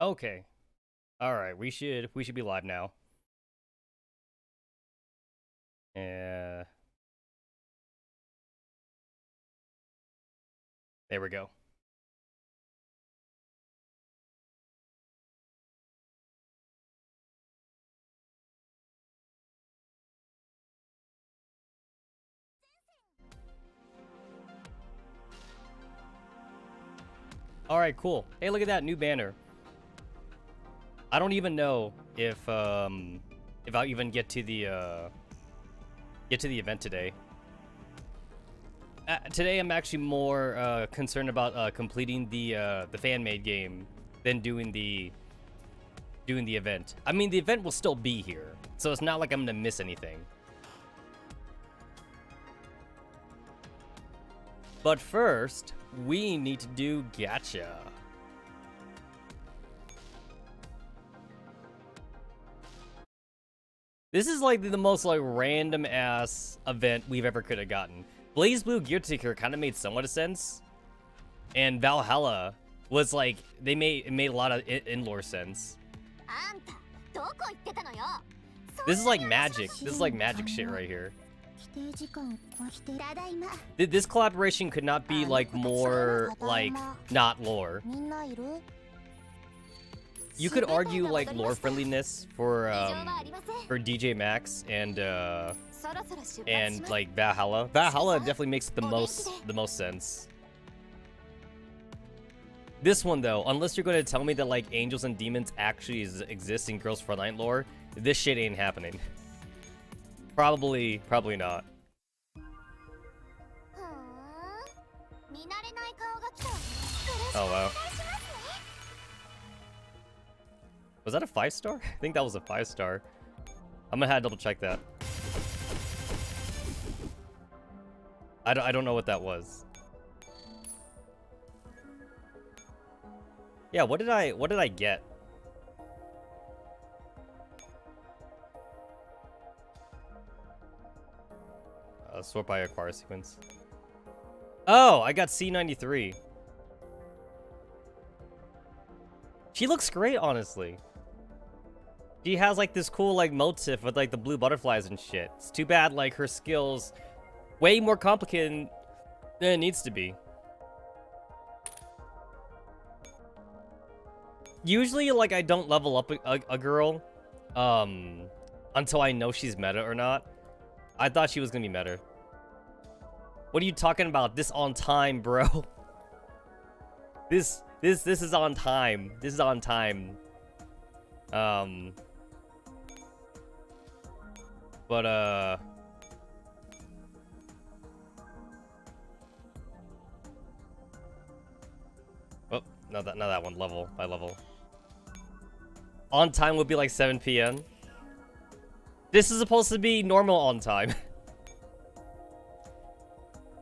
Okay. All right. We should be live now. Uh, there we go. All right, cool. Hey, look at that new banner. I don't even know if I'll even get to the event today. Today I'm actually more concerned about completing the fan-made game than doing the event. I mean, the event will still be here, so it's not like I'm gonna miss anything. But first, we need to do gacha. This is like the most like random ass event we've ever could have gotten. Blaze Blue Gear Ticker kind of made somewhat of sense, and Valhalla was like it made a lot of in-lore sense. This is like magic. This is like magic shit right here. This collaboration could not be like more like not lore. You could argue like lore friendliness for DJ Max and like Valhalla. Valhalla definitely makes the most sense. This one though, unless you're going to tell me that like angels and demons actually exist in Girls Frontline lore, this shit ain't happening. Probably not. Oh wow. Was that a 5-star? I think that was a 5-star. I'm gonna have to double check that. I don't know what that was. Yeah, what did I get? Sort by acquire sequence. Oh, I got C93. She looks great, honestly. She has like this cool like motif with like the blue butterflies and shit. It's too bad like her skills way more complicated than it needs to be. Usually like I don't level up a girl until I know she's meta or not. I thought she was gonna be meta. What are you talking about? This on time, bro. This is on time. This is on time. But oh, not that one. Level by level. On time would be like 7 p.m. This is supposed to be normal on time.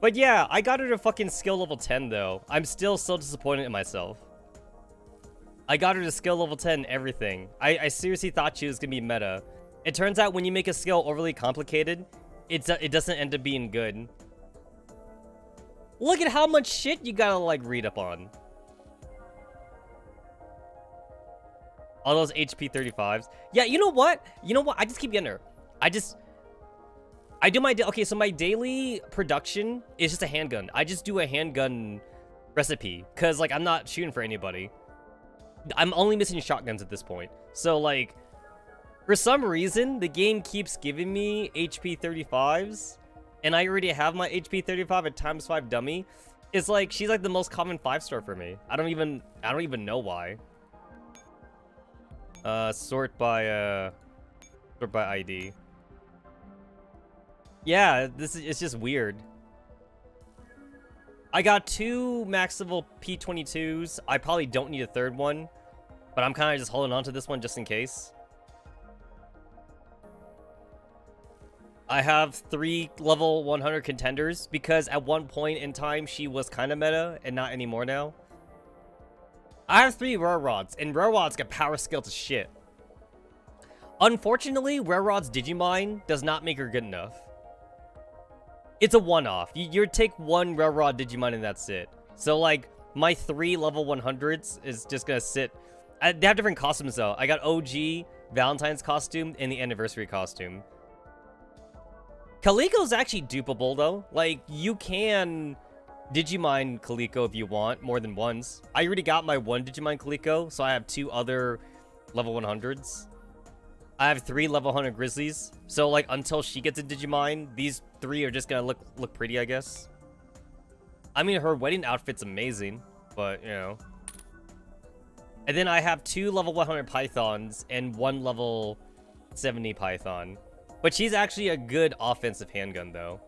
But yeah, I got her to fucking skill level 10 though. I'm still so disappointed in myself. I got her to skill level 10 everything. I seriously thought she was gonna be meta. It turns out when you make a skill overly complicated, it doesn't end up being good. Look at how much shit you gotta like read up on. All those HP 35s. Yeah, you know what? You know what? I just keep getting her. I do my okay, so my daily production is just a handgun. I just do a handgun recipe because like I'm not shooting for anybody. I'm only missing shotguns at this point. So like for some reason the game keeps giving me HP 35s and I already have my HP 35 at ×5 dummy. It's like she's like the most common 5-star for me. I don't even know why. Sort by ID. Yeah, it's just weird. I got 2 max level P22s. I probably don't need a third one, but I'm kind of just holding on to this one just in case. I have 3 level 100 contenders because at one point in time she was kind of meta and not anymore now. I have 3 rare rods, and rare rods get power skill to shit. Unfortunately, rare rods Digimine does not make her good enough. It's a one-off. You take 1 rare rod Digimon and that's it. So like my 3 level 100s is just gonna sit They have different costumes though. I got OG Valentine's costume and the anniversary costume. Calico's actually dupeable though. Like, you can Digimon Calico if you want more than once. I already got my one Digimon Calico, so I have 2 other level 100s. I have 3 level 100 Grizzlies. So like until she gets a Digimon, these 3 are just gonna look pretty, I guess. I mean, her wedding outfit's amazing, but you know. And then I have 2 level 100 Pythons and 1 level 70 Python. But she's actually a good offensive handgun, though.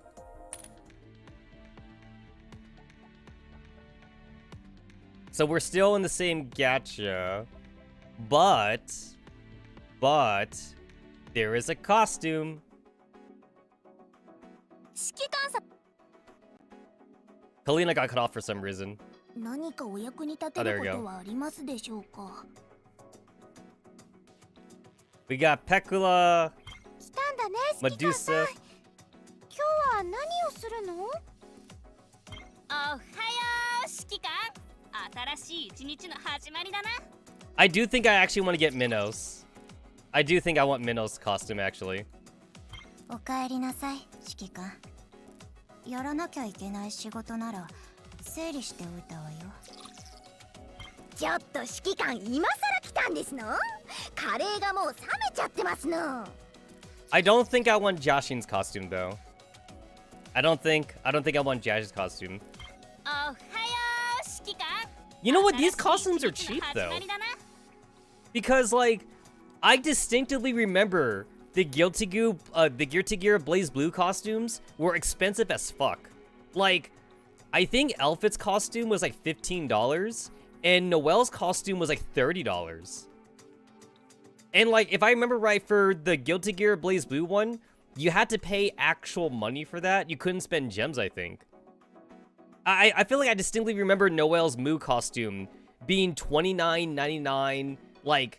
So we're still in the same gacha. But there is a costume. Kalina got cut off for some reason. Oh, there we go. We got Pekula, Medusa. I do think I actually want to get Minos. I do think I want Minos' costume, actually. I don't think I want Jashin's costume though. I don't think I want Jashin's costume. You know what? These costumes are cheap though. Because like, I distinctly remember the Guilty Gear Blaze Blue costumes were expensive as fuck. Like, I think Elfit's costume was like $15, and Noelle's costume was like $30. And like, if I remember right, for the Guilty Gear Blaze Blue one, you had to pay actual money for that. You couldn't spend gems, I think. I feel like I distinctly remember Noelle's Moo costume being $29.99, like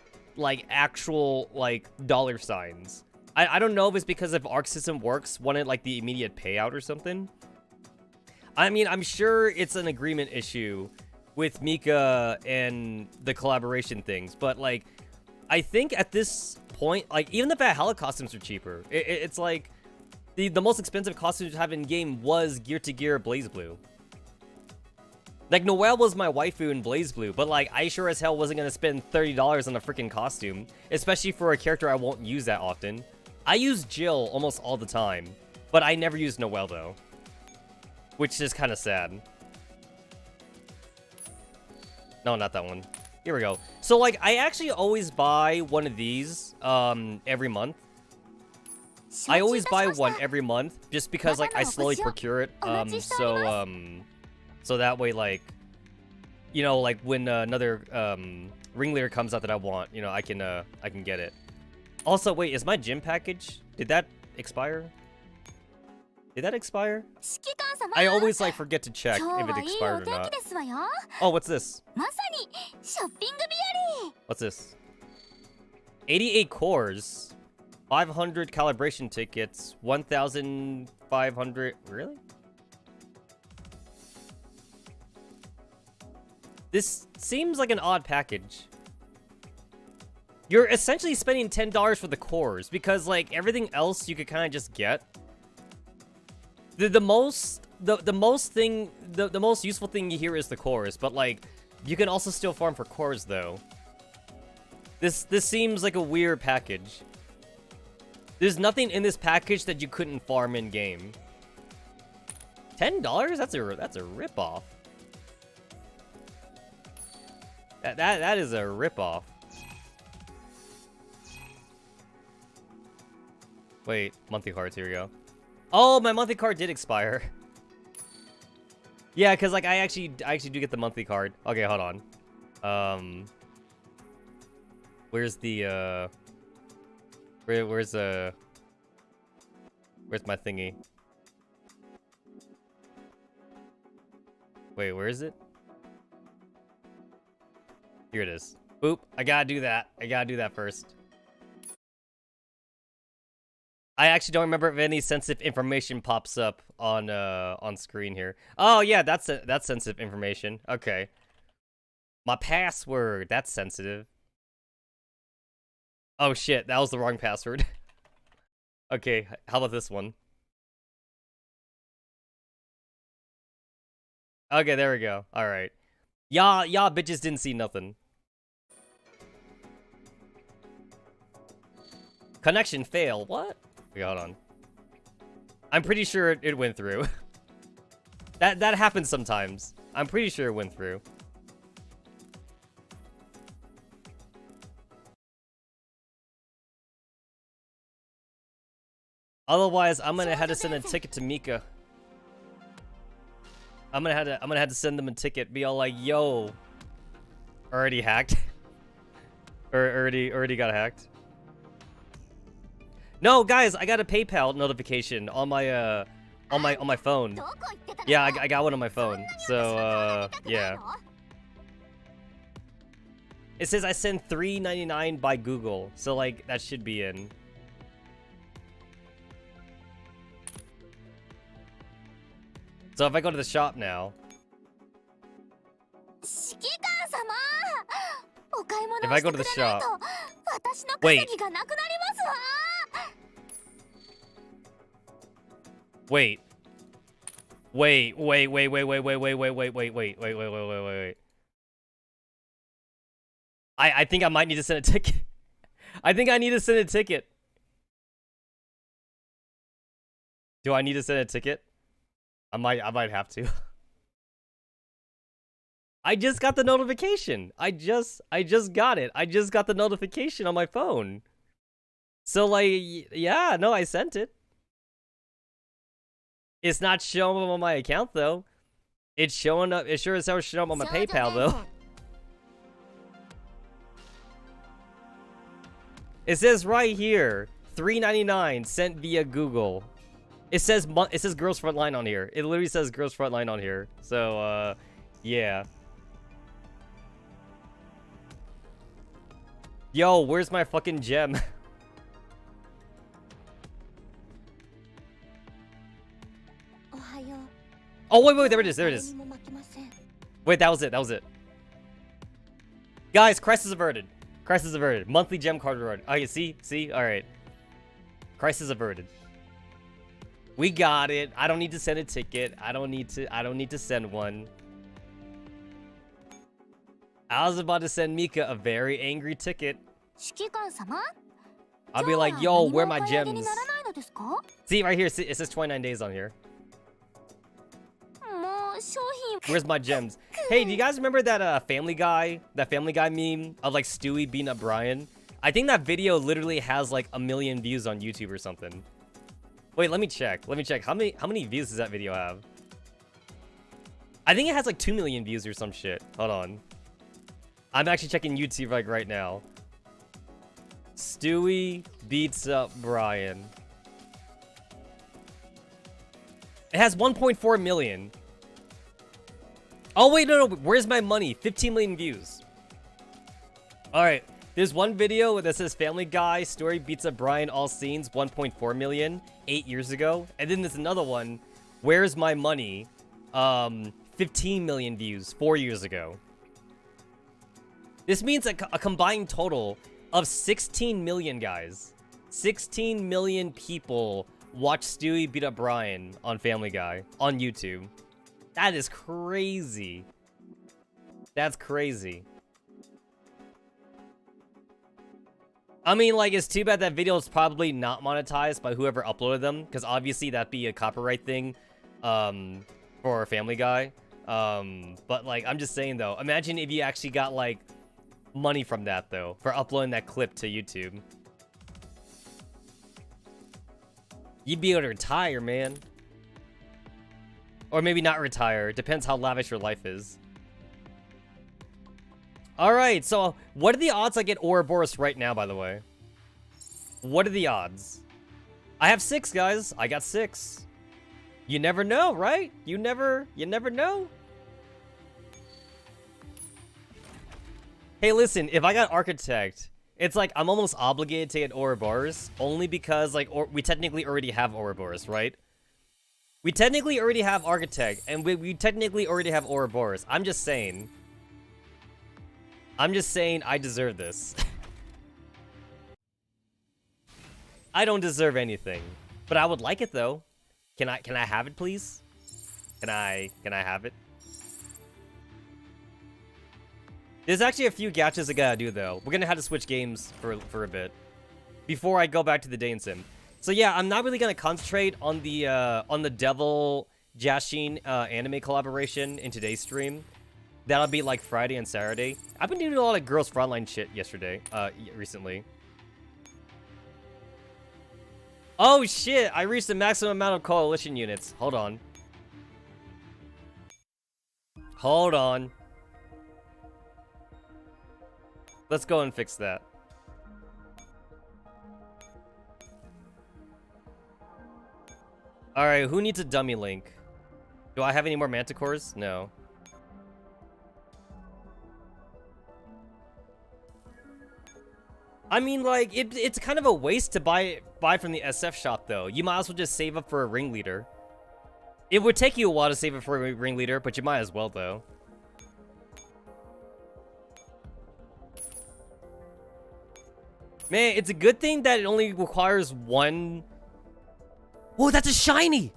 actual like dollar signs. I don't know if it's because if Arc System Works wanted like the immediate payout or something. I mean, I'm sure it's an agreement issue with Mika and the collaboration things, but like, I think at this point, like, even the Valhalla costumes are cheaper. It's like the most expensive costumes you have in game was Gear to Gear Blaze Blue. Like, Noelle was my waifu in Blaze Blue, but like, I sure as hell wasn't gonna spend $30 on a freaking costume, especially for a character I won't use that often. I use Jill almost all the time, but I never use Noelle though, which is kind of sad. No, not that one. Here we go. So like, I actually always buy one of these every month. I always buy one every month just because like I slowly procure it. So that way, like, you know, like when another ringleader comes out that I want, you know, I can get it. Also, wait, is my gym package, did that expire? Did that expire? I always like forget to check if it expired or not. Oh, what's this? What's this? 88 cores, 500 calibration tickets, 1,500. Really? This seems like an odd package. You're essentially spending $10 for the cores because like everything else you could kind of just get. The most useful thing you hear is the cores, but like you can also still farm for cores though. This seems like a weird package. There's nothing in this package that you couldn't farm in game. $10? That's a ripoff. That is a ripoff. Wait, monthly cards, here we go. Oh, my monthly card did expire. Yeah, because like I actually do get the monthly card. Okay, hold on. Where's the where's my thingy? Wait, where is it? Here it is. Boop. I gotta do that. I gotta do that first. I actually don't remember if any sensitive information pops up on screen here. Oh yeah, that's sensitive information. Okay. My password. That's sensitive. Oh shit, that was the wrong password. Okay, how about this one? Okay, there we go. Alright. Y'all bitches didn't see nothing. Connection fail. What? Wait, hold on. I'm pretty sure it went through. That happens sometimes. I'm pretty sure it went through. Otherwise, I'm gonna have to send a ticket to Mika. I'm gonna have to send them a ticket. Be all like, "Yo, already hacked," or already got hacked. No, guys, I got a PayPal notification on my phone. Yeah, I got one on my phone. So yeah. It says I sent $3.99 by Google, so like that should be in. So if I go to the shop now, if I go to the shop, wait. Wait. I think I might need to send a ticket. I think I need to send a ticket. Do I need to send a ticket? I might have to. I just got the notification. I just got it. I just got the notification on my phone. So like, yeah, no, I sent it. It's not showing up on my account though. It's showing up. It sure as hell showing up on my PayPal though. It says right here, $3.99 sent via Google. It says Girls Frontline on here. It literally says Girls Frontline on here. So yeah. Yo, where's my fucking gem? Oh, wait, there it is, Wait, that was it. Guys, crisis averted. Monthly gem card reward. Oh, you see? Alright. Crisis averted. We got it. I don't need to send a ticket. I don't need to send one. I was about to send Mika a very angry ticket. I'll be like, yo, where are my gems? See, right here, it says 29 days on here. Where's my gems? Hey, do you guys remember that Family Guy meme of like Stewie beating up Brian? I think that video literally has like 1 million views on YouTube or something. Wait, let me check. How many views does that video have? I think it has like 2 million views or some shit. Hold on. I'm actually checking YouTube like right now. Stewie beats up Brian. It has 1.4 million. Oh, wait, no. Where's my money? 15 million views. Alright. There's one video that says Family Guy story beats up Brian all scenes 1.4 million 8 years ago. And then there's another one. Where's my money? 15 million views 4 years ago. This means a combined total of 16 million, guys. 16 million people watch Stewie beat up Brian on Family Guy on YouTube. That is crazy. That's crazy. I mean, like, it's too bad that video is probably not monetized by whoever uploaded them, because obviously that'd be a copyright thing for Family Guy. But, like, I'm just saying, though, imagine if you actually got, like, money from that, though, for uploading that clip to YouTube. You'd be able to retire, man. Or maybe not retire. Depends how lavish your life is. Alright, so what are the odds I get Ouroboros right now, by the way? What are the odds? I have 6, guys. I got 6. You never know, right? You never know. Hey, listen, if I got Architect, it's like I'm almost obligated to get Ouroboros only because, like, we technically already have Ouroboros, right? We technically already have Architect, and we technically already have Ouroboros. I'm just saying I deserve this. I don't deserve anything. But I would like it though. Can I have it, please? Can I have it? There's actually a few gachas I gotta do though. We're gonna have to switch games for a bit before I go back to the day in sim. So yeah, I'm not really gonna concentrate on the Devil Jashin anime collaboration in today's stream. That'll be like Friday and Saturday. I've been doing a lot of girls frontline shit recently. Oh shit! I reached the maximum amount of coalition units. Hold on. Hold on. Let's go and fix that. Alright, who needs a dummy link? Do I have any more manticores? No. I mean, like, it's kind of a waste to buy from the SF shop, though. You might as well just save up for a ringleader. It would take you a while to save up for a ringleader, but you might as well, though. Man, it's a good thing that it only requires one... Whoa, that's a shiny!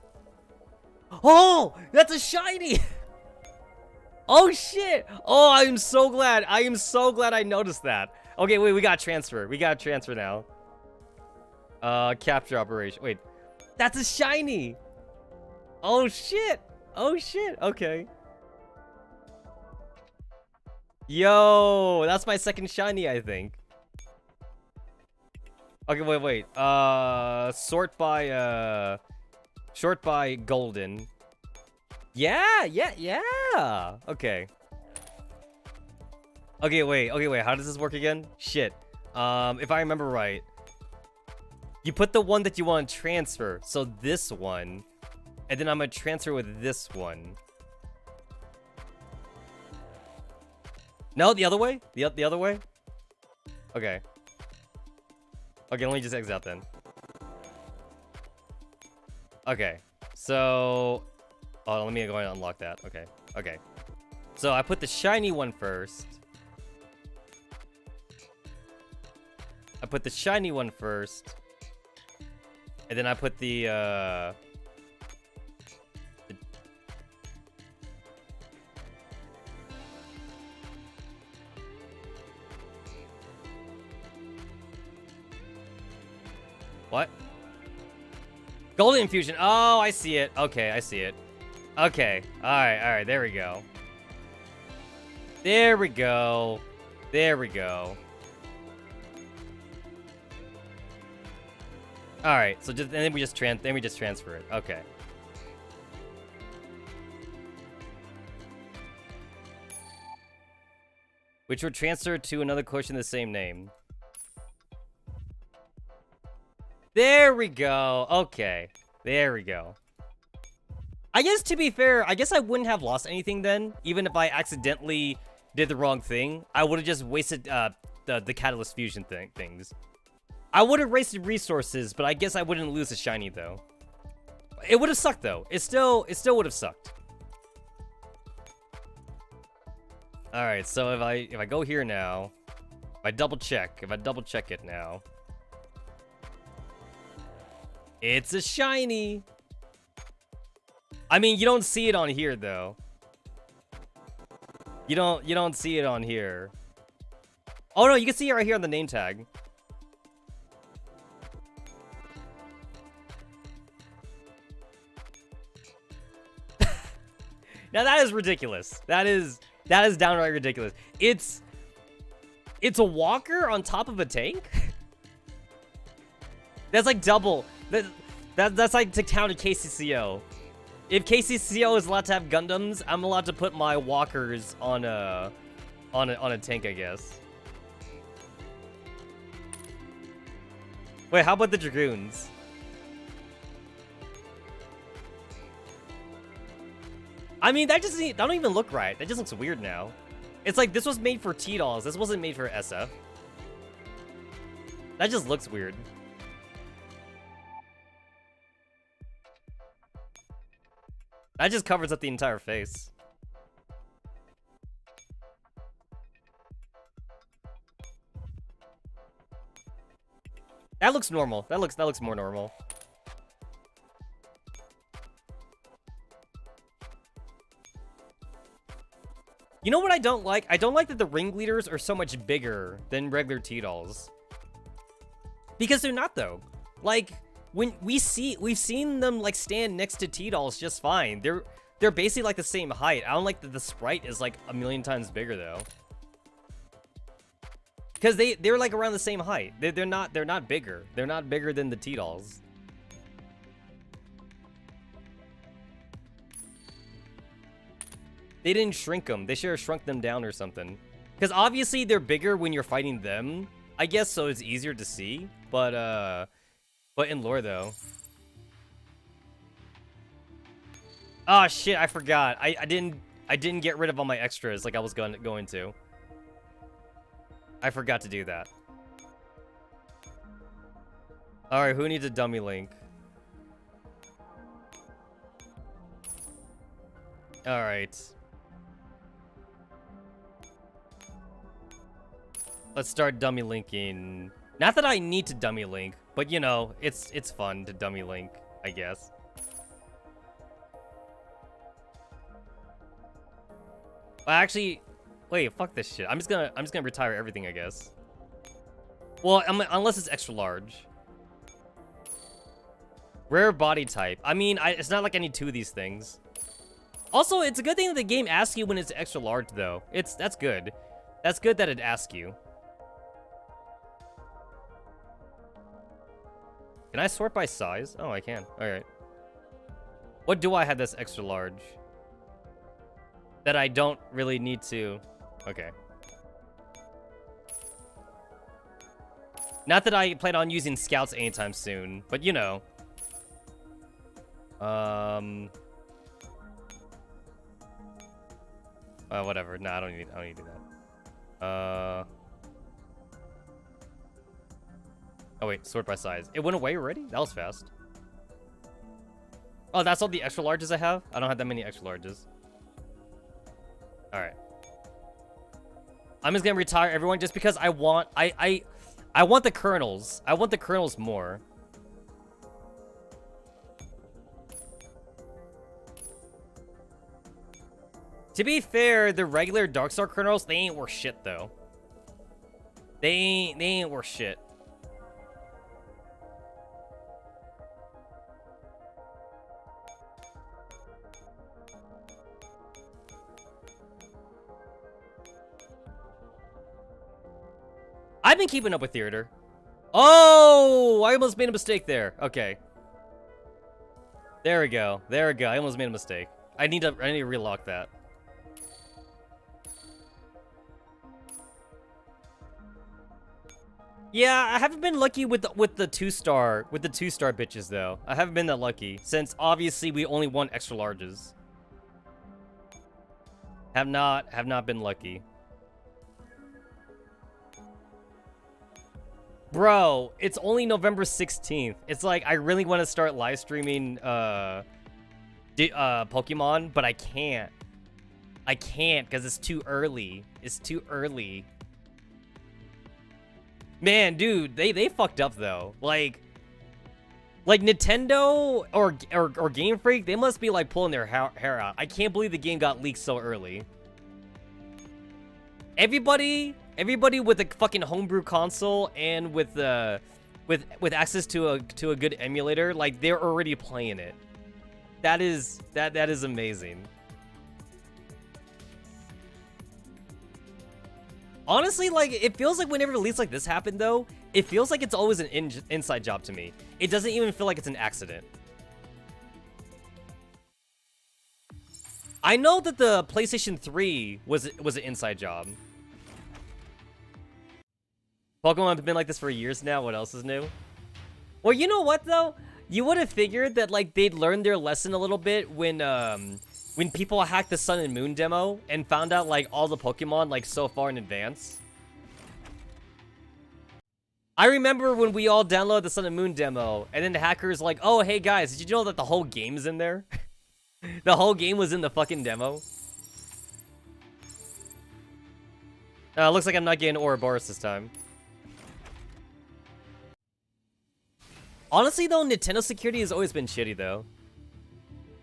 Oh, that's a shiny! Oh, shit! Oh, I am so glad. I am so glad I noticed that. Okay, wait, we got transfer. We got transfer now. Capture operation. Wait, that's a shiny! Oh, shit! Oh, shit! Okay. Yo, that's my second shiny, I think. Okay, wait. Sort by golden. Yeah. Okay. Okay, wait. How does this work again? Shit. If I remember right, you put the one that you want to transfer. So this one, and then I'm gonna transfer with this one. No, the other way. The other way. Okay. Okay, let me just exit out then. Okay, so... Oh, let me go ahead and unlock that. Okay. So I put the shiny one first. And then I put the What? Golden infusion. Oh, I see it. Okay, I see it. Okay. Alright. There we go. Alright, so then we just transfer it. Okay. Which would transfer to another question the same name. There we go. Okay. There we go. I guess, to be fair, I guess I wouldn't have lost anything then. Even if I accidentally did the wrong thing. I would have just wasted the catalyst fusion things. I would have wasted resources, but I guess I wouldn't lose a shiny, though. It would have sucked, though. It still would have sucked. Alright, so if I go here now, if I double check it now, it's a shiny. I mean, you don't see it on here though. You don't see it on here. Oh no, you can see it right here on the name tag. Now that is ridiculous. That is downright ridiculous. It's a walker on top of a tank? That's like double. That's like to counter KCCO. If KCCO is allowed to have Gundams, I'm allowed to put my walkers on a tank, I guess. Wait, how about the Dragoons? I mean, that don't even look right. That just looks weird now. It's like this was made for T-Dolls. This wasn't made for SF. That just looks weird. That just covers up the entire face. That looks normal. That looks more normal. You know what I don't like? I don't like that the ringleaders are so much bigger than regular T-dolls. Because they're not, though. Like, when we've seen them like stand next to T-dolls just fine. They're basically like the same height. I don't like that the sprite is like a million times bigger though. Because they're like around the same height. They're not bigger. They're not bigger than the T-dolls. They didn't shrink them. They should have shrunk them down or something. Because obviously they're bigger when you're fighting them, I guess, so it's easier to see. But in lore though. Oh shit, I forgot. I didn't get rid of all my extras like I was going to. I forgot to do that. Alright, who needs a dummy link? Alright. Let's start dummy linking. Not that I need to dummy link, but you know, it's fun to dummy link, I guess. Actually, wait, fuck this shit. I'm just gonna retire everything, I guess. Well, unless it's extra large. Rare body type. I mean, it's not like I need two of these things. Also, it's a good thing that the game asks you when it's extra large, though. That's good. That's good that it asks you. Can I sort by size? Oh, I can. Alright. What do I have that's extra large? That I don't really need to... Okay. Not that I plan on using scouts anytime soon, but you know. Whatever. Nah, I don't need to do that. Oh wait, sort by size. It went away already? That was fast. Oh, that's all the extra larges I have? I don't have that many extra larges. Alright. I'm just gonna retire everyone just because I want I want the kernels. I want the kernels more. To be fair, the regular Darkstar kernels, they ain't worth shit though. They ain't worth shit. I've been keeping up with theater. Oh, I almost made a mistake there. Okay. There we go. There we go. I almost made a mistake. I need to relock that. Yeah, I haven't been lucky with the 2-star bitches though. I haven't been that lucky since obviously we only want extra larges. Have not been lucky. Bro, it's only November 16th. It's like I really want to start live streaming Pokemon, but I can't. I can't because it's too early. It's too early. Man, dude, they fucked up though. Like Nintendo or Game Freak, they must be like pulling their hair out. I can't believe the game got leaked so early. Everybody with a fucking homebrew console and with access to a good emulator, like they're already playing it. That is amazing. Honestly, like it feels like whenever release like this happened though, it feels like it's always an inside job to me. It doesn't even feel like it's an accident. I know that the PlayStation 3 was an inside job. Pokemon have been like this for years now. What else is new? Well, you know what though? You would have figured that like they'd learned their lesson a little bit when people hacked the Sun and Moon demo and found out like all the Pokemon like so far in advance. I remember when we all downloaded the Sun and Moon demo and then the hackers like, oh hey guys, did you know that the whole game's in there? The whole game was in the fucking demo. Looks like I'm not getting Ouroboros this time. Honestly, though, Nintendo security has always been shitty, though.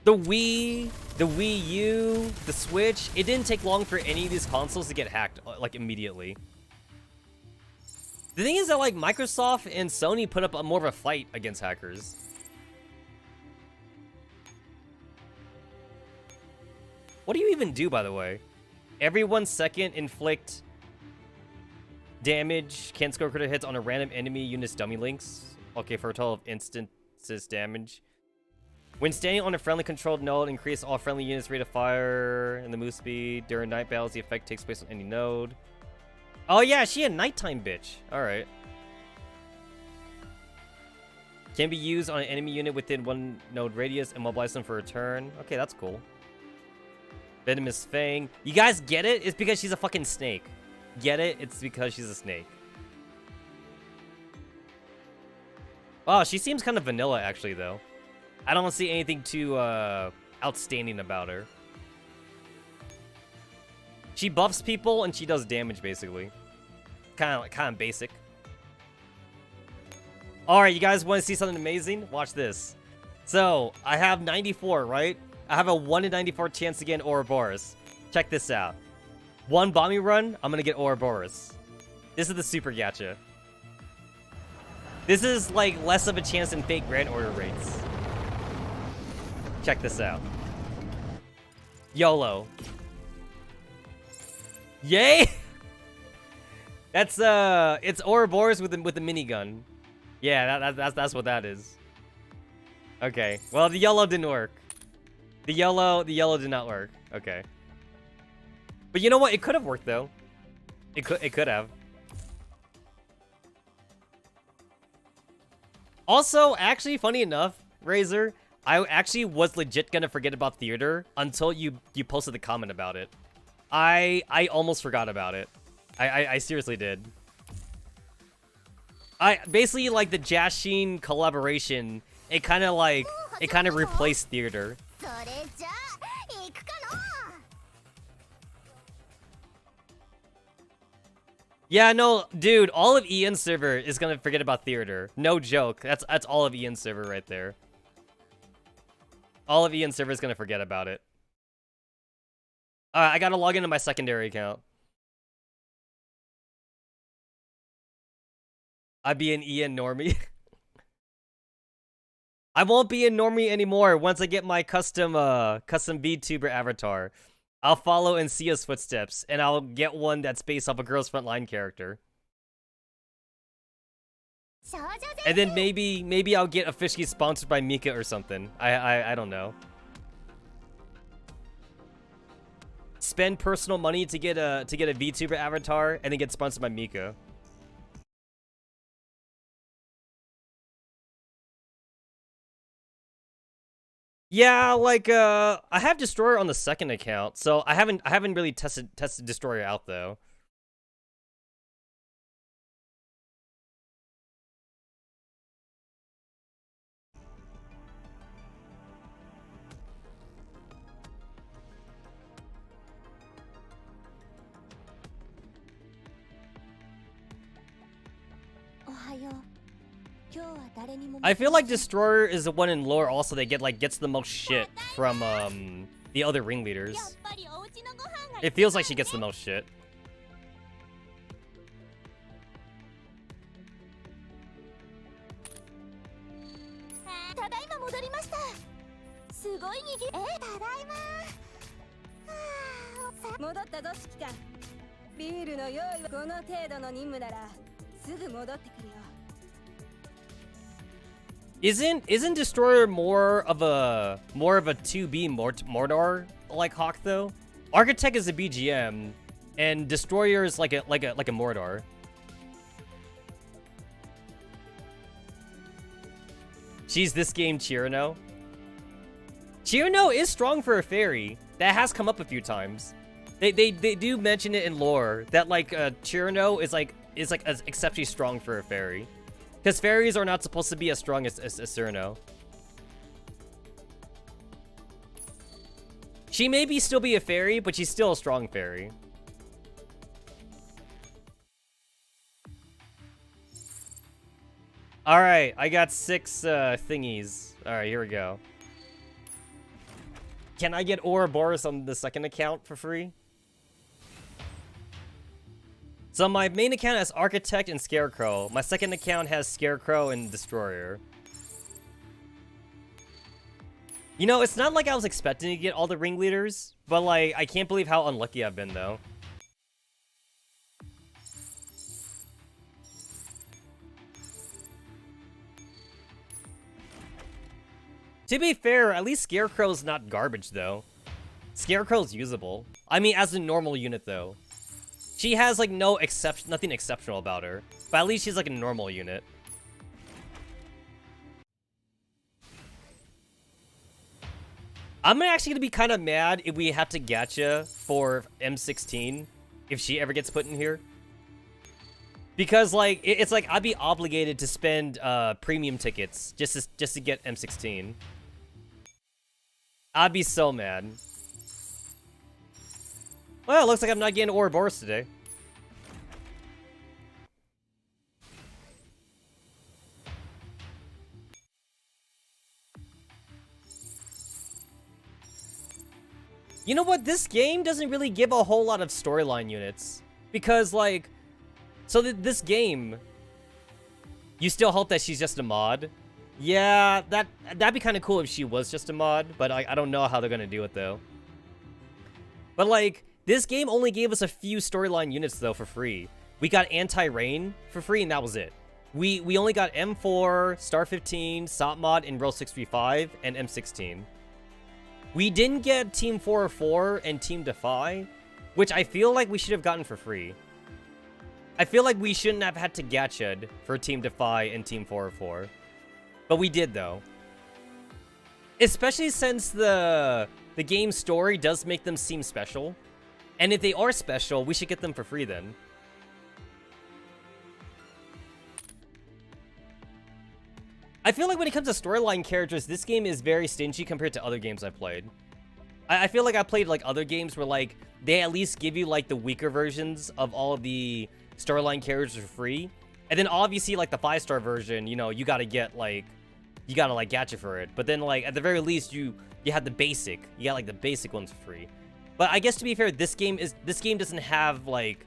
The Wii, the Wii U, the Switch, it didn't take long for any of these consoles to get hacked, like, immediately. The thing is that, like, Microsoft and Sony put up more of a fight against hackers. What do you even do, by the way? Every 1 second, inflict damage, can score critical hits on a random enemy unit's dummy links. Okay, for a total of instances damage. When standing on a friendly controlled node, increase all friendly units' rate of fire and the move speed. During night battles, the effect takes place on any node. Oh yeah, she a nighttime bitch. Alright. Can be used on an enemy unit within 1 node radius, immobilize them for a turn. Okay, that's cool. Venomous Fang. You guys get it? It's because she's a fucking snake. Get it? It's because she's a snake. Oh, she seems kind of vanilla, actually, though. I don't see anything too outstanding about her. She buffs people and she does damage, basically. Kind of basic. All right, you guys want to see something amazing? Watch this. So I have 94, right? I have a 1 in 94 chance to get an Ouroboros. Check this out. 1 bombing run, I'm gonna get Ouroboros. This is the super gacha. This is like less of a chance than fake grand order rates. Check this out. YOLO. Yay! That's it's Ouroboros with the minigun. Yeah, that's what that is. Okay. Well, the yellow didn't work. The yellow did not work. Okay. But you know what? It could have worked though. It could have. Also, actually, funny enough, Razor, I actually was legit gonna forget about theater until you posted the comment about it. I almost forgot about it. I seriously did. I basically like the Jashin collaboration. It kind of replaced theater. Yeah, no, dude, all of Ian's server is gonna forget about theater. No joke. That's all of Ian's server right there. All of Ian's server is gonna forget about it. I gotta log into my secondary account. I'd be an Ian normie. I won't be a normie anymore once I get my custom VTuber avatar. I'll follow in Sia's footsteps, and I'll get one that's based off a Girls Frontline character. And then maybe I'll get officially sponsored by Mika or something. I don't know. Spend personal money to get a VTuber avatar, and then get sponsored by Mika. Yeah, like I have Destroyer on the second account, so I haven't really tested Destroyer out though. I feel like Destroyer is the one in lore also that gets the most shit from the other ringleaders. It feels like she gets the most shit. Isn't Destroyer more of a 2B Mordor like Hawk though? Architect is a BGM, and Destroyer is like a Mordor. She's this game Chirino. Chirino is strong for a fairy. That has come up a few times. They do mention it in lore that like Chirino is like exceptionally strong for a fairy. Because fairies are not supposed to be as strong as Cyrano. She may still be a fairy, but she's still a strong fairy. Alright, I got 6 thingies. Alright, here we go. Can I get Ouroboros on the second account for free? So my main account has Architect and Scarecrow. My second account has Scarecrow and Destroyer. You know, it's not like I was expecting to get all the ringleaders, but like, I can't believe how unlucky I've been though. To be fair, at least Scarecrow's not garbage, though. Scarecrow's usable. I mean, as a normal unit, though. She has, like, nothing exceptional about her. But at least she's, like, a normal unit. I'm actually gonna be kind of mad if we have to gacha for M16. If she ever gets put in here. Because, like, it's like I'd be obligated to spend premium tickets just to get M16. I'd be so mad. Well, it looks like I'm not getting Ouroboros today. You know what? This game doesn't really give a whole lot of storyline units. Because, like... So this game... You still hope that she's just a mod? Yeah, that'd be kind of cool if she was just a mod, but I don't know how they're gonna do it though. But like, this game only gave us a few storyline units though for free. We got Anti-Rain for free and that was it. We only got M4, Star 15, Sotmod, and Row 635, and M16. We didn't get Team 404 and Team Defy, which I feel like we should have gotten for free. I feel like we shouldn't have had to gacha for Team Defy and Team 404. But we did, though. Especially since the game's story does make them seem special. And if they are special, we should get them for free then. I feel like when it comes to storyline characters, this game is very stingy compared to other games I've played. I feel like I played like other games where like they at least give you like the weaker versions of all of the storyline characters for free. And then obviously like the 5-star version, you know, you gotta get like... You gotta like gacha for it, but then like at the very least you have the basic. You got like the basic ones for free. But I guess to be fair, this game doesn't have like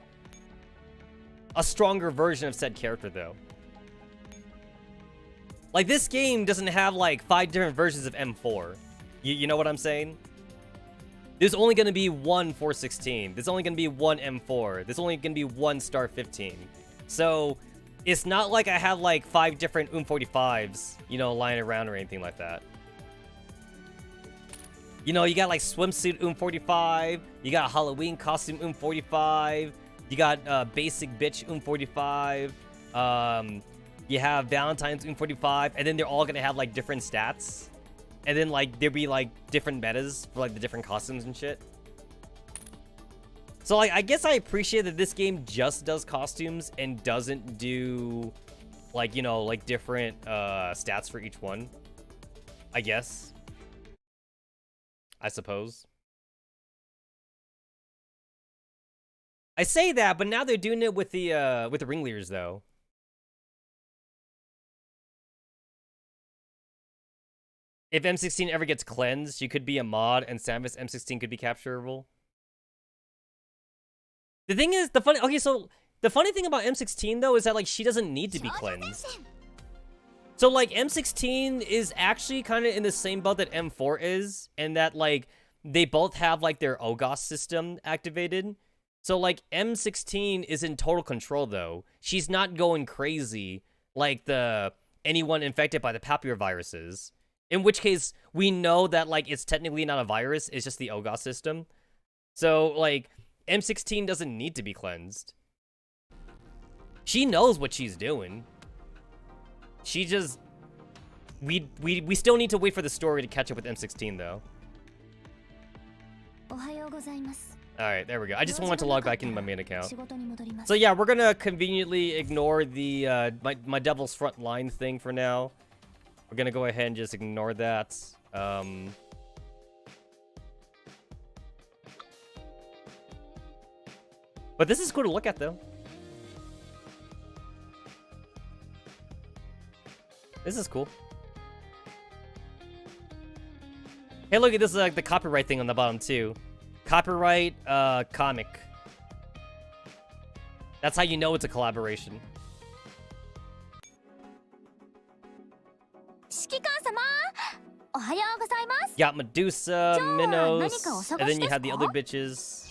a stronger version of said character though. Like this game doesn't have like 5 different versions of M4. You know what I'm saying? There's only gonna be one 416. There's only gonna be one M4. There's only gonna be one Star 15. So it's not like I have like 5 different 45s, you know, lying around or anything like that. You know, you got like swimsuit 45, you got Halloween costume 45, you got basic bitch 45, you have Valentine's 45, and then they're all gonna have like different stats. And then like there'll be like different metas for like the different costumes and shit. So, like, I guess I appreciate that this game just does costumes and doesn't do, like, you know, like, different stats for each one. I guess. I suppose. I say that, but now they're doing it with the ringleaders, though. If M16 ever gets cleansed, you could be a mod, and Samus M16 could be capturable. The thing is, the funny thing about M16 though is that like she doesn't need to be cleansed. So like M16 is actually kind of in the same boat that M4 is, and that like they both have like their OGOS system activated. So like M16 is in total control though. She's not going crazy like anyone infected by the papiroviruses. In which case we know that like it's technically not a virus, it's just the OGOS system. So like M16 doesn't need to be cleansed. She knows what she's doing. She just... We still need to wait for the story to catch up with M16, though. Alright, there we go. I just wanted to log back into my main account. So yeah, we're gonna conveniently ignore the my Devil's Frontline thing for now. We're gonna go ahead and just ignore that. But this is cool to look at, though. This is cool. Hey, look at this, the copyright thing on the bottom too. Copyright comic. That's how you know it's a collaboration. You got Medusa, Minos, and then you have the other bitches.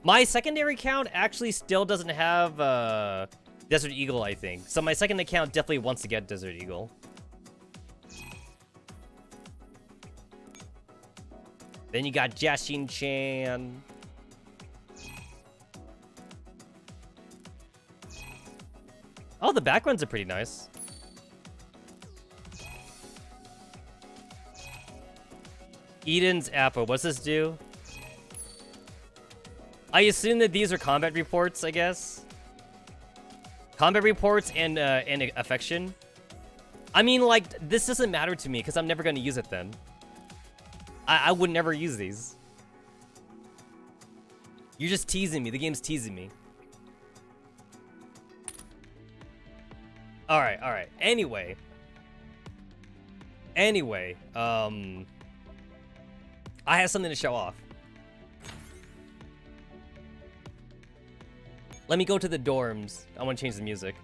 My secondary account actually still doesn't have Desert Eagle, I think. So my second account definitely wants to get Desert Eagle. Then you got Jashin-chan. Oh, the backgrounds are pretty nice. Eden's Apple. What's this do? I assume that these are combat reports, I guess. Combat reports and affection. I mean, like, this doesn't matter to me because I'm never going to use it then. I would never use these. You're just teasing me. The game's teasing me. Alright, alright. Anyway, I have something to show off. Let me go to the dorms. I want to change the music.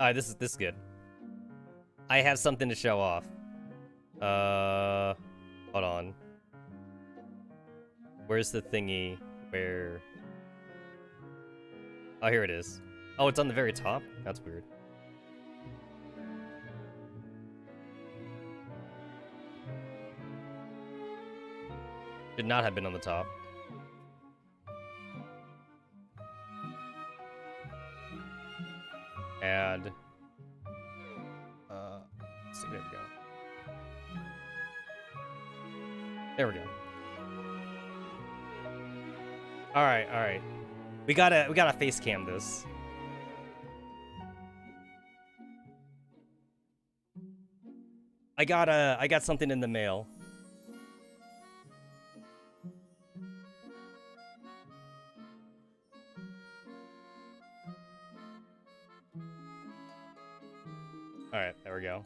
Alright, this is good. I have something to show off. Hold on. Where's the thingy? Where? Oh, here it is. Oh, it's on the very top? That's weird. Should not have been on the top. And... let's see, there we go. There we go. Alright, alright. We gotta face cam this. I got something in the mail. Alright, there we go.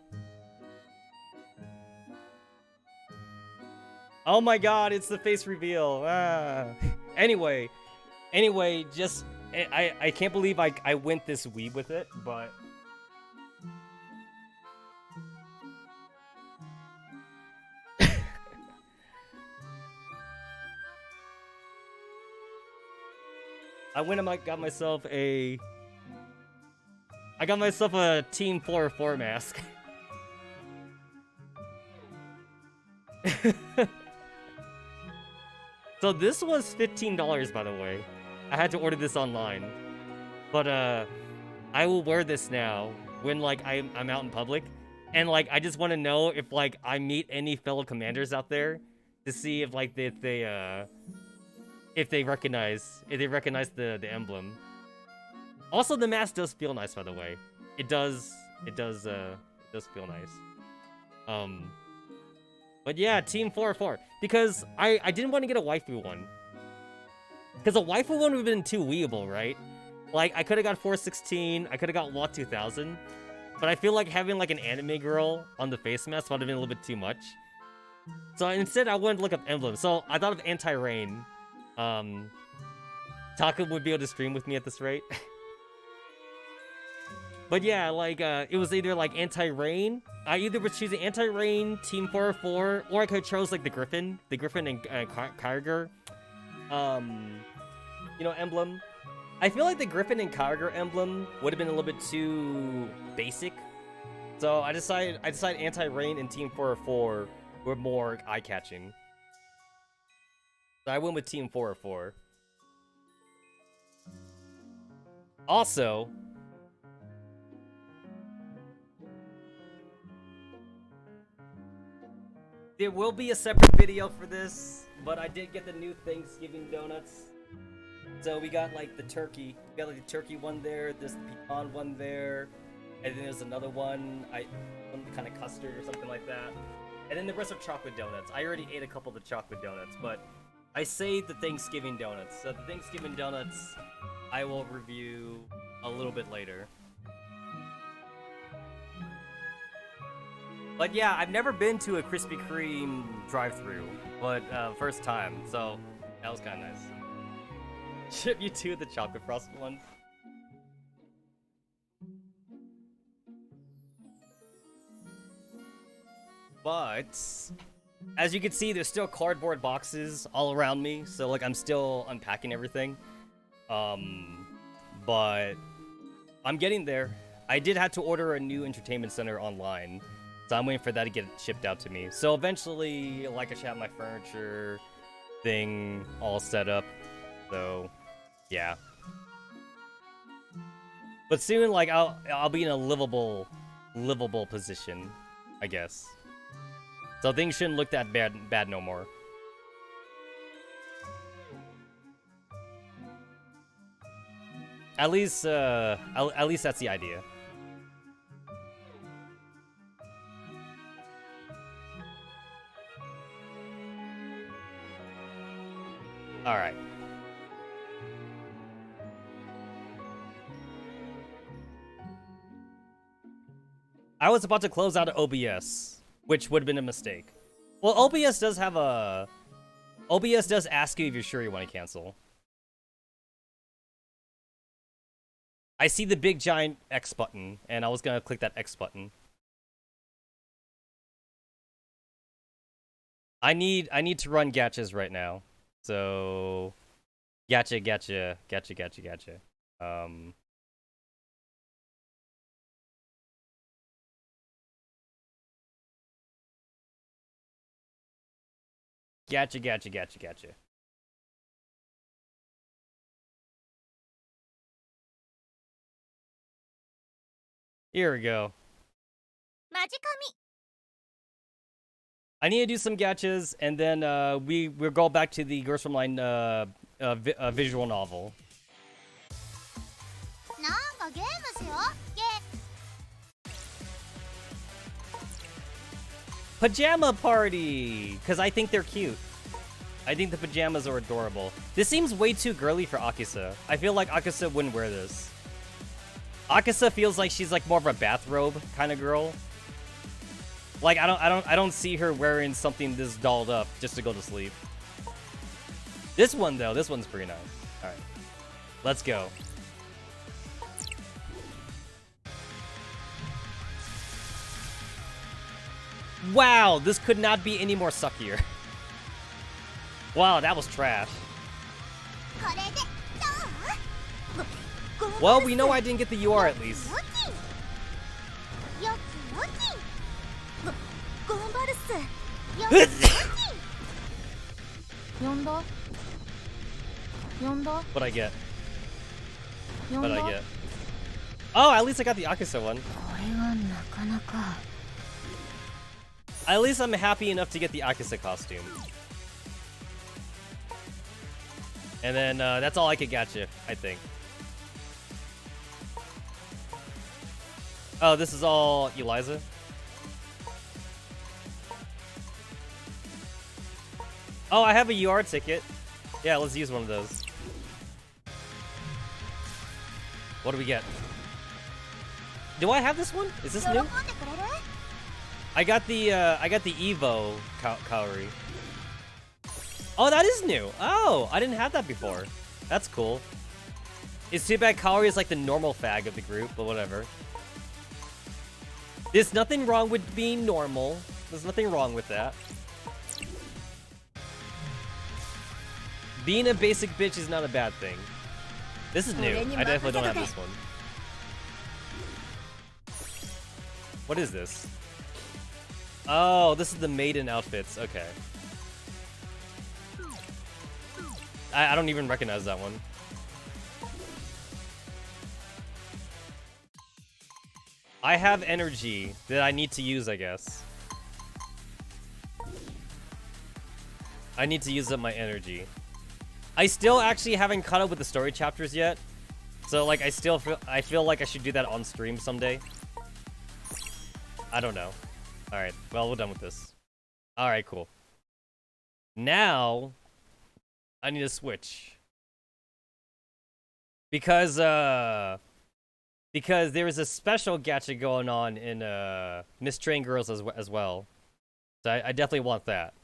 Oh my god, it's the face reveal. Ah. Anyway, just I can't believe I went this weeb with it, but I went and got myself a Team 404 mask. So this was $15, by the way. I had to order this online. But I will wear this now when like I'm out in public. And like I just want to know if like I meet any fellow commanders out there to see if like they recognize the emblem. Also, the mask does feel nice, by the way. It does feel nice. But yeah, Team 404. Because I didn't want to get a waifu one. Because a waifu one would have been too weeable, right? Like, I could have got 416, I could have got WAT 2000. But I feel like having like an anime girl on the face mask would have been a little bit too much. So instead, I wanted to look up emblems. So I thought of Anti-Rain. Taka would be able to stream with me at this rate. But yeah, like, it was either, like, Anti-Rain. I either was choosing Anti-Rain, Team 404, or I could have chose, like, the Griffin. The Griffin and Kyogre, you know, emblem. I feel like the Griffin and Kyogre emblem would have been a little bit too basic. So I decided Anti-Rain and Team 404 were more eye-catching. So I went with Team 404. Also... there will be a separate video for this, but I did get the new Thanksgiving donuts. So we got like the turkey. We got like the turkey one there, there's the pecan one there, and then there's another one, some kind of custard or something like that. And then the rest are chocolate donuts. I already ate a couple of the chocolate donuts, but I saved the Thanksgiving donuts. So the Thanksgiving donuts, I will review a little bit later. But yeah, I've never been to a Krispy Kreme drive-thru, but first time, so that was kind of nice. Ship you to the chocolate frosted ones. But as you can see, there's still cardboard boxes all around me, so like I'm still unpacking everything. But I'm getting there. I did have to order a new entertainment center online, so I'm waiting for that to get shipped out to me. So eventually, like, I should have my furniture thing all set up. So, yeah. But soon, like, I'll be in a livable position, I guess. So things shouldn't look that bad no more. At least that's the idea. All right. I was about to close out of OBS, which would have been a mistake. Well, OBS does have a... OBS does ask you if you're sure you want to cancel. I see the big giant X button, and I was gonna click that X button. I need to run gachas right now. So... Gacha. Gacha. Here we go. I need to do some gachas, and then we'll go back to the Girls from Line visual novel. Pajama party! Because I think they're cute. I think the pajamas are adorable. This seems way too girly for Akisa. I feel like Akisa wouldn't wear this. Akisa feels like she's like more of a bathrobe kind of girl. Like I don't see her wearing something this dolled up just to go to sleep. This one though, this one's pretty nice. All right, let's go. Wow, this could not be any more suckier. Wow, that was trash. Well, we know I didn't get the UR at least. What'd I get? What'd I get? Oh, at least I got the Akisa one. At least I'm happy enough to get the Akisa costume. And then that's all I could get you, I think. Oh, this is all Eliza? Oh, I have a UR ticket. Yeah, let's use one of those. What do we get? Do I have this one? Is this new? I got the Evo Kaori. Oh, that is new. Oh, I didn't have that before. That's cool. It's too bad Kaori is like the normal fag of the group, but whatever. There's nothing wrong with being normal. There's nothing wrong with that. Being a basic bitch is not a bad thing. This is new. I definitely don't have this one. What is this? Oh, this is the maiden outfits. Okay. I don't even recognize that one. I have energy that I need to use, I guess. I need to use up my energy. I still actually haven't caught up with the story chapters yet. So like I feel like I should do that on stream someday. I don't know. Alright, well we're done with this. Alright, cool. Now I need to switch. Because there is a special gacha going on in Miss Train Girls as well. So I definitely want that.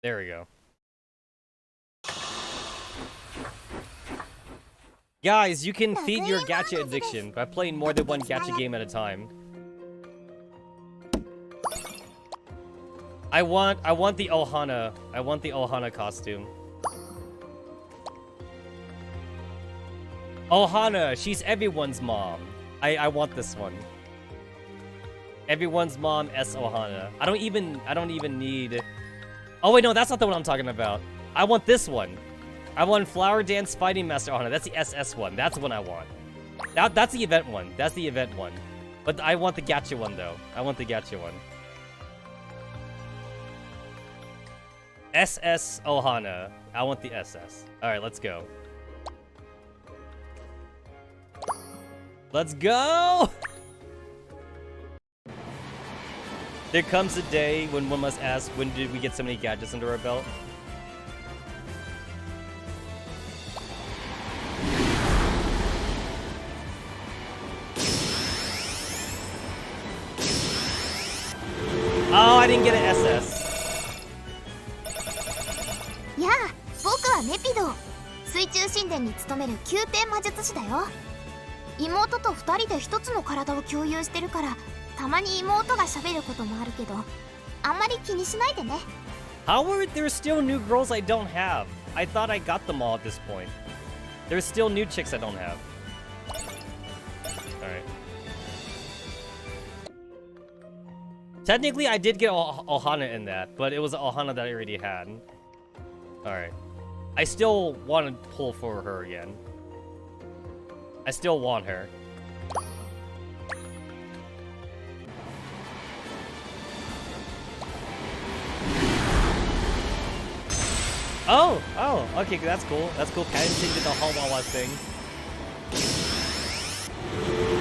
There we go. Guys, you can feed your gacha addiction by playing more than one gacha game at a time. I want the Ohana. I want the Ohana costume. Ohana, she's everyone's mom. I want this one. Everyone's mom S Ohana. I don't even need. Oh wait, no, that's not the one I'm talking about. I want this one. I want Flower Dance Fighting Master Ohana. That's the SS one. That's the one I want. That's the event one. That's the event one. But I want the gacha one though. I want the gacha one. SS Ohana. I want the SS. Alright, let's go. Let's go! There comes a day when one must ask, when did we get so many gadgets under our belt? Oh, I didn't get an SS. やあ、僕はネピド。水中神殿に勤める宮廷魔術師だよ。妹と2人で一つの体を共有してるから、たまに妹が喋ることもあるけど、あんまり気にしないでね。How are there still new girls I don't have? I thought I got them all at this point. There's still new chicks I don't have. Alright. Technically, I did get Ohana in that, but it was an Ohana that I already had. Alright. I still want to pull for her again. I still want her. Oh, okay, that's cool. That's cool. Paddington did the Hawawa thing.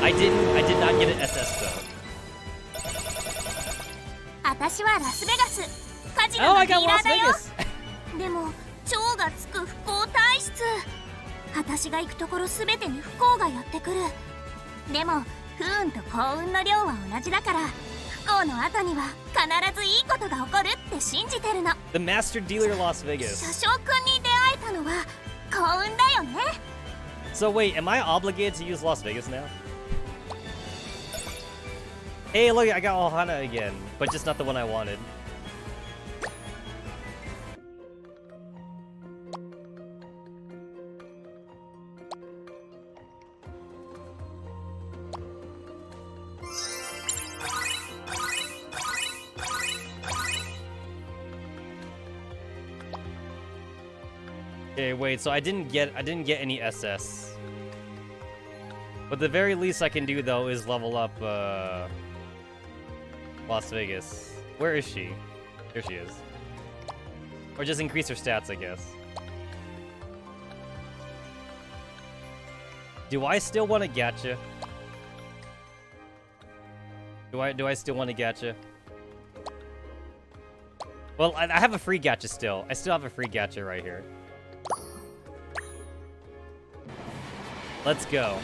I did not get an SS though. 私はラスベガス。カジノ Oh, の I ディ got ーラ Las ーだよ。 Vegas. でも蝶がつく不幸体質。私が行くところすべてに不幸がやってくる。でも不運と幸運の量は同じだから、不幸の後には必ずいいことが起こるって信じてるの。 The Master Dealer Las Vegas. 車掌くんに出会えたのは幸運だよね。 So wait, am I obligated to use Las Vegas now? Hey, look, I got Ohana again, but just not the one I wanted. Okay, wait, so I didn't get any SS. But the very least I can do though is level up Las Vegas. Where is she? There she is. Or just increase her stats, I guess. Do I still want a gacha? Do I still want a gacha? Well, I have a free gacha still. I still have a free gacha right here. Let's go.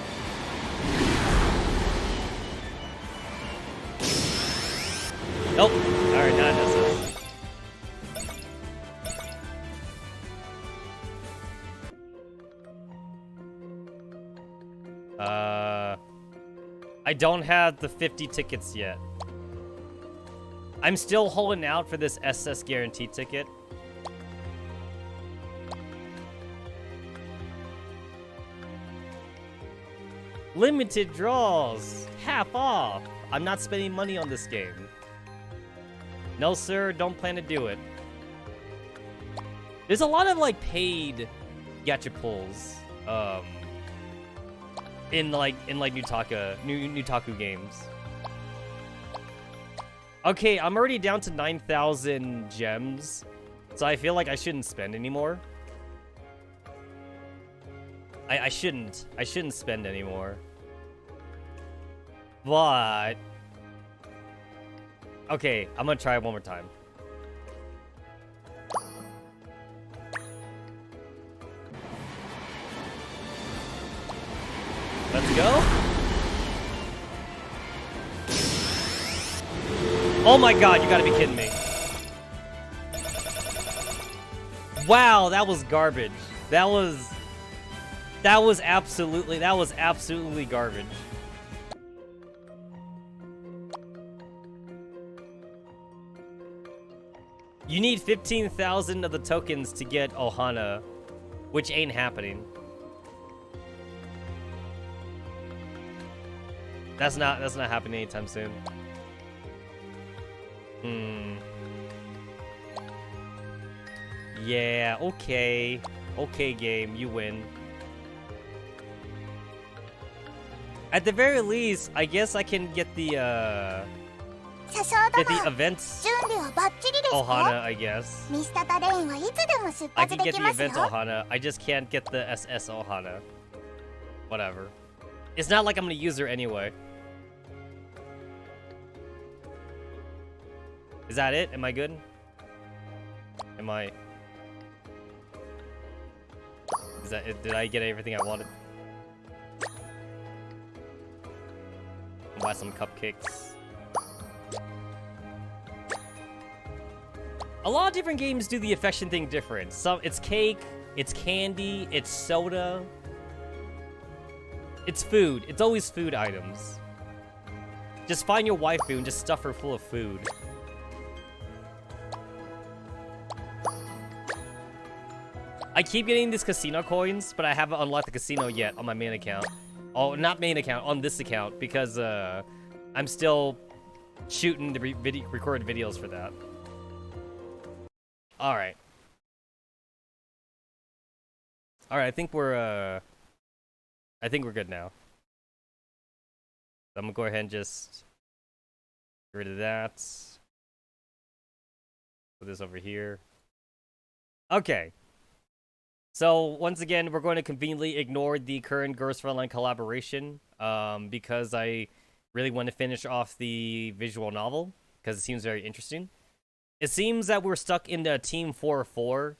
Nope. Alright, not necessary. I don't have the 50 tickets yet. I'm still holding out for this SS guarantee ticket. Limited draws! Half off! I'm not spending money on this game. No, sir, don't plan to do it. There's a lot of, like, paid gacha pulls, in Nutaku games. Okay, I'm already down to 9,000 gems, so I feel like I shouldn't spend anymore. I shouldn't spend anymore. But okay, I'm gonna try it one more time. Let's go. Oh my god, you gotta be kidding me. Wow, that was garbage. That was absolutely garbage. You need 15,000 of the tokens to get Ohana, which ain't happening. That's not happening anytime soon. Yeah, okay. Okay, game, you win. At the very least, I guess I can get the events Ohana, I guess. I can get the event Ohana. I just can't get the SS Ohana. Whatever. It's not like I'm gonna use her anyway. Is that it? Am I good? Am I... Is that it? Did I get everything I wanted? I'll buy some cupcakes. A lot of different games do the affection thing different. Some it's cake, it's candy, it's soda. It's food. It's always food items. Just find your waifu and just stuff her full of food. I keep getting these casino coins, but I haven't unlocked the casino yet on my main account. Oh, not main account, on this account, because I'm still shooting the recorded videos for that. Alright. Alright, I think we're good now. So I'm gonna go ahead and just get rid of that. Put this over here. Okay. So, once again, we're going to conveniently ignore the current Girls Frontline collaboration, because I really want to finish off the visual novel, because it seems very interesting. It seems that we're stuck in the Team 4-4,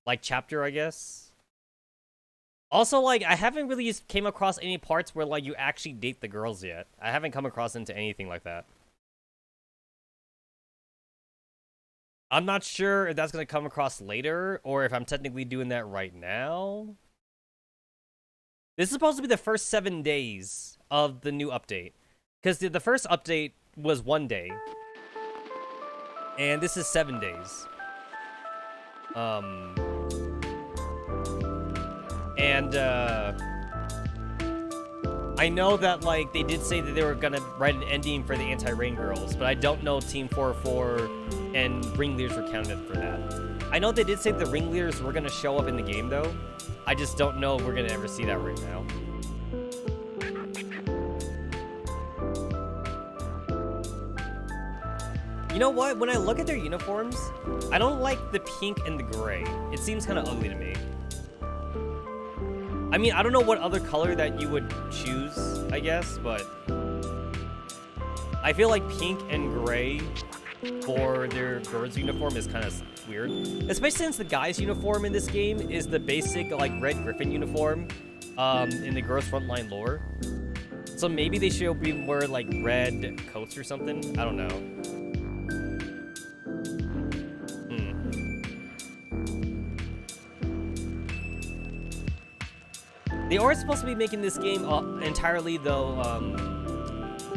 like, chapter, I guess. Also, like, I haven't really came across any parts where, like, you actually date the girls yet. I haven't come across into anything like that. I'm not sure if that's going to come across later, or if I'm technically doing that right now. This is supposed to be the first 7 days of the new update. Because the first update was 1 day. And this is 7 days. I know that, like, they did say that they were gonna write an ending for the Anti-Rain Girls, but I don't know Team 4-4 and Ringleaders were counted for that. I know they did say the Ringleaders were gonna show up in the game, though. I just don't know if we're gonna ever see that right now. You know what? When I look at their uniforms, I don't like the pink and the gray. It seems kind of ugly to me. I mean, I don't know what other color that you would choose, I guess, but I feel like pink and gray for their girls' uniform is kind of weird. Especially since the guys' uniform in this game is the basic, like, red griffin uniform in the Girls Frontline lore. So maybe they should be more, like, red coats or something. I don't know. They are supposed to be making this game entirely, though,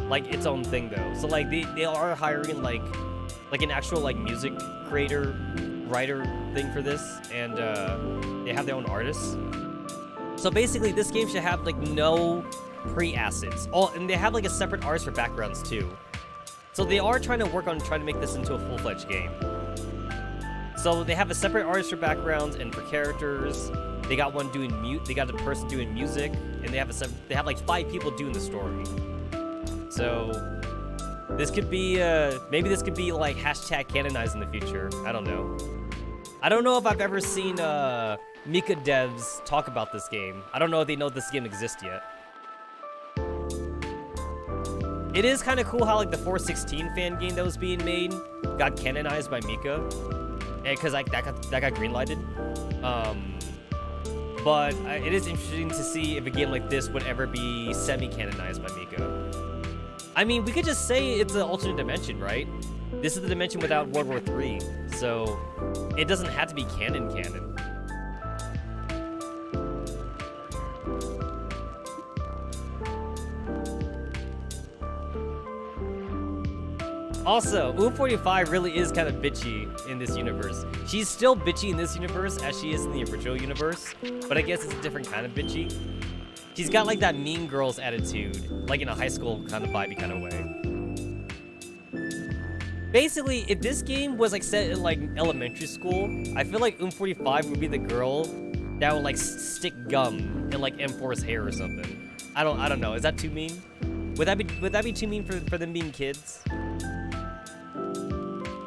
like, its own thing, though. So, like, they are hiring, like an actual, like, music creator, writer thing for this, and they have their own artists. So, basically, this game should have, like, no pre-assets. And they have, like, a separate artist for backgrounds, too. So, they are trying to work on trying to make this into a full-fledged game. So, they have a separate artist for backgrounds and for characters. They got one doing they got a person doing music, and they have like 5 people doing the story. So this could be maybe this could be like hashtag canonized in the future. I don't know. I don't know if I've ever seen Mika devs talk about this game. I don't know if they know this game exists yet. It is kind of cool how like the 416 fan game that was being made got canonized by Mika, because like that got greenlighted. But it is interesting to see if a game like this would ever be semi-canonized by Mika. I mean, we could just say it's an alternate dimension, right? This is the dimension without World War III, so it doesn't have to be canon. Also, UM45 really is kind of bitchy in this universe. She's still bitchy in this universe as she is in the original universe, but I guess it's a different kind of bitchy. She's got like that Mean Girls attitude, like in a high school kind of vibey kind of way. Basically, if this game was like set in like elementary school, I feel like UM45 would be the girl that would like stick gum in like M4's hair or something. I don't know. Is that too mean? Would that be too mean for them being kids?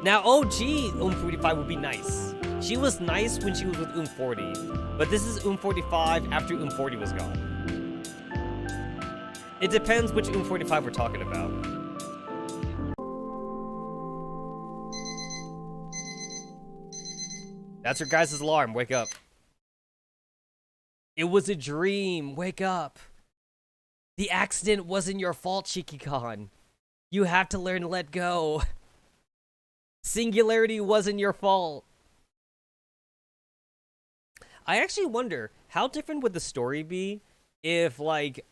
Now, OG UM45 would be nice. She was nice when she was with UM40, but this is UM45 after UM40 was gone. It depends which UM45 we're talking about. That's your guys' alarm. Wake up. It was a dream. Wake up. The accident wasn't your fault, Shiki-Kan. You have to learn to let go. Singularity wasn't your fault. I actually wonder how different would the story be if like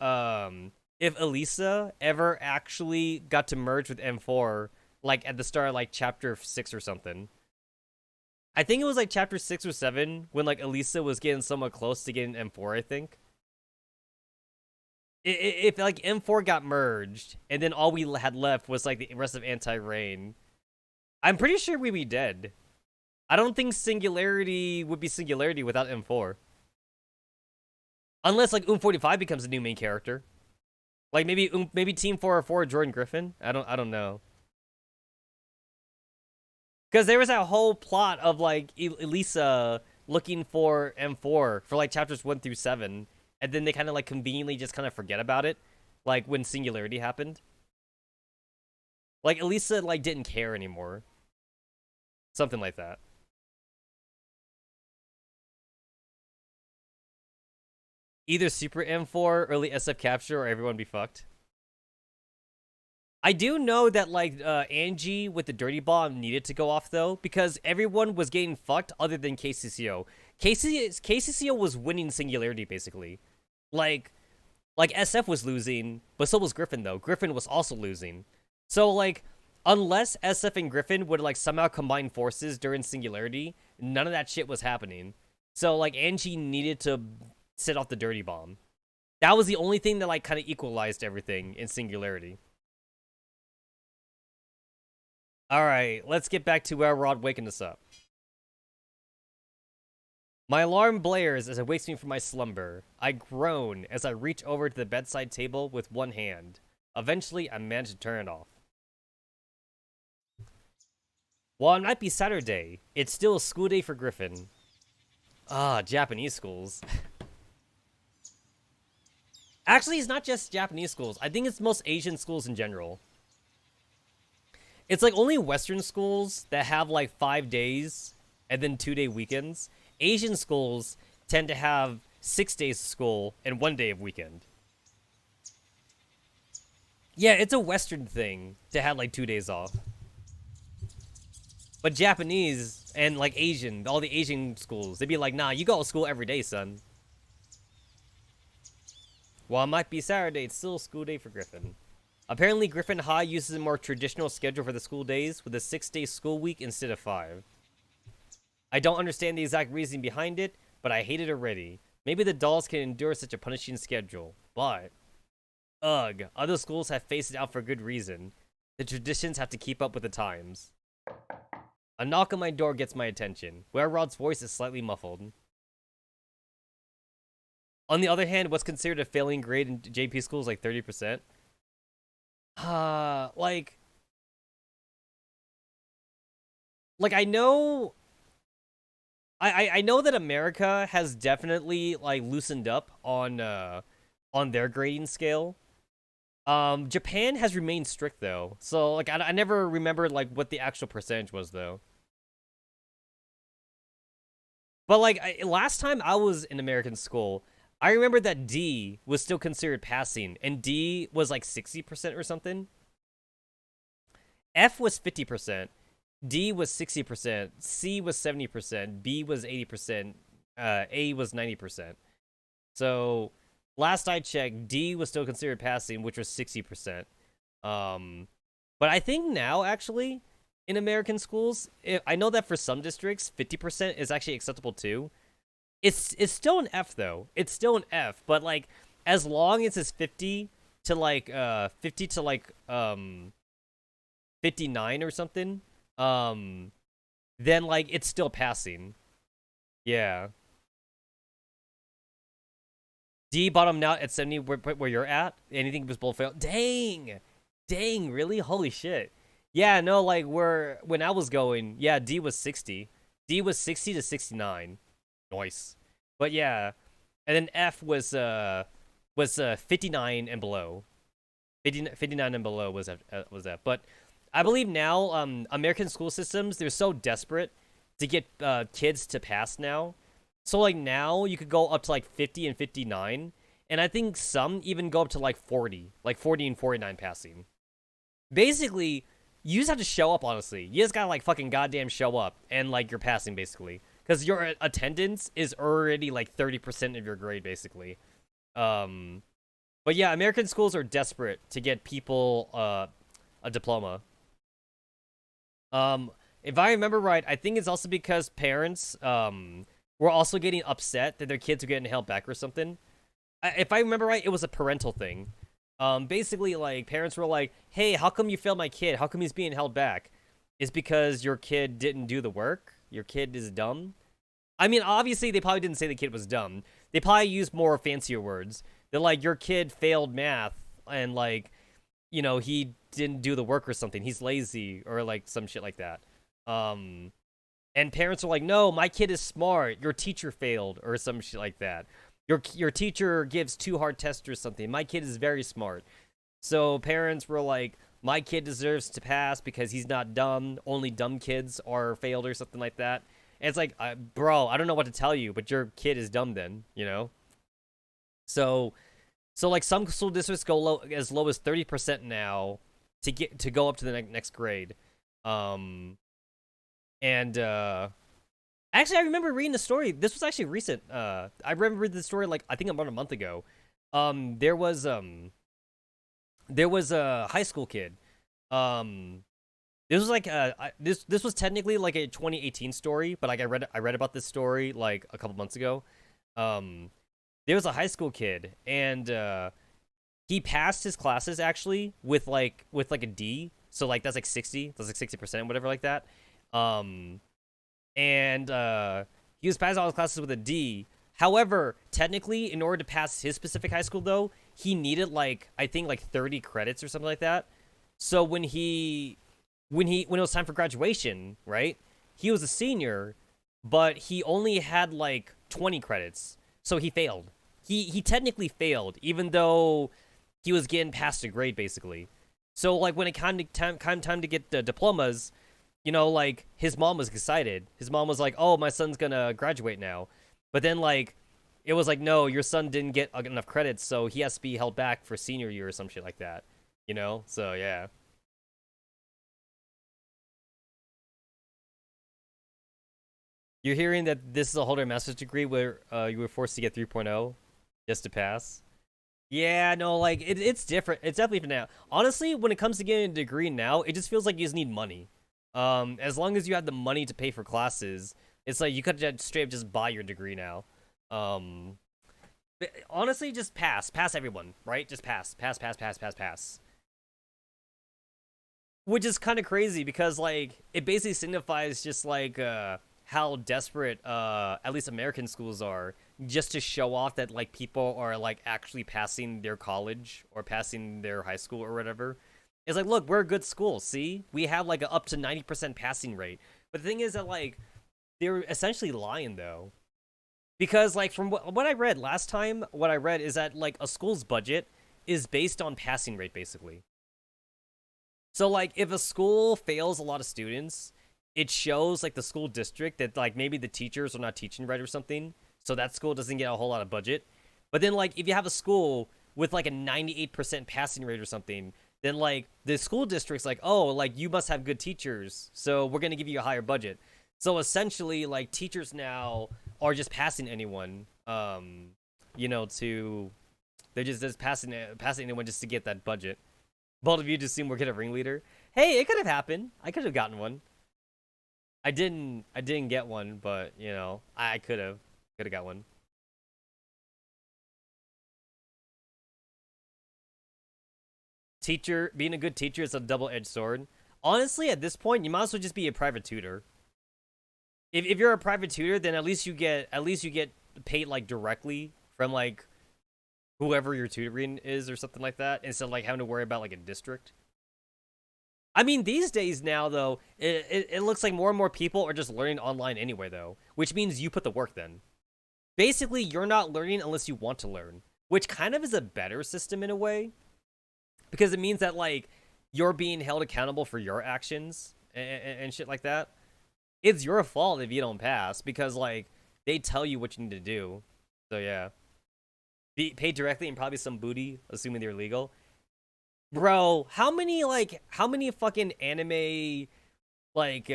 if Elisa ever actually got to merge with M4 like at the start of like chapter 6 or something. I think it was like chapter 6 or 7 when like Elisa was getting somewhat close to getting M4, I think. If like M4 got merged and then all we had left was like the rest of Anti-Rain, I'm pretty sure we'd be dead. I don't think Singularity would be Singularity without M4. Unless like UM45 becomes a new main character. Like maybe Team 404 Jordan Griffin? I don't know. Because there was that whole plot of like Elisa looking for M4 for like chapters 1 through 7. And then they kind of like conveniently just kind of forget about it. Like when Singularity happened. Like Elisa like didn't care anymore. Something like that. Either Super M4, early SF capture, or everyone be fucked. I do know that like Angie with the dirty bomb needed to go off though, because everyone was getting fucked other than KCCO. KCCO was winning Singularity basically. Like SF was losing, but so was Griffin though. Griffin was also losing. So like unless SF and Griffin would like somehow combine forces during Singularity, none of that shit was happening. So like Angie needed to set off the dirty bomb. That was the only thing that like kind of equalized everything in Singularity. Alright, let's get back to Rod waking us up. My alarm blares as it wakes me from my slumber. I groan as I reach over to the bedside table with one hand. Eventually, I manage to turn it off. While it might be Saturday, it's still a school day for Griffin. Ah, Japanese schools. Actually, it's not just Japanese schools. I think it's most Asian schools in general. It's like only Western schools that have like 5 days and then 2-day weekends. Asian schools tend to have 6 days of school and 1 day of weekend. Yeah, it's a Western thing to have like 2 days off. But Japanese and like Asian, all the Asian schools, they'd be like, nah, you go to school every day, son. While it might be Saturday, it's still a school day for Griffin. Apparently, Griffin High uses a more traditional schedule for the school days with a 6-day school week instead of 5. I don't understand the exact reason behind it, but I hate it already. Maybe the dolls can endure such a punishing schedule, but... Ugh, other schools have phased it out for good reason. The traditions have to keep up with the times. A knock on my door gets my attention, where Rod's voice is slightly muffled. On the other hand, what's considered a failing grade in JP schools like 30%? Like I know I know that America has definitely like loosened up on their grading scale. Japan has remained strict though, so like I never remembered like what the actual percentage was though. But like last time I was in American school, I remember that D was still considered passing, and D was like 60% or something. F was 50%, D was 60%, C was 70%, B was 80%, A was 90%. So last I checked, D was still considered passing, which was 60%. But I think now actually in American schools, I know that for some districts, 50% is actually acceptable too. It's still an F though. It's still an F, but like as long as it's 50 to like 50 to like 59 or something, then like it's still passing. Yeah. D bottomed out at 70 where you're at. Anything was below fail. Dang. Dang, really? Holy shit. Yeah, no, like when I was going, yeah, D was 60. D was 60 to 69. Nice. But yeah. And then F was 59 and below. 59 and below was that. But I believe now American school systems, they're so desperate to get kids to pass now. So like now you could go up to like 50 and 59, and I think some even go up to like 40 and 49 passing. Basically, you just have to show up, honestly. You just gotta like fucking goddamn show up, and like you're passing basically. Because your attendance is already like 30% of your grade basically. But yeah, American schools are desperate to get people a diploma. If I remember right, I think it's also because parents were also getting upset that their kids were getting held back or something. If I remember right, it was a parental thing. Basically, like, parents were like, hey, how come you failed my kid? How come he's being held back? It's because your kid didn't do the work? Your kid is dumb? I mean, obviously, they probably didn't say the kid was dumb. They probably used more fancier words. They're like, your kid failed math, and, like, you know, he didn't do the work or something. He's lazy, or, like, some shit like that. And parents are like, no, my kid is smart. Your teacher failed, or some shit like that. Your teacher gives too hard tests or something. My kid is very smart. So parents were like, my kid deserves to pass because he's not dumb. Only dumb kids are failed or something like that. And it's like, bro, I don't know what to tell you, but your kid is dumb then, you know? So like some school districts go as low as 30% now to go up to the next grade. Actually, I remember reading the story. This was actually recent. I remember the story like I think about a month ago. There was a high school kid. This was like this was technically like a 2018 story, but like I read about this story like a couple months ago. There was a high school kid, and he passed his classes actually with like a D. So like that's like 60. That's like 60%, whatever like that. And he was passing all his classes with a D. However, technically, in order to pass his specific high school, though, he needed like I think like 30 credits or something like that. So when it was time for graduation, right? He was a senior, but he only had like 20 credits, so he failed. He technically failed, even though he was getting past a grade basically. So like when it came time to get the diplomas, you know, like, his mom was excited. His mom was like, oh, my son's gonna graduate now. But then, like, it was like, no, your son didn't get enough credits, so he has to be held back for senior year or some shit like that. You know? So, yeah. You're hearing that this is a holder master's degree where you were forced to get 3.0 just to pass? Yeah, no, like, it's different. It's definitely different now. Honestly, when it comes to getting a degree now, it just feels like you just need money. As long as you have the money to pay for classes, it's like you could straight up just buy your degree now. Honestly, just pass everyone, right? Just pass. Which is kind of crazy because like it basically signifies just like how desperate at least American schools are just to show off that like people are like actually passing their college or passing their high school or whatever. It's like, look, we're a good school, see? We have, like, a up to 90% passing rate. But the thing is that, like, they're essentially lying, though. Because, like, from what I read last time, what I read is that, like, a school's budget is based on passing rate, basically. So, like, if a school fails a lot of students, it shows, like, the school district that, like, maybe the teachers are not teaching right or something, so that school doesn't get a whole lot of budget. But then, like, if you have a school with, like, a 98% passing rate or something, then, like, the school district's like, oh, like, you must have good teachers, so we're gonna give you a higher budget. So, essentially, like, teachers now are just passing anyone, you know, they're just passing anyone just to get that budget. Both of you just assume we're gonna ringleader. Hey, it could have happened. I could have gotten one. I didn't get one, but you know, I could have got one. Being a good teacher is a double-edged sword. Honestly, at this point, you might as well just be a private tutor. If you're a private tutor, then at least you get paid like directly from like whoever your tutoring is or something like that, instead of like having to worry about like a district. I mean, these days now, though, it looks like more and more people are just learning online anyway, though, which means you put the work then. Basically, you're not learning unless you want to learn, which kind of is a better system in a way, because it means that, like, you're being held accountable for your actions and shit like that. It's your fault if you don't pass, because, like, they tell you what you need to do. So, yeah. Be paid directly and probably some booty, assuming they're legal. Bro, how many fucking anime, like,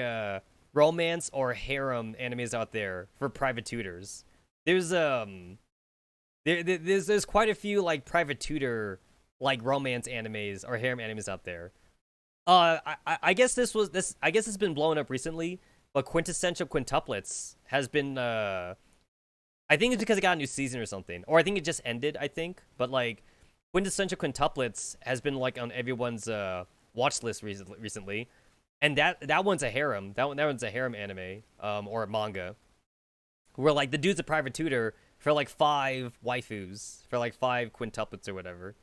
romance or harem animes out there for private tutors? There's there's quite a few, like, private tutor, like, romance animes or harem animes out there. I guess I guess it's been blowing up recently, but Quintessential Quintuplets has been, I think it's because it got a new season or something, or I think it just ended, I think, but, like, Quintessential Quintuplets has been, like, on everyone's watch list recently, and that one's a harem. That one's a harem anime, or a manga, where, like, the dude's a private tutor for, like, 5 waifus, for, like, 5 quintuplets or whatever.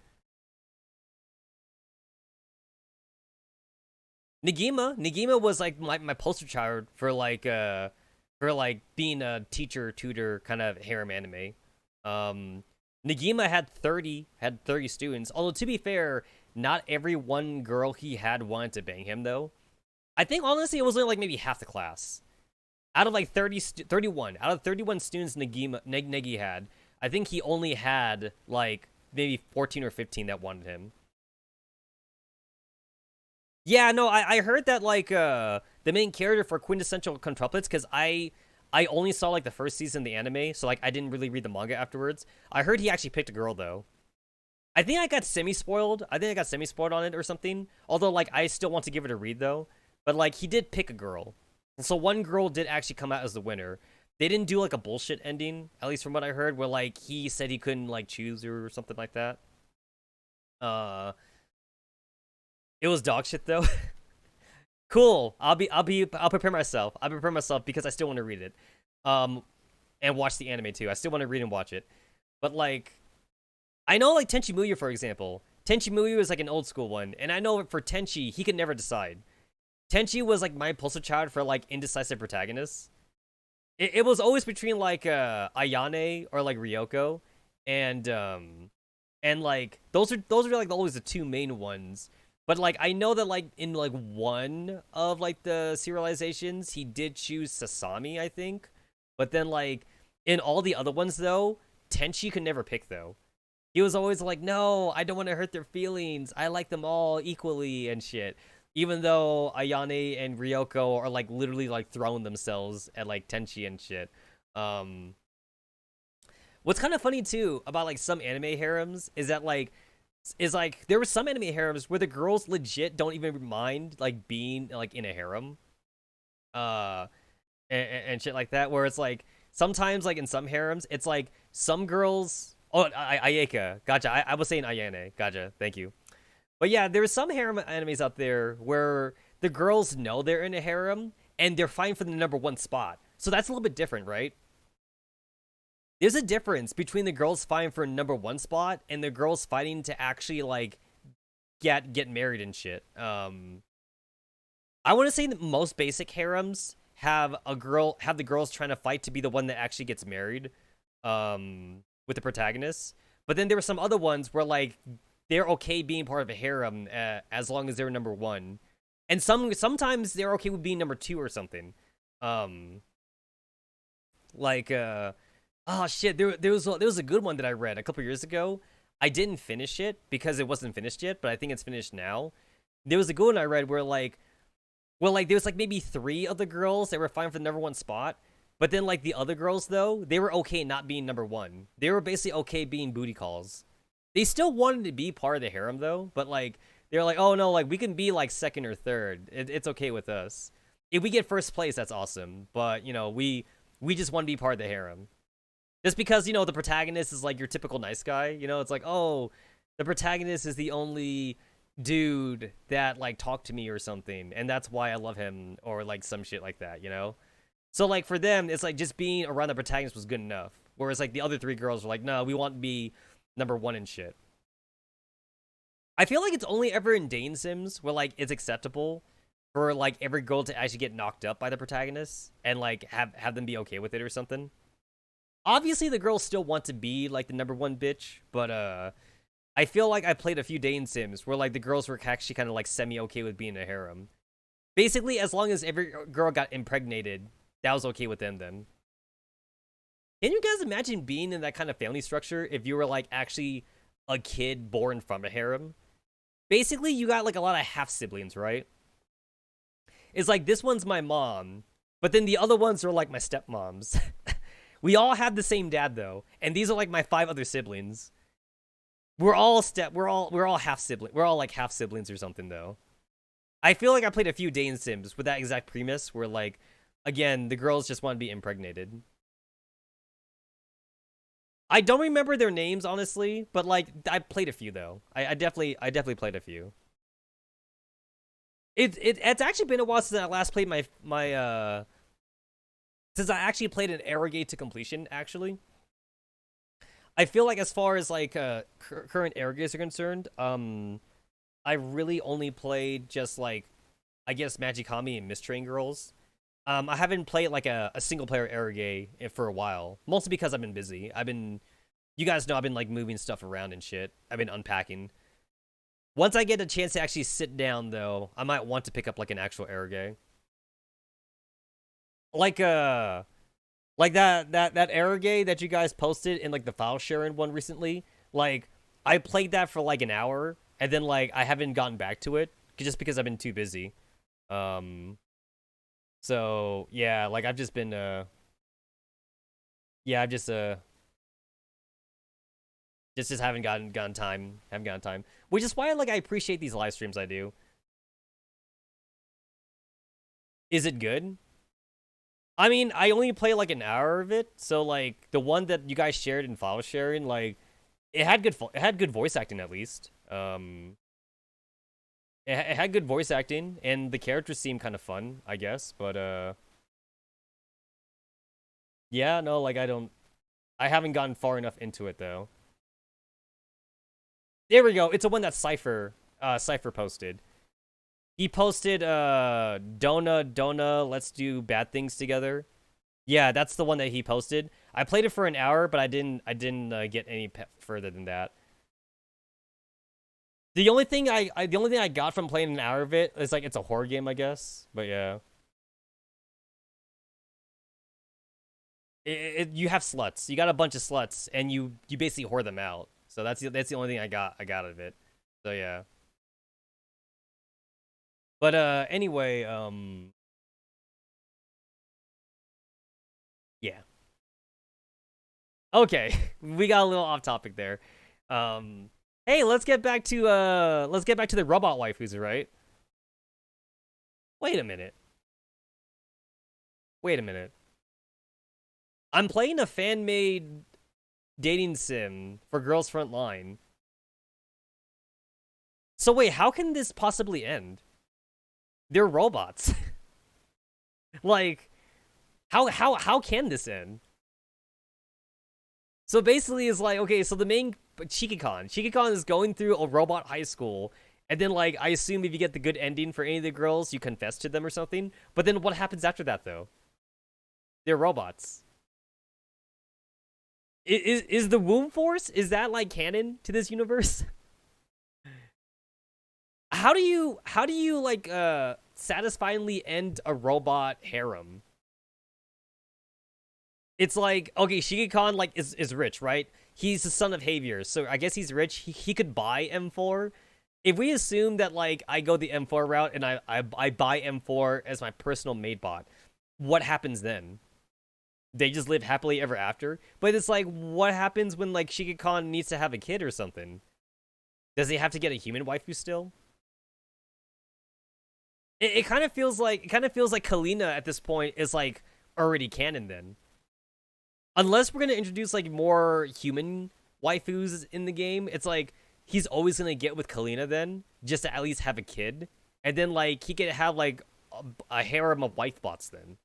Nagima was, like, my poster child for, like, being a teacher tutor kind of harem anime. Nagima had 30 students. Although, to be fair, not every one girl he had wanted to bang him, though. I think, honestly, it was only, like, maybe half the class. Out of, like, 31. Out of 31 students Negi had, I think he only had, like, maybe 14 or 15 that wanted him. Yeah, no, I heard that, like, the main character for Quintessential Quintuplets, because I only saw, like, the first season of the anime, so, like, I didn't really read the manga afterwards. I heard he actually picked a girl, though. I think I got semi-spoiled. I think I got semi-spoiled on it or something. Although, like, I still want to give it a read, though. But, like, he did pick a girl. And so one girl did actually come out as the winner. They didn't do, like, a bullshit ending, at least from what I heard, where, like, he said he couldn't, like, choose her or something like that. It was dog shit, though. Cool. I'll prepare myself. I'll prepare myself because I still want to read it. And watch the anime too. I still want to read and watch it. But, like, I know, like, Tenchi Muyo, for example. Tenchi Muyo is, like, an old school one, and I know for Tenchi, he could never decide. Tenchi was, like, my poster child for, like, indecisive protagonists. It was always between, like, Ayane or, like, Ryoko, and like, those are like always the two main ones. But, like, I know that, like, in, like, one of, like, the serializations, he did choose Sasami, I think. But then, like, in all the other ones, though, Tenchi could never pick, though. He was always like, no, I don't want to hurt their feelings. I like them all equally and shit. Even though Ayane and Ryoko are, like, literally, like, throwing themselves at, like, Tenchi and shit. What's kind of funny, too, about, like, some anime harems is that, like, there were some anime harems where the girls legit don't even mind, like, being, like, in a harem. And shit like that, where it's, like, sometimes, like, in some harems, it's, like, some girls... Oh, Ayeka. Gotcha. I was saying Ayane. Gotcha. Thank you. But yeah, there are some harem animes out there where the girls know they're in a harem, and they're fighting for the #1 spot. So that's a little bit different, right? There's a difference between the girls fighting for a #1 spot and the girls fighting to actually, like, get married and shit. I want to say that most basic harems have the girls trying to fight to be the one that actually gets married, with the protagonist. But then there were some other ones where, like, they're okay being part of a harem as long as they're number one, and sometimes they're okay with being number two or something. Um, like oh shit, there was a good one that I read a couple years ago. I didn't finish it because it wasn't finished yet, but I think it's finished now. There was a good one I read where like, well, like there was like maybe 3 of the girls that were fine for the number 1 spot, but then like the other girls though, they were okay not being number 1. They were basically okay being booty calls. They still wanted to be part of the harem though, but like they're like, oh no, like we can be like 2nd or 3rd. It's okay with us. If we get 1st place, that's awesome. But you know, we just want to be part of the harem. Just because, you know, the protagonist is like your typical nice guy, you know, it's like, oh, the protagonist is the only dude that like talked to me or something, and that's why I love him, or like some shit like that, you know? So like for them, it's like just being around the protagonist was good enough. Whereas like the other 3 girls were like, no, we want to be number 1 and shit. I feel like it's only ever in Dane Sims where like it's acceptable for like every girl to actually get knocked up by the protagonist and like have them be okay with it or something. Obviously, the girls still want to be like the number 1 bitch, but I feel like I played a few Dane Sims where like the girls were actually kind of like semi-okay with being a harem. Basically, as long as every girl got impregnated, that was okay with them then. Can you guys imagine being in that kind of family structure if you were like actually a kid born from a harem? Basically, you got like a lot of half-siblings, right? It's like this one's my mom, but then the other ones are like my stepmoms. We all have the same dad though, and these are like my 5 other siblings. We're all half sibling. We're all like half siblings or something though. I feel like I played a few Dane Sims with that exact premise where like, again, the girls just want to be impregnated. I don't remember their names honestly, but like I played a few though. I definitely played a few. It's actually been a while since I last played my since I actually played an Arrogate to completion, actually. I feel like as far as like current Arrogates are concerned, I really only played just like, I guess Magikami and Mistrain Girls. I haven't played like a single player Arrogate for a while, mostly because I've been busy. You guys know I've been like moving stuff around and shit. I've been unpacking. Once I get a chance to actually sit down though, I might want to pick up like an actual Arrogate. Like that Arrogate that you guys posted in like the file sharing one recently, like I played that for like an hour and then like I haven't gotten back to it just because I've been too busy. So yeah, like I've just been yeah, I've just haven't gotten time, which is why like I appreciate these live streams I do. Is it good? I mean, I only play like an hour of it, so like the one that you guys shared in file sharing, like it had good voice acting at least. It had good voice acting, and the characters seemed kind of fun, I guess. But yeah, no, like I haven't gotten far enough into it though. There we go. It's a one that Cypher posted. He posted Dona, let's do bad things together. Yeah, that's the one that he posted. I played it for an hour, but I didn't get any further than that. The only thing I got from playing an hour of it is like it's a horror game, I guess. But yeah. You have sluts. You got a bunch of sluts, and you basically whore them out. So that's the only thing I got out of it. So yeah. But anyway, yeah. Okay, we got a little off topic there. Hey, let's get back to the robot waifus, right? Wait a minute. Wait a minute. I'm playing a fan-made dating sim for Girls Frontline. So wait, how can this possibly end? They're robots. Like, how can this end? So basically, it's like, okay, so the main Shikikon is going through a robot high school, and then like I assume if you get the good ending for any of the girls, you confess to them or something. But then what happens after that though? They're robots. Is the womb force, is that like canon to this universe? How do you like satisfyingly end a robot harem? It's like, okay, Shige-Khan like is rich, right? He's the son of Javier, so I guess he's rich. He could buy M4. If we assume that like I go the M4 route and I buy M4 as my personal maid bot, what happens then? They just live happily ever after? But it's like, what happens when like Shige-Khan needs to have a kid or something? Does he have to get a human waifu still? It kind of feels like Kalina at this point is like already canon then. Unless we're gonna introduce like more human waifus in the game, it's like he's always gonna get with Kalina then, just to at least have a kid, and then like he could have like a harem of wife bots then.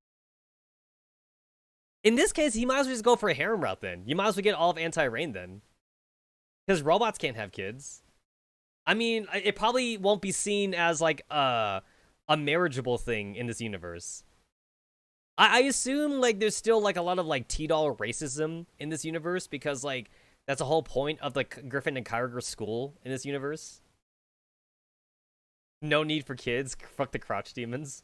In this case, he might as well just go for a harem route then. You might as well get all of Anti-Rain then, because robots can't have kids. I mean, it probably won't be seen as like a marriageable thing in this universe. I assume like there's still like a lot of like T-doll racism in this universe because like that's the whole point of the Griffin and Kyogre school in this universe. No need for kids. Fuck the crotch demons.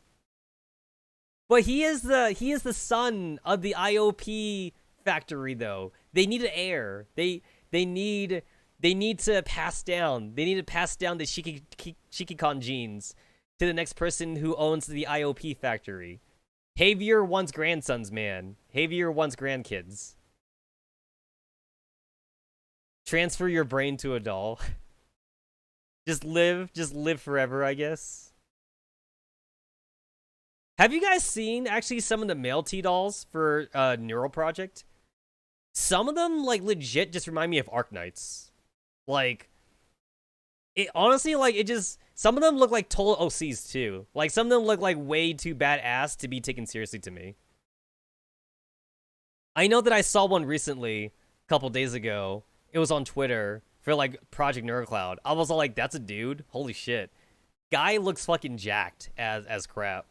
But he is the son of the IOP factory though. They need an heir. They need to pass down. They need to pass down the Shiki-Kon genes to the next person who owns the IOP factory. Javier wants grandsons, man. Javier wants grandkids. Transfer your brain to a doll. Just live forever, I guess. Have you guys seen actually some of the male T-dolls for Neural Project? Some of them like legit just remind me of Arknights. Like it honestly like it just some of them look like total OCs too. Like some of them look like way too badass to be taken seriously to me. I know that I saw one recently, a couple days ago. It was on Twitter for like Project Neurocloud. I was all like, that's a dude? Holy shit. Guy looks fucking jacked as crap.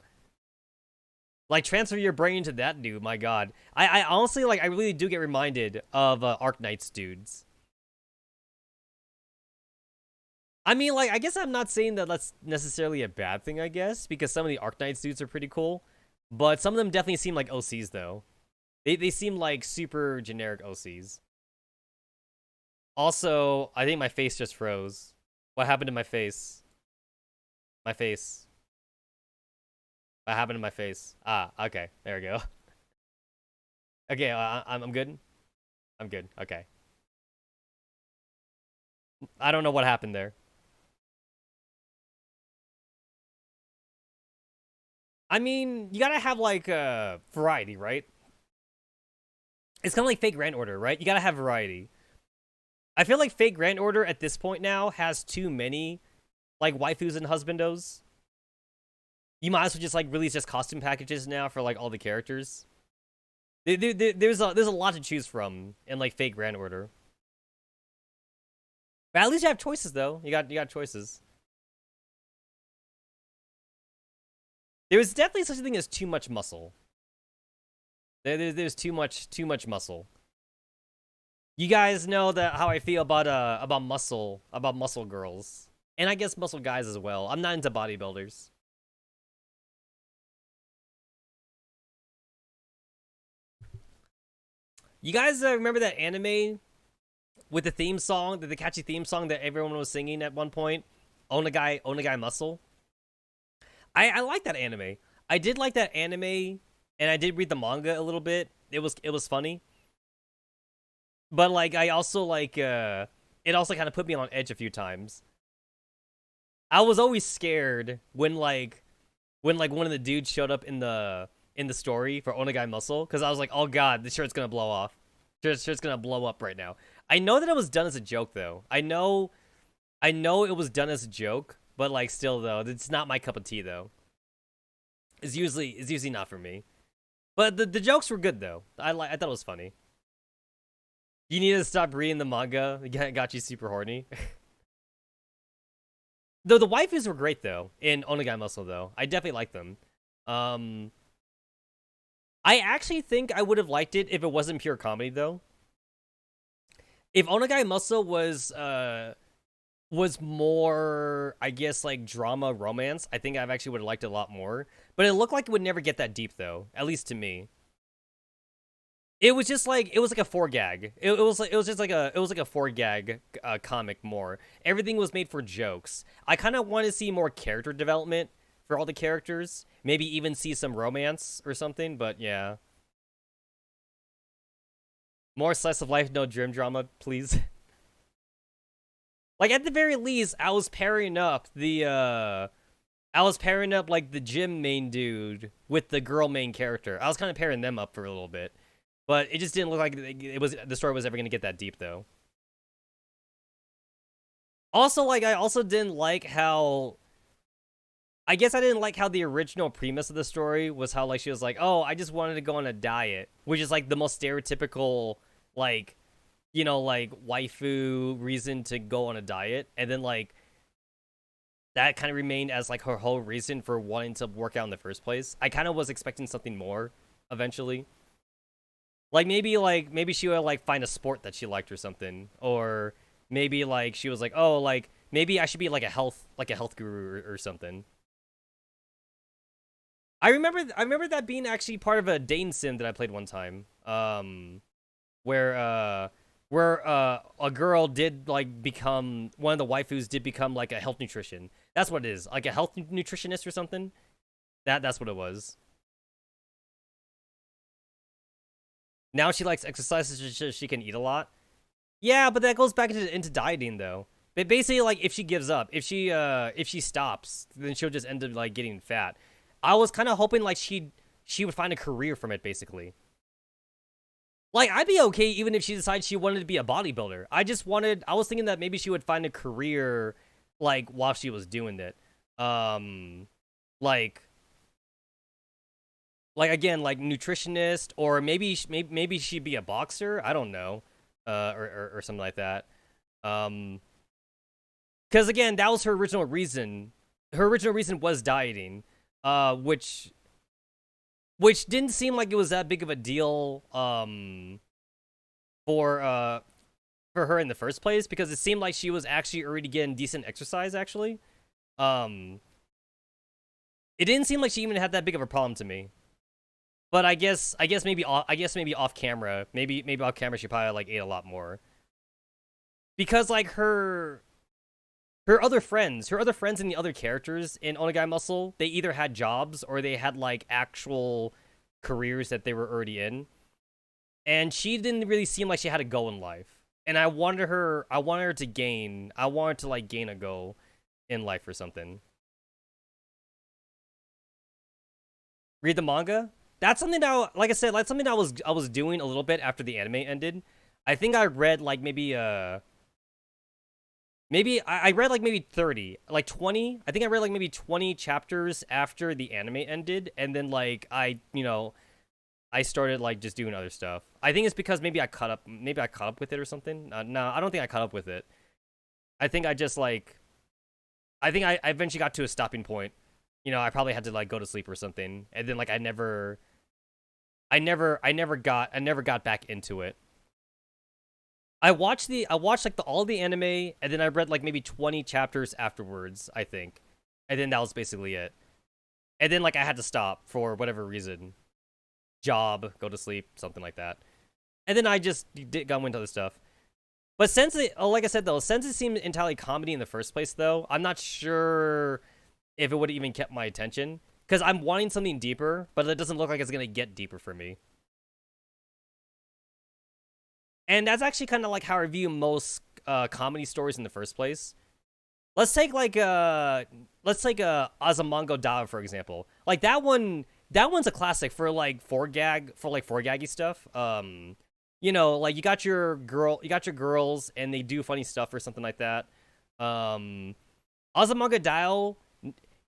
Like transfer your brain to that dude, my god. I honestly like I really do get reminded of Arknights dudes. I mean, like, I guess I'm not saying that that's necessarily a bad thing, I guess, because some of the Arknights dudes are pretty cool. But some of them definitely seem like OCs, though. They seem like super generic OCs. Also, I think my face just froze. What happened to my face? My face. What happened to my face? Ah, okay. There we go. Okay, I'm good? I'm good. Okay. I don't know what happened there. I mean, you gotta have, like, variety, right? It's kind of like Fate Grand Order, right? You gotta have variety. I feel like Fate Grand Order at this point now has too many, like, waifus and husbandos. You might as well just, like, release just costume packages now for, like, all the characters. There's a lot to choose from in, like, Fate Grand Order. But at least you have choices, though. You got choices. There was definitely such a thing as too much muscle. There's too much muscle. You guys know that how I feel about muscle girls, and I guess muscle guys as well. I'm not into bodybuilders. You guys remember that anime with the theme song, the catchy theme song that everyone was singing at one point? Onagai Muscle. I like that anime. I did like that anime, and I did read the manga a little bit. It was funny. But like I also like it also kind of put me on edge a few times. I was always scared when one of the dudes showed up in the story for Onagai Muscle, because I was like, oh god, the shirt's gonna blow off. Shirt's gonna blow up right now. I know that it was done as a joke though. I know it was done as a joke, but like still though, it's not my cup of tea though. It's usually not for me. But the jokes were good though. I thought it was funny. You need to stop reading the manga. It got you super horny. Though the waifus were great though in Onagai Muscle though. I definitely like them. I actually think I would have liked it if it wasn't pure comedy though. If Onagai Muscle was was more, I guess, like drama romance. I think I've actually would have liked it a lot more. But it looked like it would never get that deep though, at least to me. It was just like it was like a four gag. It was just like a four gag comic more. Everything was made for jokes. I kind of want to see more character development for all the characters. Maybe even see some romance or something. But yeah, more slice of life, no dream drama, please. Like at the very least, I was pairing up like the gym main dude with the girl main character. I was kind of pairing them up for a little bit. But it just didn't look like the story was ever going to get that deep though. Also, like I also didn't like how I guess I didn't like how the original premise of the story was how like she was like, "Oh, I just wanted to go on a diet," which is like the most stereotypical like like waifu reason to go on a diet, and then like that kind of remained as like her whole reason for wanting to work out in the first place. I kind of was expecting something more eventually. Maybe she would like find a sport that she liked or something, or maybe like she was like, oh, like maybe I should be like a health guru or something. I remember that being actually part of a Dane sim that I played one time, where a girl did like become one of the waifus did become like a health nutrition. That's what it is, like a health nutritionist or something. That's what it was. Now she likes exercises so she can eat a lot. Yeah, but that goes back into dieting though. But basically, like if she gives up, if she stops, then she'll just end up like getting fat. I was kind of hoping like she would find a career from it basically. Like I'd be okay even if she decided she wanted to be a bodybuilder. I was thinking that maybe she would find a career like while she was doing it. Like again, like nutritionist, or maybe she'd be a boxer. I don't know, or something like that. Because again, that was her original reason. Her original reason was dieting, which didn't seem like it was that big of a deal, for her in the first place, because it seemed like she was actually already getting decent exercise. Actually, it didn't seem like she even had that big of a problem to me. But I guess maybe off camera, maybe off camera she probably like ate a lot more. Because like her other friends and the other characters in Onegai Muscle, they either had jobs or they had like actual careers that they were already in. And she didn't really seem like she had a goal in life. And I wanted her to gain a goal in life or something. Read the manga? That's something that, like I said, like something I was doing a little bit after the anime ended. I think I read like I read like maybe 30, like 20. I think I read like maybe 20 chapters after the anime ended, and then like I started like just doing other stuff. I think it's because maybe I caught up with it or something. No, I don't think I caught up with it. I think I just like I eventually got to a stopping point. I probably had to like go to sleep or something, and then like I never got back into it. I watched like all the anime, and then I read like maybe 20 chapters afterwards, I think. And then that was basically it. And then like I had to stop for whatever reason. Job, go to sleep, something like that. And then I just got into other stuff. But like I said though, since it seemed entirely comedy in the first place though, I'm not sure if it would have even kept my attention. Because I'm wanting something deeper, but it doesn't look like it's going to get deeper for me. And that's actually kind of like how I view most comedy stories in the first place. Let's take Azamango Dawa for example. Like that one's a classic for like four gaggy stuff. Like you got your girls and they do funny stuff or something like that. Azamango Dawa,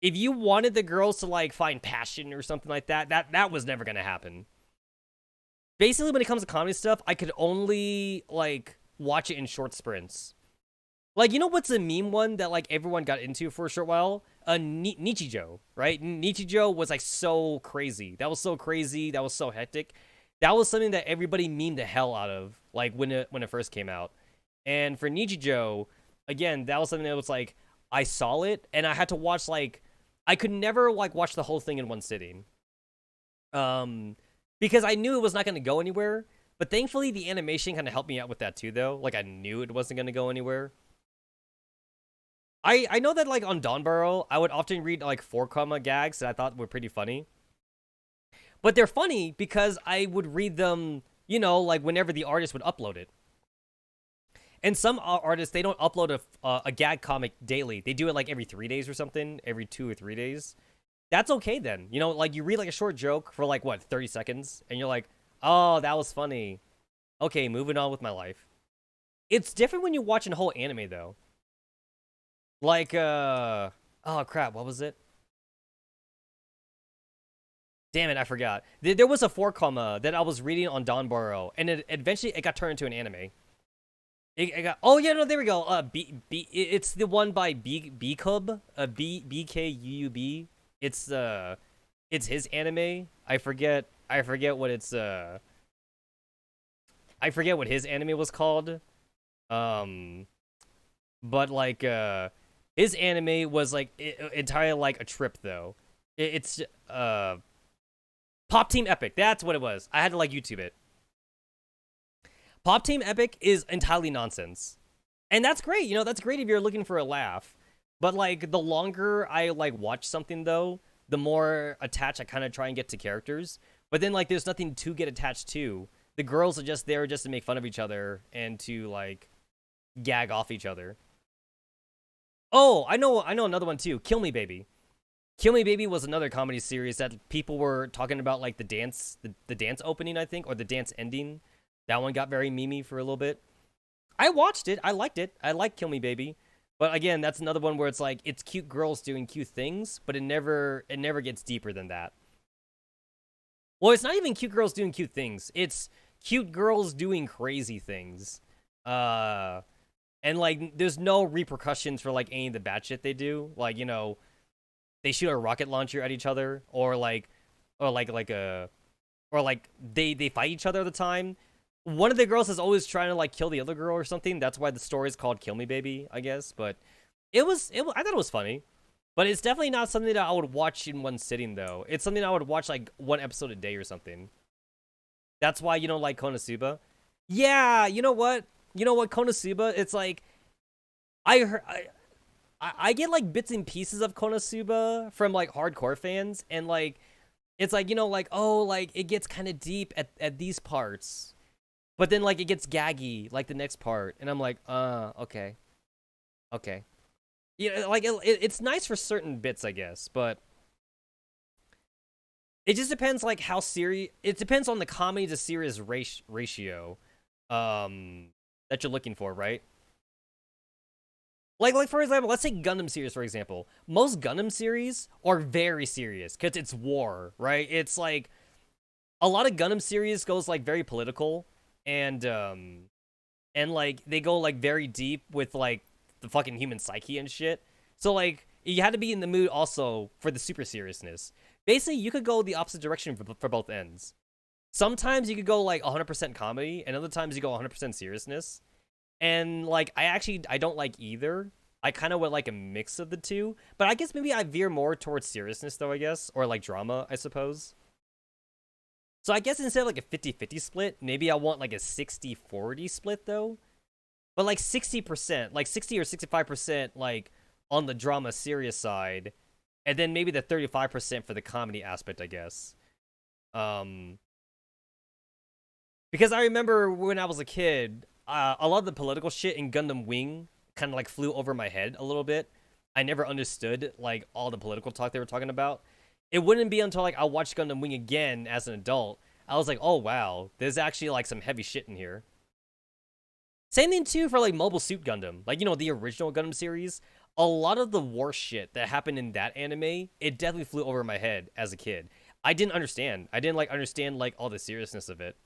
if you wanted the girls to like find passion or something like that, that was never gonna happen. Basically, when it comes to comedy stuff, I could only like watch it in short sprints. Like, what's a meme one that like everyone got into for a short while? Nichijou, right? Nichijou was like so crazy. That was so crazy. That was so hectic. That was something that everybody memed the hell out of, like when it first came out. And for Nichijou, again, that was something that was like, I saw it and I had to watch like, I could never like watch the whole thing in one sitting. Because I knew it was not going to go anywhere. But thankfully, the animation kind of helped me out with that too, though. Like, I knew it wasn't going to go anywhere. I know that, like, on Donborough, I would often read, like, 4-comma gags that I thought were pretty funny. But they're funny because I would read them, you know, like, whenever the artist would upload it. And some artists, they don't upload a gag comic daily. They do it, like, every 3 days or something. Every 2 or 3 days. That's okay, then. You know, like, you read, like, a short joke for, like, what, 30 seconds? And you're like, oh, that was funny. Okay, moving on with my life. It's different when you watch a whole anime, though. Like, oh, crap, what was it? Damn it, I forgot. There was a 4-comma that I was reading on Donborough, and eventually it got turned into an anime. It got, oh, yeah, no, there we go. It's the one by B-Cub, BKUUB. It's his anime. I forget what it's, I forget what his anime was called. But like, his anime was like entirely like a trip though. It's Pop Team Epic. That's what it was. I had to like YouTube it. Pop Team Epic is entirely nonsense, and that's great. You know, that's great if you're looking for a laugh. But like, the longer I like watch something though, the more attached I kind of try and get to characters. But then like, there's nothing to get attached to. The girls are just there just to make fun of each other and to like gag off each other. Oh, I know another one too. Kill Me Baby. Kill Me Baby was another comedy series that people were talking about, like the dance opening, I think, or the dance ending. That one got very memey for a little bit. I watched it. I liked it. I like Kill Me Baby. But again, that's another one where it's like, it's cute girls doing cute things, but it never gets deeper than that. Well, it's not even cute girls doing cute things. It's cute girls doing crazy things. And like, there's no repercussions for like any of the bad shit they do. Like, you know, they shoot a rocket launcher at each other, or they fight each other all the time. One of the girls is always trying to like kill the other girl or something. That's why the story's called Kill Me Baby, I guess. But I thought it was funny. But it's definitely not something that I would watch in one sitting, though. It's something I would watch like one episode a day or something. That's why you don't like Konosuba. Yeah, you know what? Konosuba, it's like, I get like bits and pieces of Konosuba from like hardcore fans, and like, it's like, you know, like, oh, like it gets kind of deep at these parts, but then like it gets gaggy like the next part, and I'm like, okay. Yeah, like it's nice for certain bits, I guess, but it just depends like how serious. It depends on the comedy to serious ratio that you're looking for, right? Like for example, let's say Gundam series, for example. Most Gundam series are very serious because it's war, right? It's like a lot of Gundam series goes like very political, and like they go like very deep with like the fucking human psyche and shit. So like, you had to be in the mood also for the super seriousness. Basically, you could go the opposite direction for both ends. Sometimes you could go like 100% comedy, and other times you go 100% seriousness. And like, I don't like either. I kind of would like a mix of the two, but I guess maybe I veer more towards seriousness though, I guess, or like drama, I suppose. So I guess instead of like a 50-50 split, maybe I want like a 60-40 split though. But like 60%, like 60 or 65% like on the drama serious side, and then maybe the 35% for the comedy aspect, I guess. Because I remember when I was a kid, a lot of the political shit in Gundam Wing kind of like flew over my head a little bit. I never understood like all the political talk they were talking about. It wouldn't be until like I watched Gundam Wing again as an adult, I was like, oh wow, there's actually like some heavy shit in here. Same thing too for like Mobile Suit Gundam, like, you know, the original Gundam series. A lot of the war shit that happened in that anime, it definitely flew over my head as a kid. I didn't understand. I didn't like understand like all the seriousness of it.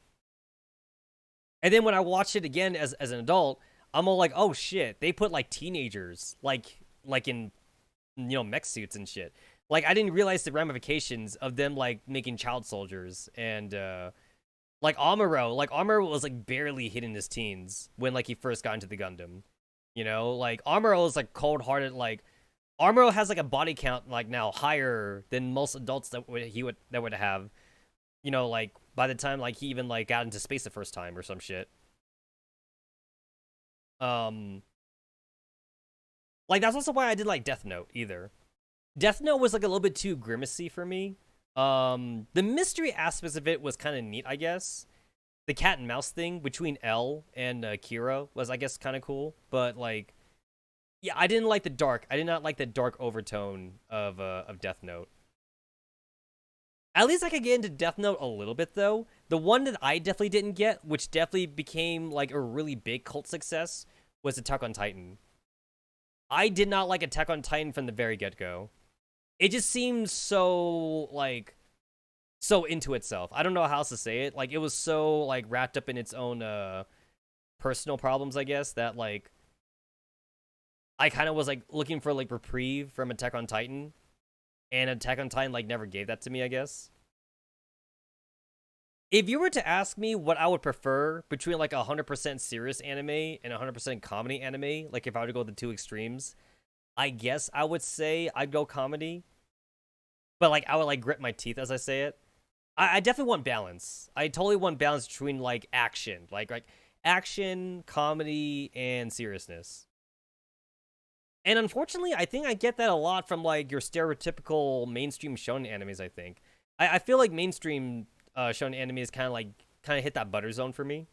And then when I watched it again as an adult, I'm all like, oh shit, they put like teenagers like in, you know, mech suits and shit. Like, I didn't realize the ramifications of them like making child soldiers. And like Amuro was like barely hitting his teens when like he first got into the Gundam. You know, like Amuro is like cold-hearted. Like Amuro has like a body count like now higher than most adults that would have. You know, like by the time like he even like got into space the first time or some shit. Like that's also why I did like Death Note either. Death Note was like a little bit too grimacy for me. The mystery aspects of it was kind of neat, I guess. The cat and mouse thing between L and Kira was, I guess, kind of cool. But like, yeah, I didn't like the dark. I did not like the dark overtone of Death Note. At least I could get into Death Note a little bit though. The one that I definitely didn't get, which definitely became like a really big cult success, was Attack on Titan. I did not like Attack on Titan from the very get-go. It just seemed so like so into itself. I don't know how else to say it. Like it was so like wrapped up in its own personal problems, I guess, that like I kind of was like looking for like reprieve from Attack on Titan, and Attack on Titan like never gave that to me, I guess. If you were to ask me what I would prefer between like 100% serious anime and 100% comedy anime, like if I were to go the two extremes, I guess I would say I'd go comedy. But like I would like grit my teeth as I say it. I definitely want balance. I totally want balance between like action, like action, comedy, and seriousness. And unfortunately, I think I get that a lot from like your stereotypical mainstream shonen animes. I think I feel like mainstream shonen animes kind of hit that butter zone for me.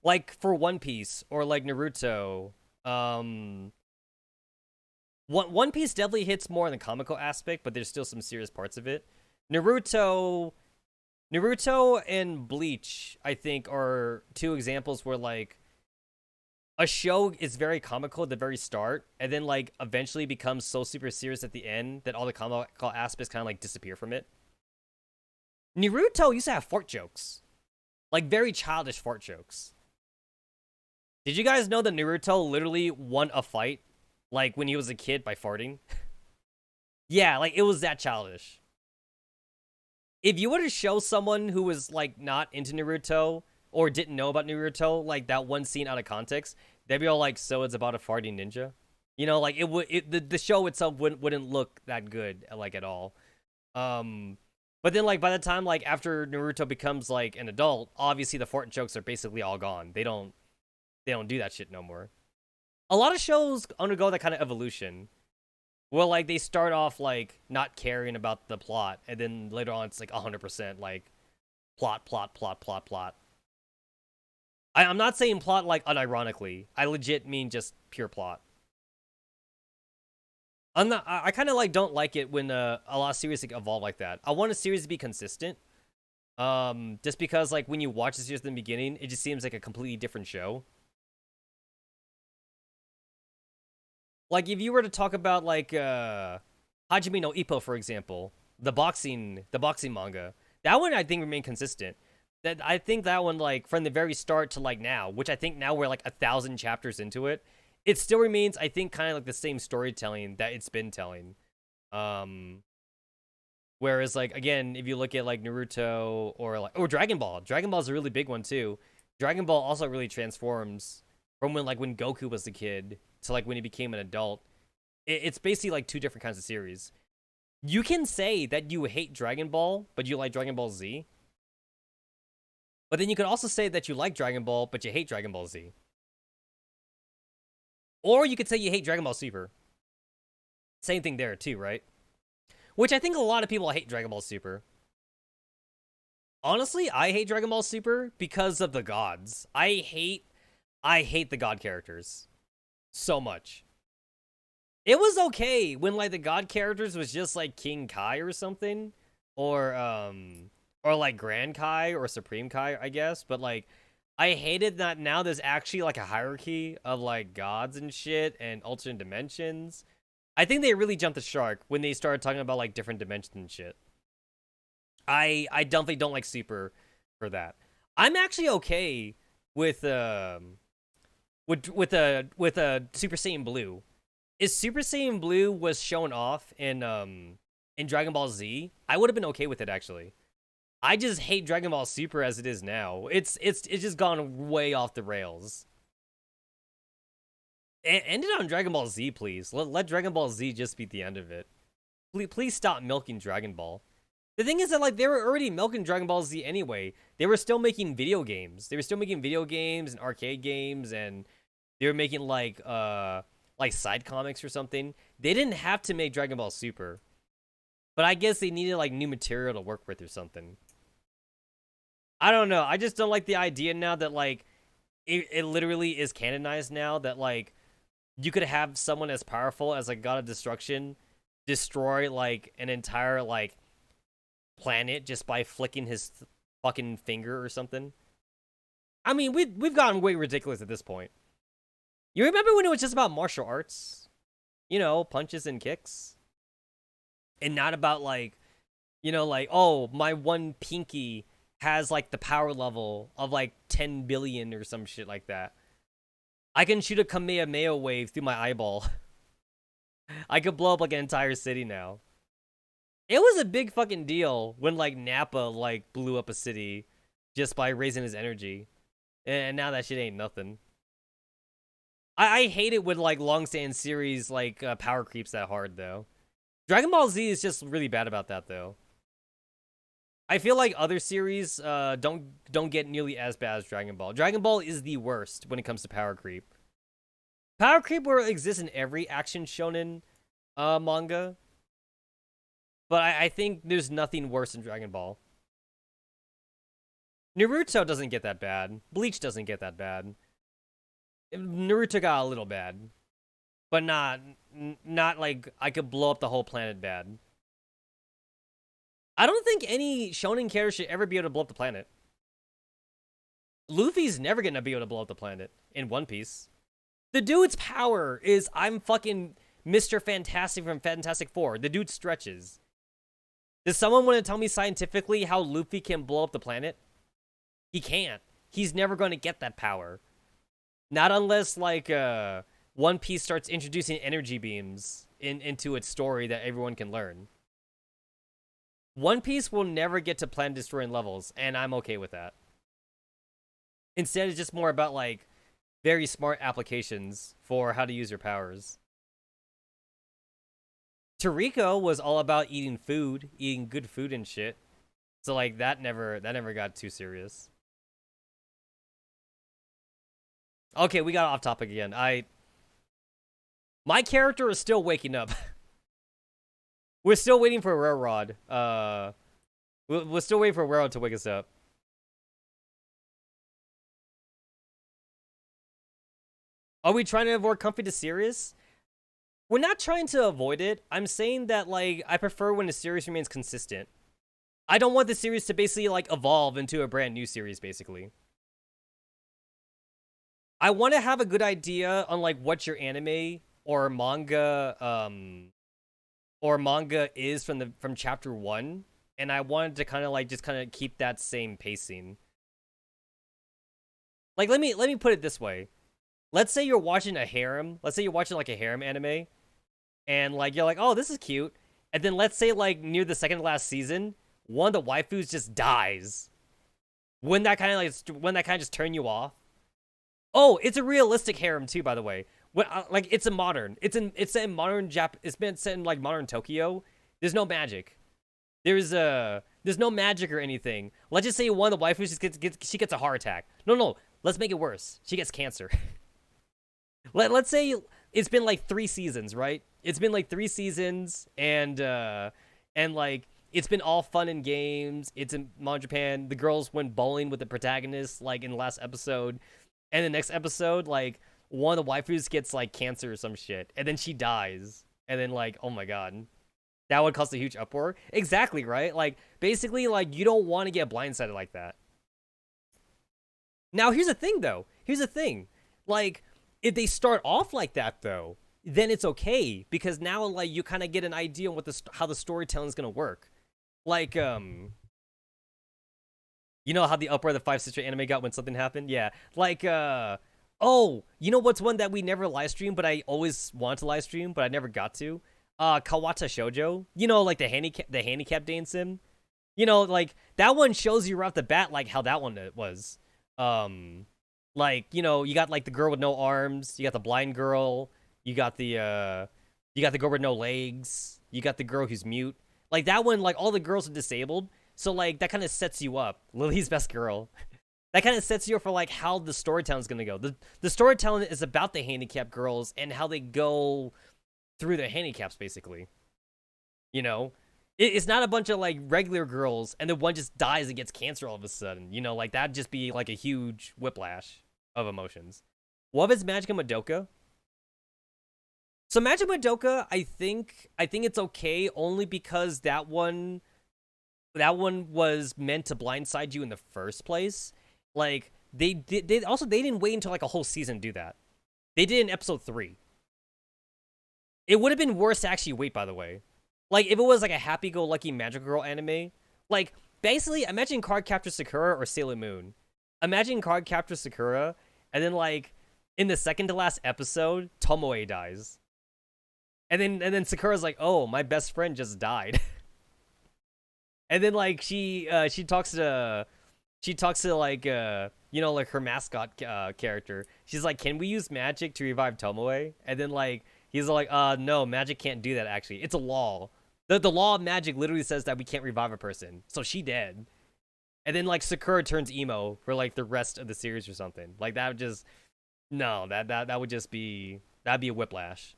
Like for One Piece or like Naruto, One Piece definitely hits more on the comical aspect, but there's still some serious parts of it. Naruto, Naruto and Bleach, I think, are two examples where like a show is very comical at the very start, and then like eventually becomes so super serious at the end that all the comical aspects kind of like disappear from it. Naruto used to have fart jokes, like very childish fart jokes. Did you guys know that Naruto literally won a fight, like when he was a kid, by farting? Yeah, like it was that childish. If you were to show someone who was like not into Naruto or didn't know about Naruto like that one scene out of context, they'd be all like, "So it's about a farting ninja," you know? Like the show itself wouldn't look that good like at all. But then like by the time like after Naruto becomes like an adult, obviously the fart jokes are basically all gone. They don't do that shit no more. A lot of shows undergo that kind of evolution. Well, like they start off like not caring about the plot, and then later on it's like 100% like plot, plot, plot, plot, plot. I'm not saying plot like unironically. I legit mean just pure plot. I'm not. I kind of like don't like it when a lot of series like, evolve like that. I want a series to be consistent. Just because like when you watch the series in the beginning, it just seems like a completely different show. Like if you were to talk about like Hajime no Ippo, for example, the boxing manga, that one I think remained consistent. That I think that one like from the very start to like now, which I think now we're like 1,000 chapters into it, it still remains I think kind of like the same storytelling that it's been telling. Whereas like again, if you look at like Naruto or Dragon Ball, Dragon Ball is a really big one too. Dragon Ball also really transforms from when Goku was a kid to like when he became an adult. It's basically like two different kinds of series. You can say that you hate Dragon Ball, but you like Dragon Ball Z. But then you could also say that you like Dragon Ball, but you hate Dragon Ball Z. Or you could say you hate Dragon Ball Super. Same thing there too, right? Which I think a lot of people hate Dragon Ball Super. Honestly, I hate Dragon Ball Super because of the gods. I hate the god characters so much. It was okay when like the god characters was just like King Kai or something, or like Grand Kai or Supreme Kai, I guess. But like, I hated that now there's actually like a hierarchy of like gods and shit and alternate dimensions. I think they really jumped the shark when they started talking about like different dimensions and shit. I definitely don't like Super for that. I'm actually okay with a Super Saiyan Blue. If Super Saiyan Blue was shown off in Dragon Ball Z, I would have been okay with it actually. I just hate Dragon Ball Super as it is now. It's just gone way off the rails. End it on Dragon Ball Z, please. Let Dragon Ball Z just be the end of it. Please stop milking Dragon Ball. The thing is that, like, they were already milking Dragon Ball Z anyway. They were still making video games. They were still making video games and arcade games, and they were making, like side comics or something. They didn't have to make Dragon Ball Super. But I guess they needed, like, new material to work with or something. I don't know. I just don't like the idea now that, like, it literally is canonized now that, like, you could have someone as powerful as, like, God of Destruction destroy, like, an entire, like, planet just by flicking his fucking finger or something. I mean, we've gotten way ridiculous at this point. You remember when it was just about martial arts? You know, punches and kicks? And not about, like, you know, like, oh, my one pinky has, like, the power level of, like, 10 billion or some shit like that. I can shoot a Kamehameha wave through my eyeball. I could blow up, like, an entire city now. It was a big fucking deal when, like, Nappa, like, blew up a city just by raising his energy. And now that shit ain't nothing. I hate it when, like, long-standing series, like, power creeps that hard, though. Dragon Ball Z is just really bad about that, though. I feel like other series don't get nearly as bad as Dragon Ball. Dragon Ball is the worst when it comes to power creep. Power creep will exist in every action shonen manga. But I think there's nothing worse than Dragon Ball. Naruto doesn't get that bad. Bleach doesn't get that bad. Naruto got a little bad. But not like I could blow up the whole planet bad. I don't think any shonen character should ever be able to blow up the planet. Luffy's never gonna be able to blow up the planet in One Piece. The dude's power is I'm fucking Mr. Fantastic from Fantastic Four. The dude stretches. Does someone want to tell me scientifically how Luffy can blow up the planet? He can't. He's never going to get that power. Not unless, like, One Piece starts introducing energy beams into its story that everyone can learn. One Piece will never get to planet-destroying levels, and I'm okay with that. Instead, it's just more about, like, very smart applications for how to use your powers. Toriko was all about eating food, eating good food and shit. So, like, that never got too serious. Okay, we got off topic again. My character is still waking up. We're still waiting for Railrod. We're still waiting for Railrod to wake us up. Are we trying to avoid comfy to serious? We're not trying to avoid it. I'm saying that, like, I prefer when the series remains consistent. I don't want the series to basically, like, evolve into a brand new series, basically. I want to have a good idea on, like, what your anime or manga is from chapter 1, and I wanted to kind of, like, just kind of keep that same pacing. Like, let me put it this way. Let's say you're watching a harem. Let's say you're watching, like, a harem anime. And, like, you're like, oh, this is cute. And then let's say, like, near the second to last season, one of the waifus just dies. Wouldn't that kind of just turn you off? Oh, it's a realistic harem, too, by the way. Like, it's set in modern it's been set in, like, modern Tokyo. There's no magic. There's no magic or anything. Let's just say one of the waifus she gets a heart attack. No. Let's make it worse. She gets cancer. Let's say it's been, like, 3 seasons, right? It's been, like, 3 seasons, and like, it's been all fun and games. It's in modern Japan. The girls went bowling with the protagonist, like, in the last episode. And the next episode, like, one of the waifus gets, like, cancer or some shit. And then she dies. And then, like, oh my god. That would cause a huge uproar. Exactly, right? Like, basically, like, you don't want to get blindsided like that. Now, here's the thing, though. Here's the thing. Like, if they start off like that, though, then it's okay. Because now, like, you kind of get an idea on how the storytelling is going to work. Like, you know how the uproar the Five Sister anime got when something happened? Yeah. Like, oh, you know what's one that we never live streamed, but I always wanted to live stream, but I never got to? Kawata Shoujo. You know, like, the handicap day sim? You know, like, that one shows you right off the bat, like, how that one was. Like, you know, you got like the girl with no arms, you got the blind girl, you got the girl with no legs, you got the girl who's mute. Like that one, like all the girls are disabled. So like that kind of sets you up. Lily's best girl. That kind of sets you up for like how the storytelling's gonna go. The storytelling is about the handicapped girls and how they go through their handicaps, basically. You know, it's not a bunch of like regular girls and then one just dies and gets cancer all of a sudden. You know, like that'd just be like a huge whiplash of emotions. What if it's Magica Madoka? So Magic Madoka, I think it's okay only because that one was meant to blindside you in the first place. Like they didn't wait until like a whole season to do that. They did in episode 3. It would have been worse to actually wait, by the way. Like if it was like a happy-go-lucky magic girl anime, like basically imagine Cardcaptor Sakura or Sailor Moon. Imagine Cardcaptor Sakura, and then like in the second to last episode, Tomoe dies. And then Sakura's like, "Oh, my best friend just died." And then like she talks to like you know, like her mascot character. She's like, "Can we use magic to revive Tomoe?" And then like he's like, no, magic can't do that actually. It's a law. The law of magic literally says that we can't revive a person." So she dead. And then like Sakura turns emo for like the rest of the series or something. Like that would just no, that would just be that'd be a whiplash.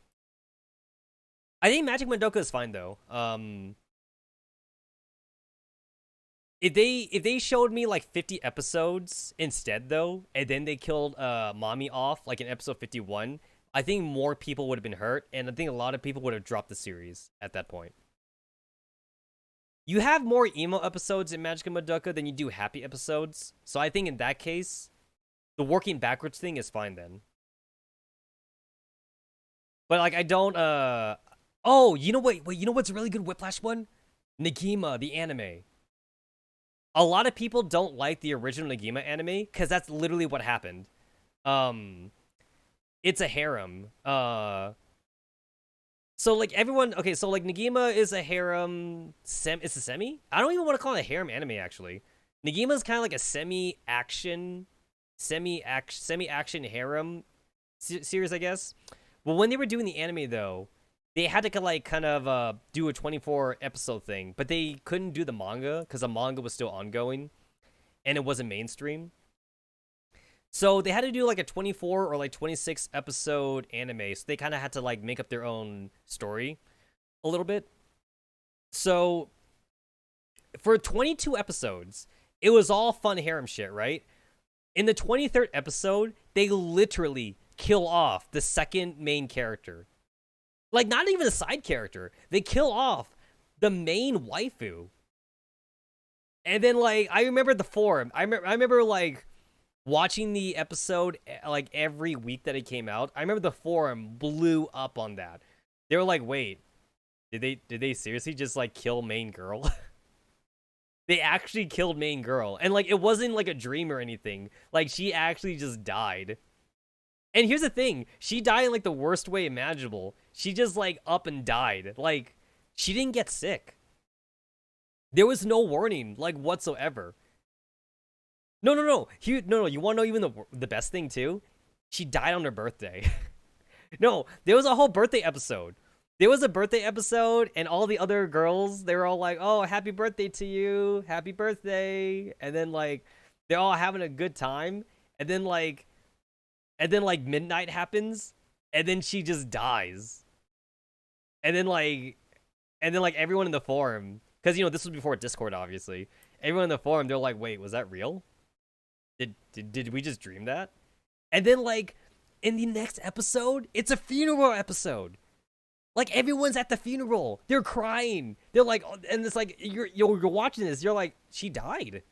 I think Magic Madoka is fine though. If they showed me like 50 episodes instead though, and then they killed Mommy off like in episode 51, I think more people would have been hurt, and I think a lot of people would have dropped the series at that point. You have more emo episodes in Magic Madoka than you do happy episodes, so I think in that case, the working backwards thing is fine then. But like I don't oh, you know what? Wait, you know what's a really good whiplash one? Negima, the anime. A lot of people don't like the original Negima anime because that's literally what happened. It's a harem. So like everyone, okay, so like Negima is a harem. It's a semi. I don't even want to call it a harem anime actually. Negima is kind of like a semi-action harem series, I guess. Well, when they were doing the anime though, they had to like kind of do a 24 episode thing, but they couldn't do the manga because the manga was still ongoing and it wasn't mainstream. So they had to do like a 24 or like 26 episode anime. So they kind of had to like make up their own story a little bit. So for 22 episodes, it was all fun harem shit, right? In the 23rd episode, they literally kill off the second main character. Like, not even a side character. They kill off the main waifu. And then, like, I remember the forum. I remember like, watching the episode, like, every week that it came out. I remember the forum blew up on that. They were like, wait, did they seriously just, like, kill main girl? They actually killed main girl. And, like, it wasn't, like, a dream or anything. Like, she actually just died. And here's the thing, she died in like the worst way imaginable. She just like up and died. Like, she didn't get sick. There was no warning, like whatsoever. No. No. You want to know even the best thing too? She died on her birthday. No, there was a whole birthday episode. There was a birthday episode, and all the other girls, they were all like, "Oh, happy birthday to you, happy birthday!" And then like, they're all having a good time, and then like midnight happens, and then she just dies. And then like everyone in the forum, because you know this was before Discord, obviously. Everyone in the forum, they're like, "Wait, was that real? Did we just dream that?" And then like in the next episode, it's a funeral episode. Like everyone's at the funeral, they're crying. They're like, and it's like you're watching this, you're like, she died.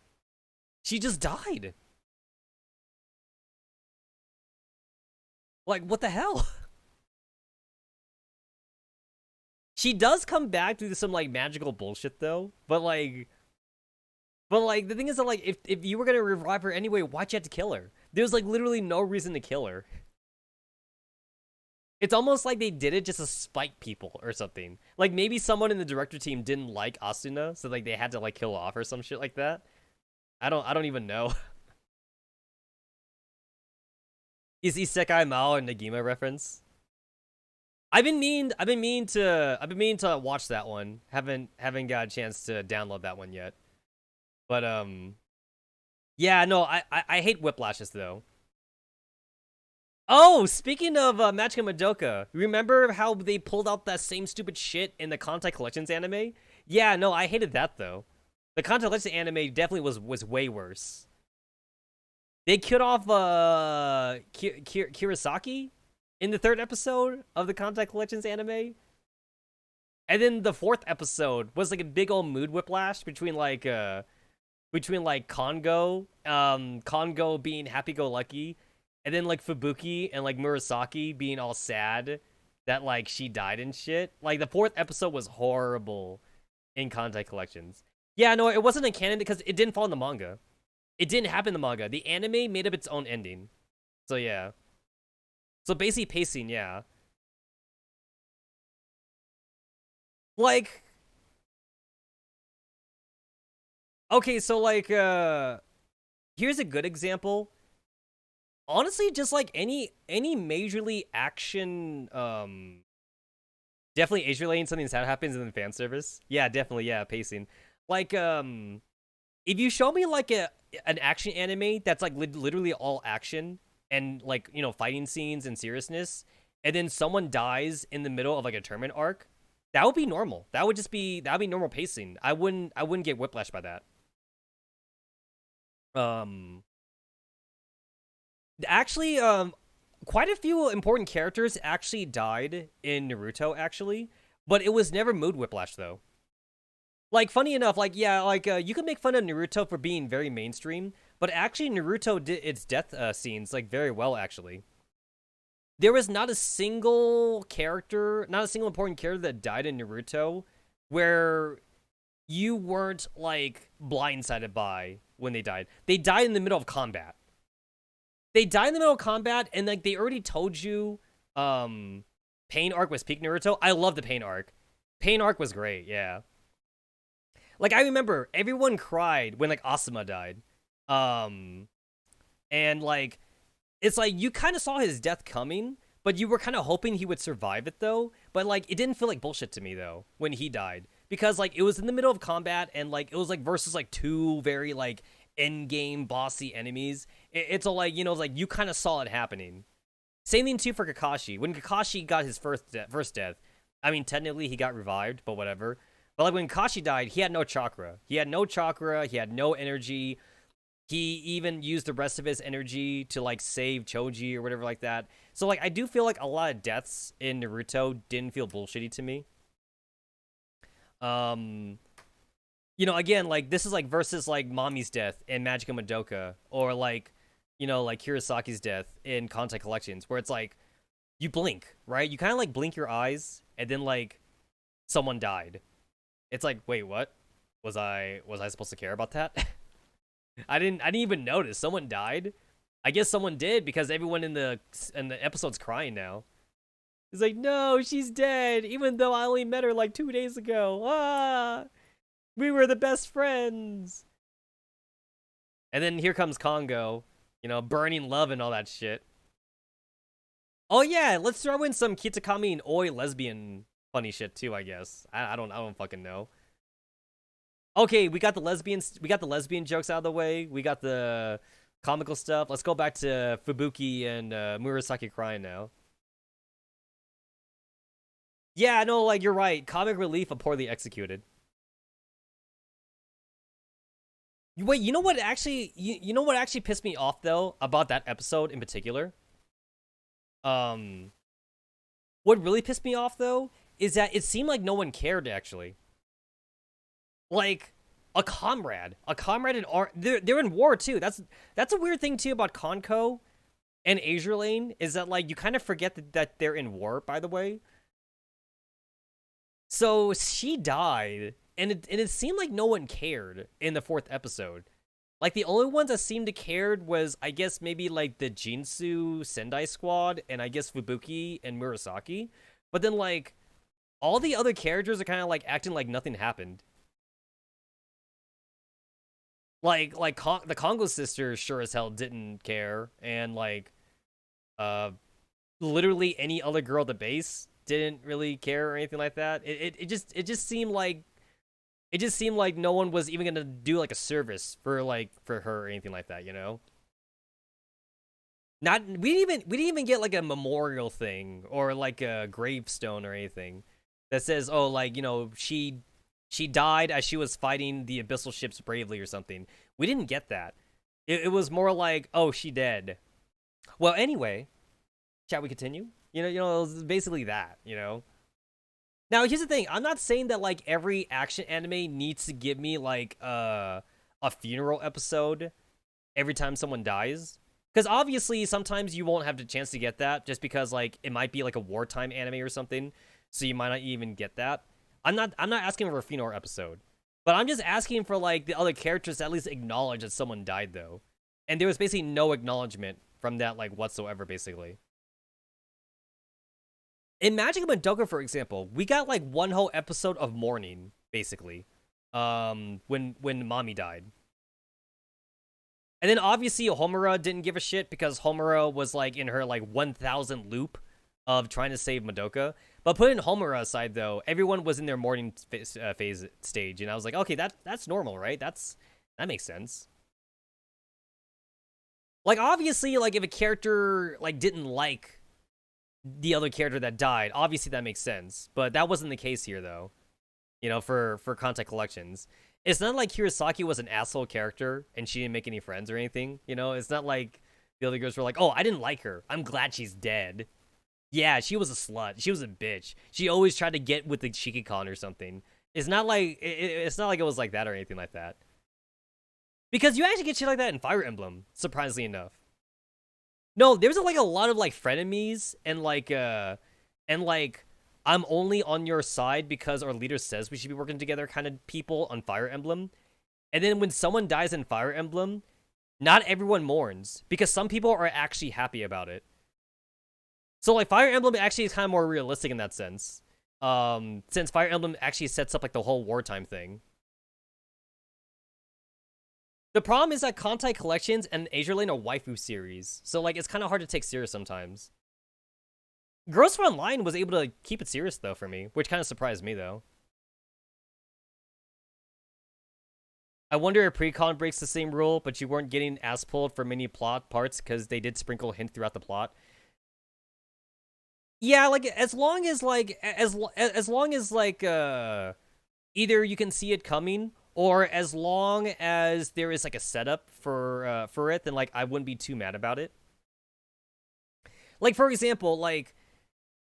She just died. Like, what the hell? She does come back to some, like, magical bullshit, though. But, like, the thing is that, like, if you were gonna revive her anyway, why'd you have to kill her? There's, like, literally no reason to kill her. It's almost like they did it just to spite people or something. Like, maybe someone in the director team didn't like Asuna, so, like, they had to, like, kill off or some shit like that. I don't even know. Is Isekai Mao and Nagima reference? I've been meaning to watch that one. Haven't got a chance to download that one yet. But yeah, no, I hate whiplashes though. Oh, speaking of Magica Madoka, remember how they pulled out that same stupid shit in the Kantai Collections anime? Yeah, no, I hated that though. The Kantai Collections anime definitely was way worse. They killed off Kirasaki in the 3rd episode of the Kantai Collections anime. And then the 4th episode was like a big old mood whiplash between like Kongo being happy-go-lucky, and then like Fubuki and like Murasaki being all sad that like she died and shit. Like the 4th episode was horrible in Kantai Collections. Yeah, no, it wasn't in canon because it didn't fall in the manga. It didn't happen in the manga. The anime made up its own ending. So yeah. So basically pacing, yeah. Like, okay, so like here's a good example. Honestly, just like any majorly action definitely age relating something that happens in the fan service. Yeah, definitely, yeah, pacing. Like if you show me like an action anime that's like literally all action and like, you know, fighting scenes and seriousness, and then someone dies in the middle of like a tournament arc, that would be normal. That'd be normal pacing. I wouldn't get whiplash by that. Actually, quite a few important characters actually died in Naruto, actually, but it was never mood whiplash though. Like, funny enough, like, yeah, like, you can make fun of Naruto for being very mainstream, but actually Naruto did its death scenes, like, very well, actually. There was not a single character, not a single important character that died in Naruto where you weren't, like, blindsided by when they died. They died in the middle of combat. They died in the middle of combat, and, like, they already told you, Pain arc was peak Naruto. I love the Pain arc. Pain arc was great, yeah. Like, I remember everyone cried when, like, Asuma died. And, like, it's like you kind of saw his death coming, but you were kind of hoping he would survive it, though. But, like, it didn't feel like bullshit to me, though, when he died. Because, like, it was in the middle of combat, and, like, it was, like, versus, like, 2 very, like, endgame bossy enemies. It's all, like, you know, like, you kind of saw it happening. Same thing, too, for Kakashi. When Kakashi got his first death, I mean, technically he got revived, but whatever. But, like, when Kashi died, he had no chakra. He had no chakra. He had no energy. He even used the rest of his energy to, like, save Choji or whatever like that. So, like, I do feel like a lot of deaths in Naruto didn't feel bullshitty to me. You know, again, like, this is, like, versus, like, Mami's death in Magica Madoka. Or, like, you know, like, Hirasaki's death in Kantai Collections. Where it's, like, you blink, right? You kind of, like, blink your eyes, and then, like, someone died. It's like, wait, what? Was I supposed to care about that? I didn't even notice. Someone died. I guess someone did because everyone in the episode's crying now. It's like, no, she's dead, even though I only met her like 2 days ago. Ah, we were the best friends. And then here comes Kongo, you know, burning love and all that shit. Oh yeah, let's throw in some Kitakami and Oi lesbian funny shit too, I guess. I don't fucking know. Okay, we got the lesbian jokes out of the way. We got the comical stuff. Let's go back to Fubuki and Murasaki crying now. Yeah, no, like, you're right. Comic relief, but poorly executed. Wait, you know what actually you know what actually pissed me off though about that episode in particular? Um what really pissed me off though is that it seemed like no one cared actually. Like a comrade in they're in war too. That's a weird thing too about Konko and Azure Lane is that like you kind of forget that they're in war, by the way. So she died, and it seemed like no one cared in the 4th episode. Like the only ones that seemed to cared was I guess maybe like the Jinsu Sendai squad and I guess Fubuki and Murasaki. But then like all the other characters are kind of like acting like nothing happened. Like the Congo sisters sure as hell didn't care, and like Uh, literally any other girl at the base didn't really care or anything like that. It just seemed like no one was even gonna do like a service for her or anything like that, you know? Not we didn't even get like a memorial thing or like a gravestone or anything that says, oh, like, you know, she died as she was fighting the abyssal ships bravely or something. We didn't get that. It was more like, oh, she dead. Well, anyway, shall we continue? It was basically that, you know? Now, here's the thing. I'm not saying that, like, every action anime needs to give me, like, a funeral episode every time someone dies. Because obviously, sometimes you won't have the chance to get that just because, like, it might be, like, a wartime anime or something. So you might not even get that. I'm not asking for a funeral episode. But I'm just asking for, like, the other characters to at least acknowledge that someone died, though. And there was basically no acknowledgement from that, like, whatsoever, basically. In Magic of Madoka, for example, we got like one whole episode of mourning, basically, when Mommy died. And then obviously Homura didn't give a shit because Homura was like in her like 1000 loop of trying to save Madoka. But putting Homura aside, though, everyone was in their mourning phase stage, and I was like, okay, that's normal, right? That makes sense. Like, obviously, like if a character like didn't like the other character that died, obviously that makes sense, but that wasn't the case here, though. You know, for content collections, it's not like Hirosaki was an asshole character and she didn't make any friends or anything. You know, it's not like the other girls were like, oh, I didn't like her, I'm glad she's dead. Yeah, she was a slut, she was a bitch, she always tried to get with the Shikikon or something. It's not like it's not like it was like that or anything like that, because you actually get shit like that in Fire Emblem, surprisingly enough. No, there's like a lot of like frenemies and like I'm only on your side because our leader says we should be working together kind of people on Fire Emblem. And then when someone dies in Fire Emblem, not everyone mourns because some people are actually happy about it. So like Fire Emblem actually is kind of more realistic in that sense. Since Fire Emblem actually sets up like the whole wartime thing. The problem is that Kantai Collections and Azure Lane are waifu series, so like it's kind of hard to take serious sometimes. Girls Frontline was able to keep it serious though for me, which kind of surprised me though. I wonder if Precon breaks the same rule, but you weren't getting ass pulled for many plot parts because they did sprinkle hint throughout the plot. Yeah, like as long as either you can see it coming, or as long as there is like a setup for it, then like I wouldn't be too mad about it. Like for example, like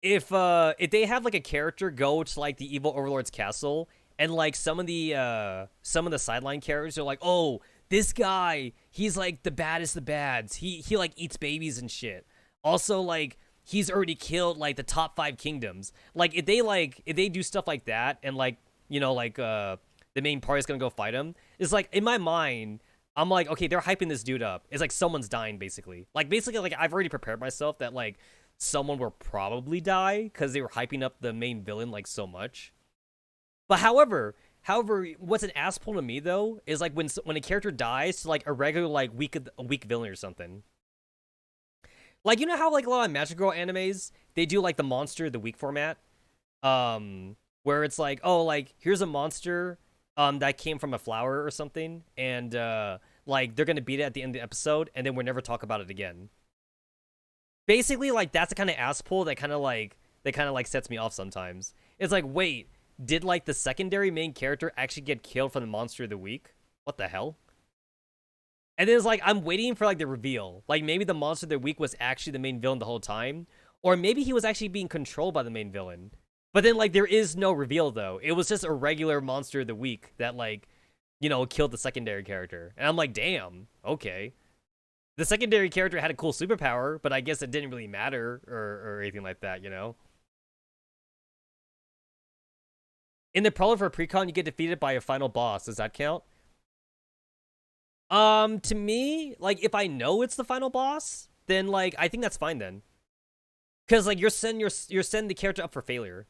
if they have like a character go to like the evil overlord's castle, and like some of the sideline characters are like, oh, this guy, he's like the baddest of the bads. He like eats babies and shit. Also, like he's already killed like the top 5 kingdoms. Like if they do stuff like that, and like, you know, like the main party's gonna go fight him, it's like in my mind I'm like, okay, they're hyping this dude up. It's like someone's dying, basically. Like I've already prepared myself that like someone will probably die because they were hyping up the main villain like so much. But however, what's an ass pull to me though is like when a character dies to like a regular like weak villain or something. Like, you know how like a lot of Magic Girl animes, they do like the monster of the week format, where it's like, oh, like here's a monster that came from a flower or something, and like they're gonna beat it at the end of the episode, and then we'll never talk about it again. Basically, like that's the kind of ass pull that kind of like sets me off sometimes. It's like, wait, did like the secondary main character actually get killed from the monster of the week? What the hell? And then it's like I'm waiting for like the reveal. Like maybe the monster of the week was actually the main villain the whole time, or maybe he was actually being controlled by the main villain. But then like there is no reveal though. It was just a regular monster of the week that like, you know, killed the secondary character. And I'm like, damn, okay. The secondary character had a cool superpower, but I guess it didn't really matter or anything like that, you know? In the prologue for Precon, you get defeated by a final boss. Does that count? To me, like, if I know it's the final boss, then, like, I think that's fine then. Because, like, you're setting the character up for failure.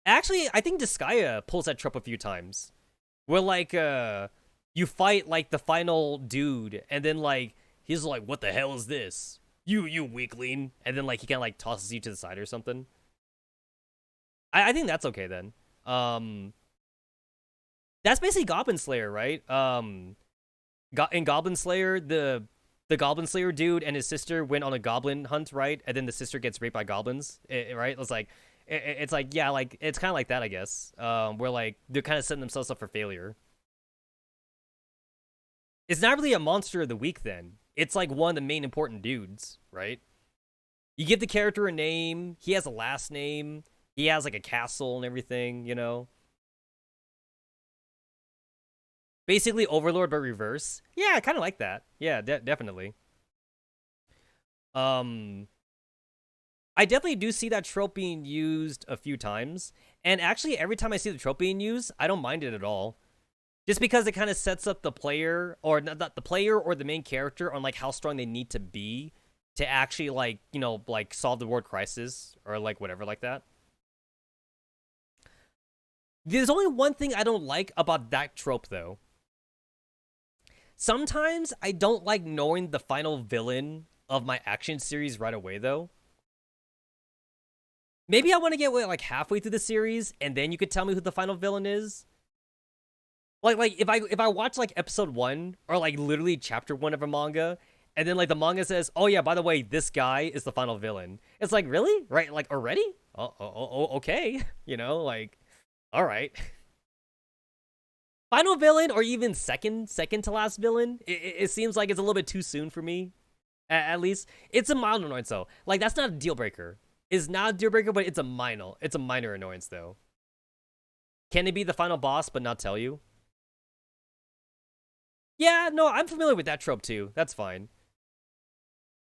Actually, I think Disgaea pulls that trope a few times. Where, like, you fight, like, the final dude, and then, like, He's like, what the hell is this? You weakling. And then like he kind of like tosses you to the side or something. I think that's okay then. That's basically Goblin Slayer, right? In Goblin Slayer, the Goblin Slayer dude and his sister went on a goblin hunt, right? And then the sister gets raped by goblins, right? It's like yeah, like it's kind of like that, I guess. Where like they're kind of setting themselves up for failure. It's not really a monster of the week then. It's like one of the main important dudes, right? You give the character a name. He has a last name. He has like a castle and everything, you know? Basically Overlord but reverse. Yeah, I kind of like that. Yeah, definitely. I definitely do see that trope being used a few times. And actually, every time I see the trope being used, I don't mind it at all. Just because it kind of sets up the player, or not the player or the main character on like how strong they need to be to actually like, you know, like solve the world crisis or like whatever like that. There's only one thing I don't like about that trope though. Sometimes I don't like knowing the final villain of my action series right away though. Maybe I want to get like halfway through the series and then you could tell me who the final villain is. Like if I watch like episode 1 or like literally chapter 1 of a manga, and then like the manga says, oh yeah, by the way, this guy is the final villain. It's like, really? Right? Like already? Okay. You know, like, all right. Final villain or even second to last villain, it seems like it's a little bit too soon for me. At least it's a mild annoyance though. Like that's not a deal breaker. It's not a deal breaker, but it's a minor annoyance though. Can it be the final boss but not tell you? Yeah, no, I'm familiar with that trope too. That's fine.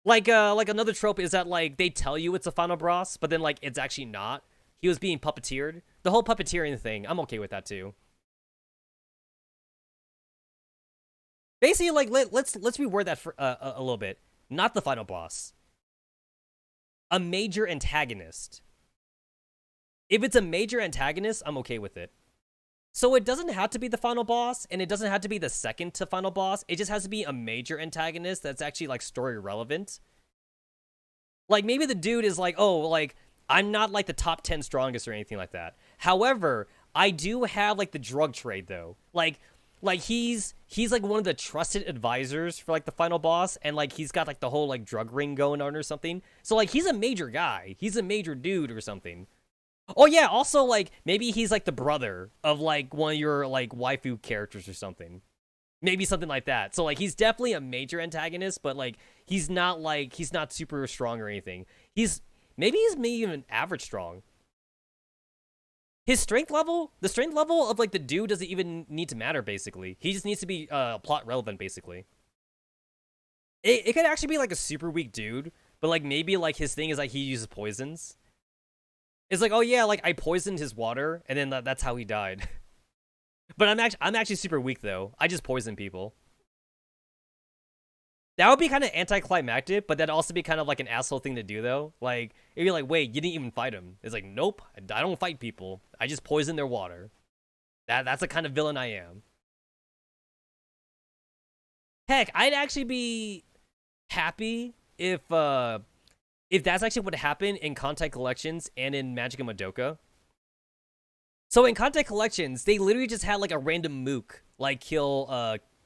Like another trope is that like they tell you it's a final boss, but then like it's actually not. He was being puppeteered. The whole puppeteering thing, I'm okay with that too. Basically, like let's reword that for a little bit. Not the final boss. A major antagonist. If it's a major antagonist, I'm okay with it. So it doesn't have to be the final boss, and it doesn't have to be the second to final boss. It just has to be a major antagonist that's actually like story relevant. Like maybe the dude is like, oh, like I'm not like the top 10 strongest or anything like that. However, I do have like the drug trade though. Like he's like one of the trusted advisors for like the final boss, and like he's got like the whole like drug ring going on or something. So like he's a major guy. He's a major dude or something. Oh yeah, also like maybe he's like the brother of like one of your like waifu characters or something. Maybe something like that. So like he's definitely a major antagonist, but like he's not super strong or anything. Maybe he's even average strong. His strength level, the strength level of like the dude doesn't even need to matter basically. He just needs to be plot relevant basically. It could actually be like a super weak dude, but like maybe like his thing is like he uses poisons. It's like, oh yeah, like I poisoned his water, and then that's how he died. But I'm actually super weak though. I just poison people. That would be kind of anticlimactic, but that'd also be kind of like an asshole thing to do though. Like it'd be like, wait, you didn't even fight him. It's like, nope, I don't fight people. I just poison their water. That's the kind of villain I am. Heck, I'd actually be happy if that's actually what happened in Contact Collections and in Magic and Madoka. So in Contact Collections, they literally just had like a random mook like kill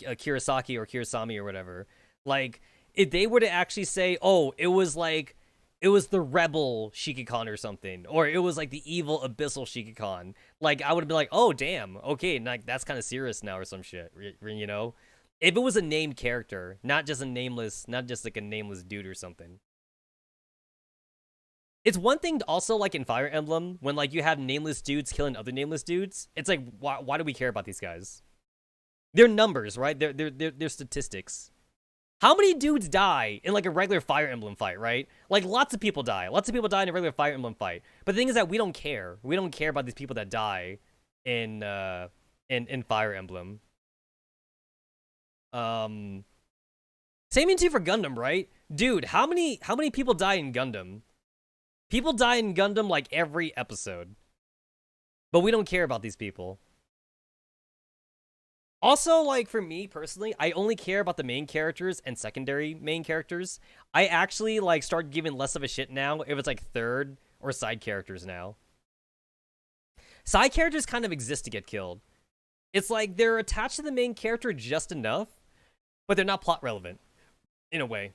Kirasaki or Kirasami or whatever. Like if they were to actually say, oh, it was the rebel Shikikon or something, or it was like the evil abyssal Shikikon, like I would be like, oh damn, okay, like that's kind of serious now or some shit, you know? If it was a named character, not just like a nameless dude or something. It's one thing also like in Fire Emblem when like you have nameless dudes killing other nameless dudes. It's like why do we care about these guys? They're numbers, right? They're statistics. How many dudes die in like a regular Fire Emblem fight, right? Like lots of people die. Lots of people die in a regular Fire Emblem fight. But the thing is that we don't care. We don't care about these people that die in Fire Emblem. Same thing too for Gundam, right? Dude, how many people die in Gundam? People die in Gundam like every episode. But we don't care about these people. Also, like, for me personally, I only care about the main characters and secondary main characters. I actually, like, start giving less of a shit now if it's, like, third or side characters now. Side characters kind of exist to get killed. It's like they're attached to the main character just enough, but they're not plot relevant, in a way.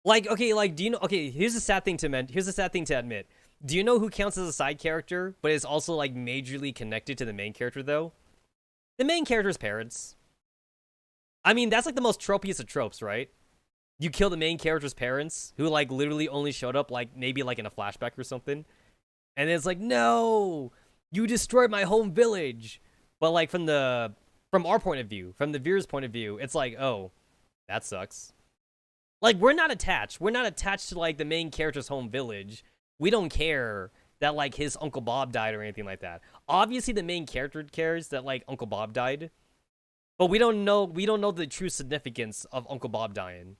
Like, okay, like, do you know? Okay, here's a sad thing to Here's a sad thing to admit. Do you know who counts as a side character, but is also like majorly connected to the main character though? The main character's parents. I mean, that's like the most tropiest of tropes, right? You kill the main character's parents, who like literally only showed up like maybe like in a flashback or something, and it's like, no, you destroyed my home village. But like from our point of view, from the viewer's point of view, it's like, oh, that sucks. Like, we're not attached. We're not attached to, like, the main character's home village. We don't care that, like, his Uncle Bob died or anything like that. Obviously, the main character cares that, like, Uncle Bob died. But we don't know the true significance of Uncle Bob dying.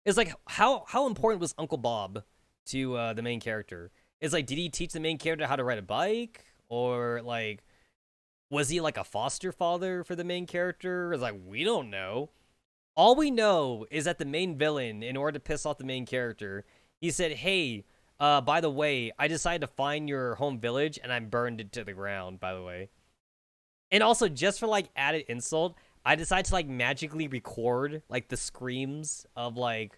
It's like, how important was Uncle Bob to the main character? It's like, did he teach the main character how to ride a bike? Or, like, was he, like, a foster father for the main character? It's like, we don't know. All we know is that the main villain, in order to piss off the main character, he said, hey, by the way, I decided to find your home village, and I burned it to the ground, by the way. And also, just for, like, added insult, I decided to, like, magically record, like, the screams of, like,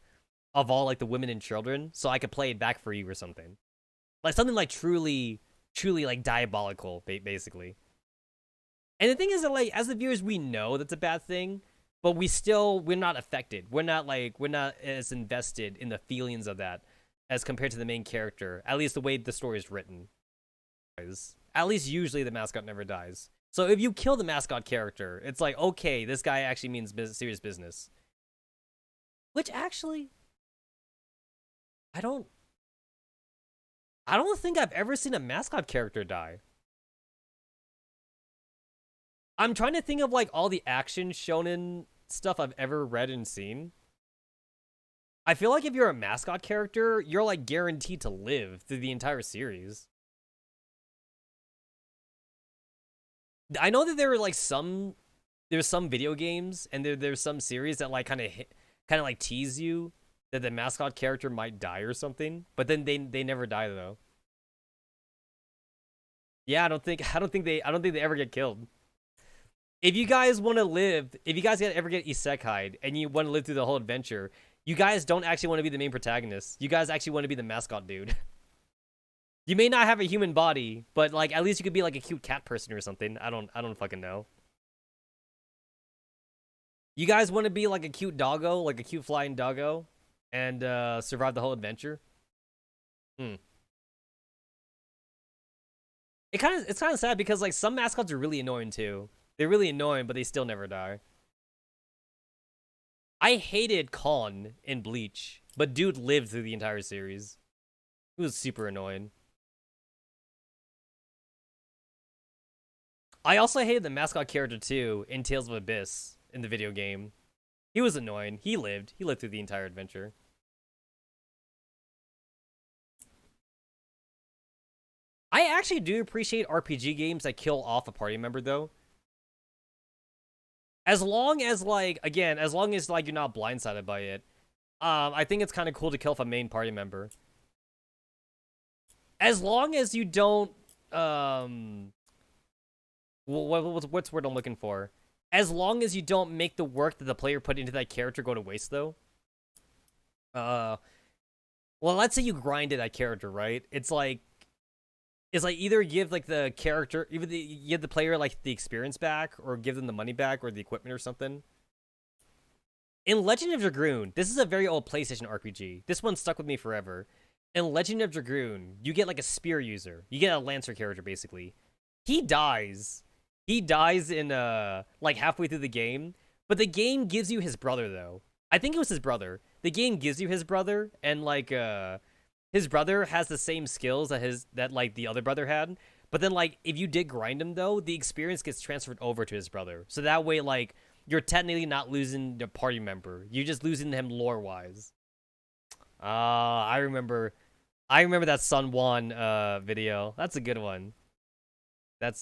of all, like, the women and children, so I could play it back for you or something. Like, something, like, truly, like, diabolical, basically. And the thing is that, like, as the viewers, we know that's a bad thing, but we're not affected. We're not as invested in the feelings of that as compared to the main character. At least the way the story is written. At least usually the mascot never dies. So if you kill the mascot character, it's like, okay, this guy actually means serious business. Which actually, I don't think I've ever seen a mascot character die. I'm trying to think of, like, all the action shonen stuff I've ever read and seen. I feel like if you're a mascot character, you're, like, guaranteed to live through the entire series. I know that there are, like, there's some video games and there's some series that, like, kind of like tease you that the mascot character might die or something, but then they never die though. Yeah, I don't think they ever get killed. If you guys want to live, if you guys ever get isekai'd and you want to live through the whole adventure, you guys don't actually want to be the main protagonist. You guys actually want to be the mascot dude. You may not have a human body, but, like, at least you could be, like, a cute cat person or something. I don't fucking know. You guys want to be, like, a cute doggo, like a cute flying doggo, and survive the whole adventure? It's kind of sad because, like, some mascots are really annoying too. They're really annoying, but they still never die. I hated Kon in Bleach, but dude lived through the entire series. It was super annoying. I also hated the mascot character too in Tales of Abyss in the video game. He was annoying. He lived through the entire adventure. I actually do appreciate RPG games that kill off a party member though. As long as, like, again, as long as, like, you're not blindsided by it, I think it's kind of cool to kill off a main party member. As long as you don't, what's the word I'm looking for? As long as you don't make the work that the player put into that character go to waste, though. Well, let's say you grinded that character, right? It's like either give, like, the character, give the player, like, the experience back, or give them the money back, or the equipment or something. In Legend of Dragoon, this is a very old PlayStation RPG. This one stuck with me forever. In Legend of Dragoon, you get, like, a spear user. You get a Lancer character, basically. He dies. He dies in, like, halfway through the game. But the game gives you his brother, though. I think it was his brother. The game gives you his brother, and, like, his brother has the same skills that like the other brother had, but then, like, if you did grind him though, the experience gets transferred over to his brother. So that way, like, you're technically not losing the party member. You're just losing him lore wise. I remember that Sun Juan video. That's a good one. That's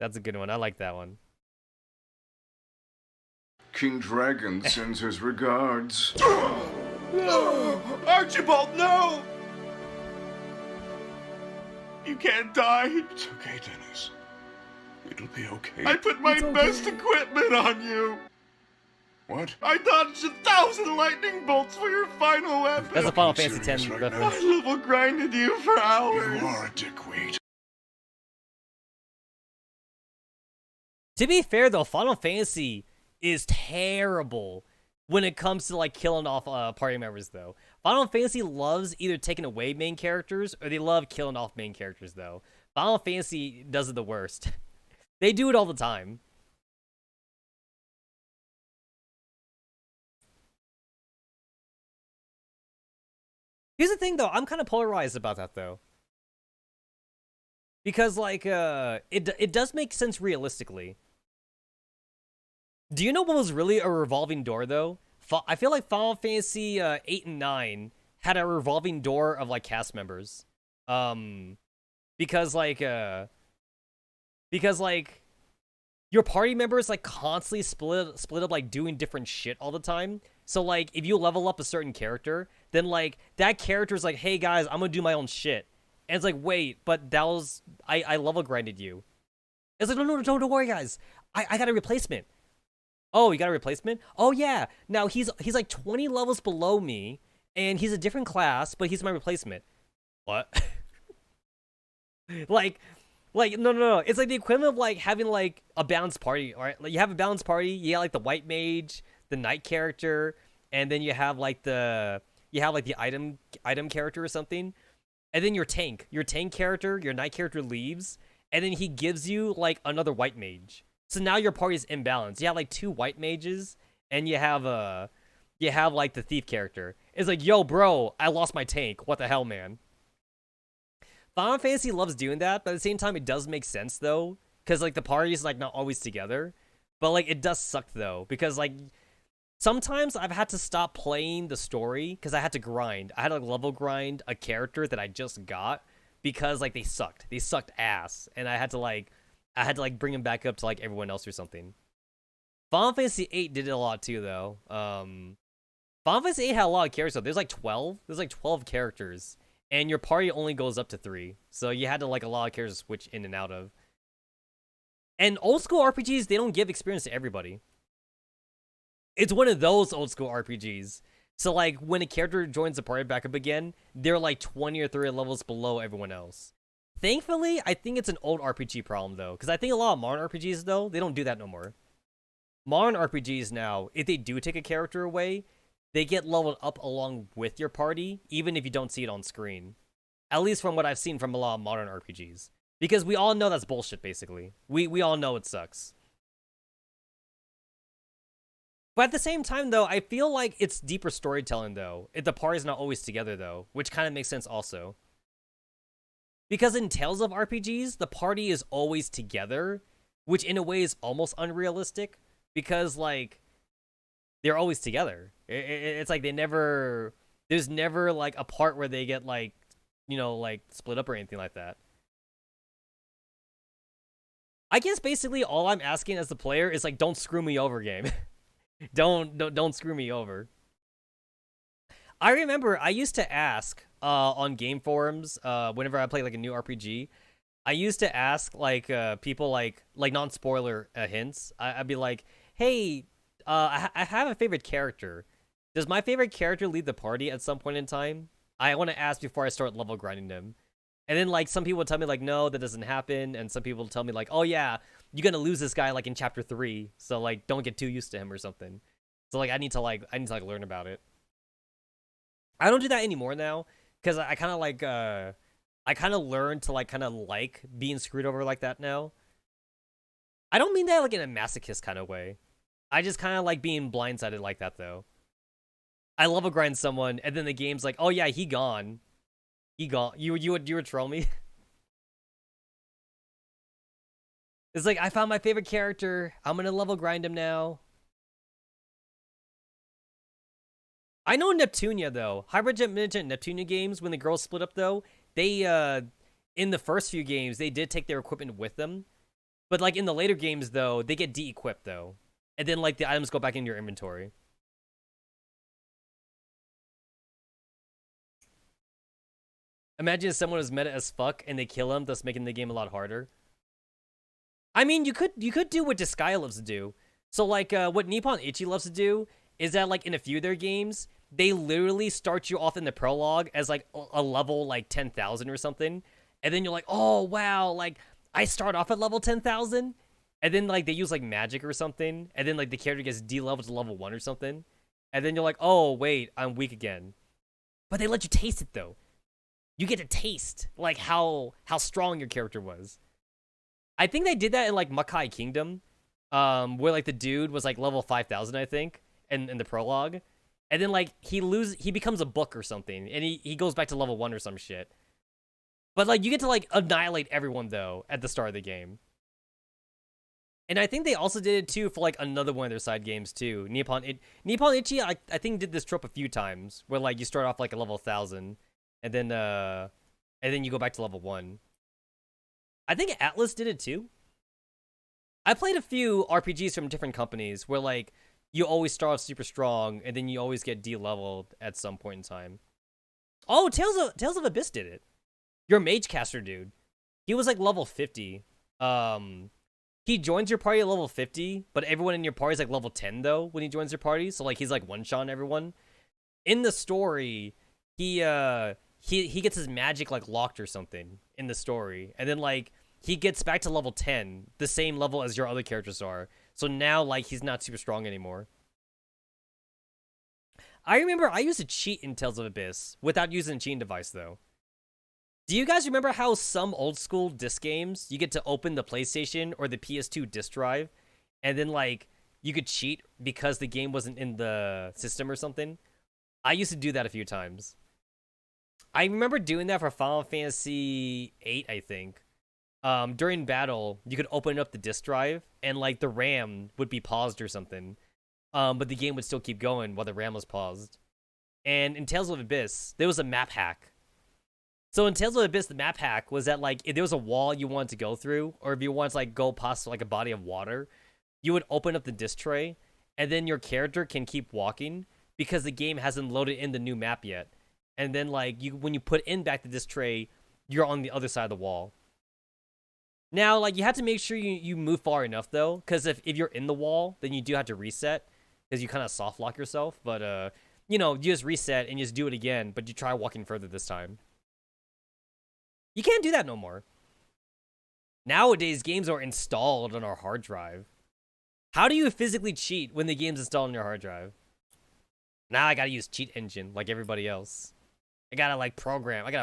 That's a good one. I like that one. King Dragon sends his regards. No! Archibald, no! You can't die. It's okay, Dennis. It'll be okay. I put my best equipment on you. What? I dodged 1,000 lightning bolts for your final weapon. That's a Final Fucking Fantasy serious X right reference. I level grinded you for hours. You are a dickweed. To be fair though, Final Fantasy is terrible when it comes to like killing off party members though. Final Fantasy loves either taking away main characters or they love killing off main characters though. Final Fantasy does it the worst. They do it all the time. Here's the thing though, I'm kind of polarized about that though. Because like it does make sense realistically. Do you know what was really a revolving door though? I feel like Final Fantasy 8 and 9 had a revolving door of like cast members. Because like your party members like constantly split up like doing different shit all the time. So like if you level up a certain character, then like that character is like, hey guys, I'm gonna do my own shit. And it's like, wait, but that was I level grinded you. It's like, no, don't worry guys. I got a replacement. Oh, you got a replacement? Oh yeah. Now he's like 20 levels below me, and he's a different class, but he's my replacement. What? like no. It's like the equivalent of like having like a balanced party, all right? Like you have a balanced party, you got like the white mage, the knight character, and then you have like the item character or something. And then your tank character, your knight character leaves, and then he gives you like another white mage. So now your party's imbalanced. You have like 2 white mages, and you have like the thief character. It's like, yo, bro, I lost my tank. What the hell, man? Final Fantasy loves doing that, but at the same time, it does make sense though, because like the party's like not always together. But like it does suck though, because like sometimes I've had to stop playing the story because I had to grind. I had to like level grind a character that I just got because like they sucked. They sucked ass, and I had to like bring him back up to like everyone else or something. Final Fantasy 8 did it a lot too though. Final Fantasy 8 had a lot of characters though. There's like 12. There's like 12 characters, and your party only goes up to 3. So you had to like a lot of characters switch in and out of. And old school RPGs, they don't give experience to everybody. It's one of those old school RPGs. So like when a character joins the party back up again, they're like 20 or 30 levels below everyone else. Thankfully, I think it's an old RPG problem though, because I think a lot of modern RPGs though, they don't do that no more. Modern RPGs now, if they do take a character away, they get leveled up along with your party, even if you don't see it on screen. At least from what I've seen from a lot of modern RPGs. Because we all know that's bullshit, basically. We all know it sucks. But at the same time, though, I feel like it's deeper storytelling, though, if the party's not always together, though, which kind of makes sense also. Because in Tales of RPGs, the party is always together, which in a way is almost unrealistic, because, like, they're always together. It's like there's never, like, a part where they get, like, you know, like, split up or anything like that. I guess basically all I'm asking as the player is, like, don't screw me over, game. Don't screw me over. I remember I used to ask on game forums whenever I play like a new RPG, I used to ask like people like non-spoiler hints. I'd be like, hey, I have a favorite character. Does my favorite character lead the party at some point in time? I want to ask before I start level grinding them. And then like some people would tell me like, no, that doesn't happen, and some people tell me like, oh yeah, you're gonna lose this guy like in chapter 3, so like don't get too used to him or something. So like I need to learn about it. I don't do that anymore now, because I kind of like I kind of learned to like being screwed over like that now. I don't mean that like in a masochist kind of way. I just kind of like being blindsided like that though. I level grind someone, and then the game's like, oh yeah, he gone. You would troll me. It's like, I found my favorite character. I'm gonna level grind him now. I know Neptunia though. Hybrid Jet Ninja and Neptunia games, when the girls split up though, they in the first few games they did take their equipment with them. But like in the later games though, they get de-equipped though. And then like the items go back in your inventory. Imagine if someone is meta as fuck and they kill him, thus making the game a lot harder. I mean, you could do what Disgaea loves to do. So like what Nippon Ichi loves to do is that like in a few of their games, they literally start you off in the prologue as like a level like 10,000 or something. And then you're like, oh wow, like I start off at level 10,000. And then like they use like magic or something. And then like the character gets de-leveled to level 1 or something. And then you're like, oh wait, I'm weak again. But they let you taste it though. You get to taste like how strong your character was. I think they did that in like Makai Kingdom, where like the dude was like level 5,000, I think, in the prologue, and then like he becomes a book or something, and he goes back to level 1 or some shit. But like you get to like annihilate everyone though at the start of the game. And I think they also did it too for like another one of their side games too. Nippon Ichi, I think did this trope a few times where like you start off like a level 1,000. And then you go back to level 1. I think Atlas did it too. I played a few RPGs from different companies where like you always start off super strong and then you always get de-leveled at some point in time. Oh, Tales of Abyss did it. Your mage caster dude. He was like level 50. He joins your party at level 50, but everyone in your party is like level 10 though when he joins your party. So like he's like one-shot everyone. In the story, he gets his magic like locked or something in the story, and then like he gets back to level 10, the same level as your other characters are. So now like he's not super strong anymore. I remember I used to cheat in Tales of Abyss without using a cheating device though. Do you guys remember how some old school disc games you get to open the PlayStation or the PS2 disc drive, and then like you could cheat because the game wasn't in the system or something? I used to do that a few times. I remember doing that for Final Fantasy VIII, I think. During battle, you could open up the disk drive, and like the RAM would be paused or something. But the game would still keep going while the RAM was paused. And in Tales of Abyss, there was a map hack. So in Tales of Abyss, the map hack was that like if there was a wall you wanted to go through, or if you wanted to like go past like a body of water, you would open up the disc tray, and then your character can keep walking because the game hasn't loaded in the new map yet. And then like when you put in back the disc tray, you're on the other side of the wall. Now like you have to make sure you move far enough though, because if you're in the wall, then you do have to reset because you kind of soft lock yourself. But you know, you just reset and you just do it again, but you try walking further this time. You can't do that no more. Nowadays, games are installed on our hard drive. How do you physically cheat when the game's installed on your hard drive? Now I gotta use cheat engine like everybody else. I gotta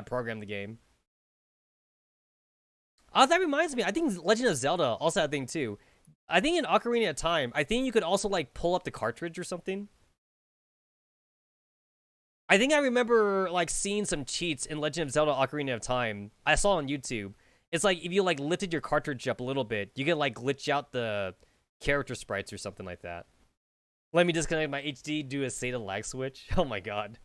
program the game. Oh, that reminds me, I think Legend of Zelda also had a thing too. I think in Ocarina of Time, I think you could also like pull up the cartridge or something. I think I remember like seeing some cheats in Legend of Zelda Ocarina of Time. I saw on YouTube. It's like if you like lifted your cartridge up a little bit, you could like glitch out the character sprites or something like that. Let me disconnect my HD, do a SATA lag switch. Oh my god.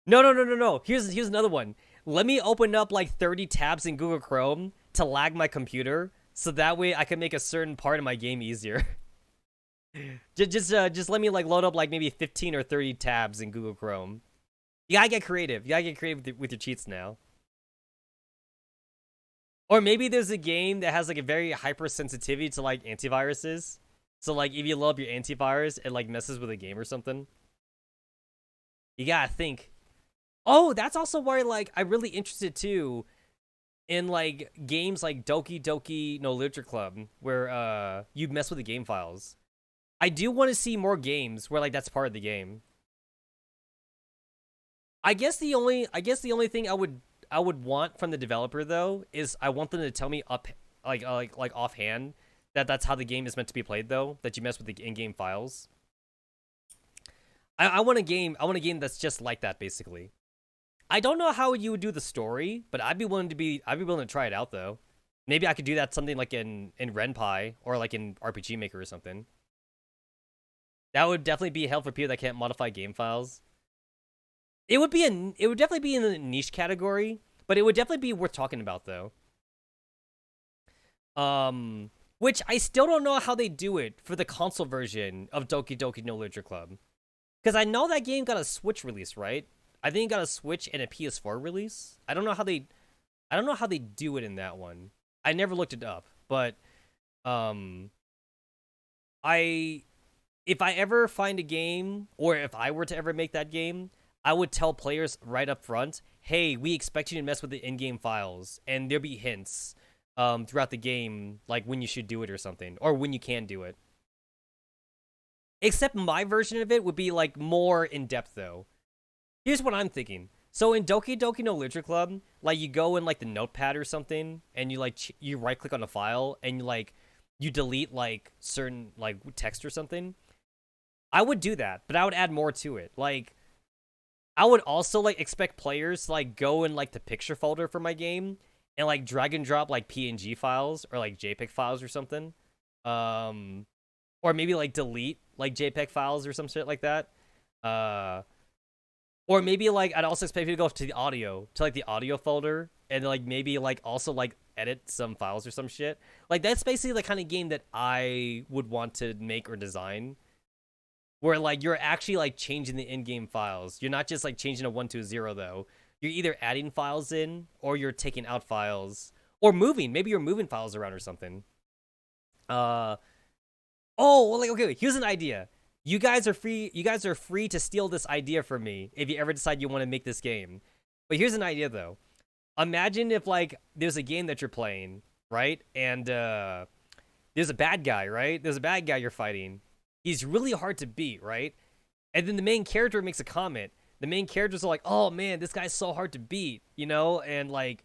No. Here's another one. Let me open up like 30 tabs in Google Chrome to lag my computer, so that way I can make a certain part of my game easier. just let me like load up like maybe 15 or 30 tabs in Google Chrome. You gotta get creative. You gotta get creative with your cheats now. Or maybe there's a game that has like a very hypersensitivity to like antiviruses. So like if you load up your antivirus, it like messes with the game or something. You gotta think. Oh, that's also why like I'm really interested too in like games like Doki Doki no Literature Club, where you mess with the game files. I do want to see more games where like that's part of the game. I guess the only thing I would want from the developer though is I want them to tell me like offhand that that's how the game is meant to be played though, that you mess with the in-game files. I want a game that's just like that basically. I don't know how you would do the story, but I'd be willing to try it out though. Maybe I could do that something like in Renpai or like in RPG Maker or something. That would definitely be helpful for people that can't modify game files. It would definitely be in the niche category, but it would definitely be worth talking about though. Which I still don't know how they do it for the console version of Doki Doki no Literature Club. Because I know that game got a Switch release, right? I think it got a Switch and a PS4 release. I don't know how they do it in that one. I never looked it up, but if I ever find a game, or if I were to ever make that game, I would tell players right up front, hey, we expect you to mess with the in-game files, and there'll be hints throughout the game, like when you should do it or something, or when you can do it. Except my version of it would be like more in-depth though. Here's what I'm thinking. So in Doki Doki no Literature Club, like you go in like the notepad or something, and you like you right click on a file, and you delete like certain like text or something. I would do that, but I would add more to it. Like, I would also like expect players to like go in like the picture folder for my game and like drag and drop like PNG files or like JPEG files or something. Or maybe like delete like JPEG files or some shit like that. Or maybe like I'd also expect you to go to the audio, to like the audio folder, and like maybe like also like edit some files or some shit. Like that's basically the kind of game that I would want to make or design. Where like you're actually like changing the in-game files. You're not just like changing a 1 to a 0 though. You're either adding files in or you're taking out files or moving. Maybe you're moving files around or something. Oh, well, like okay, here's an idea. You guys are free to steal this idea from me if you ever decide you want to make this game. But here's an idea though. Imagine if like there's a game that you're playing, right? And there's a bad guy, right? There's a bad guy you're fighting. He's really hard to beat, right? And then the main character makes a comment. The main characters are like, oh man, this guy's so hard to beat, you know? And like,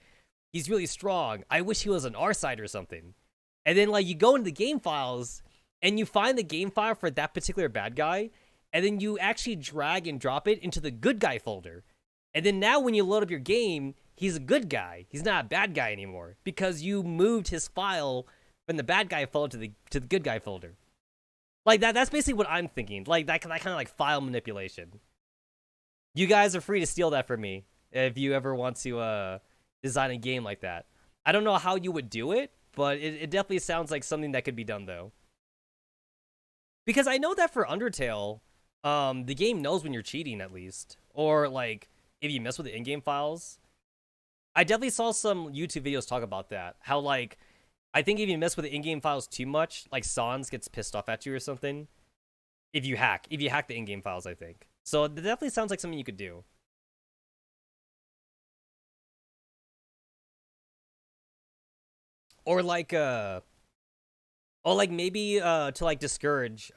he's really strong. I wish he was on our side or something. And then like, you go into the game files and you find the game file for that particular bad guy. And then you actually drag and drop it into the good guy folder. And then now when you load up your game, he's a good guy. He's not a bad guy anymore because you moved his file from the bad guy folder to the good guy folder. Like that's basically what I'm thinking. Like that kind of like file manipulation. You guys are free to steal that from me if you ever want to design a game like that. I don't know how you would do it, but it definitely sounds like something that could be done though. Because I know that for Undertale, the game knows when you're cheating at least, or like if you mess with the in-game files. I definitely saw some YouTube videos talk about that. How like I think if you mess with the in-game files too much, like Sans gets pissed off at you or something. If you hack the in-game files, I think. So it definitely sounds like something you could do. Or like maybe to like discourage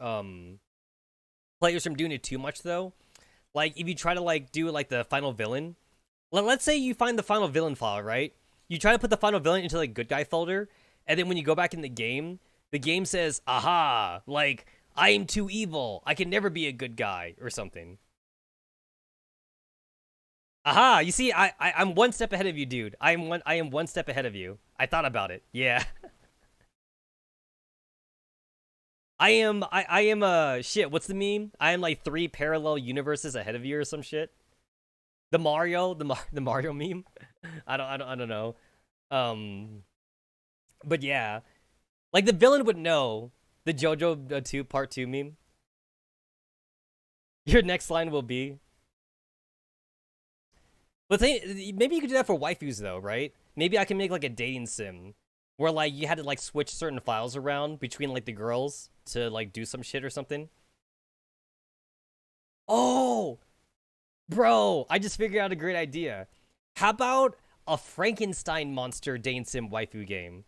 players from doing it too much though. Like if you try to like do like the final villain. Let's say you find the final villain file, right? You try to put the final villain into like good guy folder. And then when you go back in the game says, aha, like, I am too evil. I can never be a good guy, or something. Aha, you see, I'm one step ahead of you, dude. I am one step ahead of you. I thought about it. Yeah. I am, shit, what's the meme? I am like 3 parallel universes ahead of you or some shit. The Mario meme? I don't know. But yeah, like the villain would know the JoJo Part 2 meme. Your next line will be. But maybe you could do that for waifus though, right? Maybe I can make like a dating sim where like you had to like switch certain files around between like the girls to like do some shit or something. Oh, bro, I just figured out a great idea. How about a Frankenstein monster dating sim waifu game?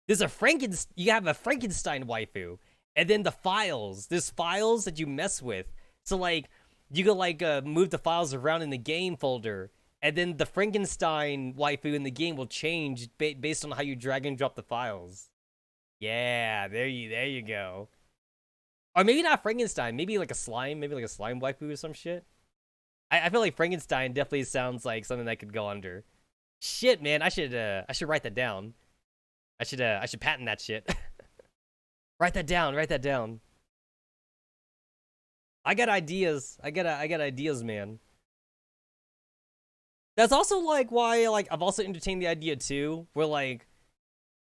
You have a Frankenstein waifu, and then there's files that you mess with. So like, you could like move the files around in the game folder, and then the Frankenstein waifu in the game will change based on how you drag and drop the files. Yeah, there you go. Or maybe not Frankenstein, maybe like a slime waifu or some shit. I feel like Frankenstein definitely sounds like something that could go under. Shit, man, I should write that down. I should patent that shit. Write that down. I got ideas, man. That's also like why like I've also entertained the idea too, where like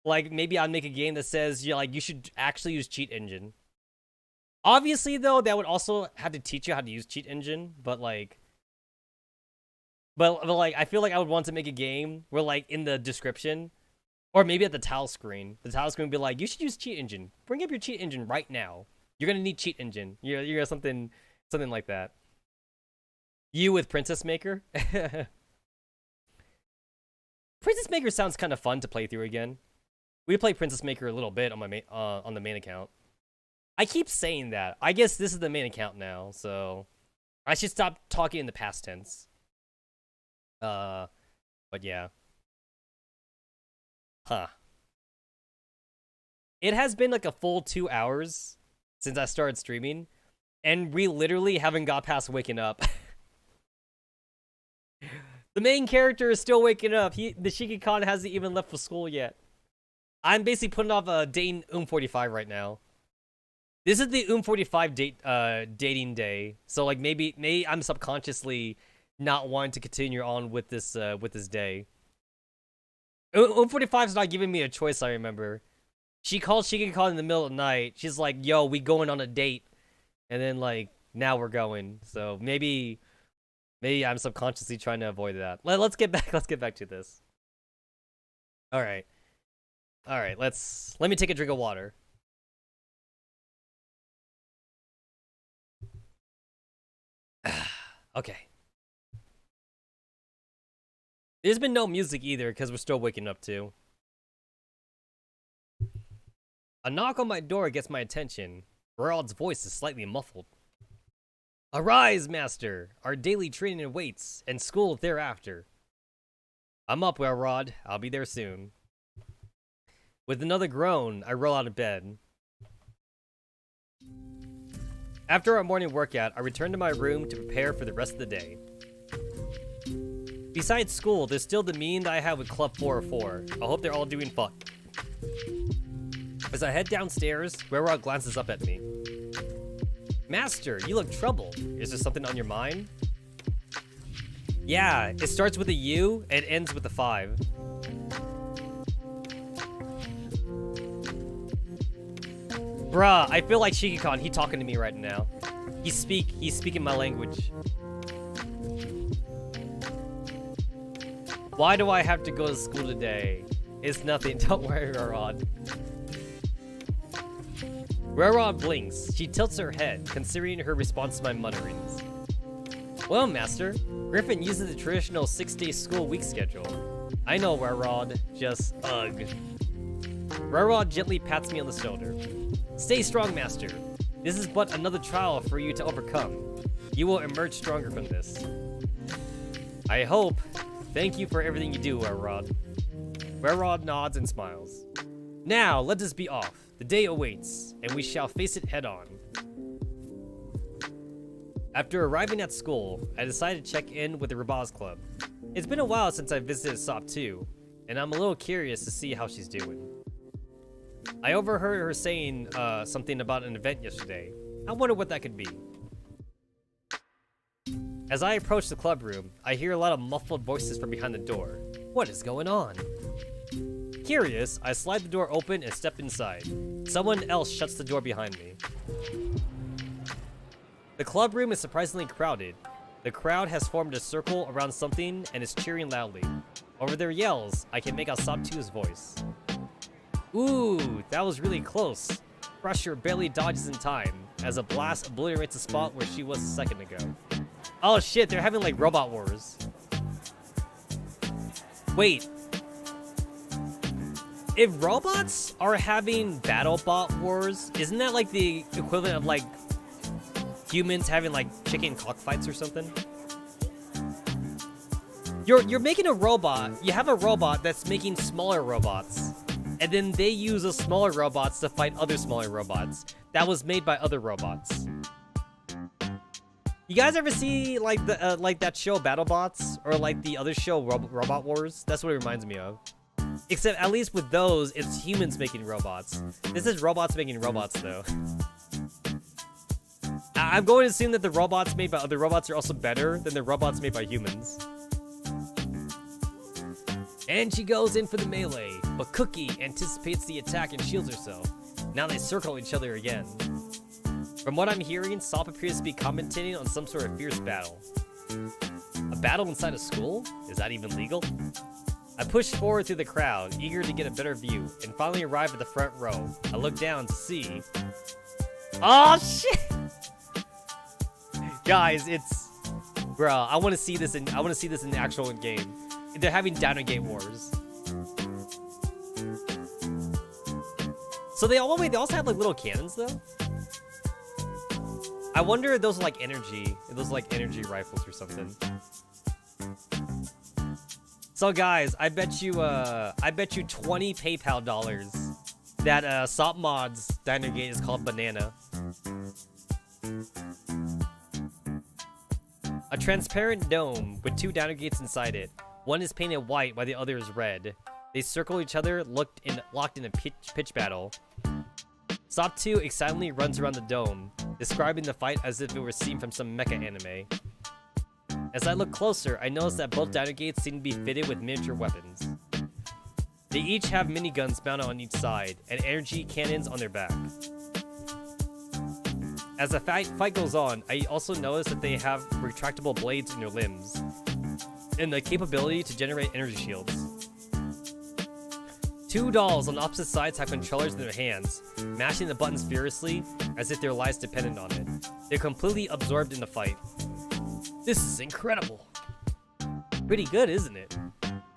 maybe I'd make a game that says you should actually use cheat engine. Obviously though, that would also have to teach you how to use cheat engine, but like I feel like I would want to make a game where like in the description or maybe at the title screen would be like, you should use cheat engine. Bring up your cheat engine right now. You're gonna need cheat engine. You're something like that. You with Princess Maker. Princess Maker sounds kind of fun to play through again. We played Princess Maker a little bit on my on the main account. I keep saying that. I guess this is the main account now, so I should stop talking in the past tense. But yeah. Huh. It has been like a full 2 hours since I started streaming, and we literally haven't got past waking up. The main character is still waking up. The Shiki-Kan hasn't even left for school yet. I'm basically putting off a dating 45 right now. This is the 45 dating day. So like maybe I'm subconsciously not wanting to continue on with this day. 45 is not giving me a choice, I remember. She called Shiki-Kan in the middle of the night. She's like, yo, we going on a date. And then like now we're going. So maybe I'm subconsciously trying to avoid that. Let's get back to this. All right, let me take a drink of water. Okay. There's been no music either because we're still waking up too. A knock on my door gets my attention. Gerald's voice is slightly muffled. Arise, master! Our daily training awaits, and school thereafter. I'm up, Rod. I'll be there soon. With another groan, I roll out of bed. After our morning workout, I return to my room to prepare for the rest of the day. Besides school, there's still the meeting that I had with Club 404. I hope they're all doing fun. As I head downstairs, Rod glances up at me. Master, you look troubled. Is there something on your mind? Yeah, it starts with a U and ends with a 5. Bruh, I feel like Shiki-Kan, he talking to me right now. He's speaking my language. Why do I have to go to school today? It's nothing, don't worry, Rod. Rod blinks. She tilts her head, considering her response to my mutterings. Well, Master, Griffin uses the traditional 6-day school week schedule. I know, Rod. Just, ugh. Rod gently pats me on the shoulder. Stay strong, Master. This is but another trial for you to overcome. You will emerge stronger from this. I hope. Thank you for everything you do, Rod. Rod nods and smiles. Now, let us be off. The day awaits, and we shall face it head-on. After arriving at school, I decided to check in with the Rabaz Club. It's been a while since I visited SOP 2, and I'm a little curious to see how she's doing. I overheard her saying something about an event yesterday. I wonder what that could be. As I approach the club room, I hear a lot of muffled voices from behind the door. What is going on? Curious, I slide the door open and step inside. Someone else shuts the door behind me. The club room is surprisingly crowded. The crowd has formed a circle around something and is cheering loudly. Over their yells, I can make out SOP 2's voice. Ooh, that was really close. Crusher barely dodges in time, as a blast obliterates the spot where she was a second ago. Oh shit, they're having like robot wars. Wait. If robots are having BattleBot wars, isn't that like the equivalent of like humans having like chicken cockfights or something? You're making a robot. You have a robot that's making smaller robots, and then they use those smaller robots to fight other smaller robots that was made by other robots. You guys ever see like the like that show BattleBots or like the other show Robot Wars? That's what it reminds me of. Except at least with those, it's humans making robots. This is robots making robots though. I'm going to assume that the robots made by other robots are also better than the robots made by humans. And she goes in for the melee, but Cookie anticipates the attack and shields herself. Now they circle each other again. From what I'm hearing, Sop appears to be commentating on some sort of fierce battle. A battle inside a school? Is that even legal? I push forward through the crowd, eager to get a better view, and finally arrive at the front row. I look down to see... Oh shit! Guys, it's... Bruh, I want to see this in the actual game. They're having Diner Gate Wars. So they also have like little cannons though? I wonder if those are like energy rifles or something. So guys, I bet you 20 PayPal dollars that Sop Mod's Diner Gate is called Banana. A transparent dome with 2 diner gates inside it. One is painted white while the other is red. They circle each other, locked in a pitch battle. Sop 2 excitedly runs around the dome, describing the fight as if it were seen from some mecha anime. As I look closer, I notice that both diner gates seem to be fitted with miniature weapons. They each have miniguns mounted on each side, and energy cannons on their back. As the fight goes on, I also notice that they have retractable blades in their limbs, and the capability to generate energy shields. 2 dolls on opposite sides have controllers in their hands, mashing the buttons furiously as if their lives depended on it. They're completely absorbed in the fight. This is incredible. Pretty good, isn't it?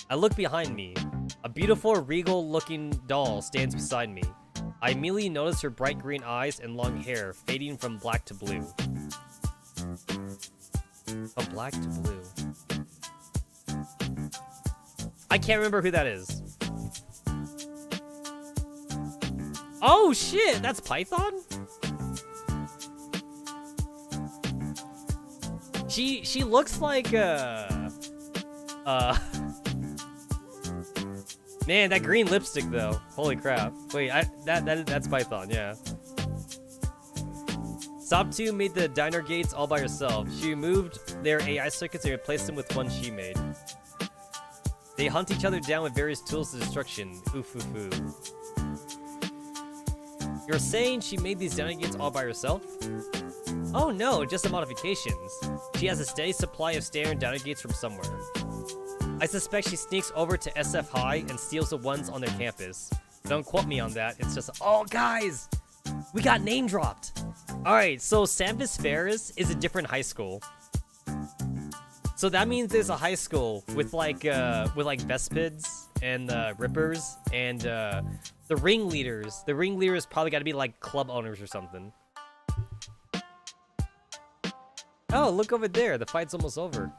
I look behind me. A beautiful, regal-looking doll stands beside me. I immediately notice her bright green eyes and long hair fading from black to blue. From black to blue. I can't remember who that is. Oh shit, that's Python? She looks like man, that green lipstick though. Holy crap. Wait, that's Python, yeah. Sop 2 made the diner gates all by herself. She removed their AI circuits and replaced them with one she made. They hunt each other down with various tools of destruction. Oof oof oof. You're saying she made these diner gates all by herself? Oh no, just the modifications. She has a steady supply of standard diner gates from somewhere. I suspect she sneaks over to SF High and steals the ones on their campus. Don't quote me on that, it's just... Oh guys! We got name dropped! Alright, so Sampis Ferris is a different high school. So that means there's a high school with like Vespids and Rippers and the ringleaders. The ringleaders probably got to be like club owners or something. Oh, look over there. The fight's almost over.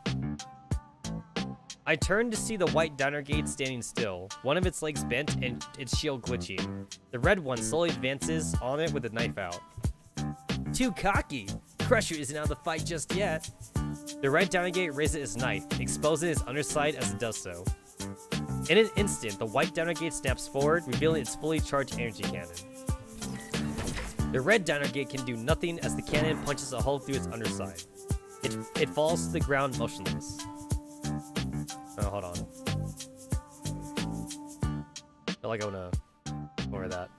I turn to see the white diner gate standing still, one of its legs bent and its shield glitching. The red one slowly advances on it with a knife out. Too cocky! Crusher isn't out of the fight just yet. The red diner gate raises its knife, exposing its underside as it does so. In an instant, the white diner gate snaps forward, revealing its fully charged energy cannon. The red diner gate can do nothing as the cannon punches a hole through its underside. It falls to the ground motionless. Oh, hold on. I feel like I wanna ignore that.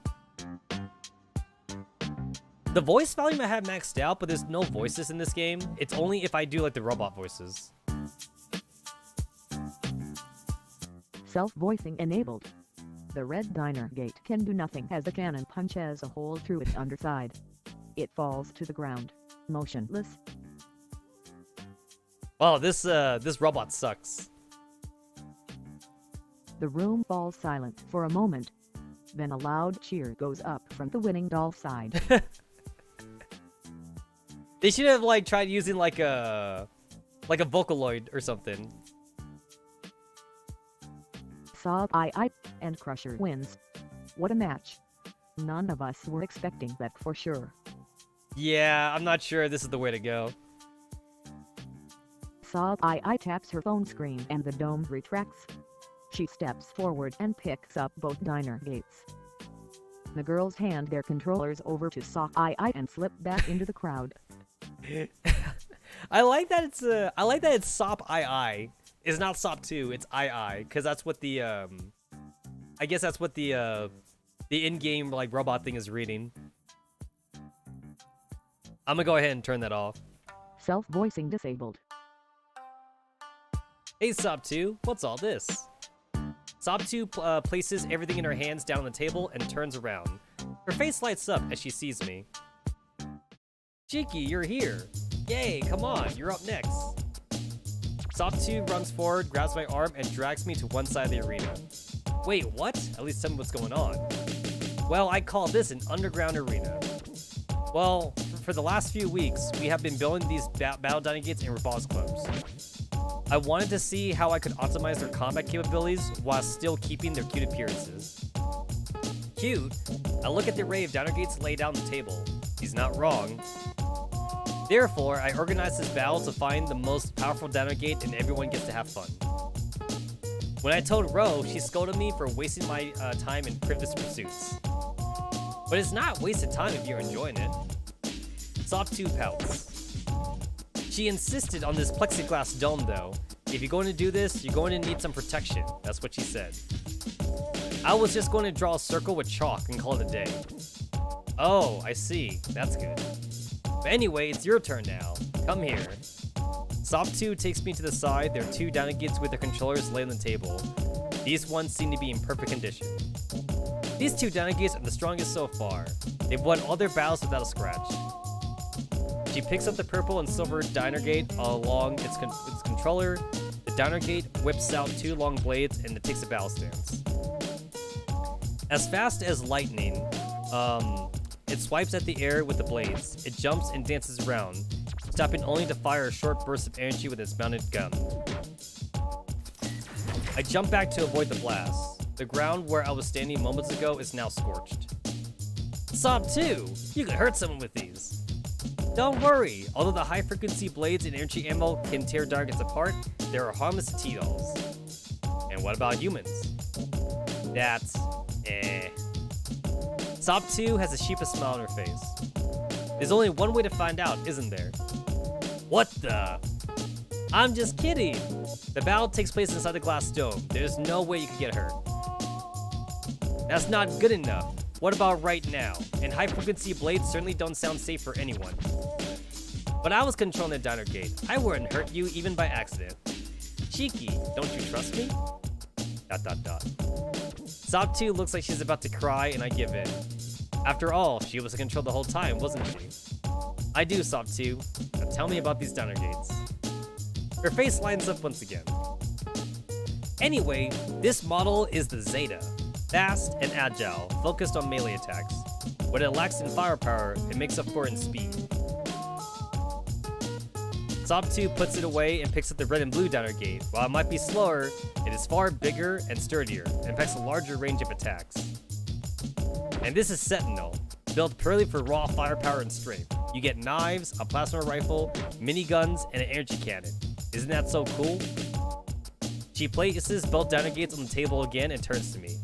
The voice volume I have maxed out, but there's no voices in this game. It's only if I do like the robot voices. Self-voicing enabled. The red diner gate can do nothing as the cannon punches a hole through its underside. It falls to the ground, motionless. Wow, this robot sucks. The room falls silent for a moment. Then a loud cheer goes up from the winning doll side. They should have like tried using like a Vocaloid or something. Sob I and Crusher wins. What a match. None of us were expecting that for sure. Yeah, I'm not sure this is the way to go. Sob I taps her phone screen and the dome retracts. She steps forward and picks up both diner gates. The girls hand their controllers over to Sock I and slip back into the crowd. I like that it's Sop I. It's not SOP 2, it's II, because that's what the I guess that's what the in-game like robot thing is reading. I'm gonna go ahead and turn that off. Self-voicing disabled. Hey SOP 2, what's all this? SOP 2 places everything in her hands down on the table and turns around. Her face lights up as she sees me. Cheeky, you're here. Yay, come on, you're up next. SOP 2 runs forward, grabs my arm, and drags me to one side of the arena. Wait, what? At least tell me what's going on. Well, I call this an underground arena. Well, for the last few weeks, we have been building these battle dining gates and boss clubs. I wanted to see how I could optimize their combat capabilities while still keeping their cute appearances. Cute? I look at the array of diner gates laid out on the table. He's not wrong. Therefore, I organized this battle to find the most powerful diner gate and everyone gets to have fun. When I told Ro, she scolded me for wasting my time in frivolous pursuits. But it's not wasted time if you're enjoying it. SOP 2 pouts. She insisted on this plexiglass dome though. If you're going to do this, you're going to need some protection. That's what she said. I was just going to draw a circle with chalk and call it a day. Oh, I see. That's good. But anyway, it's your turn now. Come here. SOP 2 takes me to the side. There are two dining gates with their controllers laid on the table. These ones seem to be in perfect condition. These two dining gates are the strongest so far. They've won all their battles without a scratch. She picks up the purple and silver diner gate along its controller. The diner gate whips out two long blades and it takes a battle stance. As fast as lightning, it swipes at the air with the blades. It jumps and dances around, stopping only to fire a short burst of energy with its mounted gun. I jump back to avoid the blast. The ground where I was standing moments ago is now scorched. SOP 2! You could hurt someone with these. Don't worry, although the high-frequency blades and energy ammo can tear targets apart, they are harmless to T-dolls. And what about humans? That's... SOP 2 has a sheepish smile on her face. There's only one way to find out, isn't there? What the? I'm just kidding! The battle takes place inside the glass dome. There's no way you could get hurt. That's not good enough. What about right now? And high-frequency blades certainly don't sound safe for anyone. But I was controlling the diner gate. I wouldn't hurt you even by accident. Cheeky, don't you trust me? ... SOP 2 looks like she's about to cry and I give in. After all, she was in control the whole time, wasn't she? I do, SOP 2. Now tell me about these diner gates. Her face lines up once again. Anyway, this model is the Zeta. Fast and agile, focused on melee attacks. What it lacks in firepower, it makes up for in speed. SOP 2 puts it away and picks up the red and blue diner gate. While it might be slower, it is far bigger and sturdier, and packs a larger range of attacks. And this is Sentinel, built purely for raw firepower and strength. You get knives, a plasma rifle, miniguns, and an energy cannon. Isn't that so cool? She places both diner gates on the table again and turns to me.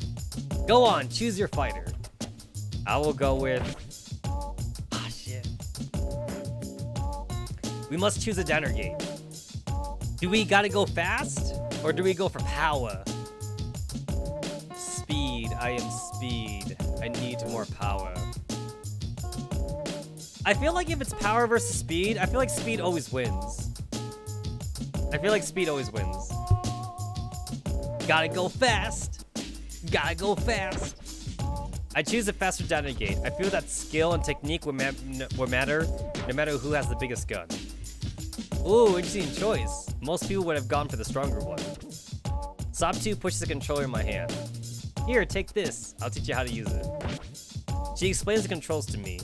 Go on, choose your fighter. I will go with... Ah, shit. We must choose a diner gate. Do we gotta go fast? Or do we go for power? Speed. I am speed. I need more power. I feel like if it's power versus speed, I feel like speed always wins. I feel like speed always wins. Gotta go fast. Gotta go fast. I choose a faster diner gate. I feel that skill and technique will matter no matter who has the biggest gun. Ooh, interesting choice. Most people would have gone for the stronger one. SOP 2 pushes the controller in my hand. Here, take this. I'll teach you how to use it. She explains the controls to me.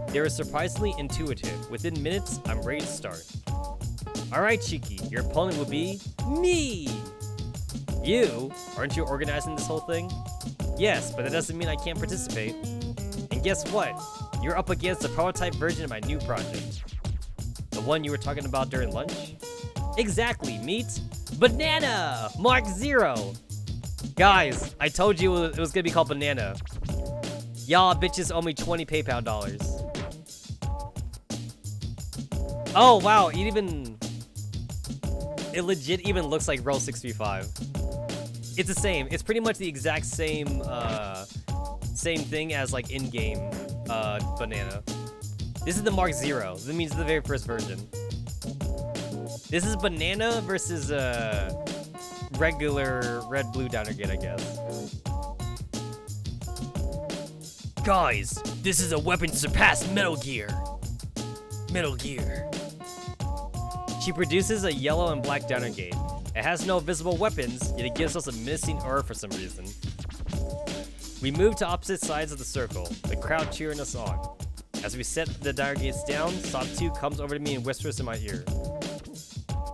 They are surprisingly intuitive. Within minutes, I'm ready to start. Alright, Cheeky, your opponent will be me! You? Aren't you organizing this whole thing? Yes, but that doesn't mean I can't participate. And guess what? You're up against the prototype version of my new project. The one you were talking about during lunch? Exactly, meet Banana! Mark 0! Guys, I told you it was gonna be called Banana. Y'all bitches owe me 20 PayPal dollars. Oh, wow, it even... It legit even looks like Roll 635. It's the same. It's pretty much the exact same same thing as like in-game banana. This is the Mark Zero. This means the very first version. This is banana versus regular red-blue downer gate, I guess. Guys, this is a weapon to surpass Metal Gear. Metal Gear. She produces a yellow and black downer gate. It has no visible weapons, yet it gives us a missing aura for some reason. We move to opposite sides of the circle, the crowd cheering us on. As we set the downer gates down, Sop2 comes over to me and whispers in my ear.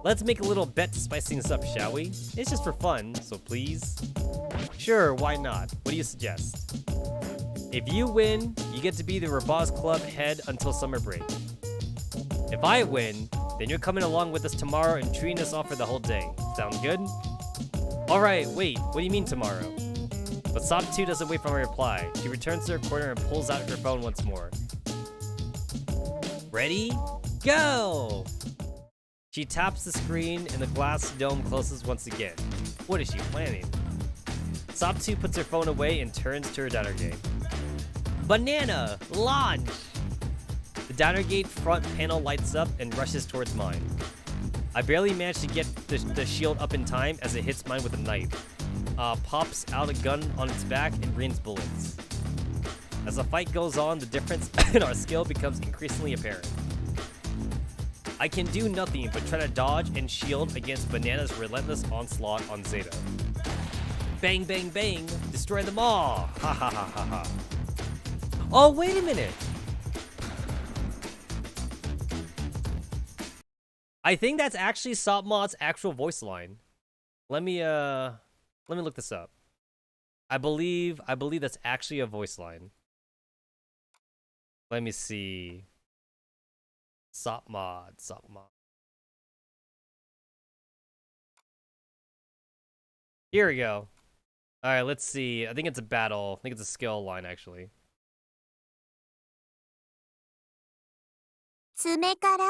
Let's make a little bet to spice things up, shall we? It's just for fun, so please? Sure, why not? What do you suggest? If you win, you get to be the Rabaz Club head until summer break. If I win, then you're coming along with us tomorrow and treating us off for the whole day. Sound good? Alright, wait, what do you mean tomorrow? But Sop2 doesn't wait for my reply. She returns to her corner and pulls out her phone once more. Ready? Go! She taps the screen and the glass dome closes once again. What is she planning? Sop2 puts her phone away and turns to her downer gate. Banana! Launch! The downer gate front panel lights up and rushes towards mine. I barely manage to get the shield up in time as it hits mine with a knife. Pops out a gun on its back and rains bullets. As the fight goes on, the difference in our skill becomes increasingly apparent. I can do nothing but try to dodge and shield against Banana's relentless onslaught on Zeta. Bang, bang, bang! Destroy them all! Ha ha ha ha ha. Oh, wait a minute! I think that's actually Sopmod's actual voice line. Let me look this up. I believe that's actually a voice line. Let me see. Sopmod. Here we go. Alright, let's see. I think it's a battle. I think it's a skill line, actually. 爪から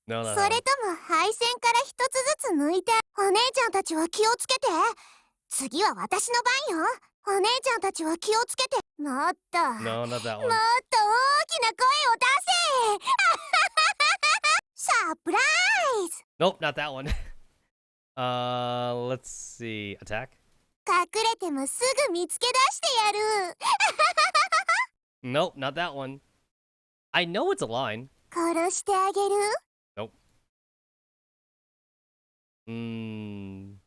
No, no, そ no. れとも配線から一つずつ抜いてお姉ちゃんたちは気をつけて次は私の番よお姉ちゃんたちは気をつけてもっと No, not that もっと大 one. きな声を出せサプライズ Nope, not that one. Let's see. Attack? 隠れてもすぐ見つけ出してやる Nope, not that one. I know it's a line. 殺してあげる Nope. 隠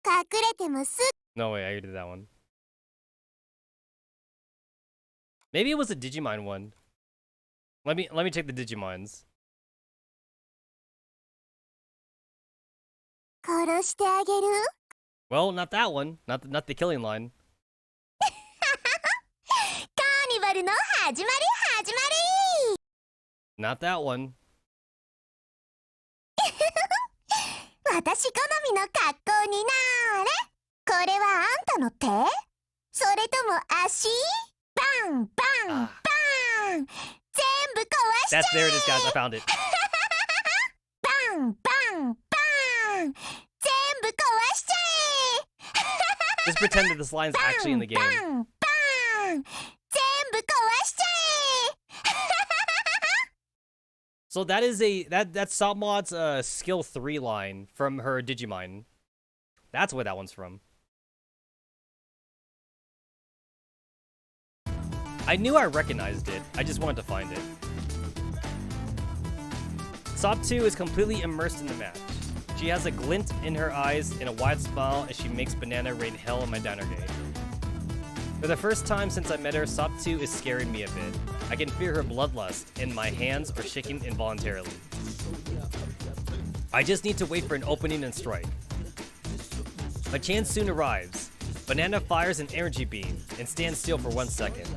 れてもす No, wait, I already did that one. Maybe it was a Digimon one. Let me check the Digimons. 殺してあげる Well, not that one. Not the killing line. カーニバルの始まり始まり Not that one. 私好みの格好になーれこれはあんたの手それとも足バンバンバン全部壊しちゃ That's there it is, guys. I found it. バンバンバン全部壊しちゃ Just pretend that this line's え actually in the game. バンバンバン全部壊しちゃ So that is that's Sopmod's skill 3 line from her Digimon. That's where that one's from. I knew I recognized it. I just wanted to find it. Sop2 is completely immersed in the match. She has a glint in her eyes and a wide smile as she makes Banana rain hell on my downer gate. For the first time since I met her, Sop2 is scaring me a bit. I can feel her bloodlust, and my hands are shaking involuntarily. I just need to wait for an opening and strike. My chance soon arrives. Banana fires an energy beam and stands still for 1 second.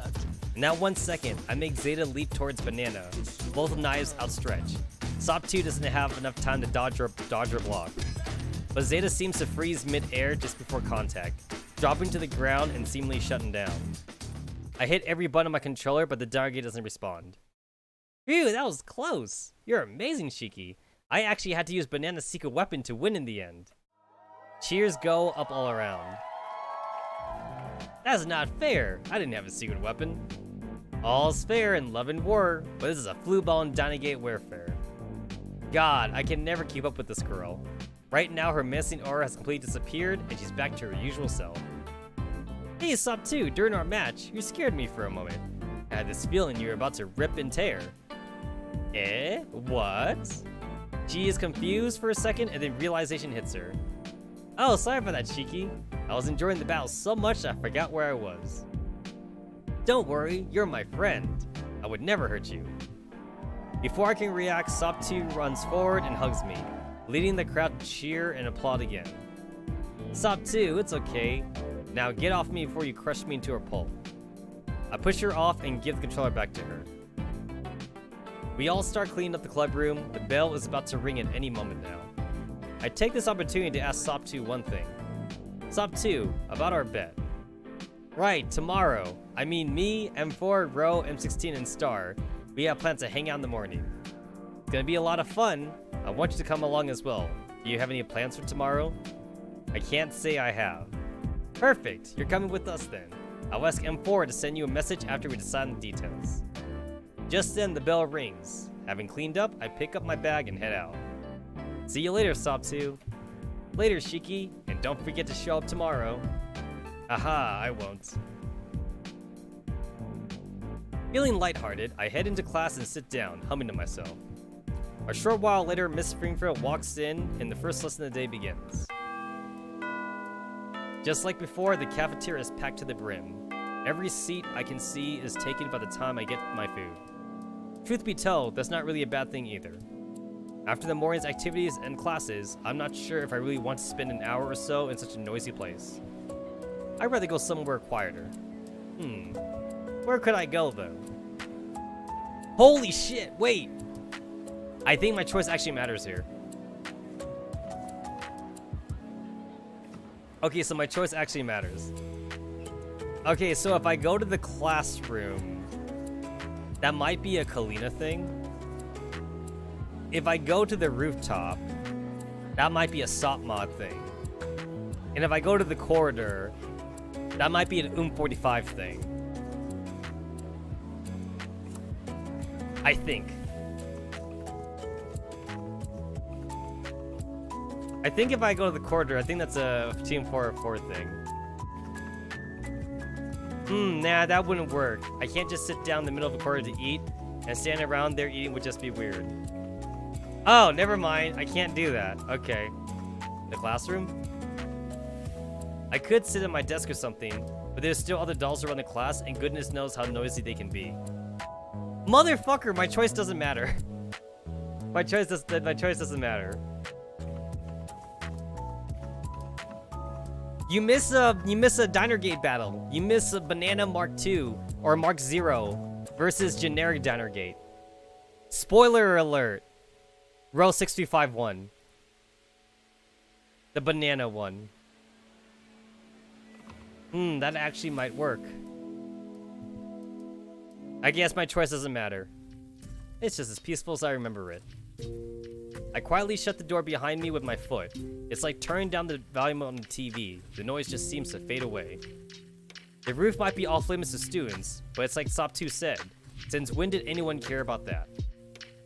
In that 1 second, I make Zeta leap towards Banana, both knives outstretched. Sop2 doesn't have enough time to dodge or block. But Zeta seems to freeze mid-air just before contact, dropping to the ground and seemingly shutting down. I hit every button on my controller, but the downer gate doesn't respond. Phew, that was close. You're amazing, Shiki. I actually had to use Banana's secret weapon to win in the end. Cheers go up all around. That's not fair. I didn't have a secret weapon. All's fair in love and war, but this is a flu-ball and Dynagate warfare. God, I can never keep up with this girl. Right now, her menacing aura has completely disappeared, and she's back to her usual self. Hey, Sop2, during our match, you scared me for a moment. I had this feeling you were about to rip and tear. Eh? What? She is confused for a second, and then realization hits her. Oh, sorry for that, Shiki. I was enjoying the battle so much I forgot where I was. Don't worry, you're my friend. I would never hurt you. Before I can react, Sop2 runs forward and hugs me, leading the crowd to cheer and applaud again. Sop2, it's okay. Now get off me before you crush me into a pulp. I push her off and give the controller back to her. We all start cleaning up the club room. The bell is about to ring at any moment now. I take this opportunity to ask Sop2 one thing. Sop2, about our bet. Right, tomorrow. I mean me, M4, Ro, M16, and Star. We have plans to hang out in the morning. It's gonna be a lot of fun. I want you to come along as well. Do you have any plans for tomorrow? I can't say I have. Perfect, you're coming with us then. I'll ask M4 to send you a message after we decide on the details. Just then, the bell rings. Having cleaned up, I pick up my bag and head out. See you later, Sop2. Later, Shiki, and don't forget to show up tomorrow. Aha, I won't. Feeling lighthearted, I head into class and sit down, humming to myself. A short while later, Miss Springfield walks in, and the first lesson of the day begins. Just like before, the cafeteria is packed to the brim. Every seat I can see is taken by the time I get my food. Truth be told, that's not really a bad thing either. After the morning's activities and classes, I'm not sure if I really want to spend an hour or so in such a noisy place. I'd rather go somewhere quieter. Where could I go though? Holy shit, wait! I think my choice actually matters here. Okay, so my choice actually matters. Okay, so if I go to the classroom, that might be a Kalina thing. If I go to the rooftop, that might be a Sopmod thing. And if I go to the corridor, that might be an 45 thing. I think. I think if I go to the corridor, I think that's a Team 404 thing. Nah, that wouldn't work. I can't just sit down in the middle of the corridor to eat, and stand around there eating would just be weird. Oh, never mind. I can't do that. Okay. The classroom? I could sit at my desk or something, but there's still other dolls around the class, and goodness knows how noisy they can be. Motherfucker, my choice doesn't matter. My choice doesn't matter. You miss a Diner Gate battle. You miss a Banana Mark II or Mark 0 versus generic Diner Gate. Spoiler alert. Row 6351. The banana one. That actually might work. I guess my choice doesn't matter. It's just as peaceful as I remember it. I quietly shut the door behind me with my foot. It's like turning down the volume on the TV. The noise just seems to fade away. The roof might be off limits to students, but it's like Sop2 said. Since when did anyone care about that?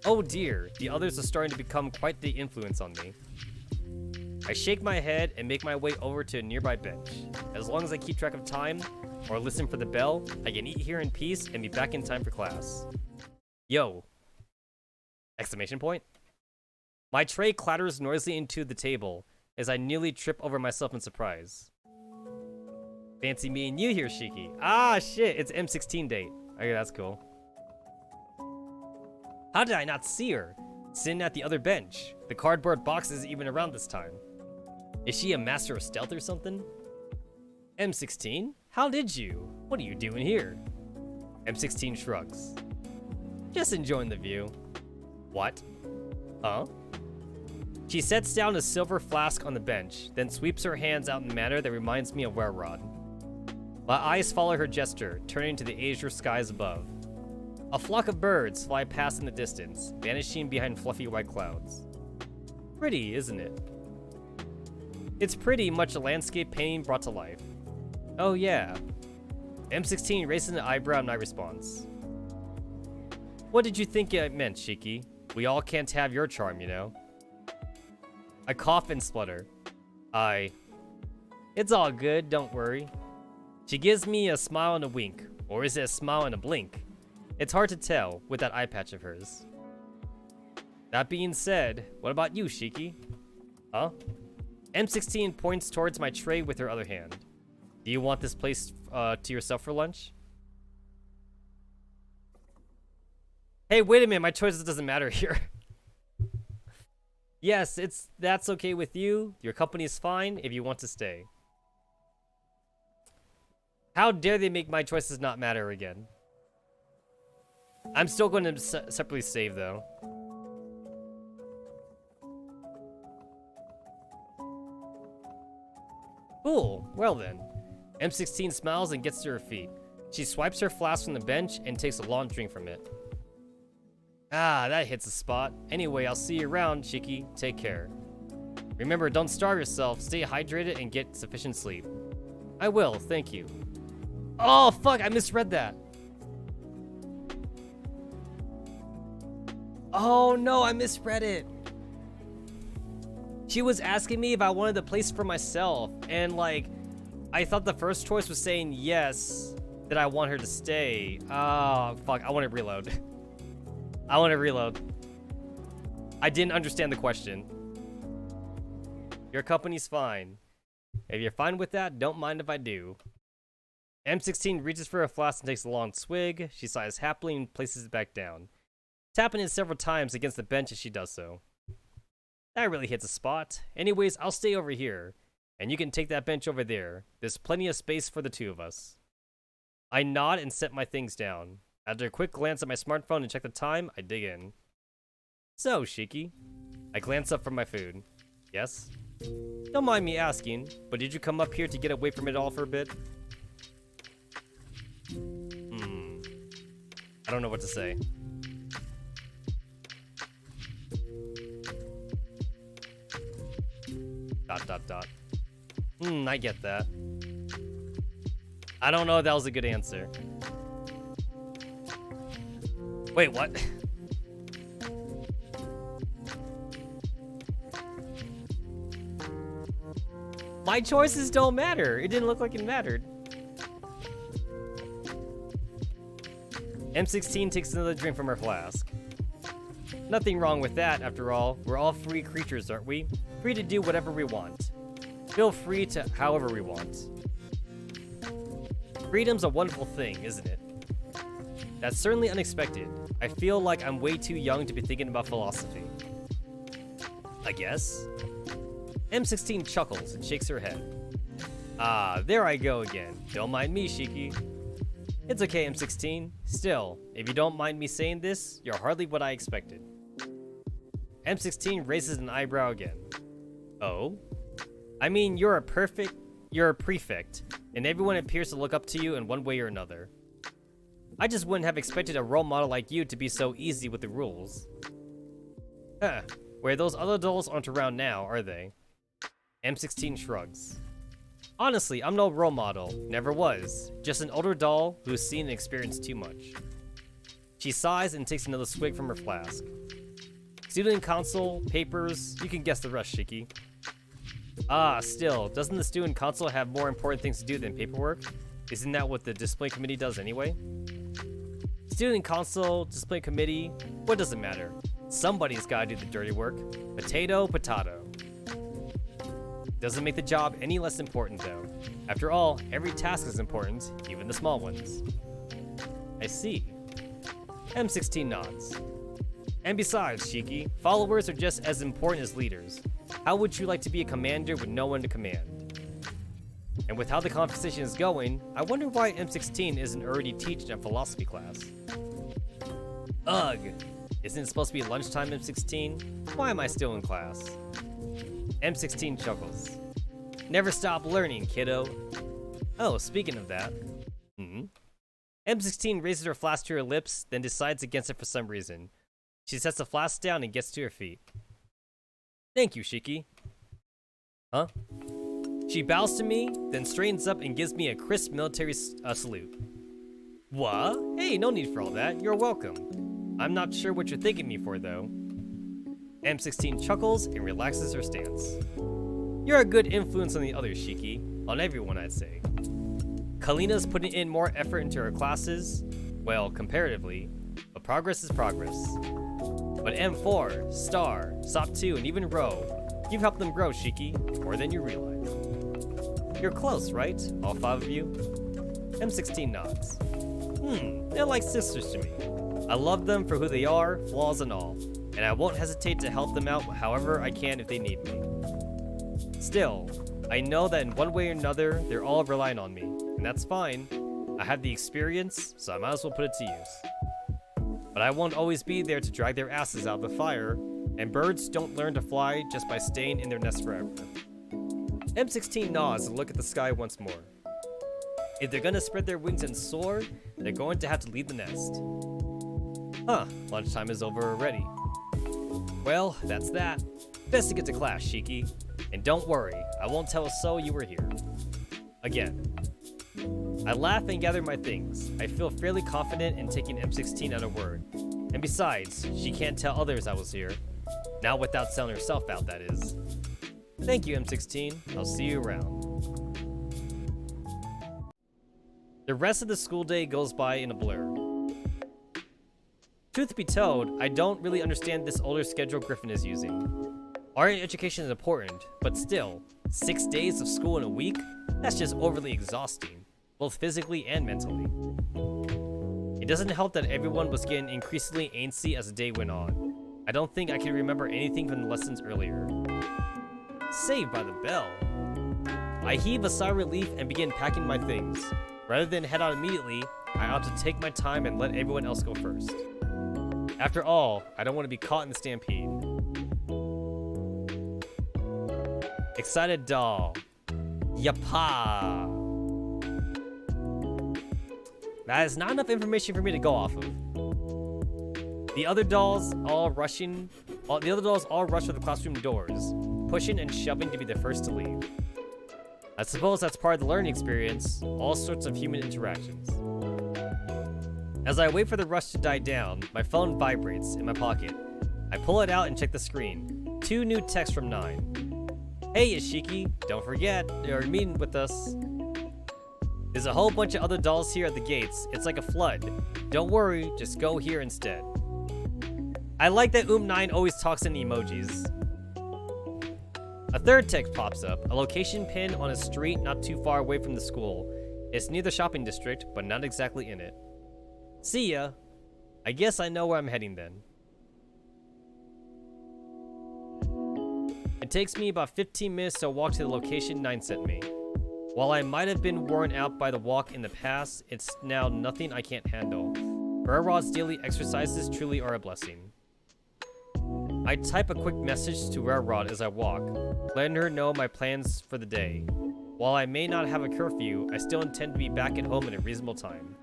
Oh dear, the others are starting to become quite the influence on me. I shake my head and make my way over to a nearby bench. As long as I keep track of time, or listen for the bell, I can eat here in peace and be back in time for class. Yo. Exclamation point. My tray clatters noisily into the table as I nearly trip over myself in surprise. Fancy meeting you here, Shiki. Ah, shit, it's M16 date. Okay, that's cool. How did I not see her? Sitting at the other bench. The cardboard box isn't even around this time. Is she a master of stealth or something? M16? How did you? What are you doing here? M16 shrugs. Just enjoying the view. What? Huh? She sets down a silver flask on the bench, then sweeps her hands out in a manner that reminds me of Wererod. My eyes follow her gesture, turning to the azure skies above. A flock of birds fly past in the distance, vanishing behind fluffy white clouds. Pretty, isn't it? It's pretty much a landscape painting brought to life. Oh yeah. M16 raises an eyebrow in my response. What did you think it meant, Shiki? We all can't have your charm, you know. I cough and splutter. It's all good, don't worry. She gives me a smile and a wink. Or is it a smile and a blink? It's hard to tell with that eye patch of hers. That being said, what about you, Shiki? Huh? M16 points towards my tray with her other hand. Do you want this place to yourself for lunch? Hey, wait a minute, my choices doesn't matter here. Yes, that's okay with you. Your company is fine if you want to stay. How dare they make my choices not matter again? I'm still going to separately save though. Cool, well then. M16 smiles and gets to her feet. She swipes her flask from the bench and takes a long drink from it. Ah, that hits the spot. Anyway, I'll see you around, Shiki. Take care. Remember, don't starve yourself. Stay hydrated and get sufficient sleep. I will, thank you. Oh, fuck, I misread that. Oh, no, I misread it. She was asking me if I wanted the place for myself, and like, I thought the first choice was saying yes, that I want her to stay. Oh, fuck, I want to reload. I want to reload. I didn't understand the question. Your company's fine. If you're fine with that, don't mind if I do. M16 reaches for a flask and takes a long swig. She sighs happily and places it back down, tapping it several times against the bench as she does so. That really hits a spot. Anyways, I'll stay over here, and you can take that bench over there. There's plenty of space for the two of us. I nod and set my things down. After a quick glance at my smartphone and check the time, I dig in. So, Shiki. I glance up from my food. Yes? Don't mind me asking, but did you come up here to get away from it all for a bit? I don't know what to say. Dot, dot, dot. I get that. I don't know if that was a good answer. Wait, what? My choices don't matter. It didn't look like it mattered. M16 takes another drink from her flask. Nothing wrong with that, after all. We're all free creatures, aren't we? Free to do whatever we want. Feel free to however we want. Freedom's a wonderful thing, isn't it? That's certainly unexpected. I feel like I'm way too young to be thinking about philosophy. I guess. M16 chuckles and shakes her head. Ah, there I go again. Don't mind me, Shiki. It's okay, M16. Still, if you don't mind me saying this, you're hardly what I expected. M16 raises an eyebrow again. Oh? I mean, you're a prefect, and everyone appears to look up to you in one way or another. I just wouldn't have expected a role model like you to be so easy with the rules. Huh. Where those other dolls aren't around now, are they? M16 shrugs. Honestly, I'm no role model. Never was. Just an older doll who's seen and experienced too much. She sighs and takes another swig from her flask. Student council, papers, you can guess the rest, Shiki. Ah, still, doesn't the student council have more important things to do than paperwork? Isn't that what the discipline committee does anyway? Student council, discipline committee, what does it matter? Somebody's gotta do the dirty work. Potato, potato. Doesn't make the job any less important though. After all, every task is important, even the small ones. I see. M16 nods. And besides, Shiki, followers are just as important as leaders. How would you like to be a commander with no one to command? And with how the conversation is going, I wonder why M16 isn't already teaching a philosophy class. Ugh! Isn't it supposed to be lunchtime, M16? Why am I still in class? M16 chuckles. Never stop learning, kiddo. Oh, speaking of that. M16 raises her flask to her lips, then decides against it for some reason. She sets the flask down and gets to her feet. Thank you, Shiki. Huh? She bows to me, then straightens up and gives me a crisp military salute. What? Hey, no need for all that. You're welcome. I'm not sure what you're thanking me for, though. M16 chuckles and relaxes her stance. You're a good influence on the others, Shiki. On everyone, I'd say. Kalina's putting in more effort into her classes. Well, comparatively. But progress is progress. But M4, Star, SOP2, and even Ro, you've helped them grow, Shiki. More than you realize. You're close, right? All 5 of you? M16 nods. They're like sisters to me. I love them for who they are, flaws and all, and I won't hesitate to help them out however I can if they need me. Still, I know that in one way or another, they're all relying on me, and that's fine. I have the experience, so I might as well put it to use. But I won't always be there to drag their asses out of the fire, and birds don't learn to fly just by staying in their nest forever. M16 nods and look at the sky once more. If they're gonna spread their wings and soar, they're going to have to leave the nest. Huh, lunchtime is over already. Well, that's that. Best to get to class, Shiki. And don't worry, I won't tell a soul you were here. Again. I laugh and gather my things. I feel fairly confident in taking M16 at her word. And besides, she can't tell others I was here. Not without selling herself out, that is. Thank you, M16. I'll see you around. The rest of the school day goes by in a blur. Truth be told, I don't really understand this older schedule Griffin is using. Art education is important, but still, 6 days of school in a week? That's just overly exhausting, both physically and mentally. It doesn't help that everyone was getting increasingly antsy as the day went on. I don't think I can remember anything from the lessons earlier. Saved by the bell. I heave a sigh of relief and begin packing my things. Rather than head out immediately, I opt to take my time and let everyone else go first. After all, I don't want to be caught in the stampede. Excited doll. Yappa. That is not enough information for me to go off of. The other dolls all rush for the classroom doors, pushing and shoving to be the first to leave. I suppose that's part of the learning experience, all sorts of human interactions. As I wait for the rush to die down, my phone vibrates in my pocket. I pull it out and check the screen. 2 new texts from 9. Hey Ishiki, don't forget, you're meeting with us. There's a whole bunch of other dolls here at the gates. It's like a flood. Don't worry, just go here instead. I like that 9 always talks in emojis. A third text pops up, a location pin on a street not too far away from the school. It's near the shopping district, but not exactly in it. See ya. I guess I know where I'm heading then. It takes me about 15 minutes to walk to the location 9 sent me. While I might have been worn out by the walk in the past, it's now nothing I can't handle. Railrod's daily exercises truly are a blessing. I type a quick message to Railrod as I walk, letting her know my plans for the day. While I may not have a curfew, I still intend to be back at home at a reasonable time.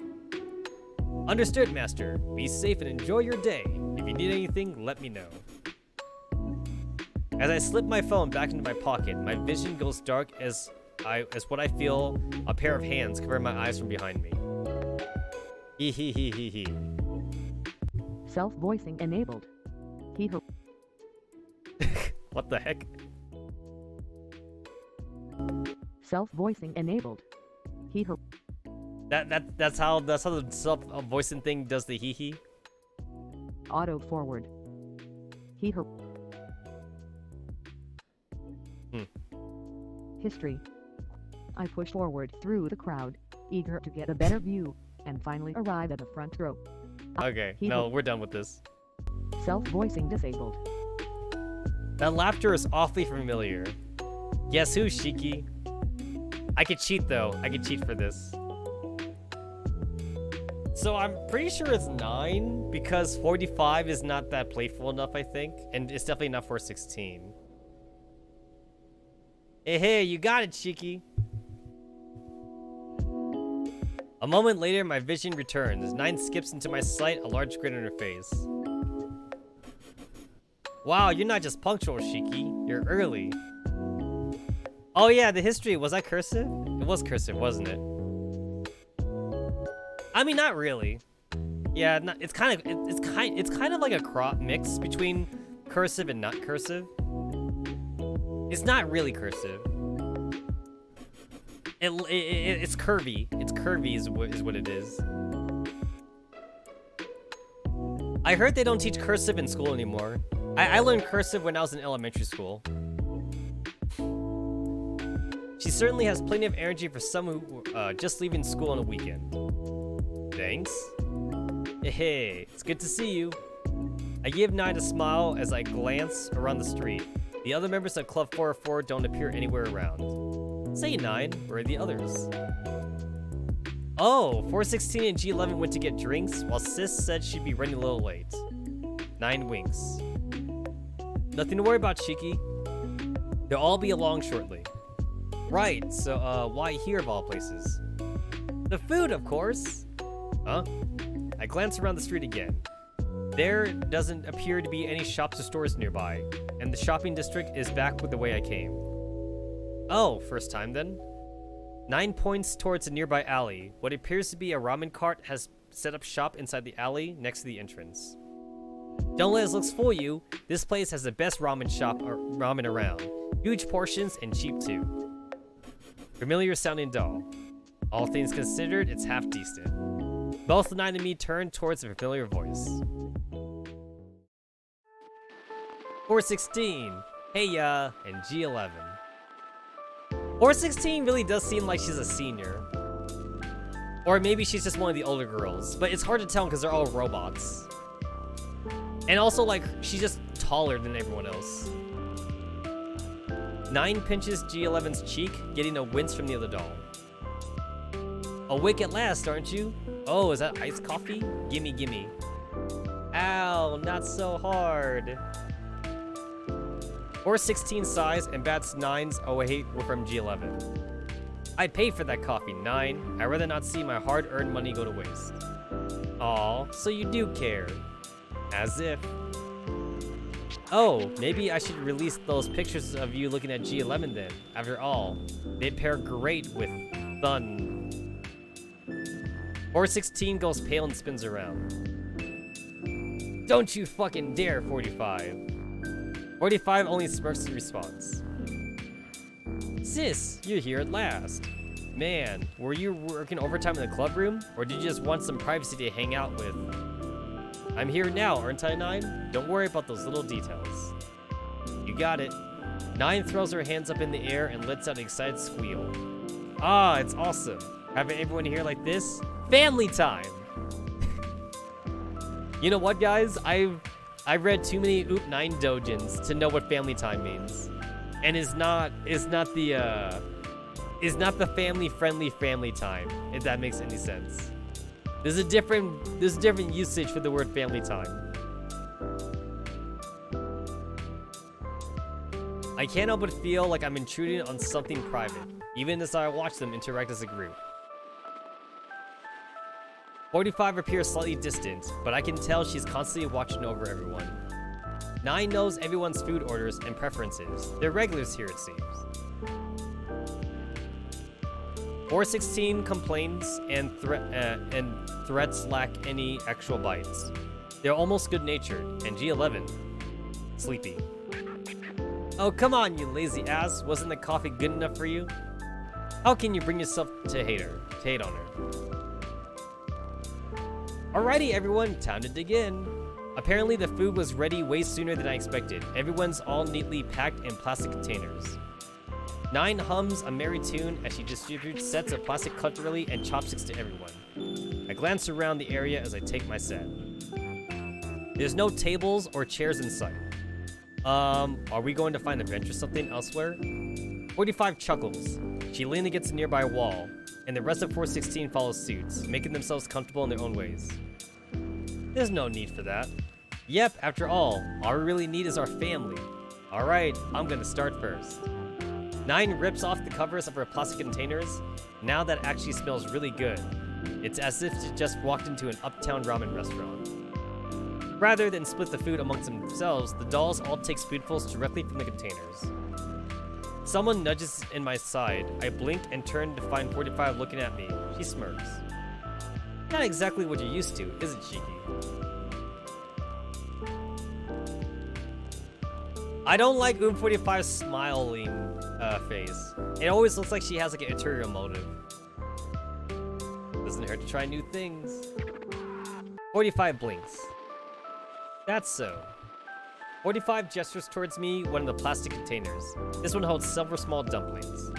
Understood, Master. Be safe and enjoy your day. If you need anything, let me know. As I slip my phone back into my pocket, my vision goes dark as what I feel a pair of hands cover my eyes from behind me. Hee hee hee hee hee. Self-voicing enabled. He her. What the heck? Self-voicing enabled. He her. That's how the self-voicing thing does the hee hee. Auto forward. He her. History. I push forward through the crowd, eager to get a better view, and finally arrive at the front row. Okay, no, we're done with this. Self-voicing disabled. That laughter is awfully familiar. Guess who, Shiki? I could cheat though. I could cheat for this. So I'm pretty sure it's 9 because 45 is not that playful enough, I think, and it's definitely not for 16. Hey, you got it, Shiki. A moment later, my vision returns. As 9 skips into my sight, a large grin on her face. Wow, you're not just punctual, Shiki. You're early. Oh yeah, the history. Was that cursive? It was cursive, wasn't it? I mean, not really. Yeah, it's kind of like a crop mix between cursive and not cursive. It's not really cursive. It's curvy. It's curvy is what it is. I heard they don't teach cursive in school anymore. I learned cursive when I was in elementary school. She certainly has plenty of energy for someone who just leaving school on a weekend. Thanks. Hey, it's good to see you. I give 9 a smile as I glance around the street. The other members of Club 404 don't appear anywhere around. Say 9, where are the others? Oh, 416 and G11 went to get drinks, while Sis said she'd be running a little late. 9 winks. Nothing to worry about, Shiki. They'll all be along shortly. Right, so why here of all places? The food, of course. Huh? I glance around the street again. There doesn't appear to be any shops or stores nearby, and the shopping district is back with the way I came. Oh, first time then? 9 points towards a nearby alley. What appears to be a ramen cart has set up shop inside the alley next to the entrance. Don't let his looks fool you. This place has the best ramen around. Huge portions and cheap too. Familiar sounding doll. All things considered, it's half decent. Both 9 and me turn towards a familiar voice. 416, Heya, and G11. 416 really does seem like she's a senior. Or maybe she's just one of the older girls, but it's hard to tell because they're all robots. And also, like, she's just taller than everyone else. 9 pinches G11's cheek, getting a wince from the other doll. Awake at last, aren't you? Oh, is that iced coffee? Gimme, gimme. Ow, not so hard. 416 sighs and bats 9's away from G11. I'd pay for that coffee, 9. I'd rather not see my hard-earned money go to waste. Aw, so you do care. As if. Oh, maybe I should release those pictures of you looking at G11 then. After all, they'd pair great with Thun. 416 goes pale and spins around. Don't you fucking dare, 45. 45 only smirks in response. Sis, you're here at last. Man, were you working overtime in the club room? Or did you just want some privacy to hang out with? I'm here now, aren't I, 9? Don't worry about those little details. You got it. 9 throws her hands up in the air and lets out an excited squeal. Ah, it's awesome. Having everyone here like this? Family time! You know what, guys? I've read too many Oop 9 dojins to know what family time means. And is not the family-friendly family time, if that makes any sense. There's a different usage for the word family time. I can't help but feel like I'm intruding on something private, even as I watch them interact as a group. 45 appears slightly distant, but I can tell she's constantly watching over everyone. 9 knows everyone's food orders and preferences. They're regulars here, it seems. 416 complains and threats lack any actual bites. They're almost good-natured, and G11, sleepy. Oh, come on, you lazy ass. Wasn't the coffee good enough for you? How can you bring yourself to hate on her? Alrighty, everyone, time to dig in. Apparently, the food was ready way sooner than I expected. Everyone's all neatly packed in plastic containers. 9 hums a merry tune as she distributes sets of plastic cutlery and chopsticks to everyone. I glance around the area as I take my set. There's no tables or chairs in sight. Are we going to find a bench or something elsewhere? 45 chuckles. She leans against a nearby wall, and the rest of 416 follows suit, making themselves comfortable in their own ways. There's no need for that. Yep, after all we really need is our family. Alright, I'm gonna start first. 9 rips off the covers of her plastic containers. Now that actually smells really good. It's as if she just walked into an uptown ramen restaurant. Rather than split the food amongst themselves, the dolls all take spoonfuls directly from the containers. Someone nudges in my side. I blink and turn to find 45 looking at me. She smirks. Not exactly what you're used to, is it, Shiki? I don't like 45's smiling face. It always looks like she has like an ulterior motive. Doesn't hurt to try new things. 45 blinks. That's so. 45 gestures towards me one of the plastic containers. This one holds several small dumplings.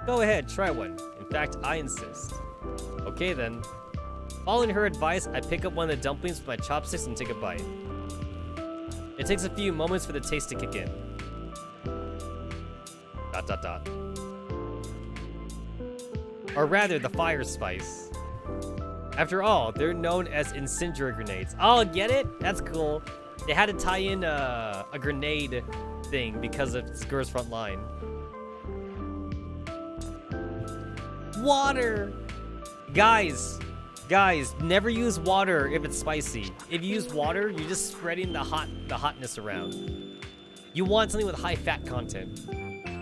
Go ahead, try one. In fact, I insist. Okay then. Following her advice, I pick up one of the dumplings with my chopsticks and take a bite. It takes a few moments for the taste to kick in. ... Or rather, the fire spice. After all, they're known as incendiary grenades. Oh, get it? That's cool. They had to tie in a grenade thing because of Skur's Frontline. Water! Guys, never use water if it's spicy. If you use water, you're just spreading the hotness around. You want something with high fat content.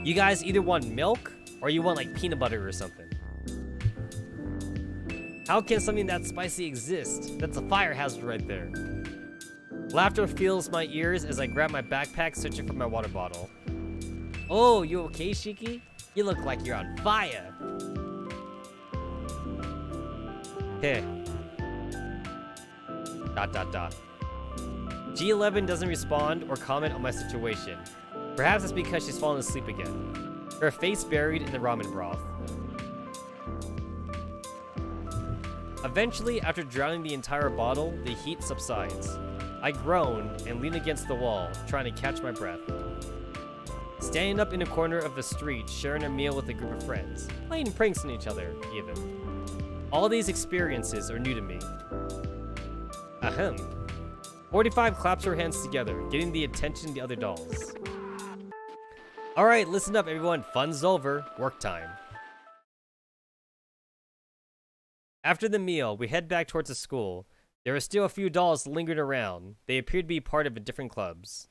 You guys either want milk or you want like peanut butter or something. How can something that spicy exist? That's a fire hazard right there. Laughter fills my ears as I grab my backpack, searching for my water bottle. Oh, you okay, Shiki? You look like you're on fire. Heh. ... G11 doesn't respond or comment on my situation. Perhaps it's because she's fallen asleep again. Her face buried in the ramen broth. Eventually, after drowning the entire bottle, the heat subsides. I groan and lean against the wall, trying to catch my breath. Standing up in a corner of the street, sharing a meal with a group of friends, playing pranks on each other, even. All these experiences are new to me. Ahem. 45 claps her hands together, getting the attention of the other dolls. Alright, listen up everyone, fun's over, work time. After the meal, we head back towards the school. There are still a few dolls lingering around. They appear to be part of different clubs.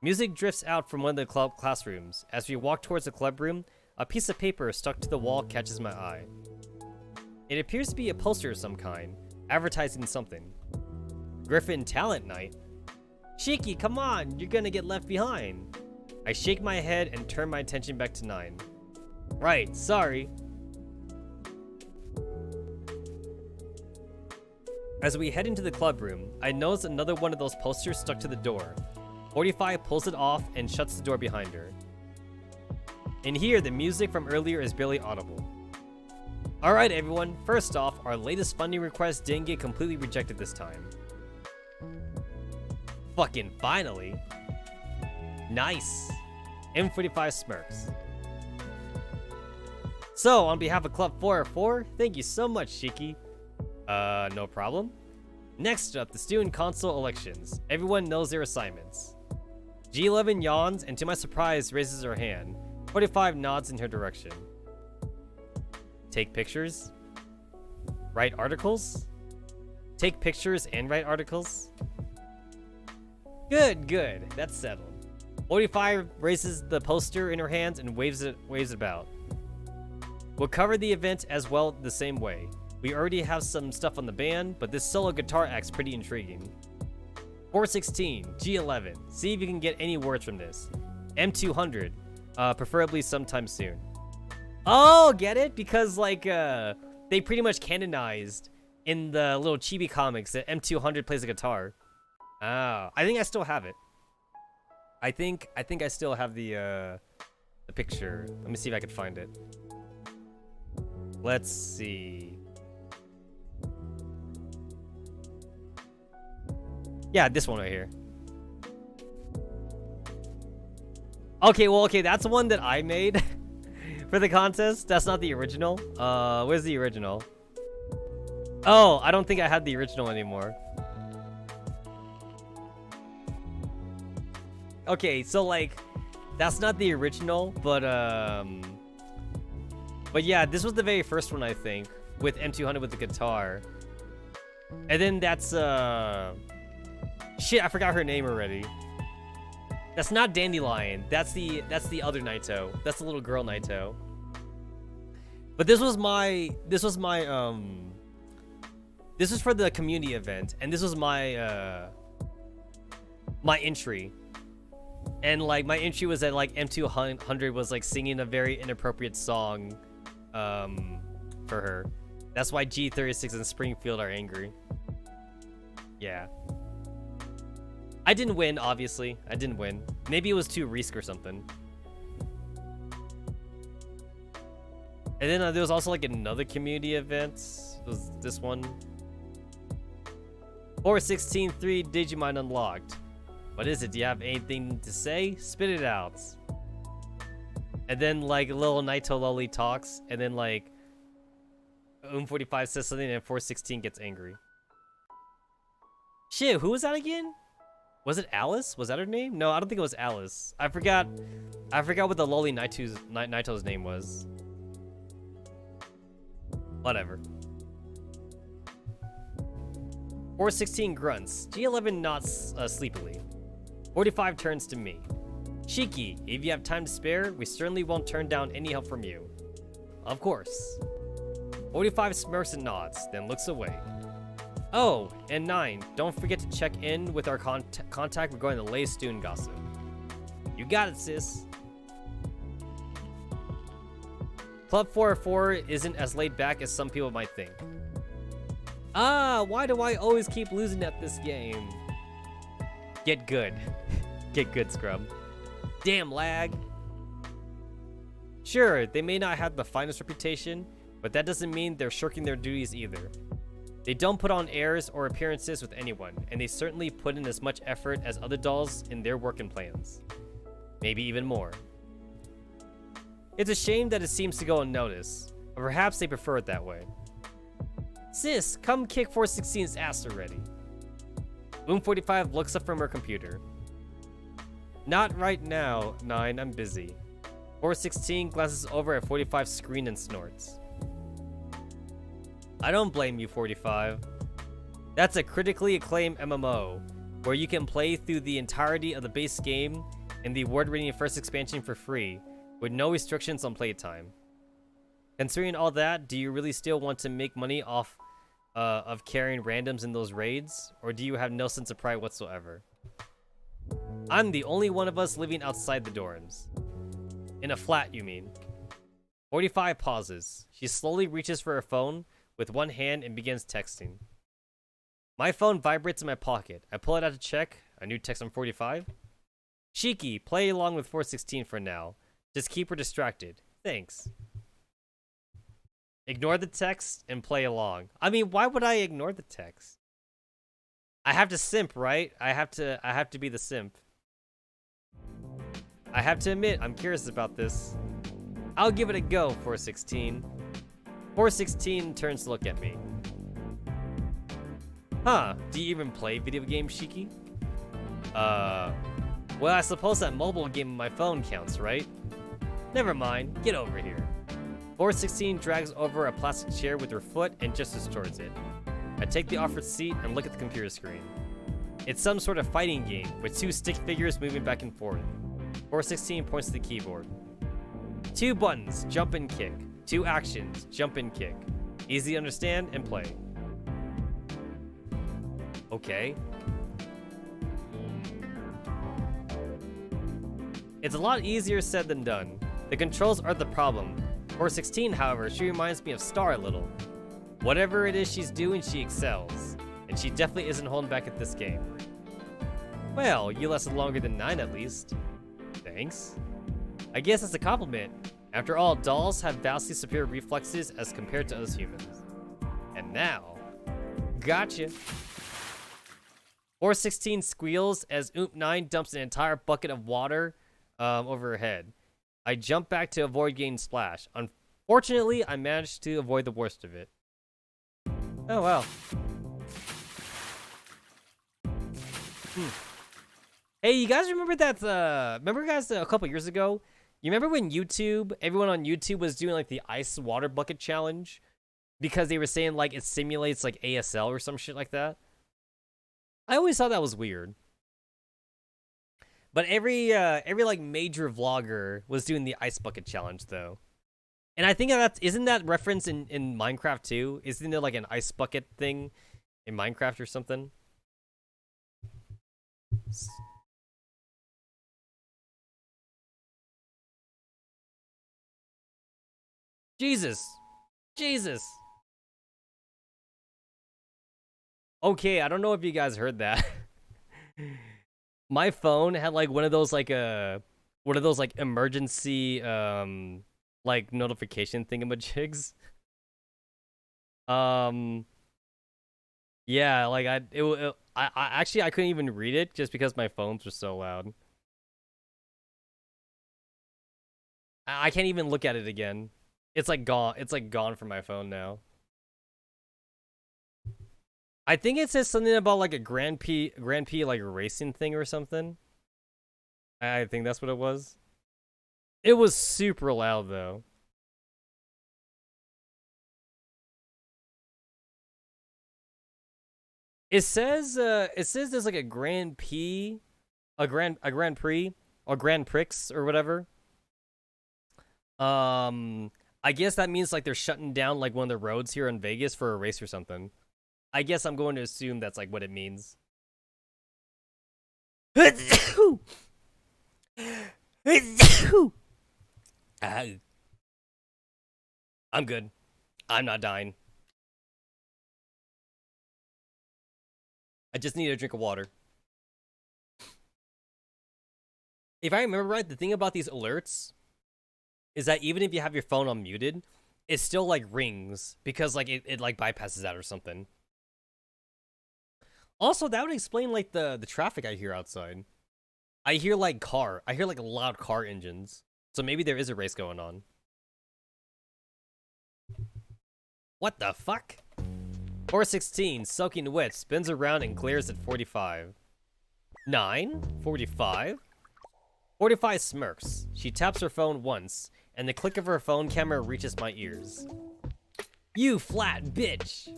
Music drifts out from one of the club classrooms. As we walk towards the club room, a piece of paper stuck to the wall catches my eye. It appears to be a poster of some kind, advertising something. Griffin Talent Night? Shiki, come on, you're gonna get left behind. I shake my head and turn my attention back to 9. Right, sorry. As we head into the club room, I notice another one of those posters stuck to the door. 45 pulls it off and shuts the door behind her. In here, the music from earlier is barely audible. Alright everyone, first off, our latest funding request didn't get completely rejected this time. Fucking finally. Nice. M45 smirks. So, on behalf of Club 404, thank you so much, Shiki. No problem. Next up, the student council elections. Everyone knows their assignments. G11 yawns and to my surprise raises her hand. 45 nods in her direction. Take pictures. Write articles. Take pictures and write articles. Good, good. That's settled. 45 raises the poster in her hands and waves it about. We'll cover the event as well the same way. We already have some stuff on the band, but this solo guitar act's pretty intriguing. 416, G11. See if you can get any words from this. M200, preferably sometime soon. Oh, get it? Because like they pretty much canonized in the little chibi comics that M200 plays a guitar. Ah, I think I still have it. I think I still have the picture. Let me see if I can find it. Let's see. Yeah, this one right here. Okay, well, okay, that's one that I made for the contest. That's not the original. Where's the original? Oh, I don't think I had the original anymore. Okay, so like, that's not the original, but yeah, this was the very first one, I think, with M200 with the guitar. And then that's shit, I forgot her name already. That's not Dandelion. That's the other Naito. That's the little girl Naito. But this was for the community event, and this was my my entry. And like my entry was that like M200 was like singing a very inappropriate song for her. That's why G36 and Springfield are angry. Yeah. I didn't win, obviously. I didn't win. Maybe it was too risk or something. And then there was also like another community event. It was this one. 416.3 Digimon unlocked. What is it? Do you have anything to say? Spit it out. And then like little Naito Loli talks, and then like 45 says something, and 416 gets angry. Shit, who was that again? Was it Alice? Was that her name? No, I don't think it was Alice. I forgot what the Loli Naito's name was. Whatever. 416 grunts. G11 nods sleepily. 45 turns to me. Shiki, if you have time to spare, we certainly won't turn down any help from you. Of course. 45 smirks and nods, then looks away. Oh, and 9, don't forget to check in with our contact regarding the latest student gossip. You got it, sis. Club 404 isn't as laid back as some people might think. Ah, why do I always keep losing at this game? Get good. Get good, scrub. Damn lag. Sure, they may not have the finest reputation, but that doesn't mean they're shirking their duties either. They don't put on airs or appearances with anyone, and they certainly put in as much effort as other dolls in their work and plans. Maybe even more. It's a shame that it seems to go unnoticed, but perhaps they prefer it that way. Sis, come kick 416's ass already. Boom 45 looks up from her computer. Not right now, 9, I'm busy. 416 glances over at 45's screen and snorts. I don't blame you, 45. That's a critically acclaimed MMO, where you can play through the entirety of the base game and the award-winning first expansion for free, with no restrictions on playtime. Considering all that, do you really still want to make money off of carrying randoms in those raids, or do you have no sense of pride whatsoever? I'm the only one of us living outside the dorms. In a flat, you mean? 45 pauses. She slowly reaches for her phone with one hand and begins texting. My phone vibrates in my pocket. I pull it out to check. A new text from 45. Shiki, play along with 416 for now. Just keep her distracted. Thanks. Ignore the text and play along. I mean, why would I ignore the text? I have to simp, right? I have to be the simp. I have to admit, I'm curious about this. I'll give it a go, 416. 416 turns to look at me. Huh, do you even play video games, Shiki? Well, I suppose that mobile game on my phone counts, right? Never mind, get over here. 416 drags over a plastic chair with her foot and gestures towards it. I take the offered seat and look at the computer screen. It's some sort of fighting game with two stick figures moving back and forth. 416 points to the keyboard. 2 buttons, jump and kick. 2 actions, jump and kick. Easy to understand and play. Okay. It's a lot easier said than done. The controls are the problem. 416, however, she reminds me of Star a little. Whatever it is she's doing, she excels. And she definitely isn't holding back at this game. Well, you lasted longer than 9 at least. Thanks. I guess that's a compliment. After all, dolls have vastly superior reflexes as compared to us humans. And now, gotcha. 416 squeals as Oomp9 dumps an entire bucket of water over her head. I jump back to avoid getting splashed. Unfortunately, I managed to avoid the worst of it. Oh, wow. Hey, you guys remember that, remember guys a couple years ago? You remember when everyone on YouTube was doing like the ice water bucket challenge? because they were saying like it simulates like ASL or some shit like that. I always thought that was weird. But every like major vlogger was doing the ice bucket challenge though. And I think isn't that reference in Minecraft too? Isn't there like an ice bucket thing in Minecraft or something? Jesus. Okay, I don't know if you guys heard that. My phone had like one of those like emergency like notification thingamajigs. Yeah, like I actually I couldn't even read it just because my phones were so loud. I can't even look at it again. It's like gone. It's like gone from my phone now. I think it says something about like a Grand Prix like racing thing or something. I think that's what it was. It was super loud though. It says there's like a Grand Prix, a Grand Prix or Grand Prix or whatever. I guess that means like they're shutting down like one of the roads here in Vegas for a race or something. I guess I'm going to assume that's like what it means. I'm good. I'm not dying. I just need a drink of water. If I remember right, the thing about these alerts is that even if you have your phone unmuted, it still like rings because like it like bypasses that or something. Also, that would explain like the traffic I hear outside. I hear like loud car engines. So maybe there is a race going on. What the fuck? 416, soaking wet, spins around and glares at 45. 9, 45. 45 smirks. She taps her phone once, and the click of her phone camera reaches my ears. You flat bitch!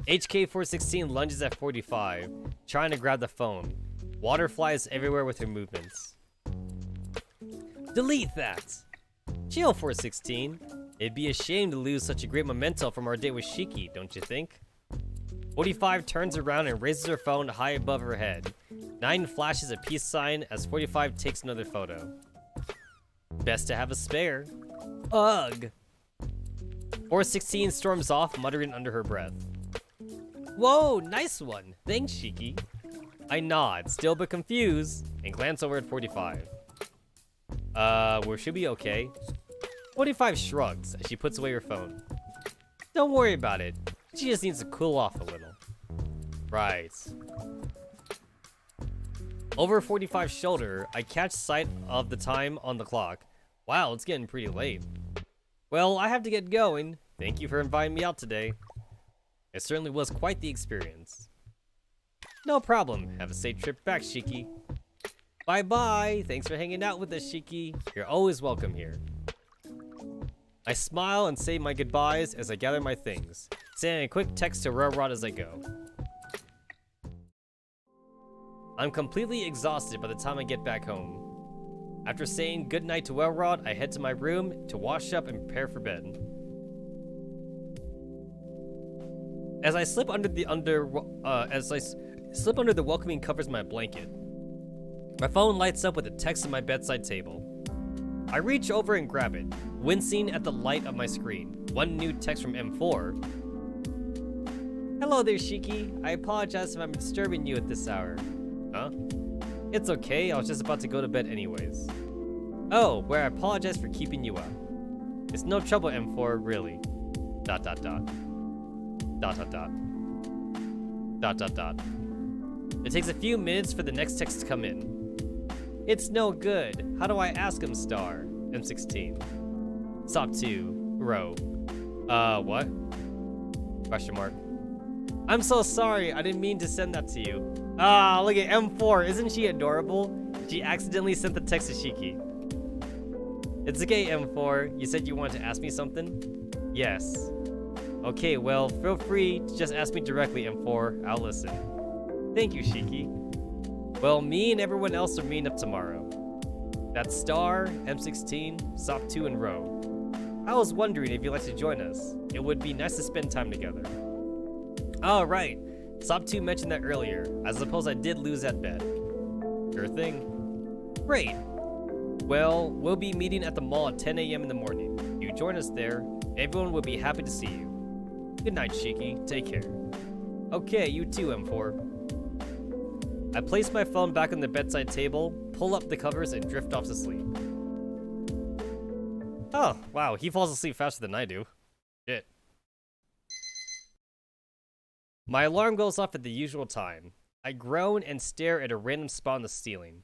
HK416 lunges at 45, trying to grab the phone. Water flies everywhere with her movements. Delete that! Chill, 416. It'd be a shame to lose such a great memento from our date with Shiki, don't you think? 45 turns around and raises her phone high above her head. 9 flashes a peace sign as 45 takes another photo. Best to have a spare. Ugh! 416 storms off, muttering under her breath. Whoa, nice one. Thanks, Shiki. I nod, still but confused, and glance over at 45. We should be okay. 45 shrugs as she puts away her phone. Don't worry about it. She just needs to cool off a little. Right. Over 45's shoulder, I catch sight of the time on the clock. Wow, it's getting pretty late. Well, I have to get going. Thank you for inviting me out today. It certainly was quite the experience. No problem. Have a safe trip back, Shiki. Bye-bye. Thanks for hanging out with us, Shiki. You're always welcome here. I smile and say my goodbyes as I gather my things, sending a quick text to Railroad as I go. I'm completely exhausted by the time I get back home. After saying goodnight to Railroad, I head to my room to wash up and prepare for bed. As I slip under the welcoming covers of my blanket, my phone lights up with a text on my bedside table. I reach over and grab it, wincing at the light of my screen. One new text from M4. Hello there, Shiki. I apologize if I'm disturbing you at this hour. Huh? It's okay, I was just about to go to bed anyways. Oh, where I apologize for keeping you up. It's no trouble, M4, really. ... It takes a few minutes for the next text to come in. It's no good. How do I ask him, star? M16. Stop 2. Row. What? Question mark. I'm so sorry. I didn't mean to send that to you. Ah, look at M4. Isn't she adorable? She accidentally sent the text to Shiki. It's okay, M4. You said you wanted to ask me something? Yes. Okay, well, feel free to just ask me directly, M4. I'll listen. Thank you, Shiki. Well, me and everyone else are meeting up tomorrow. That's Star, M16, SOP 2, and Ro. I was wondering if you'd like to join us. It would be nice to spend time together. Oh, right. SOP 2 mentioned that earlier. I suppose I did lose that bet. Sure thing. Great. Well, we'll be meeting at the mall at 10 a.m. in the morning. If you join us there, everyone will be happy to see you. Good night, Shiki. Take care. Okay, you too, M4. I place my phone back on the bedside table, pull up the covers, and drift off to sleep. Oh, wow, he falls asleep faster than I do. Shit. My alarm goes off at the usual time. I groan and stare at a random spot on the ceiling.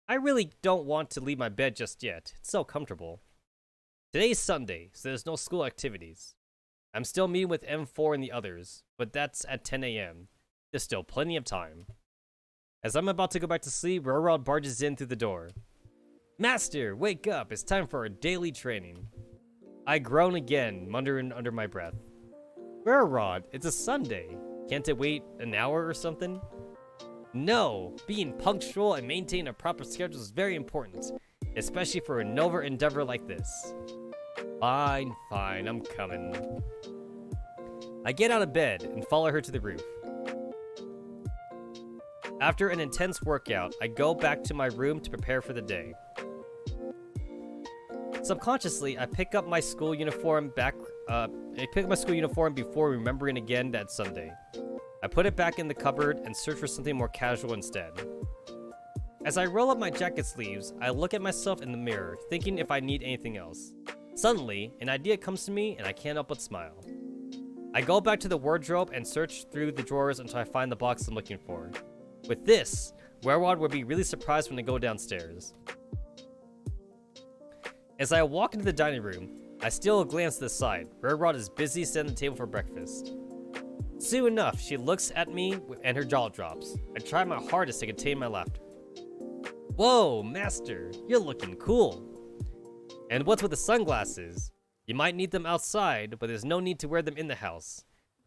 I really don't want to leave my bed just yet. It's so comfortable. Today's Sunday, so there's no school activities. I'm still meeting with M4 and the others, but that's at 10 a.m. There's still plenty of time. As I'm about to go back to sleep, Rorod barges in through the door. Master, wake up! It's time for our daily training. I groan again, muttering under my breath. Rorod, it's a Sunday. Can't it wait an hour or something? No, being punctual and maintaining a proper schedule is very important, especially for a novel endeavor like this. Fine, I'm coming. I get out of bed and follow her to the roof. After an intense workout, I go back to my room to prepare for the day. Subconsciously, I pick up my school uniform before remembering again that Sunday. I put it back in the cupboard and search for something more casual instead. As I roll up my jacket sleeves, I look at myself in the mirror, thinking if I need anything else. Suddenly, an idea comes to me and I can't help but smile. I go back to the wardrobe and search through the drawers until I find the box I'm looking for. With this, Werewad would be really surprised when I go downstairs. As I walk into the dining room, I steal a glance to the side. Werewad is busy setting the table for breakfast. Soon enough, she looks at me and her jaw drops. I try my hardest to contain my laughter. Whoa, Master, you're looking cool. And what's with the sunglasses? You might need them outside, but there's no need to wear them in the house.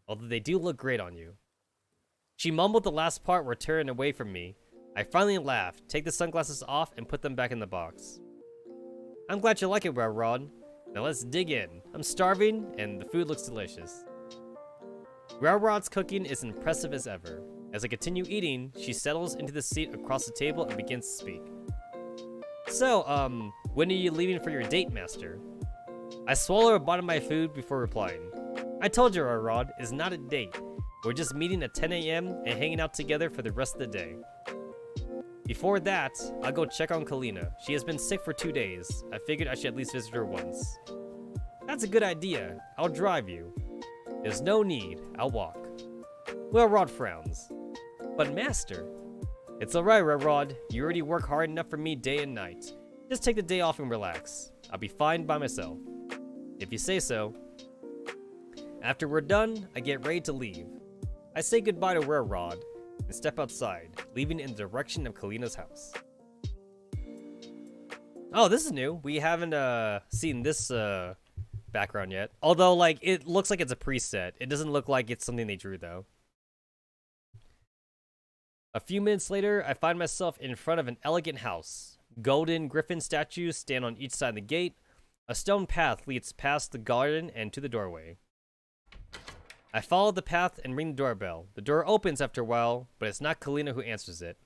Although they do look great on you. She mumbled the last part while turning away from me. I finally laugh, take the sunglasses off, and put them back in the box. I'm glad you like it, Rod. Now let's dig in. I'm starving, and the food looks delicious. Rod's cooking is impressive as ever. As I continue eating, she settles into the seat across the table and begins to speak. So, when are you leaving for your date, Master? I swallow a bite of my food before replying. I told you, Rod, it's not a date. We're just meeting at 10 a.m. and hanging out together for the rest of the day. Before that, I'll go check on Kalina. She has been sick for 2 days. I figured I should at least visit her once. That's a good idea. I'll drive you. There's no need. I'll walk. Well, Rod frowns. But Master, it's alright, Rod. You already work hard enough for me day and night. Just take the day off and relax. I'll be fine by myself. If you say so. After we're done, I get ready to leave. I say goodbye to Rod and step outside, leaving in the direction of Kalina's house. Oh, this is new. We haven't seen this background yet. Although, like, it looks like it's a preset. It doesn't look like it's something they drew, though. A few minutes later, I find myself in front of an elegant house. Golden griffin statues stand on each side of the gate. A stone path leads past the garden and to the doorway. I follow the path and ring the doorbell. The door opens after a while, but it's not Kalina who answers it.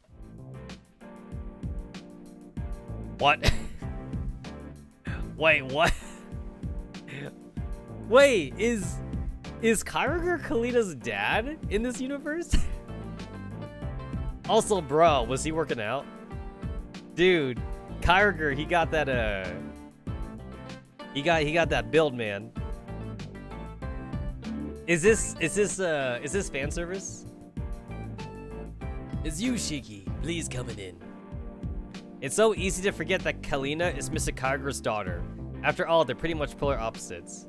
What? Wait, what? Wait, is Kyriger Kalina's dad in this universe? Also, bro, was he working out? Dude, Kyriger, he got that he got that build, man. Is this fan service? It's you, Shiki. Please come in. It's so easy to forget that Kalina is Mr. Kyriger's daughter. After all, they're pretty much polar opposites.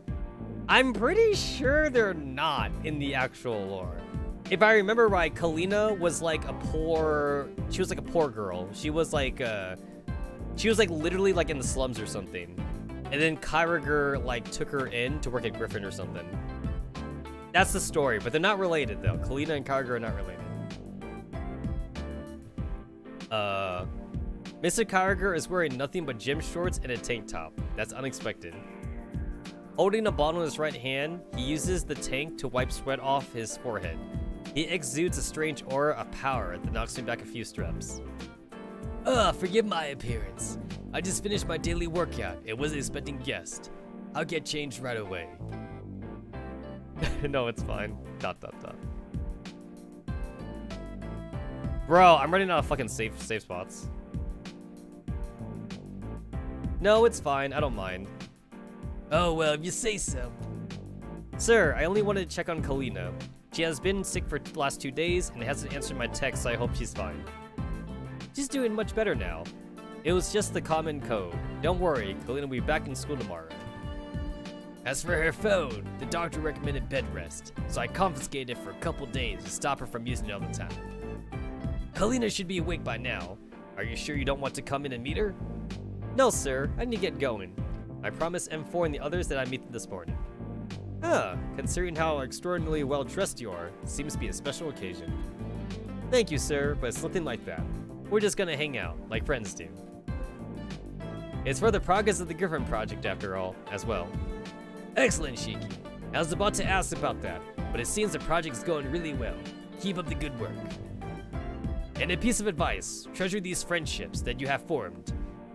I'm pretty sure they're not in the actual lore. If I remember right, Kalina was like a poor girl. She was like literally like in the slums or something. And then Kyriger like took her in to work at Griffin or something. That's the story, but they're not related though. Kalina and Kagura are not related. Mr. Kagura is wearing nothing but gym shorts and a tank top. That's unexpected. Holding a bottle in his right hand, he uses the tank to wipe sweat off his forehead. He exudes a strange aura of power that knocks me back a few steps. Forgive my appearance. I just finished my daily workout and wasn't expecting guests. I'll get changed right away. No, it's fine. ... Bro, I'm running out of fucking safe spots. No, it's fine. I don't mind. Oh, well, if you say so. Sir, I only wanted to check on Kalina. She has been sick for the last 2 days and hasn't answered my text, so I hope she's fine. She's doing much better now. It was just the common code. Don't worry, Kalina will be back in school tomorrow. As for her phone, the doctor recommended bed rest, so I confiscated it for a couple days to stop her from using it all the time. Kalina should be awake by now. Are you sure you don't want to come in and meet her? No, sir. I need to get going. I promised M4 and the others that I'd meet them this morning. Considering how extraordinarily well dressed you are, it seems to be a special occasion. Thank you, sir, but it's nothing like that. We're just gonna hang out, like friends do. It's for the progress of the Griffin Project, after all, as well. Excellent, Shiki. I was about to ask about that, but it seems the project is going really well. Keep up the good work. And a piece of advice, treasure these friendships that you have formed.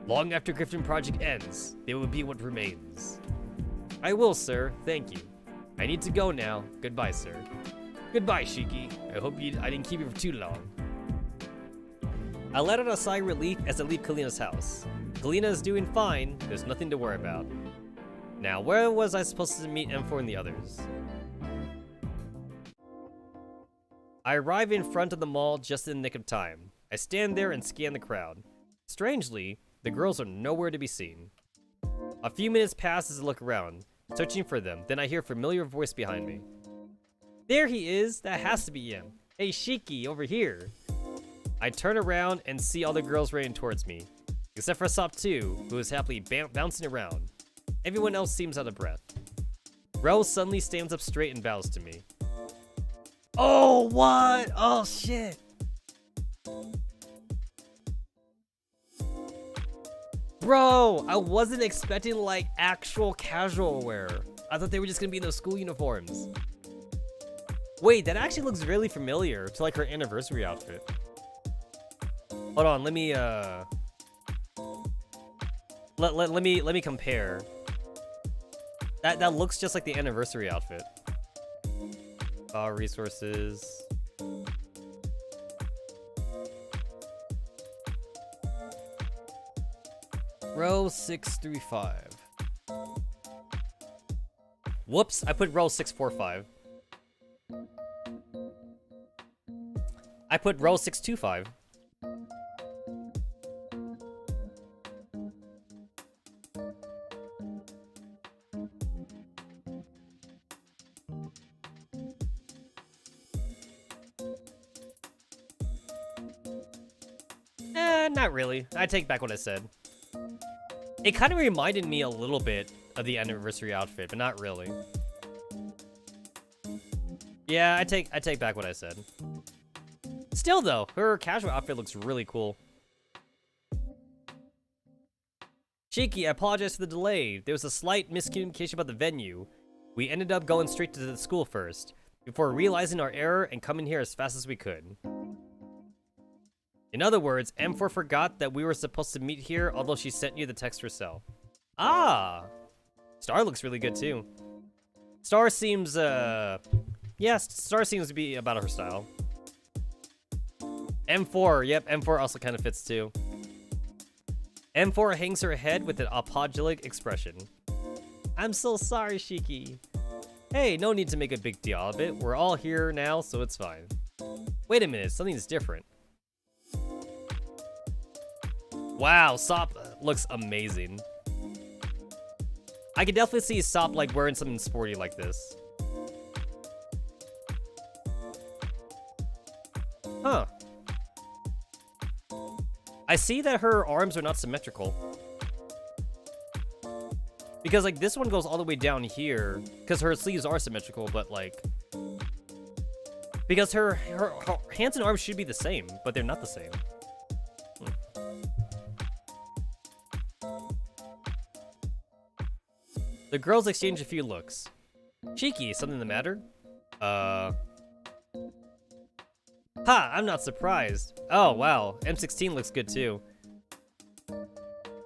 Long after Griffin Project ends, they will be what remains. I will, sir. Thank you. I need to go now. Goodbye, sir. Goodbye, Shiki. I hope I didn't keep you for too long. I let out a sigh of relief as I leave Kalina's house. Kalina is doing fine. There's nothing to worry about. Now, where was I supposed to meet M4 and the others? I arrive in front of the mall just in the nick of time. I stand there and scan the crowd. Strangely, the girls are nowhere to be seen. A few minutes pass as I look around, searching for them, then I hear a familiar voice behind me. There he is! That has to be him! Hey Shiki, over here! I turn around and see all the girls running towards me, except for Sop 2, who is happily bouncing around. Everyone else seems out of breath. Rose suddenly stands up straight and bows to me. Oh, what? Oh, shit! Bro, I wasn't expecting like actual casual wear. I thought they were just gonna be in those school uniforms. Wait, that actually looks really familiar to like her anniversary outfit. Hold on, let me let me compare. That looks just like the anniversary outfit. Resources. Row 635. Whoops, I put row 645. I put row 625. Not really. I take back what I said. It kind of reminded me a little bit of the anniversary outfit, but not really. Yeah, I take back what I said. Still though, her casual outfit looks really cool. Shiki, I apologize for the delay. There was a slight miscommunication about the venue. We ended up going straight to the school first, before realizing our error and coming here as fast as we could. In other words, M4 forgot that we were supposed to meet here, although she sent you the text herself. Ah! Star looks really good too. Star seems, yes, Star seems to be about her style. M4, yep, M4 also kind of fits too. M4 hangs her head with an apologetic expression. I'm so sorry, Shiki. Hey, no need to make a big deal out of it. We're all here now, so it's fine. Wait a minute, something's different. Wow, Sop looks amazing. I could definitely see Sop like wearing something sporty like this. Huh. I see that her arms are not symmetrical. Because like this one goes all the way down here, because her sleeves are symmetrical, but like Because her hands and arms should be the same, but they're not the same. The girls exchange a few looks. Cheeky, something the matter? Ha, I'm not surprised. Oh, wow. M16 looks good too.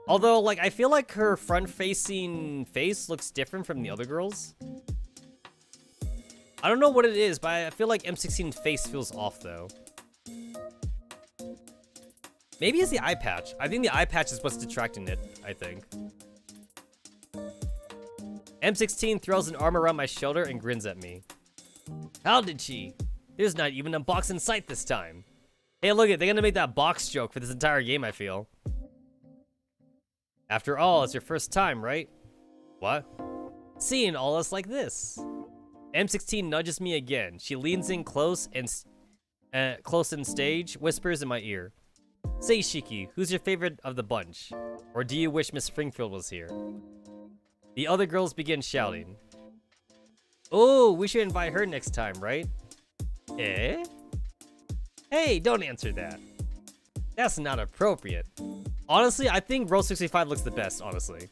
Although, like, I feel like her front-facing face looks different from the other girls. I don't know what it is, but I feel like M16's face feels off, though. Maybe it's the eye patch. I think the eye patch is what's detracting it, I think. M16 throws an arm around my shoulder and grins at me. How did she? There's not even a box in sight this time. Hey, look it, they're gonna make that box joke for this entire game, I feel. After all, it's your first time, right? What? Seeing all us like this. M16 nudges me again. She leans in close and stage, whispers in my ear. Say, Shiki, who's your favorite of the bunch? Or do you wish Miss Springfield was here? The other girls begin shouting. Oh, we should invite her next time, right? Eh? Hey, don't answer that. That's not appropriate. Honestly, I think Rose 65 looks the best, honestly.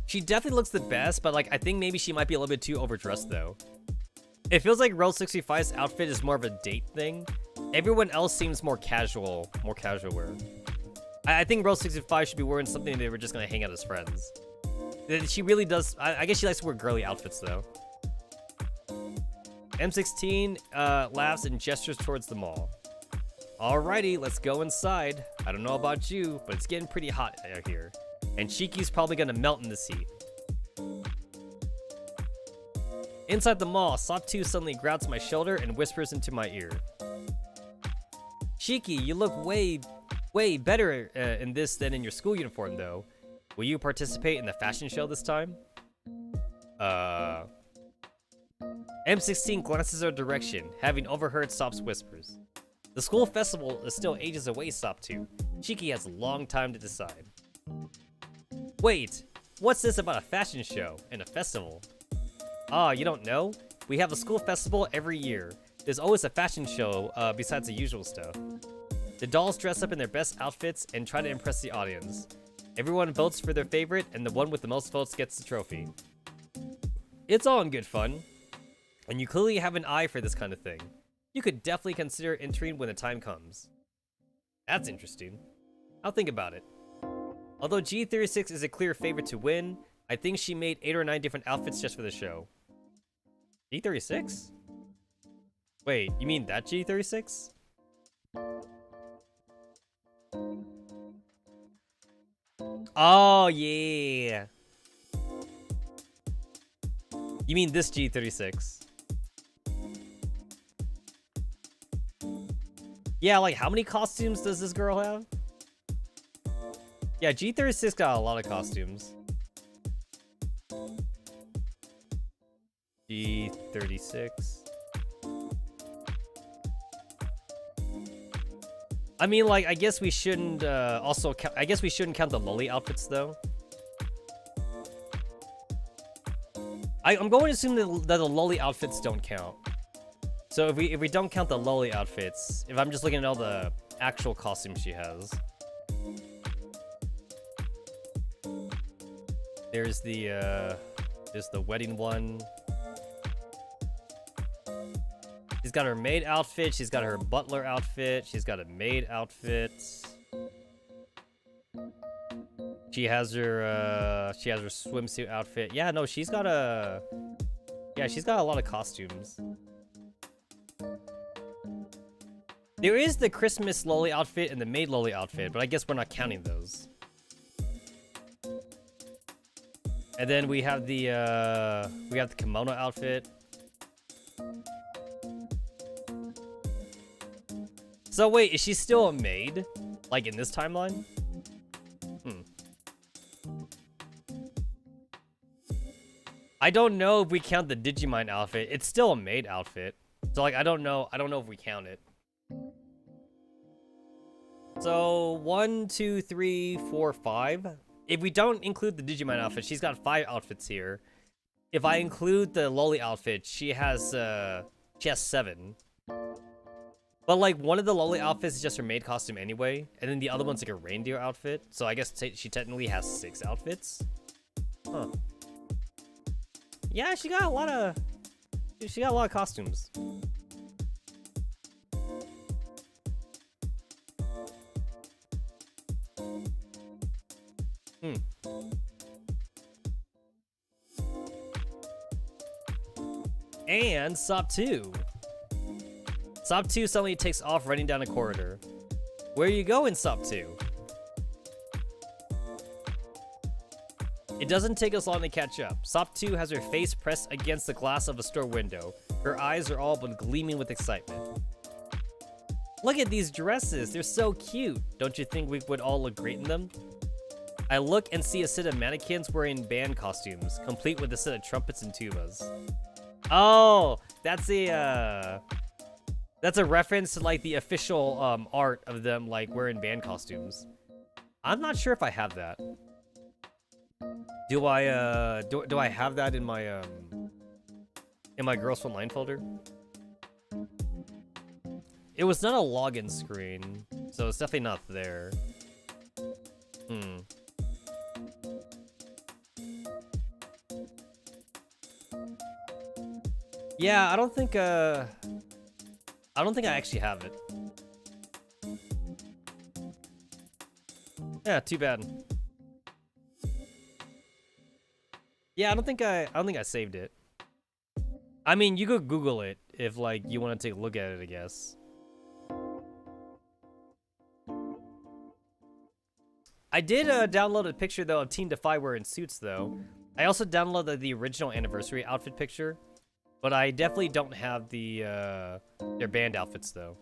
She definitely looks the best, but like I think maybe she might be a little bit too overdressed though. It feels like Rose 65's outfit is more of a date thing. Everyone else seems more casual wear. I think Rose 65 should be wearing something they were just gonna hang out as friends. She really does. I guess she likes to wear girly outfits though. M16 laughs and gestures towards the mall. Alrighty, let's go inside. I don't know about you, but it's getting pretty hot out here. And Shiki's probably gonna melt in this heat. Inside the mall, Sop 2 suddenly grabs my shoulder and whispers into my ear. Shiki, you look way better in this than in your school uniform though. Will you participate in the fashion show this time? M16 glances our direction, having overheard Sop's whispers. The school festival is still ages away, Sop 2. Shiki has a long time to decide. Wait, what's this about a fashion show and a festival? Ah, you don't know? We have a school festival every year. There's always a fashion show besides the usual stuff. The dolls dress up in their best outfits and try to impress the audience. Everyone votes for their favorite, and the one with the most votes gets the trophy. It's all in good fun. And you clearly have an eye for this kind of thing. You could definitely consider entering when the time comes. That's interesting. I'll think about it. Although G36 is a clear favorite to win, I think she made 8 or 9 different outfits just for the show. G36? Wait, you mean that G36? Oh, yeah. You mean this G36? Yeah, like how many costumes does this girl have? Yeah, G36 got a lot of costumes. G36. I mean, like, I guess we shouldn't also count. I guess we shouldn't count the lolly outfits though. I'm going to assume that the lolly outfits don't count. So if we don't count the lolly outfits, if I'm just looking at all the actual costumes she has, there's the wedding one. She's got her maid outfit. She's got her butler outfit. She's got a maid outfit. She has her swimsuit outfit. Yeah, no, she's got a lot of costumes. There is the Christmas lolly outfit and the maid lolly outfit, but I guess we're not counting those. And then we have the kimono outfit. So wait, is she still a maid? Like in this timeline? I don't know if we count the Digimon outfit. It's still a maid outfit. So like I don't know if we count it. So 1, 2, 3, 4, 5. If we don't include the Digimon outfit, she's got 5 outfits here. if I include the lolly outfit, she has 7. But like one of the lolly outfits is just her maid costume anyway, and then the other one's like a reindeer outfit. So I guess she technically has 6 outfits. Huh. Yeah, she got a lot of costumes. And SOP 2. SOP 2 suddenly takes off running down a corridor. Where you go in SOP 2? It doesn't take us long to catch up. SOP 2 has her face pressed against the glass of a store window. Her eyes are all but gleaming with excitement. Look at these dresses, they're so cute. Don't you think we would all look great in them? I look and see a set of mannequins wearing band costumes, complete with a set of trumpets and tubas. Oh, that's a reference to like the official art of them like wearing band costumes. I'm not sure if I have that. Do I do I have that in my Girls Frontline folder? It was not a login screen, so it's definitely not there. Yeah, I don't think I actually have it. Yeah, too bad. Yeah, I don't think I saved it. I mean, you could Google it if like you want to take a look at it, I guess. I did download a picture though of Team Defy wearing suits though. I also downloaded the original anniversary outfit picture, but I definitely don't have the their band outfits though.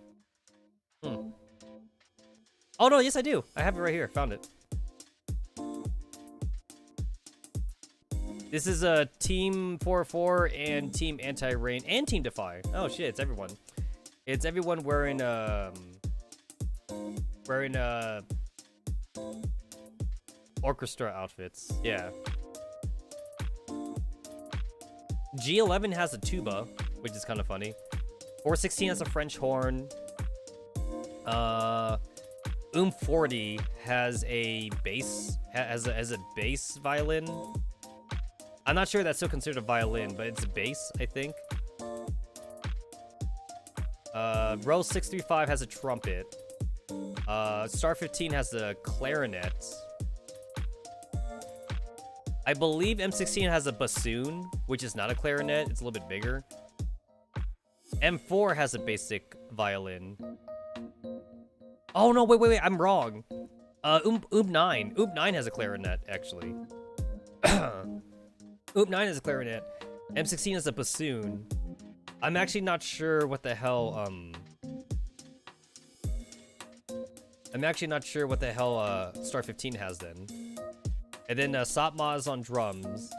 Oh no, yes I do. I have it right here. Found it. This is a Team 404 and Team Anti-Rain and Team Defy. Oh shit, it's everyone. It's everyone wearing orchestra outfits. Yeah. G11 has a tuba, which is kind of funny. 416 has a French horn. 40 has a bass, has a bass violin. I'm not sure that's still considered a violin, but it's a bass, I think. Row 635 has a trumpet. Star 15 has a clarinet. I believe M16 has a bassoon, which is not a clarinet. It's a little bit bigger. M4 has a basic violin. Oh, no, wait, I'm wrong. 9 has a clarinet, actually. 9 has a clarinet. M16 has a bassoon. I'm actually not sure what the hell, Star 15 has then. And then Satma is on drums.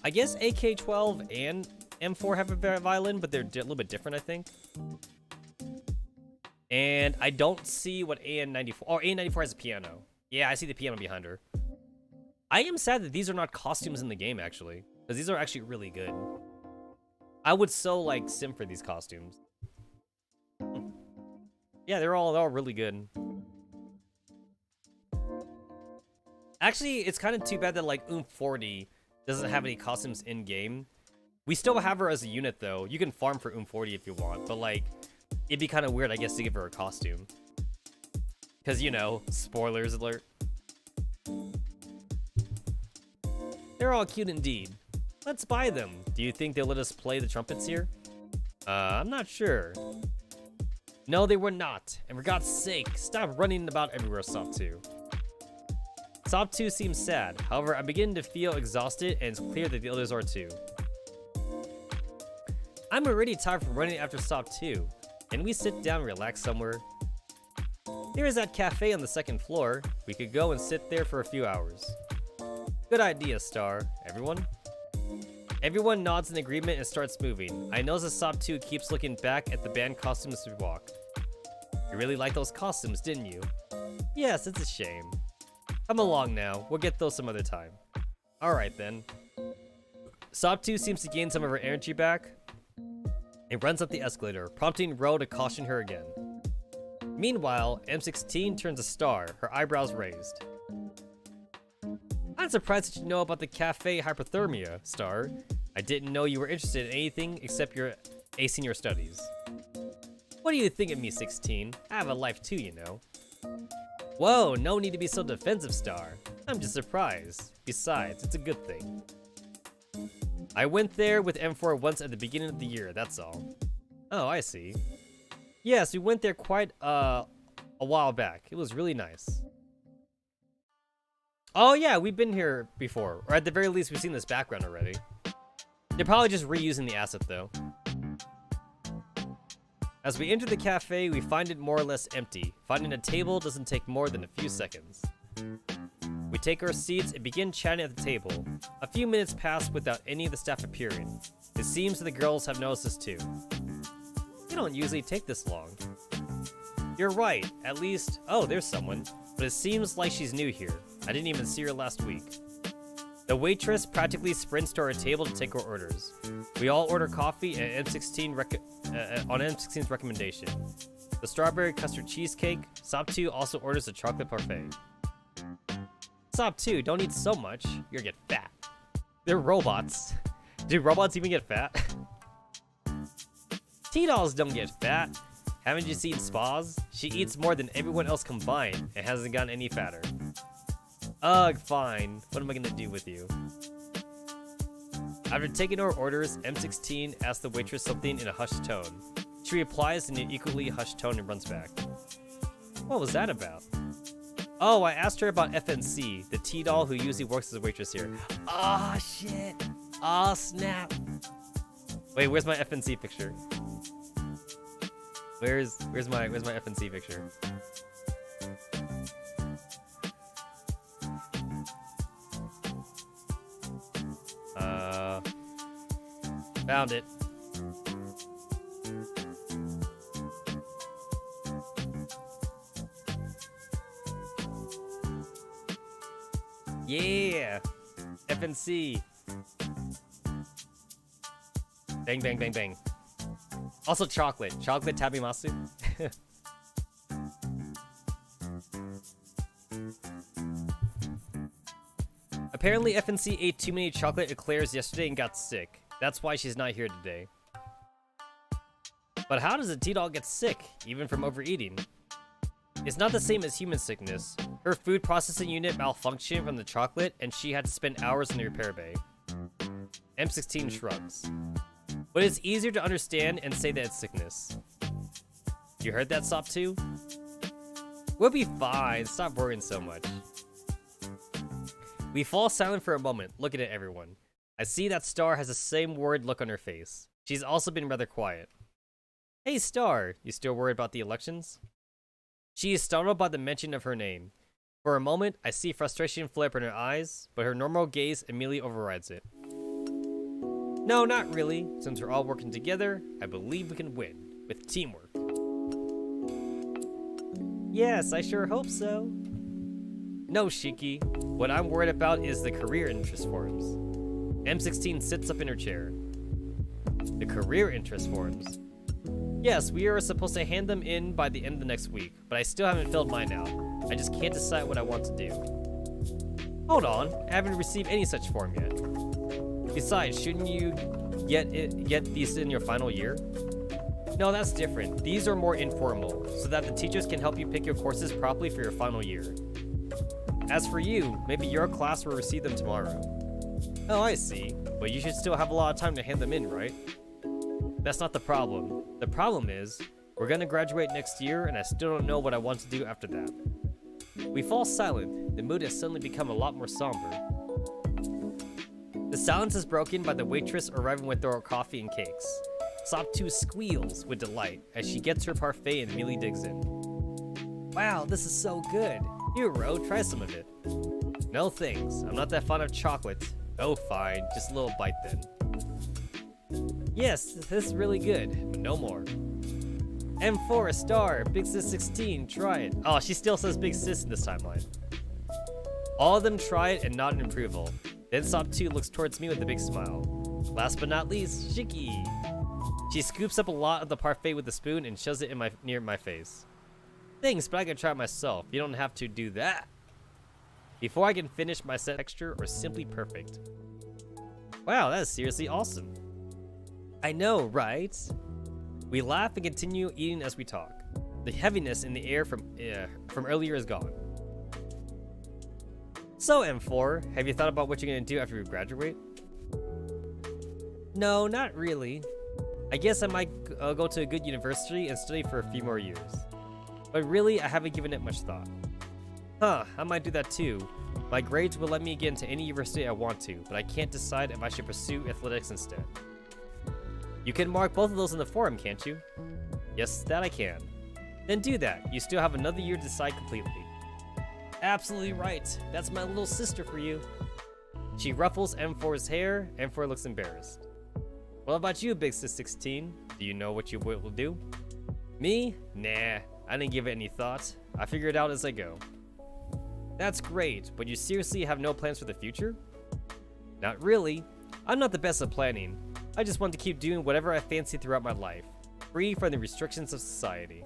I guess AK-12 and M4 have a violin, but they're a little bit different, I think. And I don't see what AN-94... Oh, AN-94 has a piano. Yeah, I see the piano behind her. I am sad that these are not costumes in the game, actually. Because these are actually really good. I would so, like, sim for these costumes. Yeah, they're all really good. Actually, it's kind of too bad that, like, 40 doesn't have any costumes in-game. We still have her as a unit, though. You can farm for 40 if you want, but, like, it'd be kind of weird, I guess, to give her a costume. Because, you know, spoilers alert. They're all cute indeed. Let's buy them. Do you think they'll let us play the trumpets here? I'm not sure. No, they were not. And for God's sake, stop running about everywhere, SOP 2. SOP 2 seems sad. However, I'm beginning to feel exhausted, and it's clear that the others are too. I'm already tired from running after SOP 2. Can we sit down and relax somewhere? There is that cafe on the second floor. We could go and sit there for a few hours. Good idea, Star. Everyone? Everyone nods in agreement and starts moving. I notice that SOP 2 keeps looking back at the band costumes as we walk. You really liked those costumes, didn't you? Yes, it's a shame. Come along now. We'll get those some other time. Alright then. Sop2 seems to gain some of her energy back and runs up the escalator, prompting Ro to caution her again. Meanwhile, M16 turns a star, her eyebrows raised. I'm surprised that you know about the cafe hypothermia, Star. I didn't know you were interested in anything except your acing your studies. What do you think of me, 16? I have a life too, you know. Whoa, no need to be so defensive, Star. I'm just surprised. Besides, it's a good thing. I went there with M4 once at the beginning of the year, that's all. Oh, I see. Yes, we went there quite a while back. It was really nice. Oh yeah, we've been here before. Or at the very least, we've seen this background already. They're probably just reusing the asset though. As we enter the cafe, we find it more or less empty. Finding a table doesn't take more than a few seconds. We take our seats and begin chatting at the table. A few minutes pass without any of the staff appearing. It seems the girls have noticed this too. They don't usually take this long. You're right, at least... Oh, there's someone. But it seems like she's new here. I didn't even see her last week. The waitress practically sprints to our table to take our orders. We all order coffee and on M16's recommendation. The strawberry custard cheesecake. Sop2 also orders a chocolate parfait. Sop2, don't eat so much. You'll get fat. They're robots. Do robots even get fat? T-dolls don't get fat. Haven't you seen Spas? She eats more than everyone else combined and hasn't gotten any fatter. Ugh, fine. What am I gonna do with you? After taking our orders, M16 asks the waitress something in a hushed tone. She replies in an equally hushed tone and runs back. What was that about? Oh, I asked her about FNC, the T-doll who usually works as a waitress here. Ah, shit. Ah, snap. Wait, where's my FNC picture? Where's my FNC picture? Found it. Yeah, FNC. Bang, bang, bang, bang. Also chocolate. Chocolate tabimasu. Apparently FNC ate too many chocolate eclairs yesterday and got sick. That's why she's not here today. But how does a T-doll get sick, even from overeating? It's not the same as human sickness. Her food processing unit malfunctioned from the chocolate, and she had to spend hours in the repair bay. M16 shrugs. But it's easier to understand and say that it's sickness. You heard that, Sop2? We'll be fine, stop worrying so much. We fall silent for a moment, looking at everyone. I see that Star has the same worried look on her face. She's also been rather quiet. Hey Star, you still worried about the elections? She is startled by the mention of her name. For a moment, I see frustration flare up in her eyes, but her normal gaze immediately overrides it. No, not really. Since we're all working together, I believe we can win, with teamwork. Yes, I sure hope so. No, Shiki. What I'm worried about is the career interest forms. M16 sits up in her chair. The career interest forms? Yes, we are supposed to hand them in by the end of the next week, but I still haven't filled mine out. I just can't decide what I want to do. Hold on, I haven't received any such form yet. Besides, shouldn't you get these in your final year? No, that's different. These are more informal, so that the teachers can help you pick your courses properly for your final year. As for you, maybe your class will receive them tomorrow. Oh, I see. But you should still have a lot of time to hand them in, right? That's not the problem. The problem is, we're gonna graduate next year and I still don't know what I want to do after that. We fall silent. The mood has suddenly become a lot more somber. The silence is broken by the waitress arriving with our coffee and cakes. Sop2 squeals with delight as she gets her parfait and immediately digs in. Wow, this is so good. Here, Ro, try some of it. No thanks, I'm not that fond of chocolate. Oh, fine, just a little bite then. Yes, this is really good, but no more. M4 a star, Big Sis 16, try it. Oh, she still says Big Sis in this timeline. All of them try it and nod in approval. Then Sop 2 looks towards me with a big smile. Last but not least, Shiki. She scoops up a lot of the parfait with a spoon and shoves it near my face. Thanks, but I can try it myself. You don't have to do that. Before I can finish, my set texture or simply perfect. Wow, that is seriously awesome. I know, right? We laugh and continue eating as we talk. The heaviness in the air from earlier is gone. So M4, have you thought about what you're gonna do after you graduate? No, not really. I guess I might go to a good university and study for a few more years. But really, I haven't given it much thought. Huh, I might do that too. My grades will let me get into any university I want to, but I can't decide if I should pursue athletics instead. You can mark both of those in the forum, can't you? Yes, that I can. Then do that. You still have another year to decide completely. Absolutely right. That's my little sister for you. She ruffles M4's hair. M4 looks embarrassed. What about you, Big Sis 16? Do you know what you will do? Me? Nah, I didn't give it any thought. I figure it out as I go. That's great, but you seriously have no plans for the future? Not really. I'm not the best at planning. I just want to keep doing whatever I fancy throughout my life, free from the restrictions of society.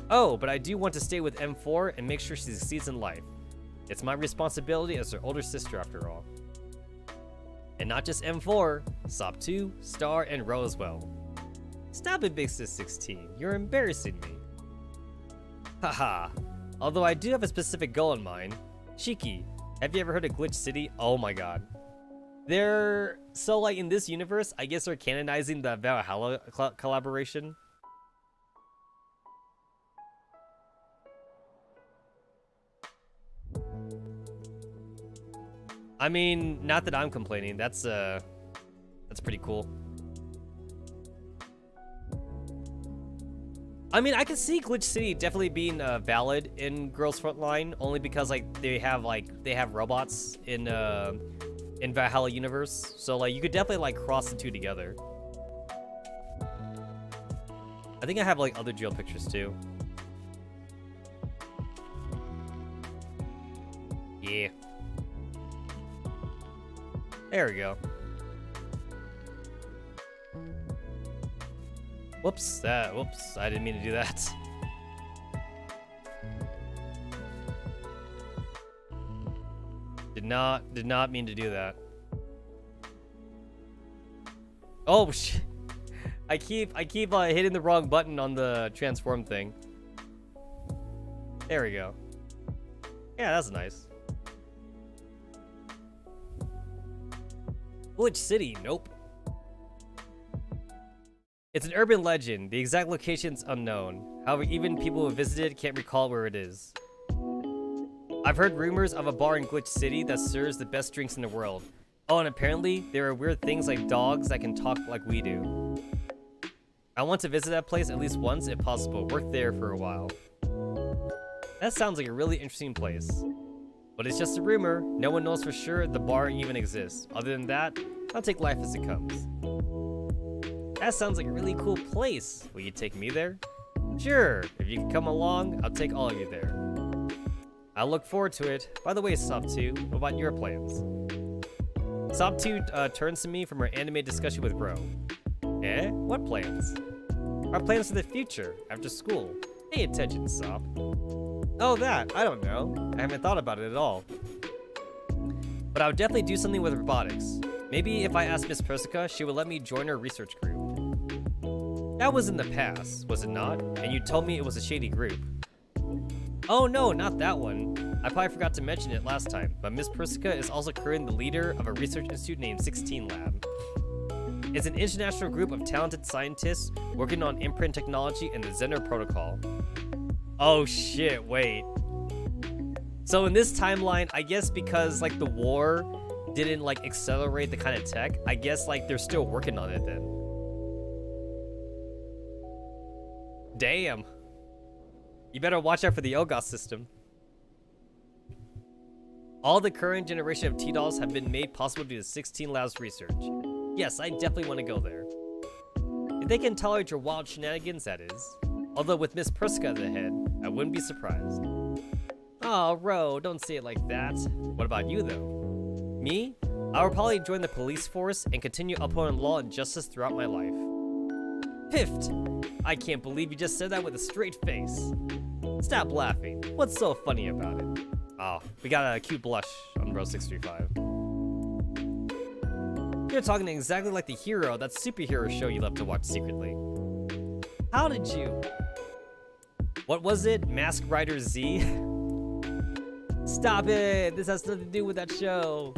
Oh, but I do want to stay with M4 and make sure she succeeds in life. It's my responsibility as her older sister after all. And not just M4, Sop 2, Star, and Ro as well. Stop it, Big Sis 16. You're embarrassing me. Haha. Although I do have a specific goal in mind. Shiki, have you ever heard of Glitch City? Oh my god. So like in this universe, I guess they're canonizing the Valhalla collaboration. I mean, not that I'm complaining. That's pretty cool. I mean, I can see Glitch City definitely being valid in Girls Frontline, only because like they have robots in Valhalla universe, so like you could definitely like cross the two together. I think I have like other jail pictures too. Yeah. There we go. Whoops, I didn't mean to do that. Did not mean to do that. Oh shit. I keep hitting the wrong button on the transform thing. There we go. Yeah, that's nice. Glitch City, nope. It's an urban legend. The exact location's unknown. However, even people who visited can't recall where it is. I've heard rumors of a bar in Glitch City that serves the best drinks in the world. Oh, and apparently there are weird things like dogs that can talk like we do. I want to visit that place at least once if possible. Work there for a while. That sounds like a really interesting place. But it's just a rumor. No one knows for sure the bar even exists. Other than that, I'll take life as it comes. That sounds like a really cool place. Will you take me there? Sure, if you can come along, I'll take all of you there. I look forward to it. By the way, Sop 2, what about your plans? Sop 2 turns to me from her anime discussion with Bro. Eh? What plans? Our plans for the future, after school. Pay attention, Sop. Oh, that. I don't know. I haven't thought about it at all. But I would definitely do something with robotics. Maybe if I asked Miss Persica, she would let me join her research group. That was in the past, was it not? And you told me it was a shady group. Oh no, not that one. I probably forgot to mention it last time, but Miss Persica is also currently the leader of a research institute named 16 Lab. It's an international group of talented scientists working on imprint technology and the Zener protocol. Oh shit, wait. So in this timeline, I guess because like the war didn't like accelerate the kind of tech, I guess like they're still working on it then. Damn. You better watch out for the Ogos system. All the current generation of T-Dolls have been made possible due to 16 Labs research. Yes, I definitely want to go there. If they can tolerate your wild shenanigans, that is. Although with Miss Persica at the head, I wouldn't be surprised. Oh, Ro, don't say it like that. What about you, though? Me? I will probably join the police force and continue upholding law and justice throughout my life. Piffed! I can't believe you just said that with a straight face. Stop laughing. What's so funny about it? Oh, we got a cute blush on row 635. You're talking exactly like the hero that superhero show you love to watch secretly. How did you? What was it? Mask Rider Z? Stop it! This has nothing to do with that show.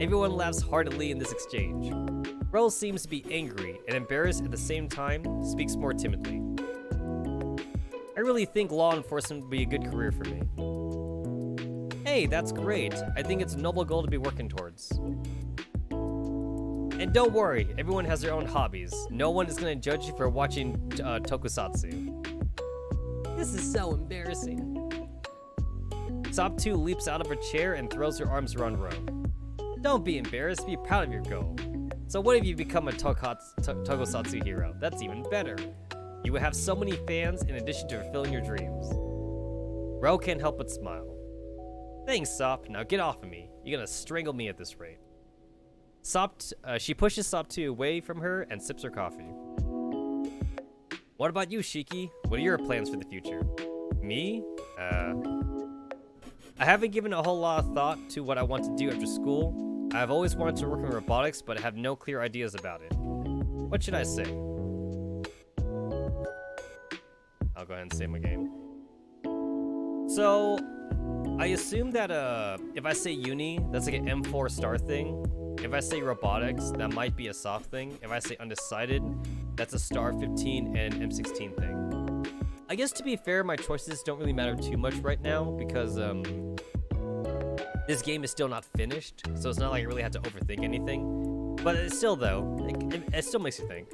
Everyone laughs heartily in this exchange. Rose seems to be angry and embarrassed at the same time, speaks more timidly. I really think law enforcement would be a good career for me. Hey, that's great. I think it's a noble goal to be working towards. And don't worry, everyone has their own hobbies. No one is going to judge you for watching tokusatsu. This is so embarrassing. Sop 2 leaps out of her chair and throws her arms around Ro. Don't be embarrassed, be proud of your goal. So what if you become a tokusatsu hero? That's even better. You will have so many fans in addition to fulfilling your dreams. Ro can't help but smile. Thanks, Sop. Now get off of me. You're gonna strangle me at this rate. She pushes Sop 2 away from her and sips her coffee. What about you, Shiki? What are your plans for the future? Me? I haven't given a whole lot of thought to what I want to do after school. I've always wanted to work in robotics, but I have no clear ideas about it. What should I say? I'll go ahead and save my game. So, I assume that if I say uni, that's like an M4 star thing. If I say robotics, that might be a soft thing. If I say undecided, that's a star 15 and M16 thing. I guess to be fair, my choices don't really matter too much right now because this game is still not finished, so it's not like I really have to overthink anything. But it's still though, it still makes you think.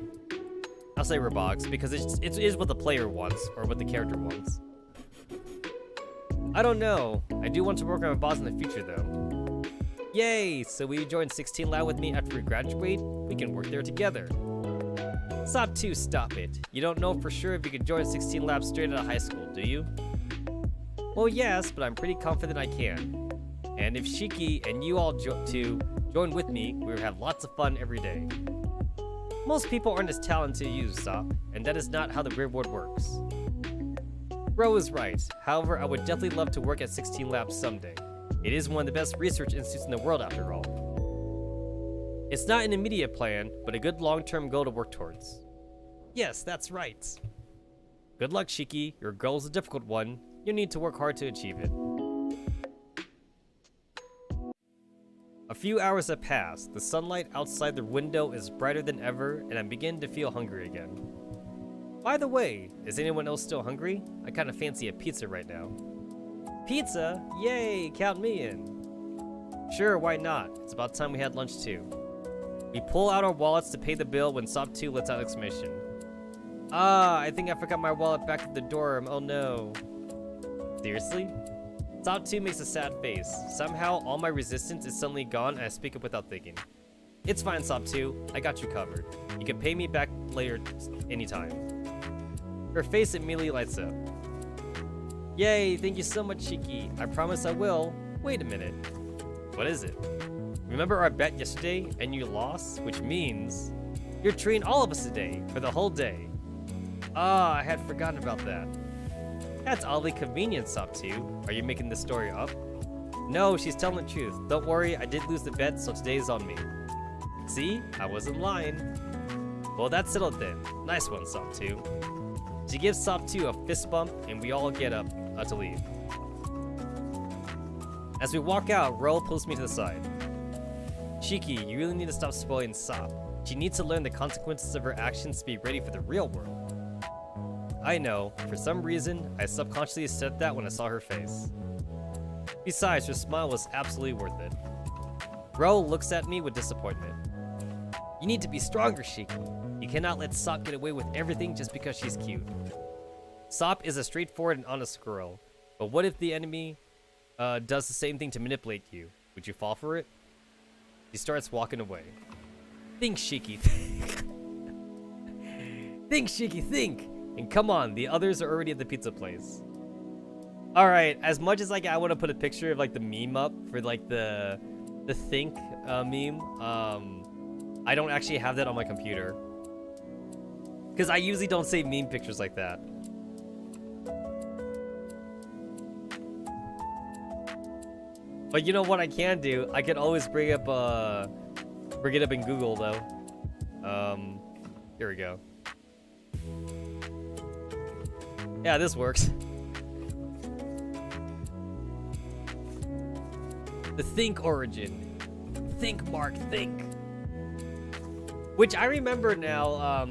I'll say robotics because it is what the player wants or what the character wants. I don't know. I do want to work on robots in the future though. Yay! So will you join 16 Lab with me after we graduate? We can work there together. Sop 2, stop it. You don't know for sure if you can join 16 Lab straight out of high school, do you? Well, yes, but I'm pretty confident I can. And if Shiki and you all join with me, we will have lots of fun every day. Most people aren't as talented as you, Sop, and that is not how the real world works. Ro is right. However, I would definitely love to work at 16 Labs someday. It is one of the best research institutes in the world after all. It's not an immediate plan, but a good long-term goal to work towards. Yes, that's right. Good luck, Shiki. Your goal is a difficult one. You need to work hard to achieve it. A few hours have passed. The sunlight outside the window is brighter than ever, and I'm beginning to feel hungry again. By the way, is anyone else still hungry? I kind of fancy a pizza right now. Pizza? Yay, count me in. Sure, why not? It's about time we had lunch too. We pull out our wallets to pay the bill when Sop 2 lets out an exclamation. Ah, I think I forgot my wallet back at the dorm, oh no. Seriously? Sop 2 makes a sad face. Somehow, all my resistance is suddenly gone and I speak up without thinking. It's fine, Sop 2. I got you covered. You can pay me back later anytime. Her face immediately lights up. Yay, thank you so much, Shiki. I promise I will. Wait a minute. What is it? Remember our bet yesterday and you lost? Which means you're treating all of us today for the whole day. Ah, I had forgotten about that. That's oddly convenient, Sop 2. Are you making this story up? No, she's telling the truth. Don't worry, I did lose the bet, so today's on me. See? I wasn't lying. Well, that's settled then. Nice one, Sop 2. She gives Sop 2 a fist bump, and we all get up to leave. As we walk out, Ro pulls me to the side. Shiki, you really need to stop spoiling Sop. She needs to learn the consequences of her actions to be ready for the real world. I know, for some reason, I subconsciously said that when I saw her face. Besides, her smile was absolutely worth it. Ro looks at me with disappointment. You need to be stronger, Shiki. You cannot let Sop get away with everything just because she's cute. Sop is a straightforward and honest girl, but what if the enemy does the same thing to manipulate you? Would you fall for it? She starts walking away. Think, Shiki, think. Think, Shiki, think! And come on, the others are already at the pizza place. All right, as much as like I want to put a picture of like the meme up for like the think meme, I don't actually have that on my computer because I usually don't save meme pictures like that. But you know what I can do? I can always bring it up in Google though. Here we go. Yeah, this works. The Think origin. Think Mark Think. Which I remember now,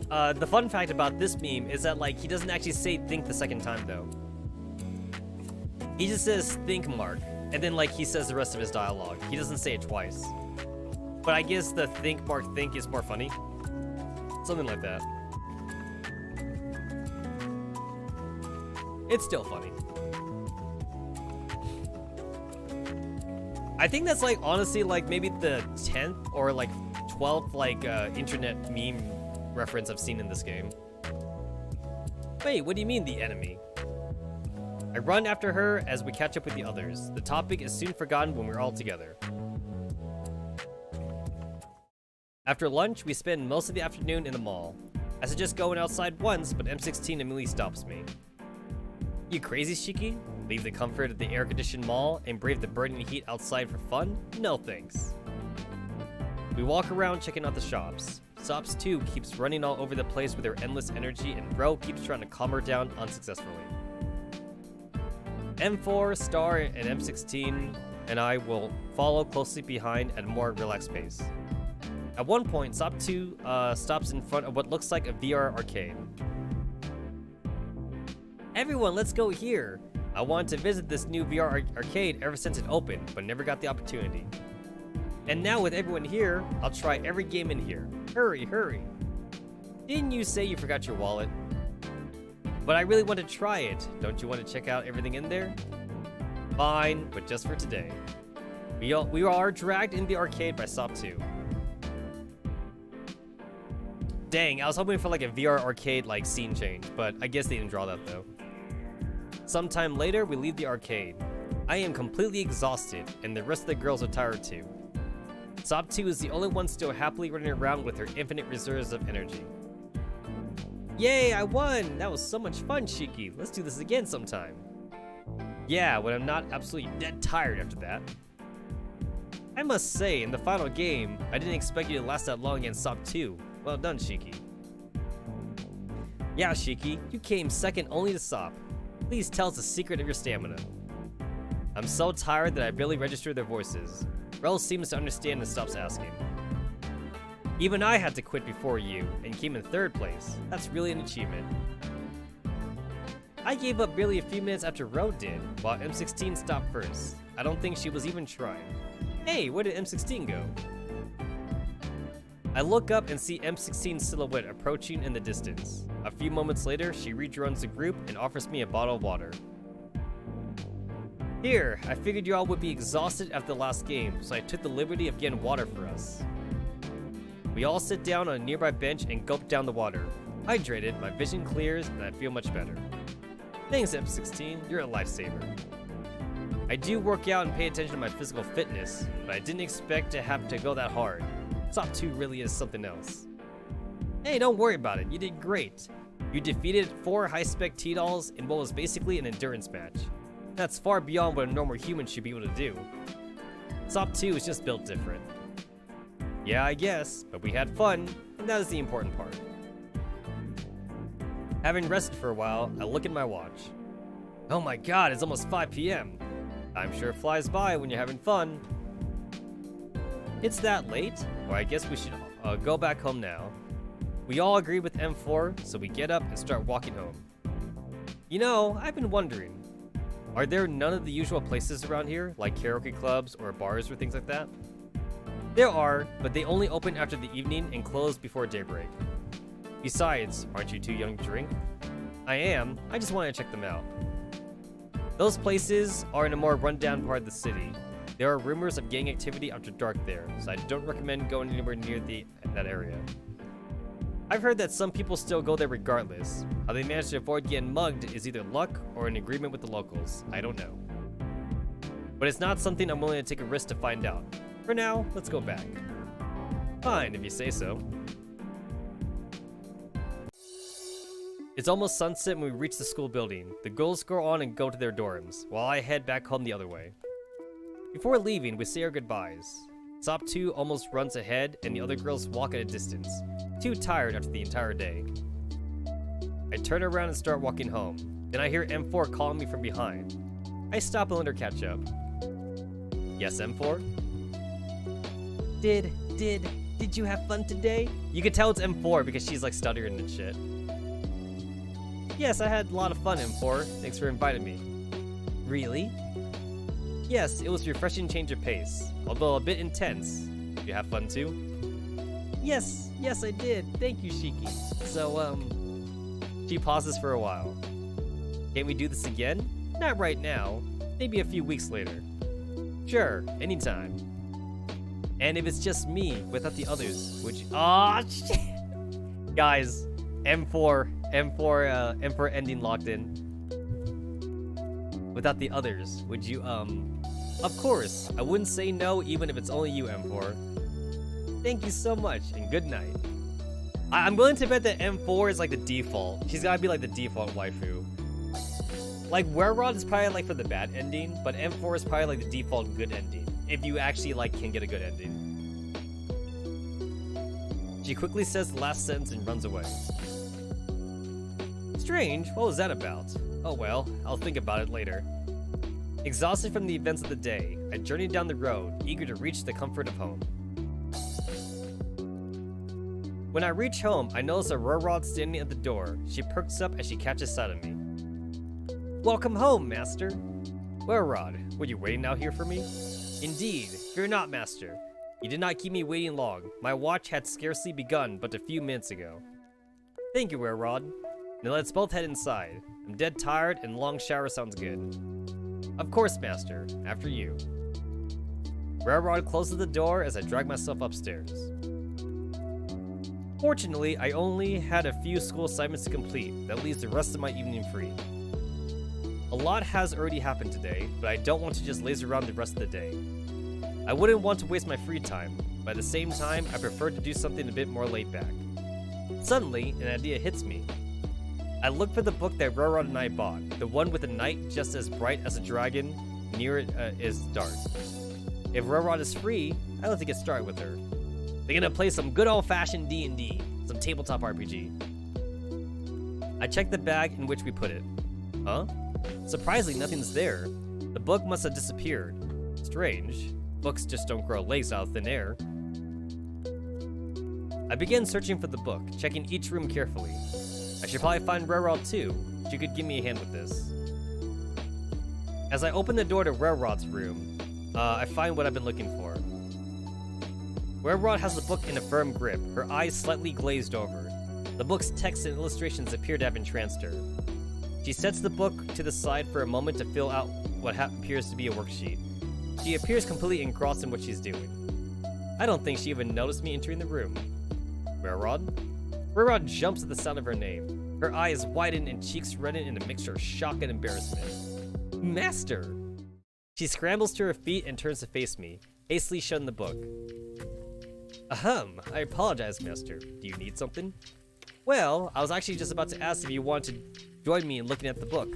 the fun fact about this meme is that like he doesn't actually say think the second time though. He just says think Mark, and then like he says the rest of his dialogue. He doesn't say it twice. But I guess the think Mark Think is more funny. Something like that. It's still funny. I think that's like honestly like maybe the 10th or like 12th like internet meme reference I've seen in this game. Wait, what do you mean the enemy? I run after her as we catch up with the others. The topic is soon forgotten when we're all together. After lunch, we spend most of the afternoon in the mall. I suggest going outside once, but M16 immediately stops me. You crazy, Shiki? Leave the comfort of the air-conditioned mall and brave the burning heat outside for fun? No thanks. We walk around checking out the shops. Sops 2 keeps running all over the place with her endless energy, and Bro keeps trying to calm her down unsuccessfully. M4, Star, and M16 and I will follow closely behind at a more relaxed pace. At one point, Sop 2 stops in front of what looks like a VR arcade. Everyone, let's go here! I wanted to visit this new VR arcade ever since it opened, but never got the opportunity. And now with everyone here, I'll try every game in here. Hurry, hurry. Didn't you say you forgot your wallet? But I really want to try it. Don't you want to check out everything in there? Fine, but just for today. We are dragged in the arcade by Sop 2. Dang, I was hoping for like a VR arcade like scene change, but I guess they didn't draw that though. Sometime later, we leave the arcade. I am completely exhausted, and the rest of the girls are tired too. Sop 2 is the only one still happily running around with her infinite reserves of energy. Yay, I won! That was so much fun, Shiki. Let's do this again sometime. Yeah, when I'm not absolutely dead tired after that. I must say, in the final game, I didn't expect you to last that long against Sop 2. Well done, Shiki. Yeah, Shiki, you came second only to Sop. Please tell us the secret of your stamina. I'm so tired that I barely register their voices. Rel seems to understand and stops asking. Even I had to quit before you, and came in 3rd place. That's really an achievement. I gave up barely a few minutes after Ro did, while M16 stopped first. I don't think she was even trying. Hey, where did M16 go? I look up and see M16's silhouette approaching in the distance. A few moments later, she rejoins the group and offers me a bottle of water. Here, I figured you all would be exhausted after the last game, so I took the liberty of getting water for us. We all sit down on a nearby bench and gulp down the water. Hydrated, my vision clears, and I feel much better. Thanks, M16, you're a lifesaver. I do work out and pay attention to my physical fitness, but I didn't expect to have to go that hard. Sop 2 really is something else. Hey, don't worry about it, you did great. You defeated 4 high-spec T-Dolls in what was basically an endurance match. That's far beyond what a normal human should be able to do. Sop 2 is just built different. Yeah, I guess, but we had fun, and that is the important part. Having rested for a while, I look at my watch. Oh my god, it's almost 5 p.m. Time sure flies by when you're having fun. It's that late? Well, I guess we should go back home now. We all agree with M4, so we get up and start walking home. You know, I've been wondering, are there none of the usual places around here, like karaoke clubs or bars or things like that? There are, but they only open after the evening and close before daybreak. Besides, aren't you too young to drink? I am, I just want to check them out. Those places are in a more rundown part of the city. There are rumors of gang activity after dark there, so I don't recommend going anywhere near that area. I've heard that some people still go there regardless. How they manage to avoid getting mugged is either luck or an agreement with the locals. I don't know. But it's not something I'm willing to take a risk to find out. For now, let's go back. Fine, if you say so. It's almost sunset when we reach the school building. The girls go on and go to their dorms, while I head back home the other way. Before leaving, we say our goodbyes. Sop 2 almost runs ahead, and the other girls walk at a distance, too tired after the entire day. I turn around and start walking home. Then I hear M4 calling me from behind. I stop and let her catch up. Yes, M4? Did you have fun today? You can tell it's M4 because she's like stuttering and shit. Yes, I had a lot of fun, M4. Thanks for inviting me. Really? Yes, it was a refreshing change of pace, although a bit intense. Did you have fun too? Yes, I did. Thank you, Shiki. So, she pauses for a while. Can't we do this again? Not right now. Maybe a few weeks later. Sure, anytime. And if it's just me, without the others, would you— Aw, shit! Guys, M4 ending locked in. Without the others, would you, Of course, I wouldn't say no even if it's only you, M4. Thank you so much, and good night. I'm willing to bet that M4 is like the default. She's gotta be like the default waifu. Like, Wererod is probably like for the bad ending, but M4 is probably like the default good ending. If you actually like can get a good ending. She quickly says the last sentence and runs away. Strange, what was that about? Oh well, I'll think about it later. Exhausted from the events of the day, I journey down the road, eager to reach the comfort of home. When I reach home, I notice Wererod standing at the door. She perks up as she catches sight of me. Welcome home, Master. Wererod, were you waiting out here for me? Indeed, fear not, Master. You did not keep me waiting long. My watch had scarcely begun but a few minutes ago. Thank you, Wererod. Now let's both head inside. I'm dead tired and a long shower sounds good. Of course, Master. After you. Wererod closes the door as I drag myself upstairs. Fortunately, I only had a few school assignments to complete. That leaves the rest of my evening free. A lot has already happened today, but I don't want to just laze around the rest of the day. I wouldn't want to waste my free time, but at the same time, I prefer to do something a bit more laid back. Suddenly, an idea hits me. I look for the book that Wererod and I bought, the one with a knight just as bright as a dragon. Near it is dark. If Wererod is free, I'd like to get started with her. They're gonna play some good old-fashioned D&D, some tabletop RPG. I check the bag in which we put it. Huh? Surprisingly, nothing's there. The book must have disappeared. Strange. Books just don't grow legs out of thin air. I begin searching for the book, checking each room carefully. I should probably find Wererod too. She could give me a hand with this. As I open the door to Wererod's room, I find what I've been looking for. Wererod has the book in a firm grip, her eyes slightly glazed over. The book's text and illustrations appear to have entranced her. She sets the book to the side for a moment to fill out what appears to be a worksheet. She appears completely engrossed in what she's doing. I don't think she even noticed me entering the room. Wererod? Wererod jumps at the sound of her name. Her eyes widen and cheeks redden in a mixture of shock and embarrassment. Master! She scrambles to her feet and turns to face me, hastily shutting the book. Ahem, I apologize, Master. Do you need something? Well, I was actually just about to ask if you wanted to join me in looking at the book.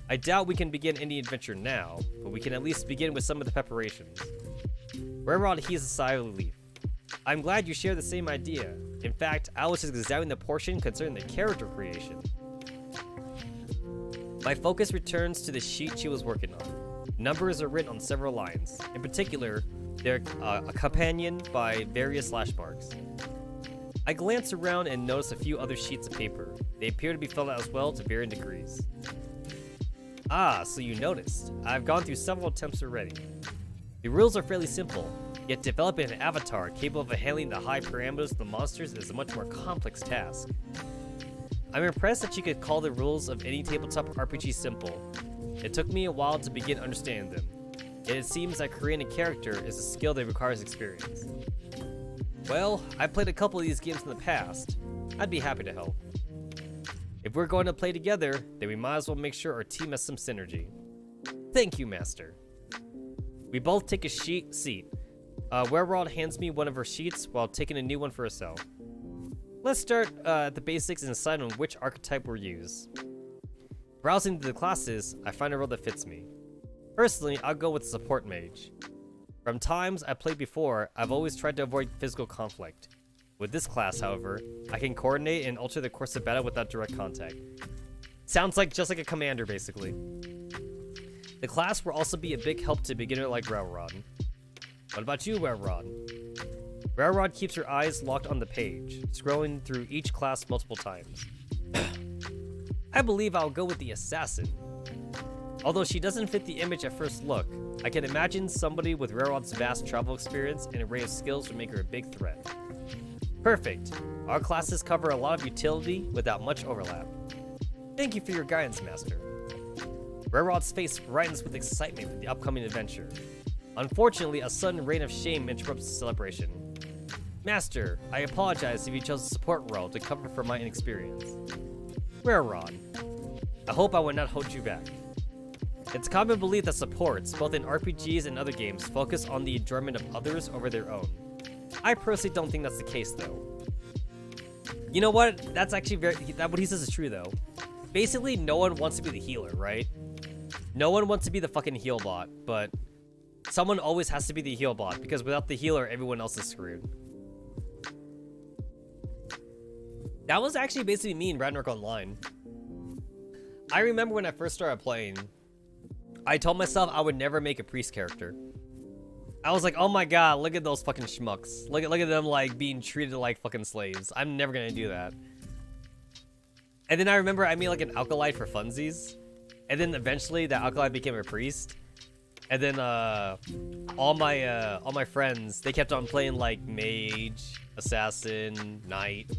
I doubt we can begin any adventure now, but we can at least begin with some of the preparations. Wererod heaves a sigh of relief. I'm glad you share the same idea. In fact, I was just examining the portion concerning the character creation. My focus returns to the sheet she was working on. Numbers are written on several lines. In particular, they're accompanied by various slash marks. I glance around and notice a few other sheets of paper. They appear to be filled out as well to varying degrees. Ah, so you noticed. I've gone through several attempts already. The rules are fairly simple, yet developing an avatar capable of handling the high parameters of the monsters is a much more complex task. I'm impressed that you could call the rules of any tabletop RPG simple. It took me a while to begin understanding them, yet it seems that creating a character is a skill that requires experience. Well, I've played a couple of these games in the past. I'd be happy to help. If we're going to play together, then we might as well make sure our team has some synergy. Thank you, Master. We both take a seat. Wererod hands me one of her sheets while taking a new one for herself. Let's start at the basics and decide on which archetype we'll use. Browsing through the classes, I find a role that fits me. Personally, I'll go with support mage. From times I played before, I've always tried to avoid physical conflict. With this class, however, I can coordinate and alter the course of battle without direct contact. Sounds like just like a commander, basically. The class will also be a big help to a beginner like Wererod. What about you, Wererod? Wererod keeps her eyes locked on the page, scrolling through each class multiple times. I believe I'll go with the assassin. Although she doesn't fit the image at first look, I can imagine somebody with Wererod's vast travel experience and array of skills would make her a big threat. Perfect. Our classes cover a lot of utility without much overlap. Thank you for your guidance, Master. Wererod's face brightens with excitement for the upcoming adventure. Unfortunately, a sudden rain of shame interrupts the celebration. Master, I apologize if you chose a support role to cover for my inexperience. Wererod, I hope I will not hold you back. It's common belief that supports, both in RPGs and other games, focus on the enjoyment of others over their own. I personally don't think that's the case, though. You know what? That's actually what he says is true, though. Basically, no one wants to be the healer, right? No one wants to be the fucking heal bot, but someone always has to be the heal bot, because without the healer, everyone else is screwed. That was actually basically me in Ragnarok Online. I remember when I first started playing, I told myself I would never make a priest character. I was like, oh my god, look at those fucking schmucks. Look at them like being treated like fucking slaves. I'm never gonna do that. And then I remember I made like an alkalite for funsies. And then eventually that alkalite became a priest. And then all my friends, they kept on playing like mage, assassin, knight,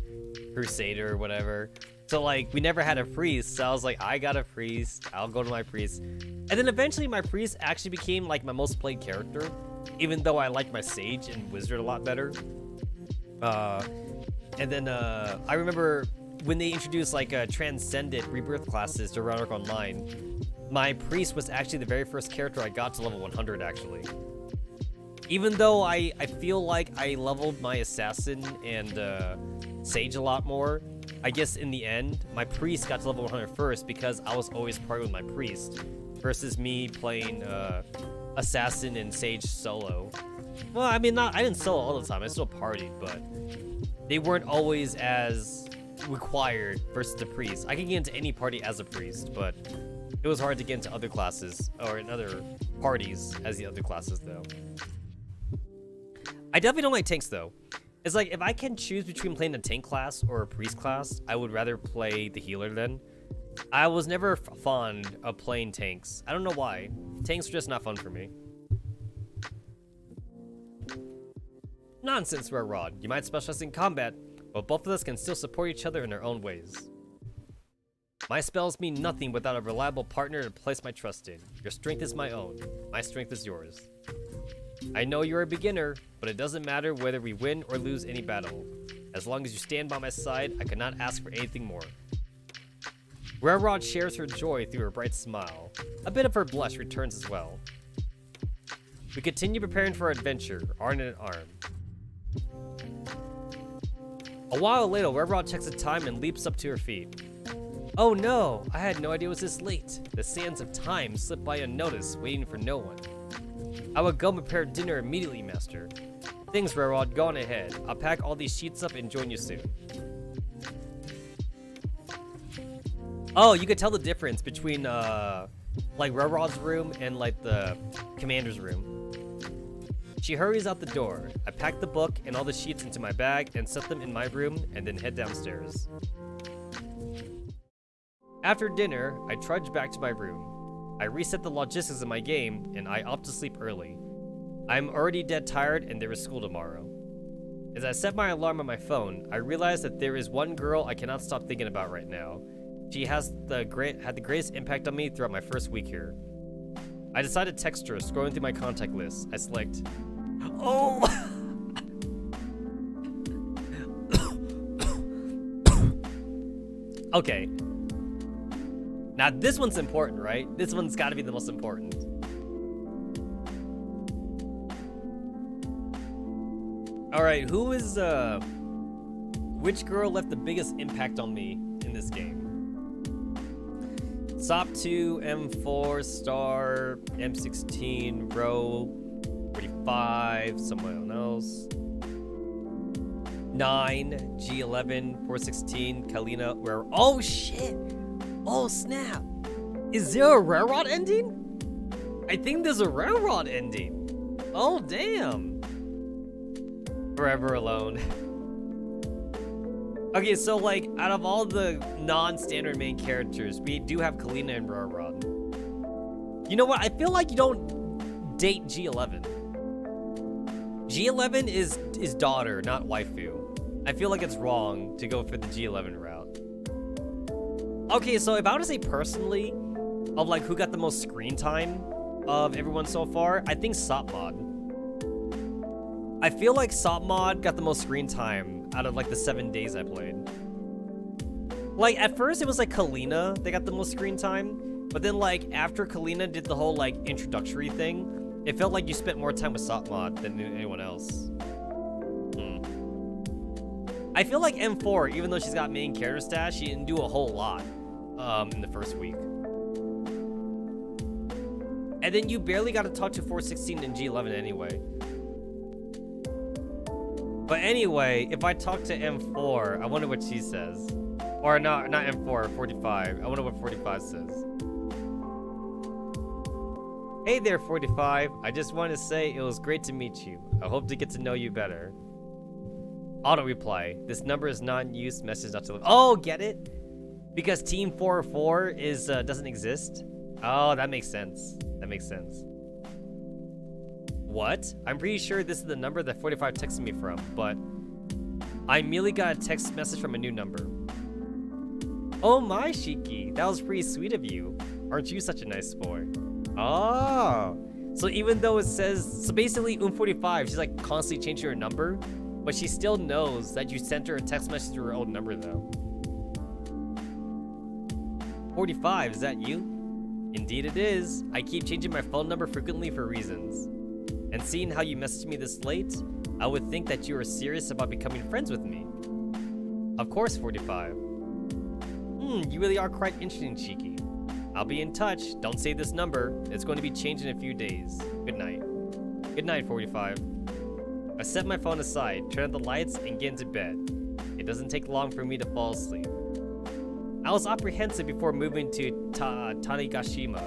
crusader, whatever. So like we never had a priest, so I was like, I got a priest, I'll go to my priest. And then eventually my priest actually became like my most played character, even though I like my sage and wizard a lot better. And then I remember when they introduced like transcendent rebirth classes to Ragnarok Online, my priest was actually the very first character I got to level 100 actually. Even though I feel like I leveled my assassin and sage a lot more, I guess in the end, my priest got to level 100 first because I was always partying with my priest versus me playing assassin and sage solo. Well, I mean, I didn't solo all the time. I still partied, but they weren't always as required versus the priest. I could get into any party as a priest, but it was hard to get into other classes or in other parties as the other classes, though. I definitely don't like tanks, though. It's like, if I can choose between playing a tank class or a priest class, I would rather play the healer then. I was never fond of playing tanks. I don't know why. Tanks are just not fun for me. Nonsense, Wererod. You might specialize in combat, but both of us can still support each other in our own ways. My spells mean nothing without a reliable partner to place my trust in. Your strength is my own. My strength is yours. I know you're a beginner, but it doesn't matter whether we win or lose any battle. As long as you stand by my side, I cannot ask for anything more. Wererod shares her joy through her bright smile. A bit of her blush returns as well. We continue preparing for our adventure, arm in arm. A while later, Wererod checks the time and leaps up to her feet. Oh no, I had no idea it was this late. The sands of time slipped by unnoticed, waiting for no one. I will go prepare dinner immediately, Master. Thanks, Wererod, go on ahead. I'll pack all these sheets up and join you soon. Oh, you could tell the difference between like Wererod's room and like the commander's room. She hurries out the door. I pack the book and all the sheets into my bag and set them in my room and then head downstairs. After dinner, I trudge back to my room. I reset the logistics of my game and I opt to sleep early. I'm already dead tired and there is school tomorrow. As I set my alarm on my phone, I realize that there is one girl I cannot stop thinking about right now. She has had the greatest impact on me throughout my first week here. I decide to text her. Scrolling through my contact list, I select, oh! Okay. Now this one's important, right? This one's got to be the most important. All right, who is which girl left the biggest impact on me in this game? SOP2, M4, Star, M16, Row, 45, someone else. 9, G11, 416, Kalina, where. Oh shit! Oh snap! Is there a railroad ending? I think there's a railroad ending. Oh damn! Forever Alone. Okay, so like, out of all the non-standard main characters, we do have Kalina and Railroad. You know what? I feel like you don't date G11. G11 is daughter, not waifu. I feel like it's wrong to go for the G11 route. Okay, so if I were to say personally, of like who got the most screen time of everyone so far, I think Sopmod. I feel like Sopmod got the most screen time out of like the 7 days I played. Like at first it was like Kalina that got the most screen time, but then like after Kalina did the whole like introductory thing, it felt like you spent more time with Sopmod than anyone else. I feel like M4, even though she's got main character stats, she didn't do a whole lot in the first week. And then you barely got to talk to 416 and G11 anyway. But anyway, if I talk to M4, I wonder what she says. Or not M4, 45. I wonder what 45 says. Hey there, 45. I just want to say it was great to meet you. I hope to get to know you better. Auto reply. This number is not in use. Message not to. Oh, get it? Because Team 404 is doesn't exist. Oh, that makes sense. That makes sense. What? I'm pretty sure this is the number that 45 texted me from, but I immediately got a text message from a new number. Oh my, Shiki. That was pretty sweet of you. Aren't you such a nice boy? Oh. So even though it says, so basically 45, she's like constantly changing her number, but she still knows that you sent her a text message to her old number though. 45, is that you? Indeed it is. I keep changing my phone number frequently for reasons. And seeing how you messaged me this late, I would think that you are serious about becoming friends with me. Of course, 45. You really are quite interesting, Cheeky. I'll be in touch. Don't save this number. It's going to be changed in a few days. Good night. Good night, 45. I set my phone aside, turn on the lights, and get into bed. It doesn't take long for me to fall asleep. I was apprehensive before moving to Tanigashima.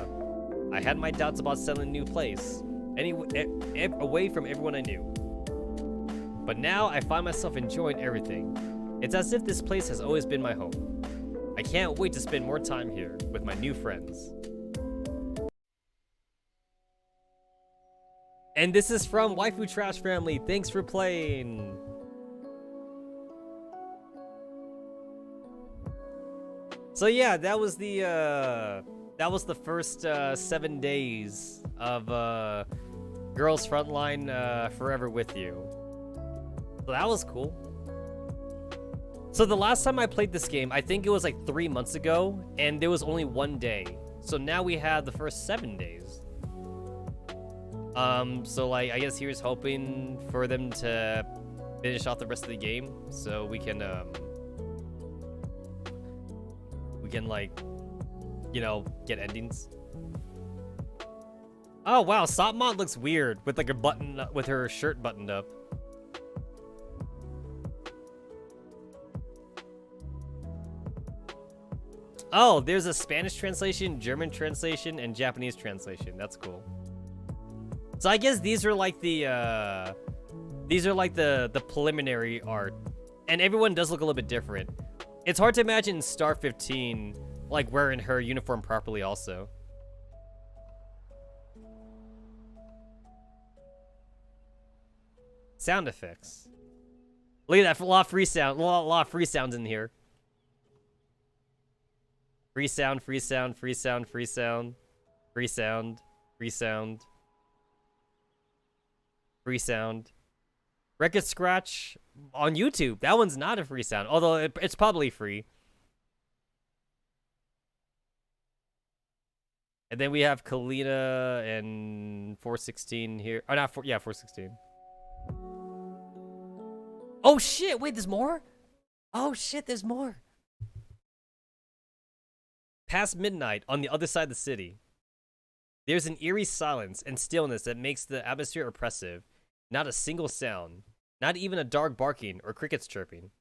I had my doubts about settling a new place, away from everyone I knew. But now I find myself enjoying everything. It's as if this place has always been my home. I can't wait to spend more time here with my new friends. And this is from Waifu Trash Family. Thanks for playing. So yeah, that was the first 7 days of Girls Frontline Forever With You. So that was cool. So the last time I played this game, I think it was like 3 months ago, and there was only 1 day. So now we have the first 7 days. So like, I guess here's hoping for them to finish off the rest of the game, so we can like, you know, get endings. Oh wow, Sopmod looks weird with like a button, with her shirt buttoned up. Oh, there's a Spanish translation, German translation, and Japanese translation. That's cool. So I guess these are like the preliminary art, and everyone does look a little bit different. It's hard to imagine Star 15 like wearing her uniform properly also. Sound effects. Look at that, a lot of free sound, a lot of free sounds in here. Free sound, free sound, free sound, free sound, free sound, free sound, free sound. Record scratch on YouTube. That one's not a free sound, although it's probably free. And then we have Kalina and 416 here. Oh, not 4. Yeah, 416. Oh shit! Wait, there's more. Oh shit, there's more. Past midnight on the other side of the city. There's an eerie silence and stillness that makes the atmosphere oppressive. Not a single sound. Not even a dog barking or crickets chirping.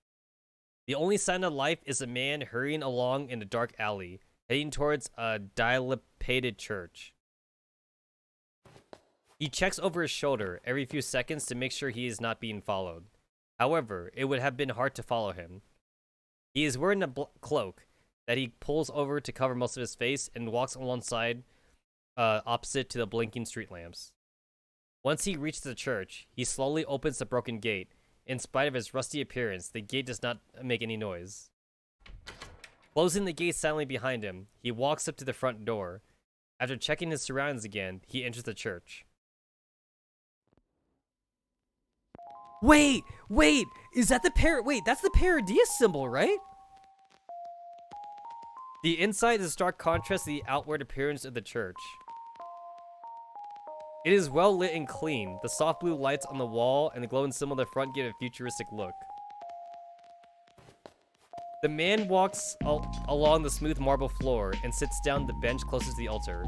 The only sign of life is a man hurrying along in a dark alley, heading towards a dilapidated church. He checks over his shoulder every few seconds to make sure he is not being followed. However, it would have been hard to follow him. He is wearing a cloak that he pulls over to cover most of his face and walks alongside, opposite to the blinking street lamps. Once he reaches the church, he slowly opens the broken gate. In spite of his rusty appearance, the gate does not make any noise. Closing the gate silently behind him, he walks up to the front door. After checking his surroundings again, he enters the church. Wait, is that the wait, that's the Paradies symbol, right? The inside is a stark contrast to the outward appearance of the church. It is well lit and clean. The soft blue lights on the wall and the glowing symbol on the front give a futuristic look. The man walks along the smooth marble floor and sits down on the bench closest to the altar.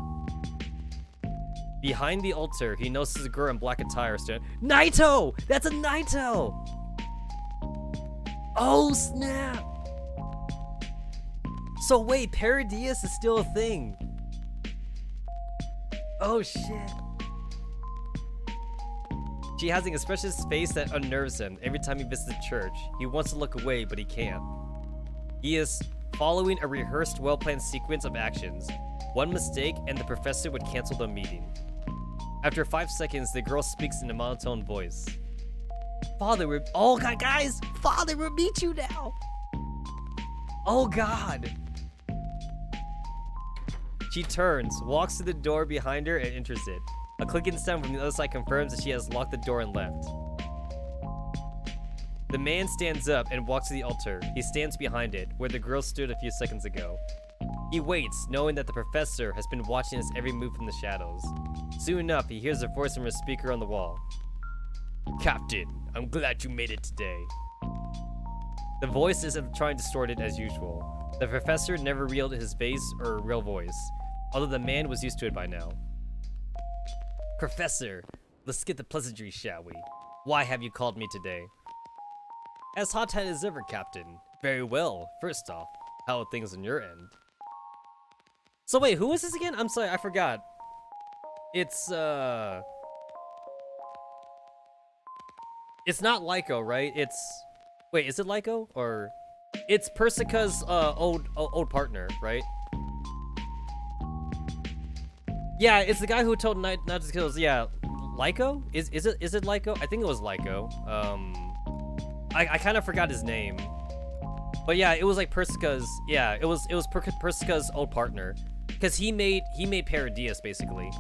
Behind the altar, he notices a girl in black attire standing. Naito! That's a Naito! Oh, snap! So wait, Paradies is still a thing. Oh, shit. She has an expressionless face that unnerves him every time he visits the church. He wants to look away, but he can't. He is following a rehearsed, well-planned sequence of actions. One mistake, and the professor would cancel the meeting. After 5 seconds, the girl speaks in a monotone voice. Father, oh god, guys! Father will meet you now! Oh god! She turns, walks to the door behind her, and enters it. A clicking sound from the other side confirms that she has locked the door and left. The man stands up and walks to the altar. He stands behind it, where the girl stood a few seconds ago. He waits, knowing that the professor has been watching his every move from the shadows. Soon enough, he hears a voice from a speaker on the wall. Captain, I'm glad you made it today. The voice isn't trying to distort it as usual. The professor never revealed his bass or real voice, although the man was used to it by now. Professor, let's get the pleasantries, shall we? Why have you called me today? As hot-headed as ever, Captain. Very well. First off, how are things on your end? So wait, who is this again? I'm sorry, I forgot. It's not Lyco, right? Wait, is it Lyco? Or it's Persica's old partner, right? Yeah, it's the guy who told not to kill us. Yeah, Lyco? Is it Lyco? I think it was Lyco. I kind of forgot his name. But yeah, it was like Persica's. Yeah, it was Persica's old partner, because he made Paradies basically.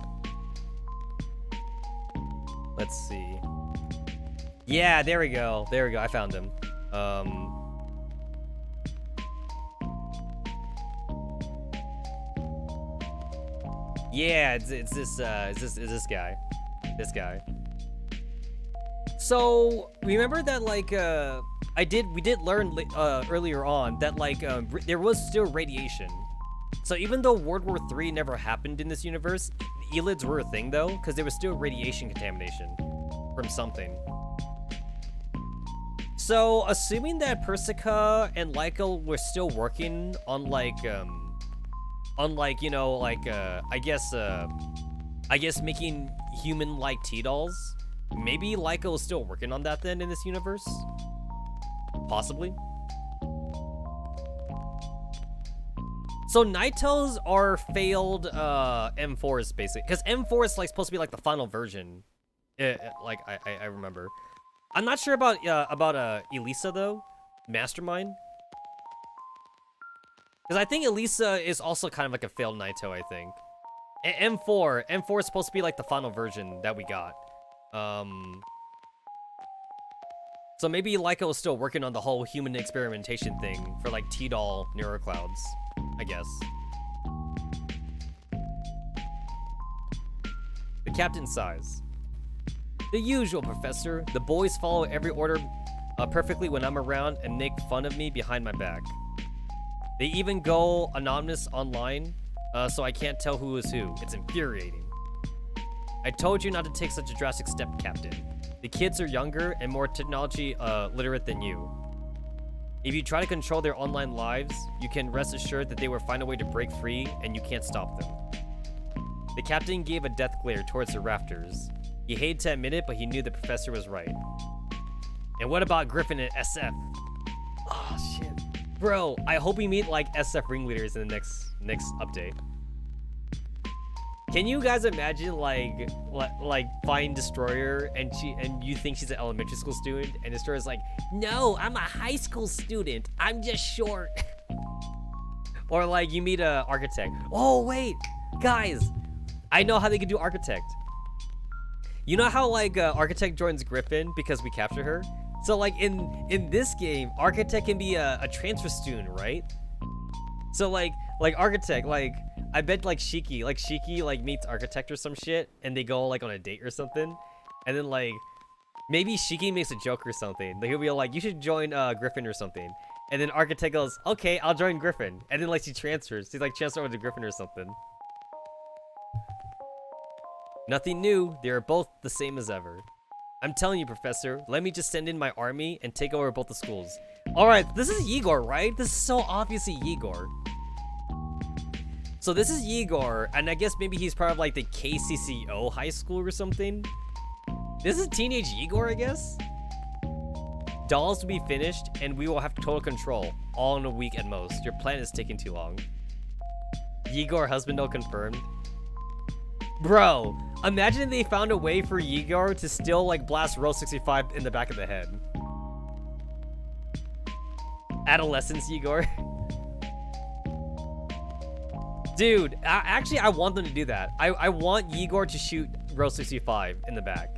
Let's see. Yeah, there we go. I found him. Yeah, it's this guy. This guy. So remember that like we did learn earlier on that like there was still radiation. So even though World War III never happened in this universe, Elids were a thing though, because there was still radiation contamination from something. So assuming that Persica and Lyco were still working on like you know, like I guess making human-like T-dolls. Maybe Lyco is still working on that then in this universe? Possibly. So Naitos are failed M4s basically, because M4 is like supposed to be like the final version. Like I remember. I'm not sure about Elisa though, Mastermind. Because I think Elisa is also kind of like a failed Naito, I think. M4 is supposed to be like the final version that we got. So maybe Lyco is still working on the whole human experimentation thing for like T-doll neuroclouds, I guess. Captain sighs. The usual, Professor. The boys follow every order perfectly when I'm around and make fun of me behind my back. They even go anonymous online, so I can't tell who is who. It's infuriating. I told you not to take such a drastic step, Captain. The kids are younger and more technology literate than you. If you try to control their online lives, you can rest assured that they will find a way to break free and you can't stop them. The captain gave a death glare towards the rafters. He hated to admit it, but he knew the professor was right. And what about Griffin and SF? Oh shit. Bro, I hope we meet like SF ringleaders in the next update. Can you guys imagine like find Destroyer and you think she's an elementary school student and Destroyer's like, no, I'm a high school student. I'm just short. Or like you meet a Architect. Oh wait, guys, I know how they could do Architect. You know how like Architect joins Griffin because we capture her? So like in this game, Architect can be a transfer student, right? So like Architect, like I bet like Shiki meets Architect or some shit and they go like on a date or something. And then like maybe Shiki makes a joke or something. Like he'll be like, you should join Griffin or something. And then Architect goes, okay, I'll join Griffin. And then like she transfers. She's like transfer over to Griffin or something. Nothing new. They are both the same as ever. I'm telling you, Professor, let me just send in my army and take over both the schools. Alright, this is Igor, right? This is so obviously Igor. So this is Igor, and I guess maybe he's part of like the KCCO high school or something. This is teenage Igor, I guess? Dolls will be finished, and we will have total control, all in a week at most. Your plan is taking too long. Igor husbando confirmed. Bro, imagine if they found a way for Igor to still like blast Row 65 in the back of the head. Adolescence Igor. Dude, actually I want them to do that. I want Igor to shoot Row 65 in the back.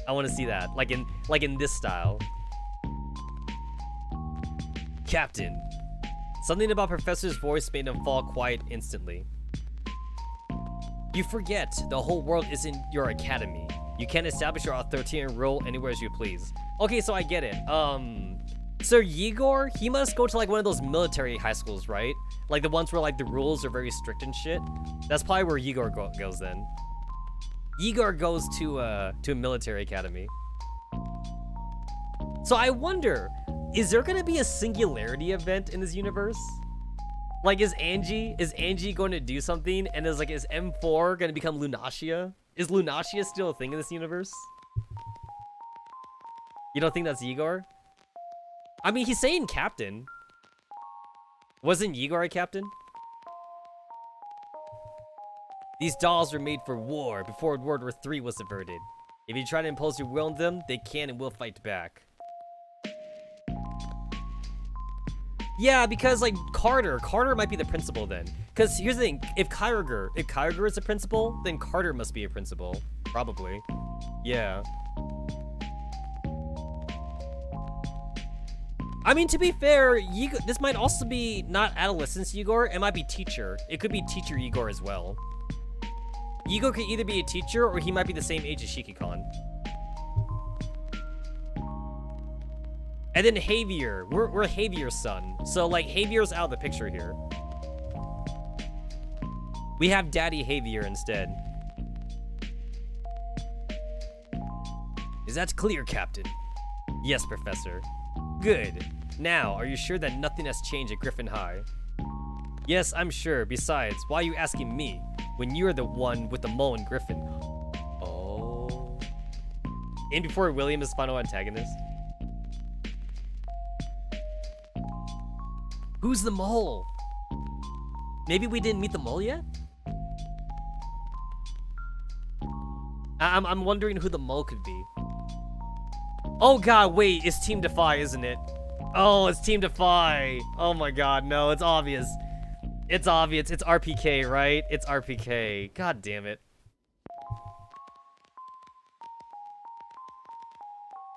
I want to see that, like in this style. Captain. Something about Professor's voice made him fall quiet instantly. You forget, the whole world isn't your academy. You can't establish your authoritarian rule anywhere as you please. Okay, so I get it. Sir Igor, he must go to like one of those military high schools, right? Like the ones where like the rules are very strict and shit. That's probably where Igor goes then. Igor goes to a military academy. So I wonder, is there gonna be a singularity event in this universe? Like, is Angie going to do something? And is M4 gonna become Lunatia? Is Lunatia still a thing in this universe? You don't think that's Igor? I mean, he's saying captain. Wasn't Igor a captain? These dolls were made for war before World War III was averted. If you try to impose your will on them, they can and will fight back. Yeah, because like Carter might be the principal then. Because here's the thing, if Kyogre is a principal, then Carter must be a principal. Probably. Yeah. I mean, to be fair, this might also be not adolescence Igor, it might be teacher. It could be teacher Igor as well. Igor could either be a teacher or he might be the same age as Shiki-Kon. And then Javier, we're Javier's son. So like Javier's out of the picture here. We have Daddy Javier instead. Is that clear, Captain? Yes, Professor. Good. Now, are you sure that nothing has changed at Griffin High? Yes, I'm sure. Besides, why are you asking me when you're the one with the mole in Griffin? Oh. And before William is final antagonist? Who's the mole? Maybe we didn't meet the mole yet? I'm wondering who the mole could be. Oh god, wait, it's Team Defy, isn't it? Oh, it's Team Defy. Oh my god, no, it's obvious. It's obvious, it's RPK, right? It's RPK. God damn it.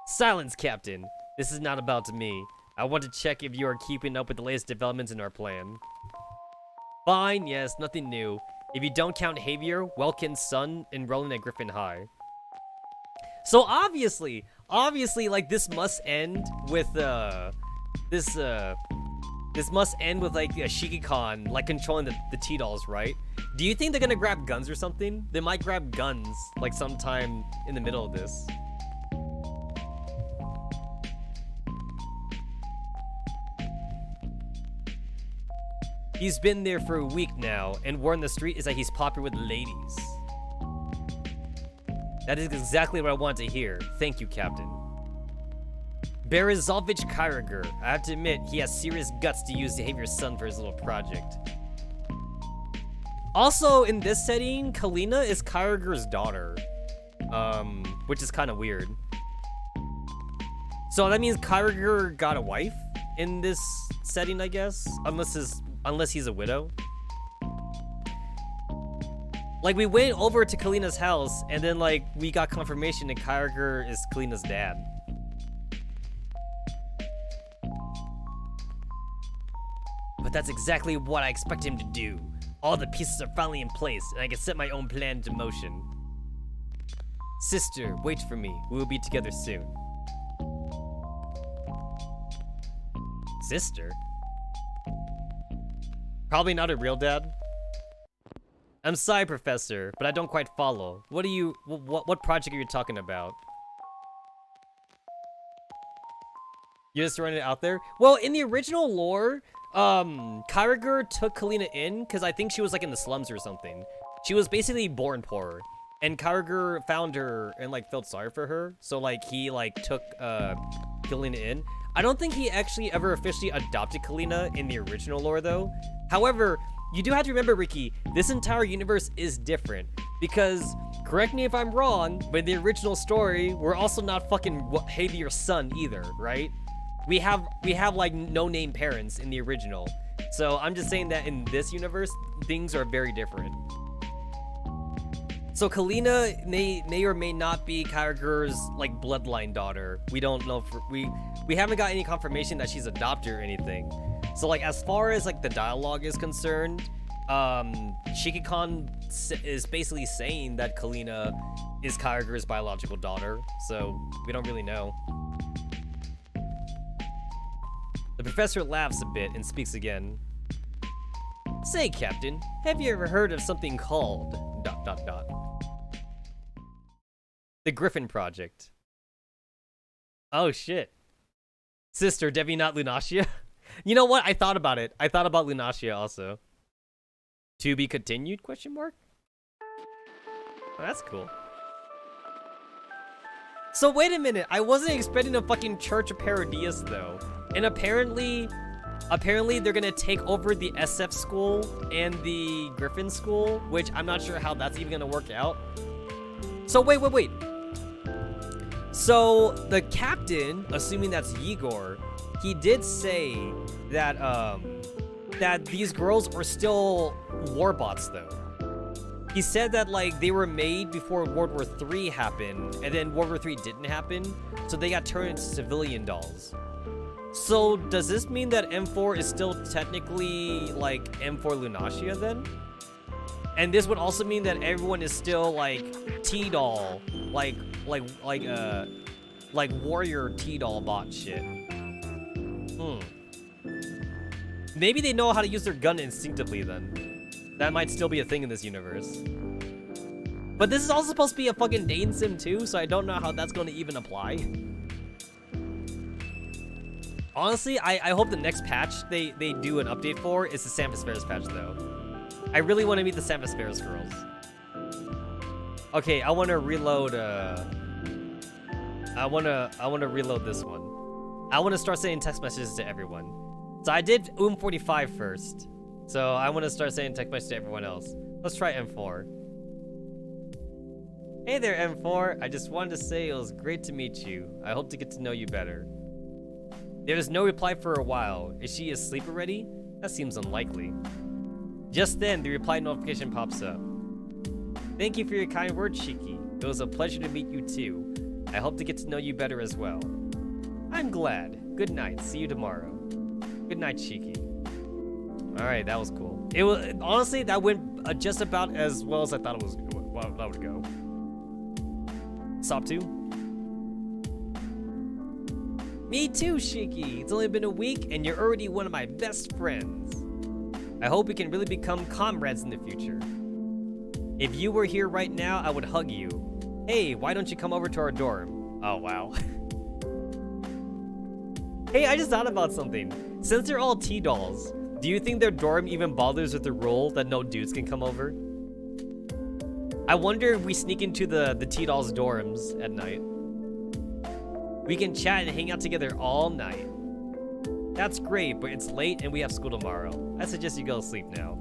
Silence, Captain. This is not about me. I want to check if you are keeping up with the latest developments in our plan. Fine, yes, nothing new. If you don't count Javier, Welkin's son, enrolling at Griffin High. So obviously, like this must end with this must end with like a Shiki-Kon like controlling the T-dolls, right? Do you think they're gonna grab guns or something? They might grab guns like sometime in the middle of this. He's been there for a week now, and word on the street is that he's popular with ladies. That is exactly what I wanted to hear. Thank you, Captain. Berezovich Kyriger. I have to admit, he has serious guts to use Javier son for his little project. Also, in this setting, Kalina is Kyriger's daughter. Which is kind of weird. So that means Kyriger got a wife in this setting, I guess? Unless he's a widow. Like, we went over to Kalina's house, and then, like, we got confirmation that Kyriger is Kalina's dad. But that's exactly what I expect him to do. All the pieces are finally in place, and I can set my own plan into motion. Sister, wait for me. We will be together soon. Sister? Probably not a real dad. I'm sorry, Professor, but I don't quite follow. What project are you talking about? You just throwing it out there? Well, in the original lore, Kyriger took Kalina in because I think she was like in the slums or something. She was basically born poor, and Kyriger found her and like felt sorry for her. So like he like took Kalina in. I don't think he actually ever officially adopted Kalina in the original lore though. However, you do have to remember, Ricky, this entire universe is different because, correct me if I'm wrong, but in the original story, we're also not fucking Javier's son either, right? We have like no-name parents in the original. So I'm just saying that in this universe, things are very different. So Kalina may or may not be Kyriger's like bloodline daughter. We don't know if we haven't got any confirmation that she's adopted or anything. So like as far as like the dialogue is concerned, Shiki-Kon is basically saying that Kalina is Kyriger's biological daughter. So we don't really know. The professor laughs a bit and speaks again. Say, Captain, have you ever heard of something called ... The Griffin Project? Oh shit. Sister, Debbie, not Lunacia? You know what? I thought about it. I thought about Lunacia also. To be continued? Question mark? Oh, that's cool. So wait a minute. I wasn't expecting a fucking Church of Paradius though. And apparently they're gonna take over the SF school and the Griffin school, which I'm not sure how that's even gonna work out. So wait. So the captain, assuming that's Igor, he did say that that these girls are still warbots though. He said that like they were made before World War III happened, and then World War III didn't happen, so they got turned into civilian dolls. So does this mean that M4 is still technically like M4 Lunacia then? And this would also mean that everyone is still like T-doll, like warrior T-doll bot shit. Maybe they know how to use their gun instinctively then. That might still be a thing in this universe. But this is also supposed to be a fucking Dane sim too, so I don't know how that's going to even apply. Honestly, I hope the next patch they do an update for is the Samus Ferris patch though. I really want to meet the Samus Ferris girls. Okay, I want to reload I want to reload this one. I want to start sending text messages to everyone. So I did 45 first. So I want to start sending text messages to everyone else. Let's try M4. Hey there, M4. I just wanted to say it was great to meet you. I hope to get to know you better. There's no reply for a while. Is she asleep already? That seems unlikely. Just then, the reply notification pops up. Thank you for your kind words, Shiki. It was a pleasure to meet you too. I hope to get to know you better as well. I'm glad. Good night. See you tomorrow. Good night, Shiki. Alright, that was cool. It was honestly that went just about as well as I thought it was. Well, that would go. Stop 2. Me too, Shiki. It's only been a week and you're already one of my best friends. I hope we can really become comrades in the future. If you were here right now, I would hug you. Hey, why don't you come over to our dorm? Oh, wow. Hey, I just thought about something. Since they're all T-dolls, do you think their dorm even bothers with the rule that no dudes can come over? I wonder if we sneak into the T-dolls' dorms at night. We can chat and hang out together all night. That's great, but it's late and we have school tomorrow. I suggest you go to sleep now.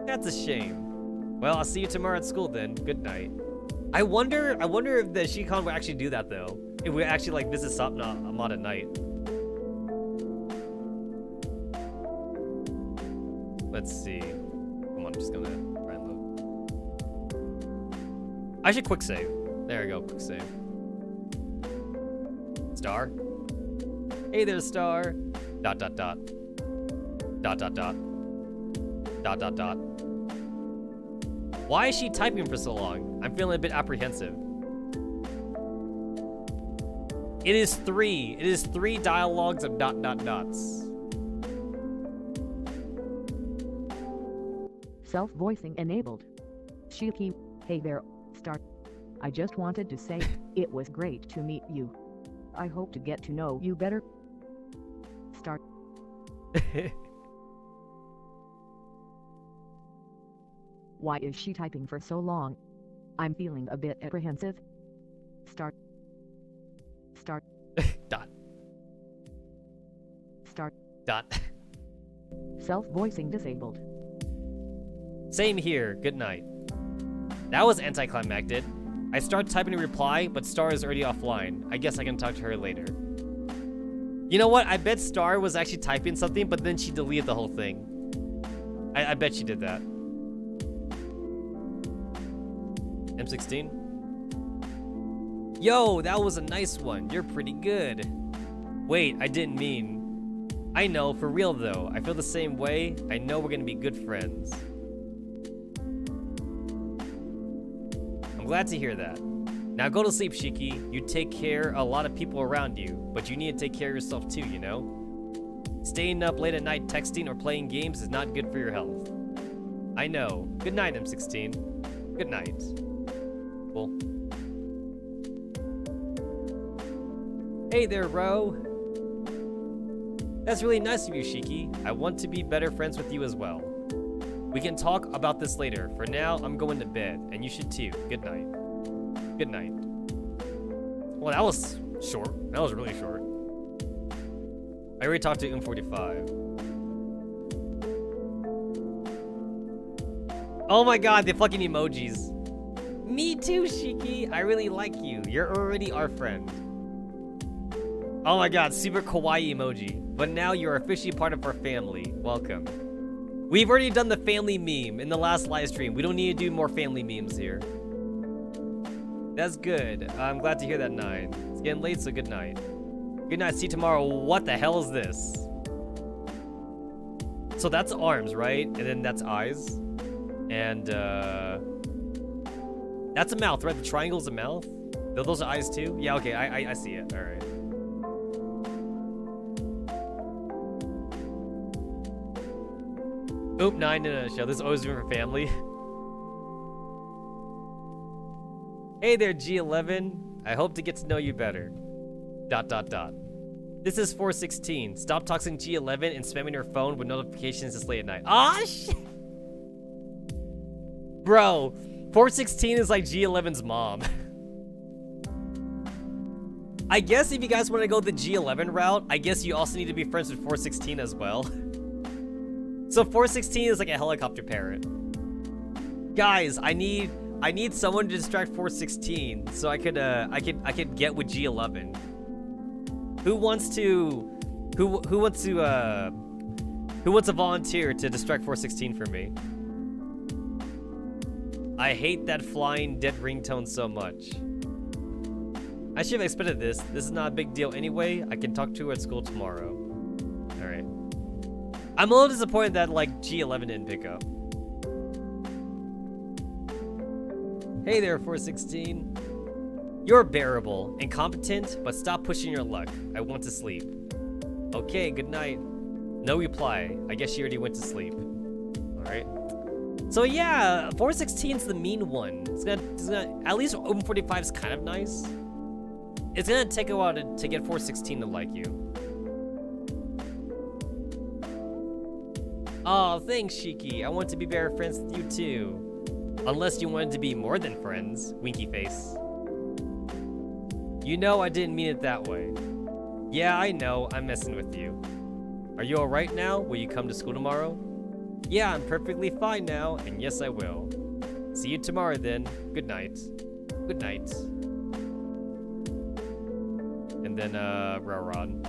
That's a shame. Well, I'll see you tomorrow at school then. Good night. I wonder if the Shikon would actually do that though. If we actually like visit Sapna at night. Let's see. Come on, I'm just gonna try and load. I should quick save. There we go, quick save. Star. Hey there, Star. ... Why is she typing for so long? I'm feeling a bit apprehensive. It is 3. It is 3 dialogues of ... Self-voicing enabled. Shiki, hey there, Star. I just wanted to say, it was great to meet you. I hope to get to know you better. Star. Why is she typing for so long? I'm feeling a bit apprehensive. Start. Start. Dot. Start. Dot. Self-voicing disabled. Same here. Good night. That was anticlimactic. I start typing a reply, but Star is already offline. I guess I can talk to her later. You know what? I bet Star was actually typing something, but then she deleted the whole thing. I bet she did that. M16? Yo, that was a nice one. You're pretty good. Wait, I didn't mean. I know, for real though. I feel the same way. I know we're gonna be good friends. I'm glad to hear that. Now go to sleep, Shiki. You take care of a lot of people around you, but you need to take care of yourself too, you know? Staying up late at night texting or playing games is not good for your health. I know. Good night, M16. Good night. Cool. Hey there, Ro. That's really nice of you, Shiki. I want to be better friends with you as well. We can talk about this later. For now, I'm going to bed, and you should too. Good night. Good night. Well, that was short. That was really short. I already talked to M45. Oh my god, the fucking emojis. Me too, Shiki. I really like you. You're already our friend. Oh my god, super kawaii emoji. But now you're officially part of our family. Welcome. We've already done the family meme in the last live stream. We don't need to do more family memes here. That's good. I'm glad to hear that, 9. It's getting late, so good night. Good night, see you tomorrow. What the hell is this? So that's arms, right? And then that's eyes. And, that's a mouth, right? The triangle's a mouth? Those are eyes too? Yeah, okay, I see it. Alright. Oop, 9 in a show. This is always room for family. Hey there, G11. I hope to get to know you better. ... This is 416. Stop toxing G11 and spamming her phone with notifications this late at night. Ah, shit! Bro, 416 is like G11's mom. I guess if you guys want to go the G11 route, I guess you also need to be friends with 416 as well. So 416 is like a helicopter parrot. Guys, I need someone to distract 416 so I could get with G11. Who wants to volunteer to distract 416 for me? I hate that flying dead ringtone so much. I should have expected this. This is not a big deal anyway. I can talk to her at school tomorrow. Alright. I'm a little disappointed that like G11 didn't pick up. Hey there, 416. You're bearable, incompetent, but stop pushing your luck. I want to sleep. Okay, good night. No reply. I guess she already went to sleep. Alright. So yeah, 416's the mean one. It's gonna at least Open 45 is kind of nice. It's gonna take a while to get 416 to like you. Oh, thanks, Shiki. I want to be better friends with you too. Unless you wanted to be more than friends, winky face. You know I didn't mean it that way. Yeah, I know, I'm messing with you. Are you alright now? Will you come to school tomorrow? Yeah, I'm perfectly fine now, and yes, I will. See you tomorrow then. Good night. Good night. And then, Railrod.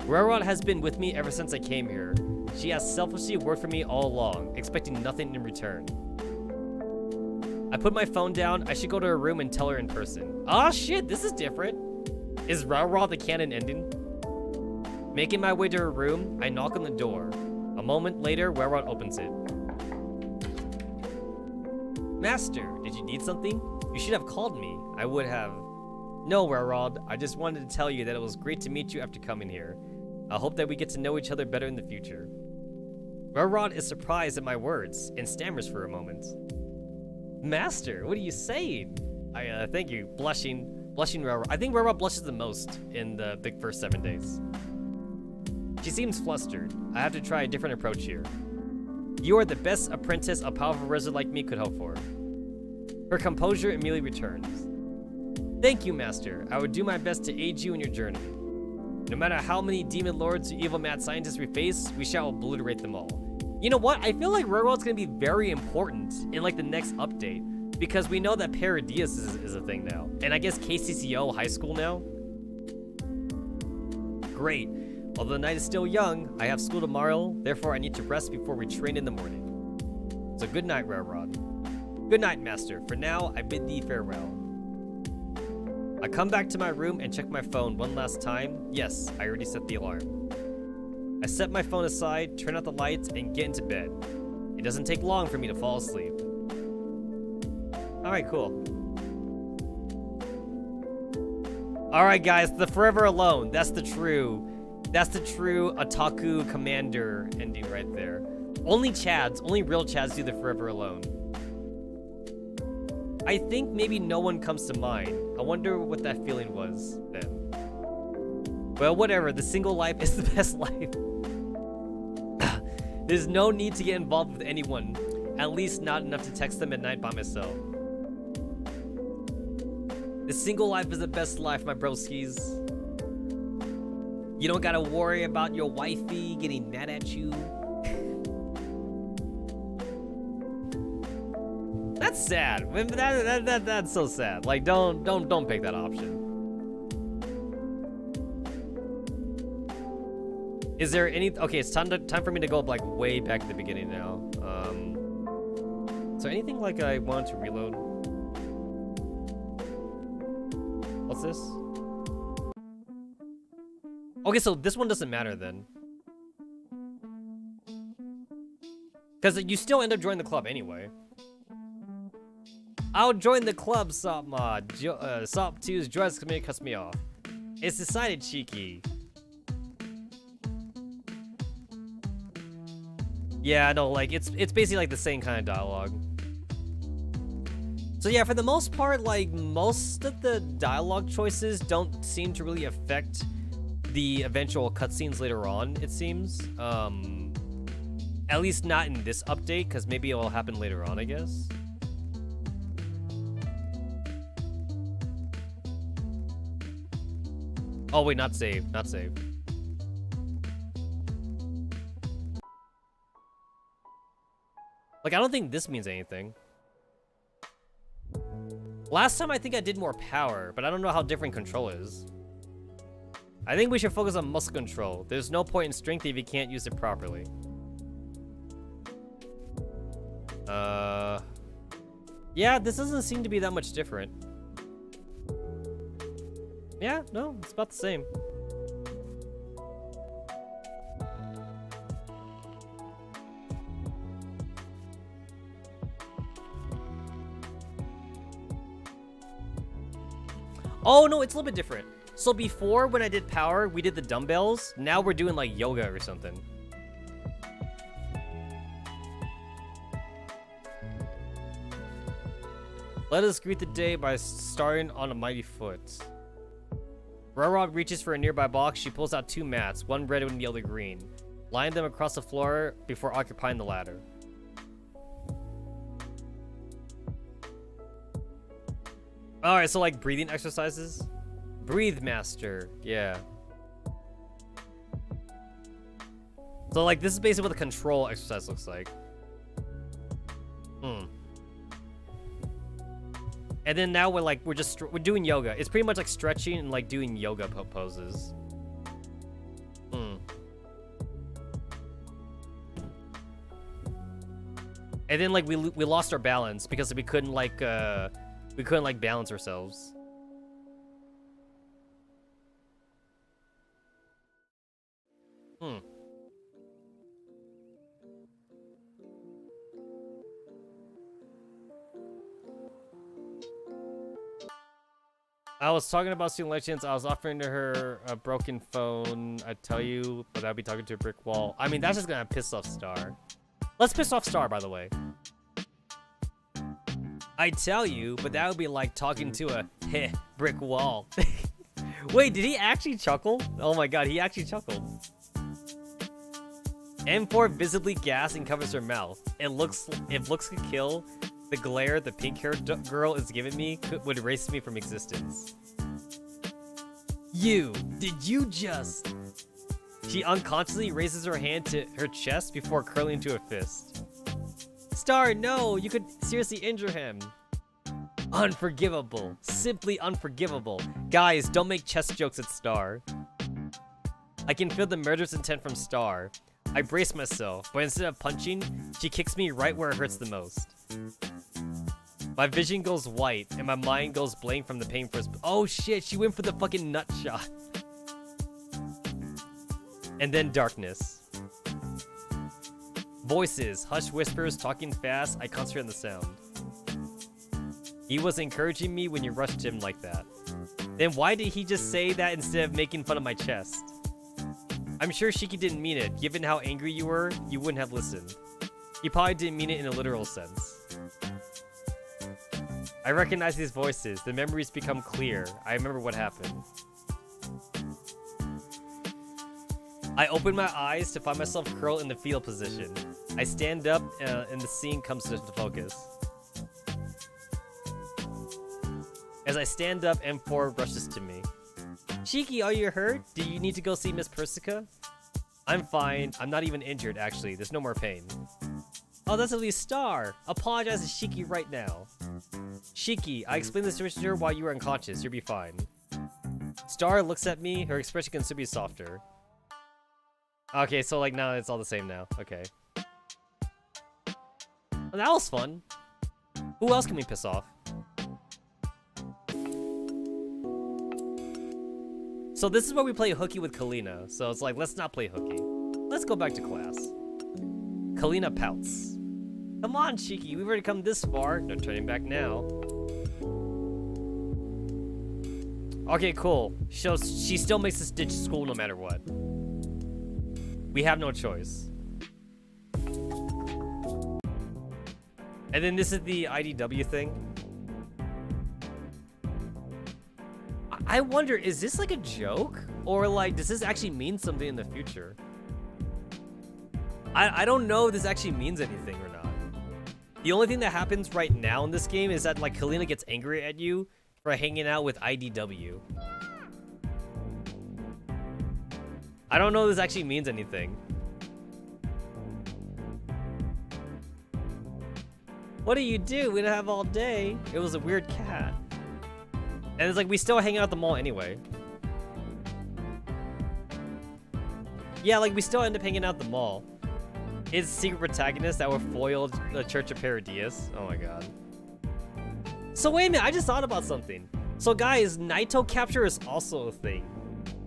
Railrod has been with me ever since I came here. She has selfishly worked for me all along, expecting nothing in return. I put my phone down. I should go to her room and tell her in person. Oh shit, this is different. Is Railrod the canon ending? Making my way to her room, I knock on the door. A moment later, Railrod opens it. Master, did you need something? You should have called me. I would have. No, Railrod, I just wanted to tell you that it was great to meet you after coming here. I hope that we get to know each other better in the future. Railrod is surprised at my words and stammers for a moment. Master, what are you saying? Thank you. Blushing Railrod. I think Railrod blushes the most in the big first 7 days. She seems flustered. I have to try a different approach here. You are the best apprentice a powerful wizard like me could hope for. Her composure immediately returns. Thank you, Master. I would do my best to aid you in your journey. No matter how many demon lords or evil mad scientists we face, we shall obliterate them all. You know what? I feel like Railrod's gonna be very important in like the next update because we know that Paradius is a thing now. And I guess KCCO high school now. Great. Although the night is still young, I have school tomorrow, therefore I need to rest before we train in the morning. So good night, Railrod. Good night, Master. For now, I bid thee farewell. I come back to my room and check my phone one last time. Yes, I already set the alarm. I set my phone aside, turn out the lights, and get into bed. It doesn't take long for me to fall asleep. Alright, cool. Alright guys, the Forever Alone. That's the true otaku commander ending right there. Only real Chads do the Forever Alone. I think maybe no one comes to mind. I wonder what that feeling was then. Well, whatever, the single life is the best life. There's no need to get involved with anyone. At least not enough to text them at night by myself. The single life is the best life, my broskies. You don't gotta worry about your wifey getting mad at you. That's sad. That's so sad. Like, don't pick that option. Is there any? Okay, it's time for me to go like way back at the beginning now. So anything like I wanted to reload? What's this? Okay, so this one doesn't matter then. Because you still end up joining the club anyway. I'll join the club, Sopma. Sop 2's drugs committee cuts me off. It's decided, Cheeky. Yeah, no, like, it's basically like the same kind of dialogue. So yeah, for the most part, like, most of the dialogue choices don't seem to really affect the eventual cutscenes later on, it seems. At least not in this update, because maybe it will happen later on, I guess. Oh wait, not save, not save. Like, I don't think this means anything. Last time I think I did more power, but I don't know how different control is. I think we should focus on muscle control. There's no point in strength if you can't use it properly. Yeah, this doesn't seem to be that much different. Yeah, no, it's about the same. Oh, no, it's a little bit different. So before, when I did power, we did the dumbbells. Now we're doing, like, yoga or something. Let us greet the day by starting on a mighty foot. Rorog reaches for a nearby box. She pulls out 2 mats, one red and the other green. Line them across the floor before occupying the ladder. Alright, so like breathing exercises? Breathe master, yeah. So like this is basically what the control exercise looks like. And then now we're doing yoga. It's pretty much like stretching and like doing yoga poses. And then like we lost our balance because we couldn't like balance ourselves. I was talking about Student Legends. I was offering to her a broken phone. I tell you, but I'd be talking to a brick wall. I mean, that's just gonna piss off Star. Let's piss off Star, by the way. I tell you, but that would be like talking to a brick wall. Wait, did he actually chuckle? Oh my god, he actually chuckled. M4 visibly gasps and covers her mouth. If looks could kill, the glare the pink-haired girl is giving me would erase me from existence. Did you just... She unconsciously raises her hand to her chest before curling into a fist. Star, no! You could seriously injure him. Unforgivable. Simply unforgivable. Guys, don't make chest jokes at Star. I can feel the murderous intent from Star. I brace myself, but instead of punching, she kicks me right where it hurts the most. My vision goes white, and my mind goes blank from the pain first. Oh shit, she went for the fucking nut shot. And then darkness. Voices, hushed whispers, talking fast. I concentrate on the sound. He was encouraging me when you rushed him like that. Then why did he just say that instead of making fun of my chest? I'm sure Shiki didn't mean it. Given how angry you were, you wouldn't have listened. He probably didn't mean it in a literal sense. I recognize these voices. The memories become clear. I remember what happened. I open my eyes to find myself curled in the fetal position. I stand up and the scene comes to focus. As I stand up, M4 rushes to me. Shiki, are you hurt? Do you need to go see Miss Persica? I'm fine. I'm not even injured, actually. There's no more pain. Oh, that's at least Star. Apologize to Shiki right now. Shiki, I explained the situation to her while you were unconscious. You'll be fine. Star looks at me. Her expression can still be softer. Okay, so like now it's all the same now. Okay. Well, that was fun. Who else can we piss off? So this is where we play hooky with Kalina. So it's like, let's not play hooky. Let's go back to class. Kalina pouts. Come on, Shiki, we've already come this far. No turning back now. Okay, cool. So she still makes us ditch school no matter what. We have no choice. And then this is the IDW thing. I wonder, is this like a joke? Or like, does this actually mean something in the future? I don't know if this actually means anything or not. The only thing that happens right now in this game is that like Kalina gets angry at you for hanging out with IDW. I don't know if this actually means anything. What do you do? We don't have all day. It was a weird cat. And it's like, we still hang out at the mall anyway. Yeah, like, we still end up hanging out at the mall. It's secret protagonists that were foiled the Church of Paradius. Oh my god. So wait a minute, I just thought about something. So guys, Naito capture is also a thing.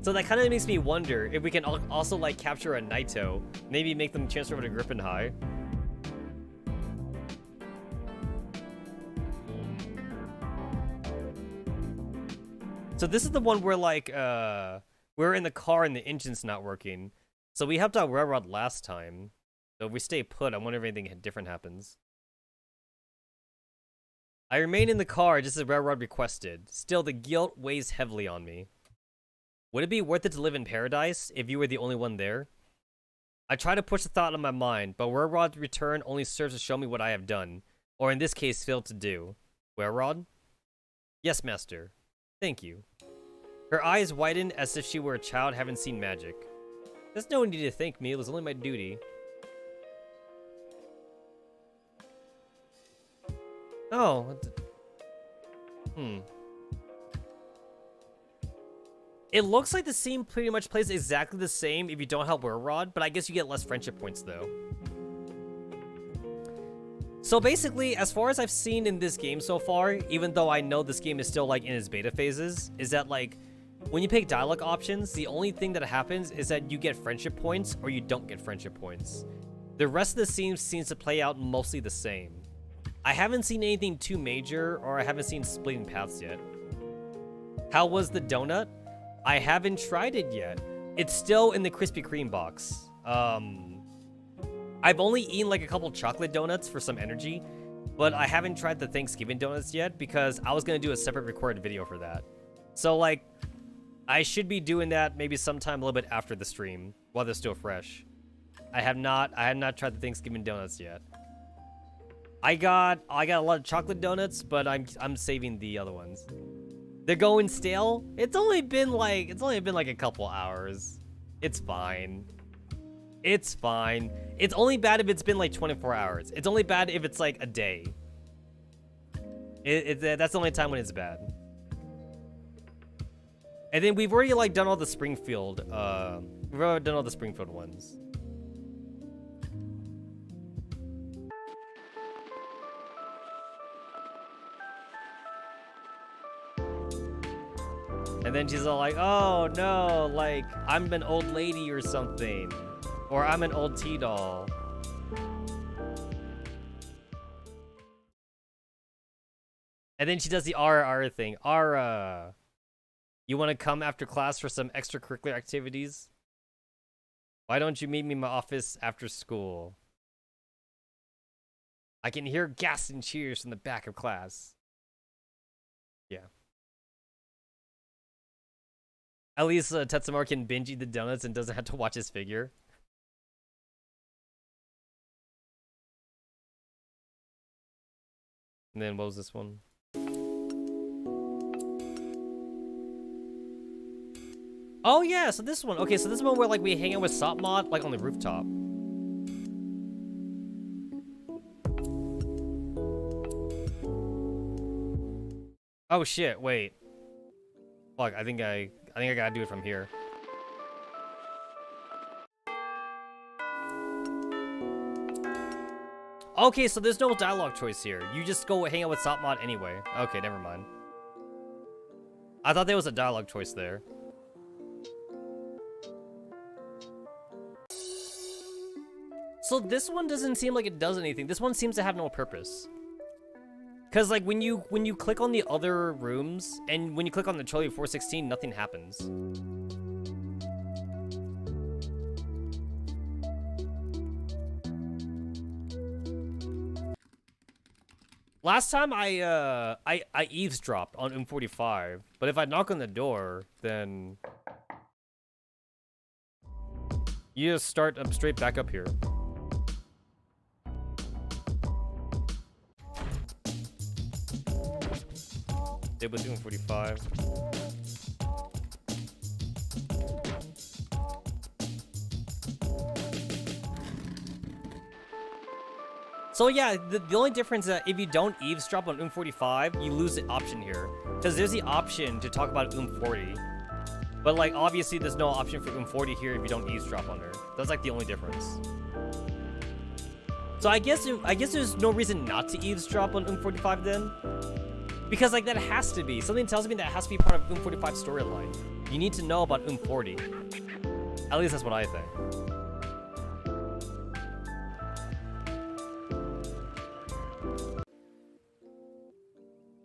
So that kind of makes me wonder if we can also, like, capture a Naito. Maybe make them transfer over to Griffin High. So this is the one where like we're in the car and the engine's not working. So we helped out Railroad last time. So if we stay put, I wonder if anything different happens. I remain in the car just as Railroad requested. Still, the guilt weighs heavily on me. Would it be worth it to live in paradise if you were the only one there? I try to push the thought out of my mind, but Railrod's return only serves to show me what I have done, or in this case, failed to do. Railrod? Yes, master. Thank you. Her eyes widened as if she were a child having seen magic. There's no need to thank me, it was only my duty. Oh. It looks like the scene pretty much plays exactly the same if you don't help Railrod, but I guess you get less friendship points though. So basically, as far as I've seen in this game so far, even though I know this game is still like in its beta phases, is that like, when you pick dialogue options, the only thing that happens is that you get friendship points or you don't get friendship points. The rest of the scene seems to play out mostly the same. I haven't seen anything too major, or I haven't seen splitting paths yet. How was the donut? I haven't tried it yet. It's still in the Krispy Kreme box. I've only eaten like a couple chocolate donuts for some energy, but I haven't tried the Thanksgiving donuts yet because I was gonna do a separate recorded video for that. So like, I should be doing that maybe sometime a little bit after the stream while they're still fresh. I have not tried the Thanksgiving donuts yet. I got a lot of chocolate donuts, but I'm saving the other ones. They're going stale. It's only been like a couple hours. It's fine. It's fine. It's only bad if it's been like 24 hours. It's only bad if it's like a day. That's the only time when it's bad. And then we've already like done all the Springfield. We've already done all the Springfield ones. And then she's all like, oh no, like, I'm an old lady or something. Or I'm an old T-doll. And then she does the RR thing. Ara, you want to come after class for some extracurricular activities? Why don't you meet me in my office after school? I can hear gasps and cheers from the back of class. Yeah. At least Tetsamaru can binge eat the donuts and doesn't have to watch his figure. And then what was this one? Oh yeah, so this one. Okay, so this one where like we hang out with Sopmod like on the rooftop. Oh shit, wait. Fuck, I think I gotta do it from here. Okay, so there's no dialogue choice here. You just go hang out with Sopmod anyway. Okay, never mind. I thought there was a dialogue choice there. So this one doesn't seem like it does anything. This one seems to have no purpose. Cause like when you click on the other rooms and when you click on the Trolley 416, nothing happens. Last time I eavesdropped on 45, but if I knock on the door, then you just start straight back up here. It was doing 45. So yeah, the only difference is that if you don't eavesdrop on 45, you lose the option here. Because there's the option to talk about 40. But like, obviously there's no option for 40 here if you don't eavesdrop on her. That's like the only difference. So I guess there's no reason not to eavesdrop on 45 then. Because like that has to be. Something tells me that has to be part of 45 storyline. You need to know about 40. At least that's what I think.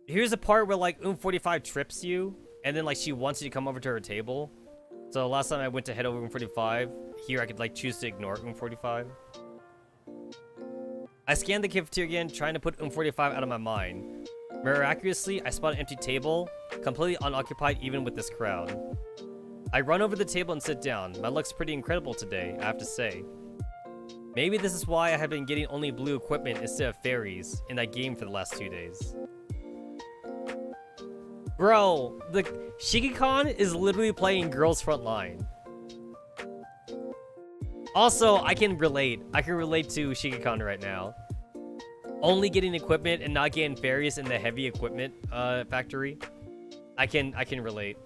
Here's a part where like 45 trips you, and then like she wants you to come over to her table. So last time I went to head over room 45, here I could like choose to ignore room 45. I scanned the cafeteria again, trying to put room 45 out of my mind. Miraculously, I spot an empty table, completely unoccupied even with this crowd. I run over the table and sit down. My luck's pretty incredible today, I have to say. Maybe this is why I have been getting only blue equipment instead of fairies in that game for the last 2 days. Bro, the Shiki-Con is literally playing Girls Frontline. Also, I can relate. I can relate to Shiki-Con right now. Only getting equipment and not getting fairies in the heavy equipment factory. I can relate.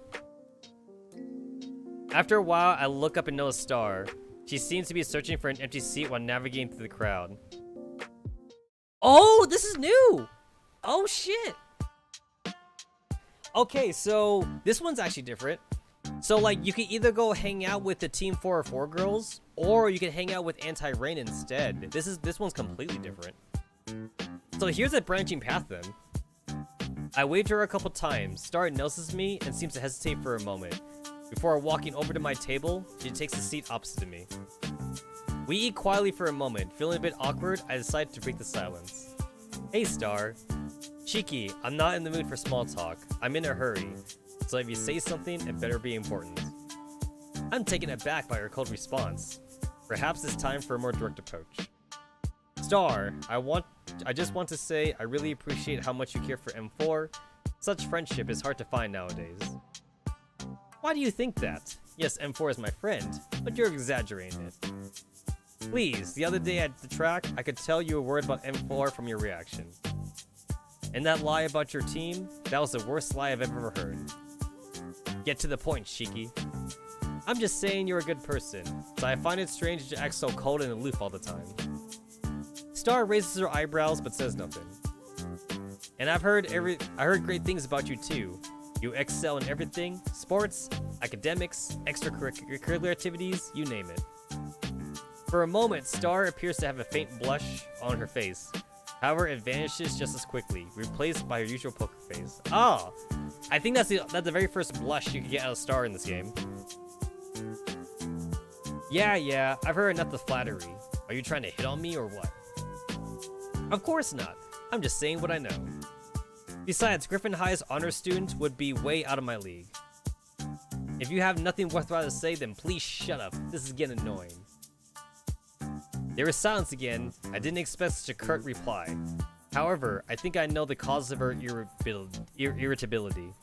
After a while, I look up and notice Star. She seems to be searching for an empty seat while navigating through the crowd. Oh, this is new! Oh, shit! Okay, so this one's actually different. So, like, you can either go hang out with the Team 404 girls, or you can hang out with Anti-Rain instead. This one's completely different. So here's a branching path then. I waved her a couple times. Star notices me and seems to hesitate for a moment. Before walking over to my table, she takes a seat opposite to me. We eat quietly for a moment. Feeling a bit awkward, I decide to break the silence. Hey, Star. Shiki, I'm not in the mood for small talk. I'm in a hurry. So if you say something, it better be important. I'm taken aback by her cold response. Perhaps it's time for a more direct approach. Star, I just want to say I really appreciate how much you care for M4. Such friendship is hard to find nowadays. Why do you think that? Yes, M4 is my friend, but you're exaggerating it. Please, the other day at the track, I could tell you a word about M4 from your reaction. And that lie about your team, that was the worst lie I've ever heard. Get to the point, Shiki. I'm just saying you're a good person, so I find it strange that you act so cold and aloof all the time. Star raises her eyebrows but says nothing. And I heard great things about you too. You excel in everything, sports, academics, extracurricular activities, you name it. For a moment, Star appears to have a faint blush on her face. However, it vanishes just as quickly, replaced by her usual poker face. Ah! I think that's the very first blush you can get out of Star in this game. Yeah, I've heard enough of flattery. Are you trying to hit on me or what? Of course not. I'm just saying what I know. Besides, Griffin High's honor student would be way out of my league. If you have nothing worthwhile to say, then please shut up. This is getting annoying. There was silence again. I didn't expect such a curt reply. However, I think I know the cause of her irritability.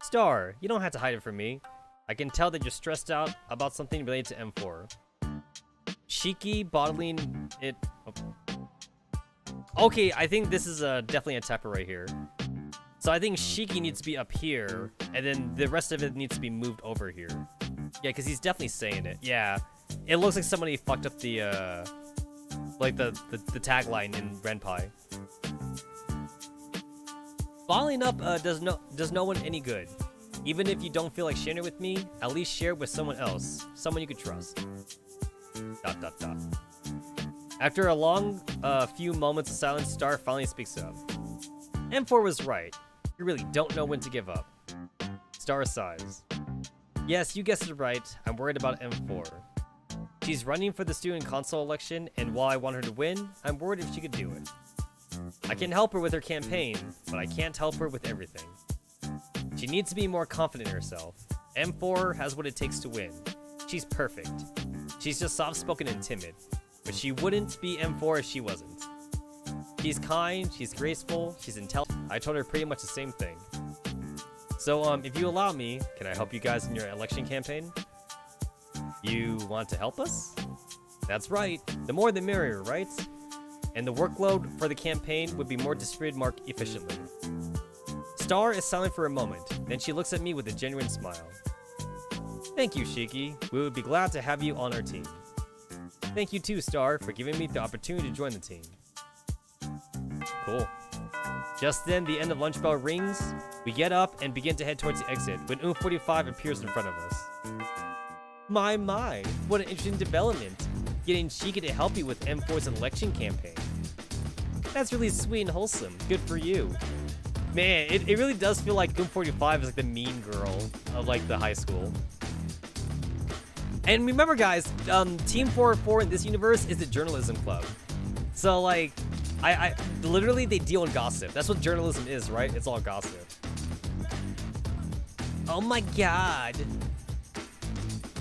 Star, you don't have to hide it from me. I can tell that you're stressed out about something related to M4. Shiki bottling it... Oh. Okay, I think this is definitely a tapper right here. So I think Shiki needs to be up here, and then the rest of it needs to be moved over here. Yeah, because he's definitely saying it. Yeah, it looks like somebody fucked up the like the tagline in Renpai. Following up does no one any good. Even if you don't feel like sharing it with me, at least share it with someone else, someone you could trust. ... After a long few moments of silence, Star finally speaks up. M4 was right. You really don't know when to give up. Star sighs. Yes, you guessed it right. I'm worried about M4. She's running for the student council election, and while I want her to win, I'm worried if she could do it. I can help her with her campaign, but I can't help her with everything. She needs to be more confident in herself. M4 has what it takes to win. She's perfect. She's just soft-spoken and timid. But she wouldn't be M4 if she wasn't. She's kind, she's graceful, she's intelligent. I told her pretty much the same thing. So, if you allow me, can I help you guys in your election campaign? You want to help us? That's right. The more the merrier, right? And the workload for the campaign would be more distributed more efficiently. Star is silent for a moment, then she looks at me with a genuine smile. Thank you, Shiki. We would be glad to have you on our team. Thank you too, Star, for giving me the opportunity to join the team. Cool. Just then, the end of lunch bell rings. We get up and begin to head towards the exit when OOM45 appears in front of us. My, what an interesting development. Getting Shiki to help you with M4's election campaign. That's really sweet and wholesome. Good for you. Man, it really does feel like Doom 45 is like the mean girl of like the high school. And remember, guys, Team 404 in this universe is a journalism club. So like, I literally they deal in gossip. That's what journalism is, right? It's all gossip. Oh my god.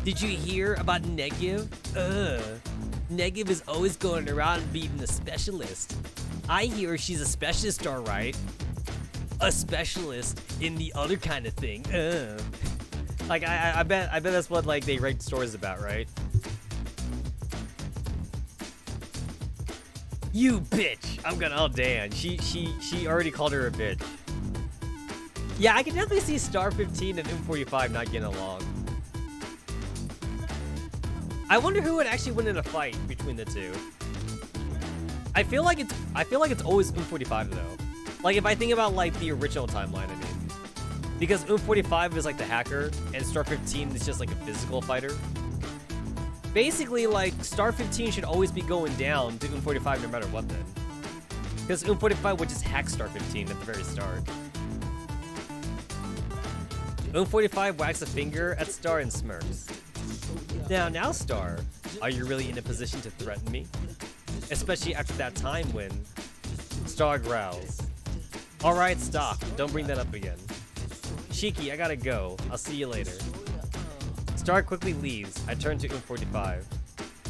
Did you hear about Negev? Negev is always going around being a specialist. I hear she's a specialist, alright. A specialist in the other kind of thing. Like I bet that's what like they write stories about, right? You bitch! I'm gonna, oh damn. She already called her a bitch. Yeah, I can definitely see Star 15 and M45 not getting along. I wonder who would actually win in a fight between the two. I feel like it's always M45 though. Like if I think about like the original timeline, I mean. Because M45 is like the hacker and Star 15 is just like a physical fighter. Basically, like Star 15 should always be going down to M45 no matter what then. Because M45 would just hack Star 15 at the very start. M45 wags a finger at Star and smirks. Now, Star, are you really in a position to threaten me? Especially after that time when... Star growls. Alright, stop. Don't bring that up again. Shiki, I gotta go. I'll see you later. Star quickly leaves. I turn to M45.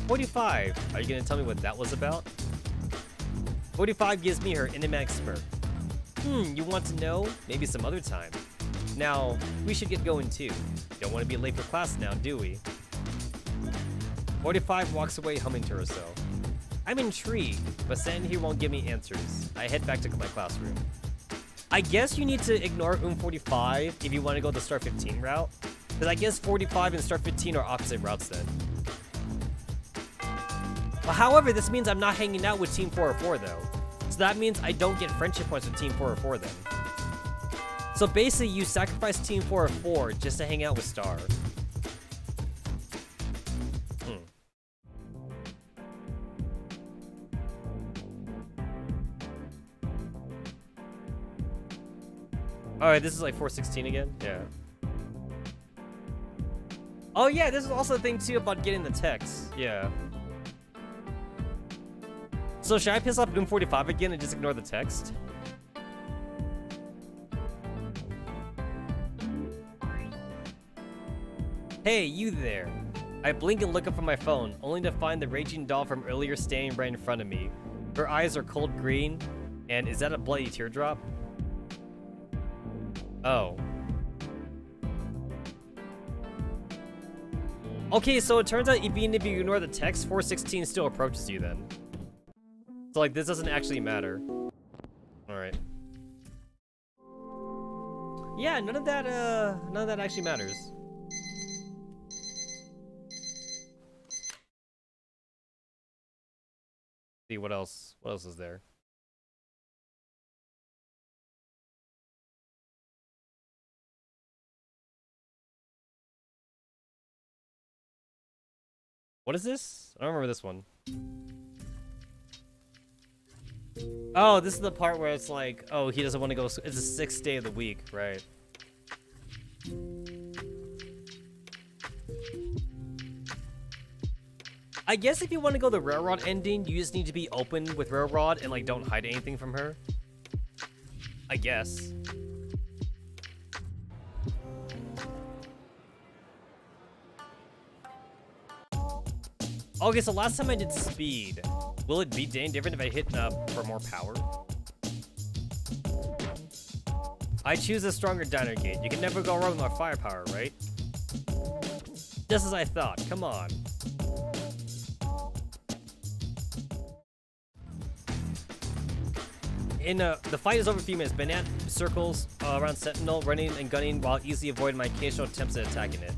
45, are you gonna tell me what that was about? 45 gives me her enigmatic smirk. You want to know? Maybe some other time. Now, we should get going too. Don't want to be late for class now, do we? 45 walks away humming to herself. I'm intrigued, but standing here won't give me answers. I head back to my classroom. I guess you need to ignore 45 if you want to go the Star 15 route. Because I guess 45 and Star 15 are opposite routes then. Well, however, this means I'm not hanging out with Team 404 though. So that means I don't get friendship points with Team 404 then. So basically, you sacrifice Team 404 just to hang out with Star. Alright, this is like 416 again? Yeah. Oh yeah, this is also the thing too about getting the text. Yeah. So should I piss off Doom 45 again and just ignore the text? Hey, you there. I blink and look up from my phone, only to find the raging doll from earlier standing right in front of me. Her eyes are cold green, and is that a bloody teardrop? Oh. Okay, so it turns out even if you ignore the text, 416 still approaches you then. So like, this doesn't actually matter. Alright. Yeah, none of that actually matters. See, what else is there? What is this? I don't remember this one. Oh, this is the part where it's like, oh, he doesn't want to go. It's the 6th day of the week, right? I guess if you want to go the Railroad ending, you just need to be open with Railroad and like don't hide anything from her. I guess. Okay, so last time I did speed. Will it be any different if I hit for more power? I choose a stronger diner gate. You can never go wrong with more firepower, right? Just as I thought. Come on. The fight is over a few minutes. Banana circles around Sentinel, running and gunning while easily avoiding my occasional attempts at attacking it.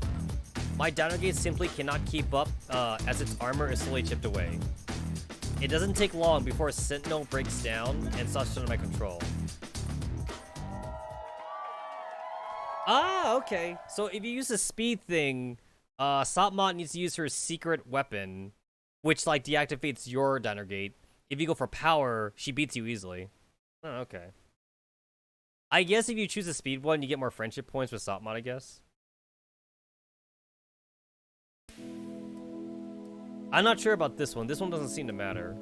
My dino gate simply cannot keep up as its armor is slowly chipped away. It doesn't take long before a Sentinel breaks down and stops under my control. Ah, okay. So if you use the speed thing, Sopmont needs to use her secret weapon, which like deactivates your dino gate. If you go for power, she beats you easily. Oh, okay. I guess if you choose a speed one, you get more friendship points with Sop mod, I guess. I'm not sure about this one. This one doesn't seem to matter.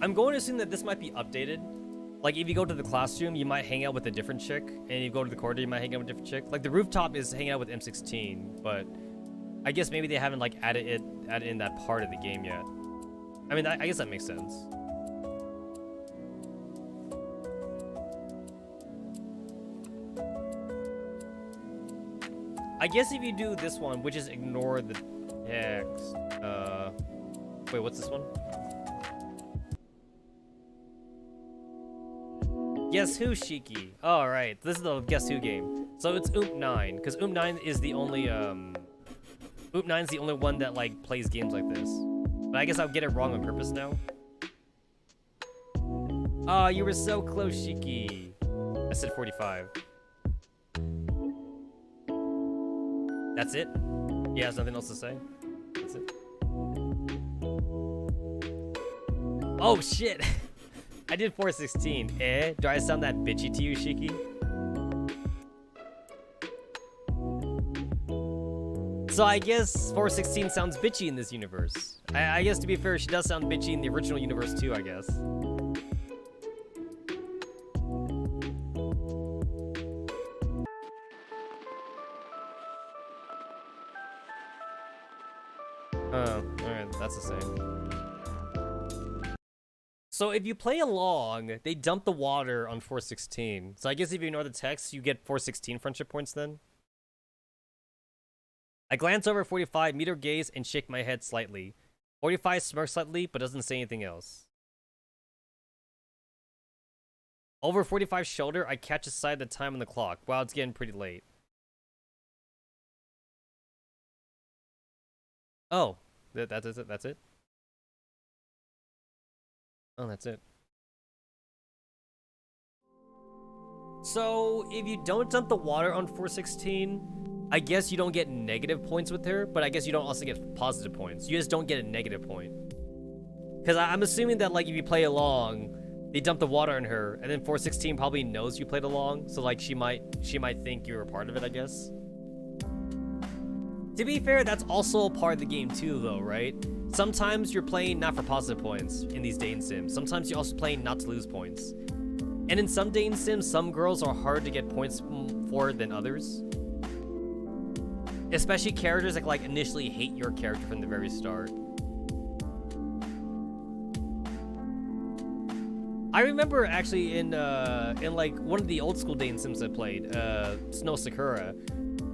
I'm going to assume that this might be updated. Like, if you go to the classroom, you might hang out with a different chick. And if you go to the corridor, you might hang out with a different chick. Like, the rooftop is hanging out with M16. But I guess maybe they haven't, like, added in that part of the game yet. I mean, I guess that makes sense. I guess if you do this one, which is ignore the text. Wait, what's this one? Guess Who, Shiki. Oh, alright. This is the Guess Who game. So it's Oomp 9, because Oomp 9 is the only, Oomp 9's the only one that, like, plays games like this. But I guess I'll get it wrong on purpose now. Oh, you were so close, Shiki. I said 45. That's it? He has nothing else to say? That's it. Oh, shit! I did 416. Eh? Do I sound that bitchy to you, Shiki? So I guess 416 sounds bitchy in this universe. I guess, to be fair, she does sound bitchy in the original universe too, I guess. Oh, alright, that's the same. So if you play along, they dump the water on 416. So I guess if you ignore the text, you get 416 friendship points then. I glance over 45, meet her gaze, and shake my head slightly. 45 smirks slightly, but doesn't say anything else. Over 45's shoulder, I catch a sight of the time on the clock. Wow, it's getting pretty late. Oh, that's it? That's it? Oh, that's it. So, if you don't dump the water on 416, I guess you don't get negative points with her, but I guess you don't also get positive points. You just don't get a negative point. Because I'm assuming that, like, if you play along, they dump the water on her, and then 416 probably knows you played along, so, like, she might think you were a part of it, I guess. To be fair, that's also a part of the game too, though, right? Sometimes you're playing not for positive points in these dating sims. Sometimes you're also playing not to lose points. And in some dating sims, some girls are harder to get points for than others. Especially characters that, like, initially hate your character from the very start. I remember actually in like one of the old school dating sims I played, Snow Sakura,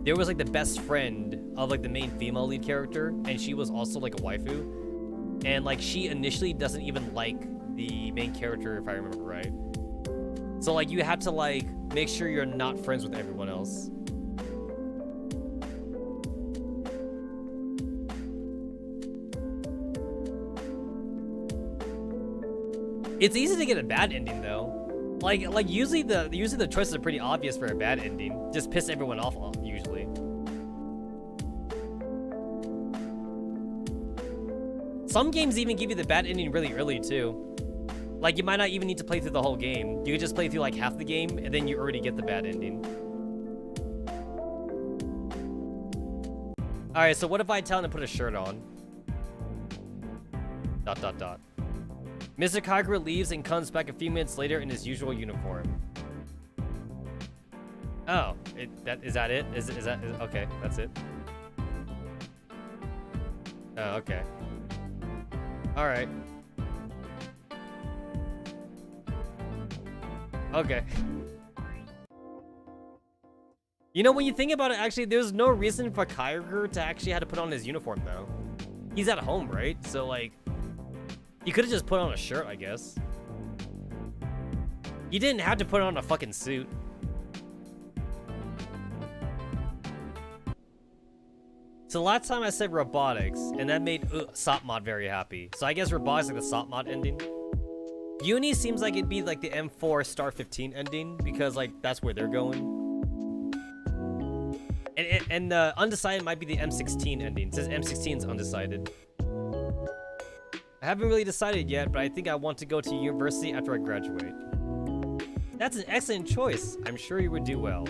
there was like the best friend of like the main female lead character, and she was also like a waifu. And like she initially doesn't even like the main character, if I remember right. So like you have to like make sure you're not friends with everyone else. It's easy to get a bad ending though. Like usually the choices are pretty obvious for a bad ending. Just piss everyone off usually. Some games even give you the bad ending really early too. Like you might not even need to play through the whole game. You could just play through like half the game and then you already get the bad ending. Alright, so what if I tell him to put a shirt on? ... Mr. Kagura leaves and comes back a few minutes later in his usual uniform. Oh, is that it? Is okay, that's it. Oh, okay. Alright. Okay. You know, when you think about it, actually, there's no reason for Kagura to actually have to put on his uniform, though. He's at home, right? So, like, you could have just put on a shirt, I guess. You didn't have to put on a fucking suit. So last time I said robotics, and that made Sopmod very happy. So I guess robotics like the Sopmod ending. Uni seems like it'd be like the M4 Star 15 ending, because like that's where they're going. And And undecided might be the M16 ending. It says M16 is undecided. I haven't really decided yet, but I think I want to go to university after I graduate. That's an excellent choice. I'm sure you would do well.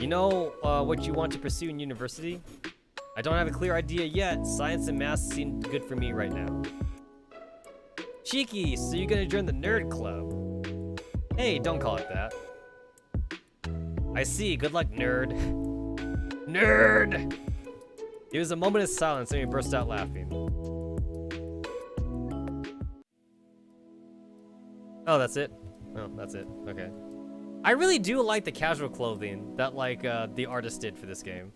You know what you want to pursue in university? I don't have a clear idea yet. Science and math seem good for me right now. Cheeky, so you're gonna join the nerd club? Hey, don't call it that. I see. Good luck, nerd. Nerd! It was a moment of silence and we burst out laughing. Oh, that's it? Oh, that's it. Okay. I really do like the casual clothing that, like, the artist did for this game.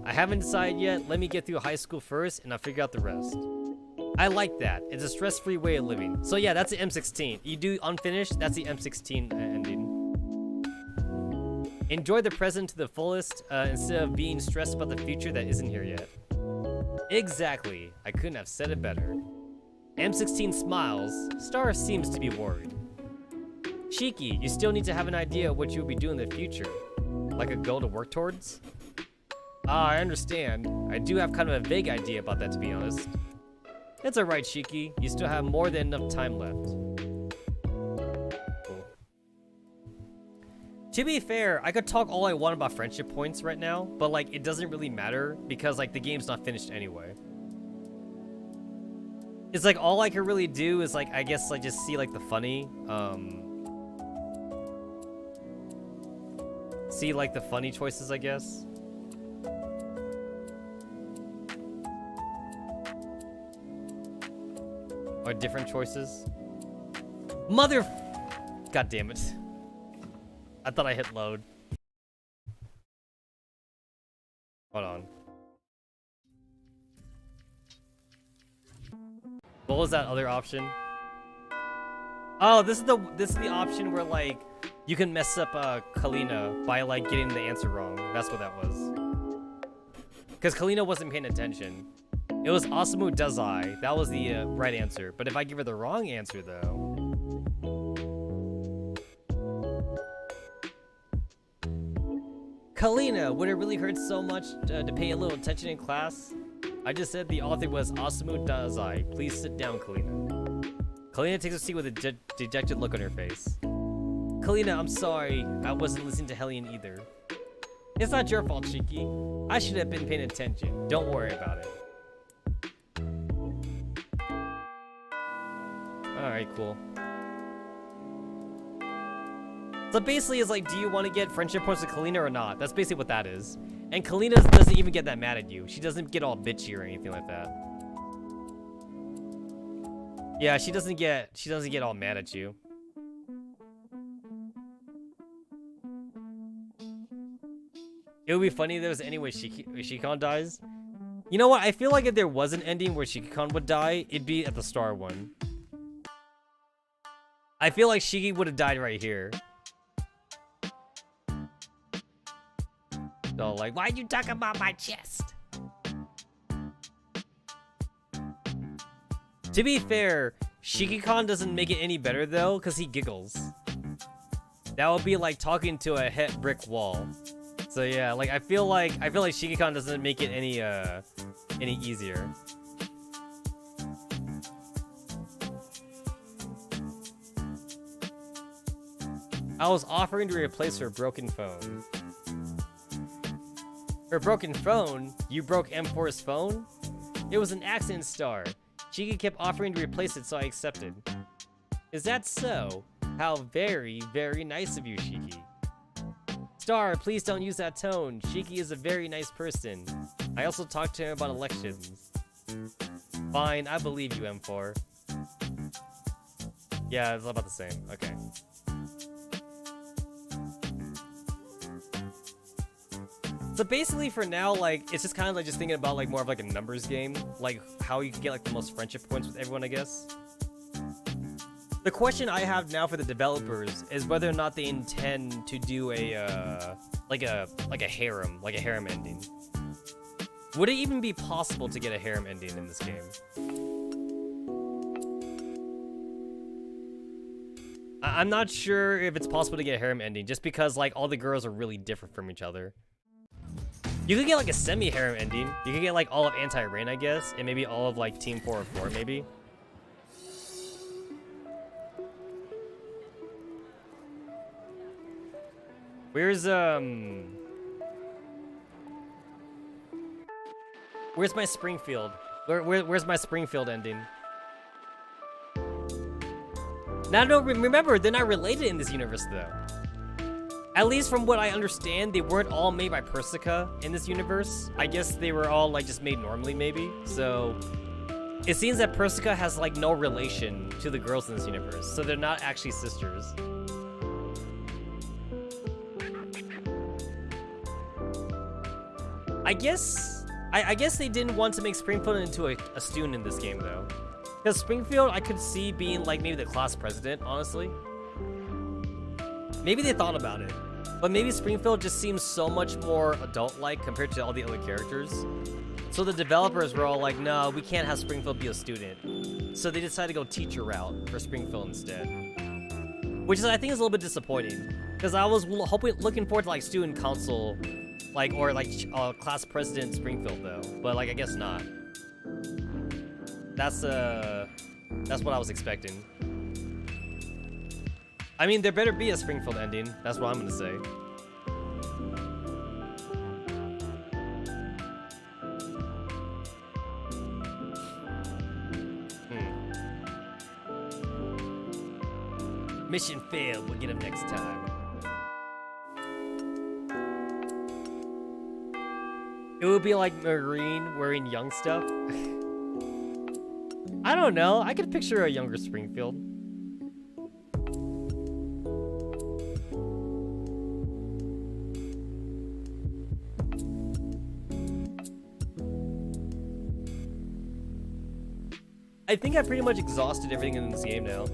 I haven't decided yet. Let me get through high school first, and I'll figure out the rest. I like that. It's a stress-free way of living. So yeah, that's the M16. You do unfinished, that's the M16 ending. Enjoy the present to the fullest, instead of being stressed about the future that isn't here yet. Exactly. I couldn't have said it better. M16 smiles. Star seems to be worried. Cheeky, you still need to have an idea of what you will be doing in the future. Like a goal to work towards? Ah, I understand. I do have kind of a vague idea about that, to be honest. It's alright, Cheeky. You still have more than enough time left. Cool. To be fair, I could talk all I want about friendship points right now, but like, it doesn't really matter because like the game's not finished anyway. It's like all I can really do is like, I guess like just see like the funny, see like the funny choices, I guess. Or different choices. Mother... God damn it. I thought I hit load. Hold on. What was that other option? Oh, this is the option where like you can mess up Kalina by like getting the answer wrong. That's what that was. Because Kalina wasn't paying attention. It was Osamu Dazai. That was the right answer. But if I give her the wrong answer, though... Kalina, would it really hurt so much to pay a little attention in class? I just said the author was Osamu Dazai. Please sit down, Kalina. Kalina takes a seat with a dejected look on her face. Kalina, I'm sorry. I wasn't listening to Hellion either. It's not your fault, Shiki. I should have been paying attention. Don't worry about it. Alright, cool. So basically it's like, do you want to get friendship points with Kalina or not? That's basically what that is. And Kalina doesn't even get that mad at you. She doesn't get all bitchy or anything like that. Yeah, she doesn't get all mad at you. It would be funny if there was any way Shikon dies. You know what? I feel like if there was an ending where Shikon would die, it'd be at the star one. I feel like Shiki would have died right here. So like, why'd you talk about my chest? To be fair, Shiki-Kon doesn't make it any better though, because he giggles. That would be like talking to a het brick wall. So yeah, like I feel like Shiki-Kon doesn't make it any easier. I was offering to replace her broken phone. Her broken phone? You broke M4's phone? It was an accident, Star. Shiki kept offering to replace it, so I accepted. Is that so? How very, very nice of you, Shiki. Star, please don't use that tone. Shiki is a very nice person. I also talked to him about elections. Fine, I believe you, M4. Yeah, it's about the same. Okay. So basically for now, like, it's just kind of like just thinking about like more of like a numbers game, like how you can get like the most friendship points with everyone, I guess. The question I have now for the developers is whether or not they intend to do a like a harem ending. Would it even be possible to get a harem ending in this game? I'm not sure if it's possible to get a harem ending, just because like all the girls are really different from each other. You could get like a semi-harem ending. You could get like all of Anti-Rain, I guess, and maybe all of like Team 404, maybe. Where's my Springfield? Where's my Springfield ending? Now, no, remember, they're not related in this universe, though. At least from what I understand, they weren't all made by Persica in this universe. I guess they were all, like, just made normally, maybe. So, it seems that Persica has, like, no relation to the girls in this universe. So they're not actually sisters. I guess they didn't want to make Springfield into a student in this game, though. Because Springfield, I could see being, like, maybe the class president, honestly. Maybe they thought about it. But maybe Springfield just seems so much more adult-like compared to all the other characters. So the developers were all like, no, we can't have Springfield be a student. So they decided to go teacher route for Springfield instead. Which is, I think, is a little bit disappointing. Because I was looking forward to, like, student council, like, or, like, class president Springfield, though. But, like, I guess not. That's what I was expecting. I mean, there better be a Springfield ending. That's what I'm gonna say. Mission failed. We'll get him next time. It would be like Marine wearing young stuff. I don't know. I could picture a younger Springfield. I think I pretty much exhausted everything in this game now.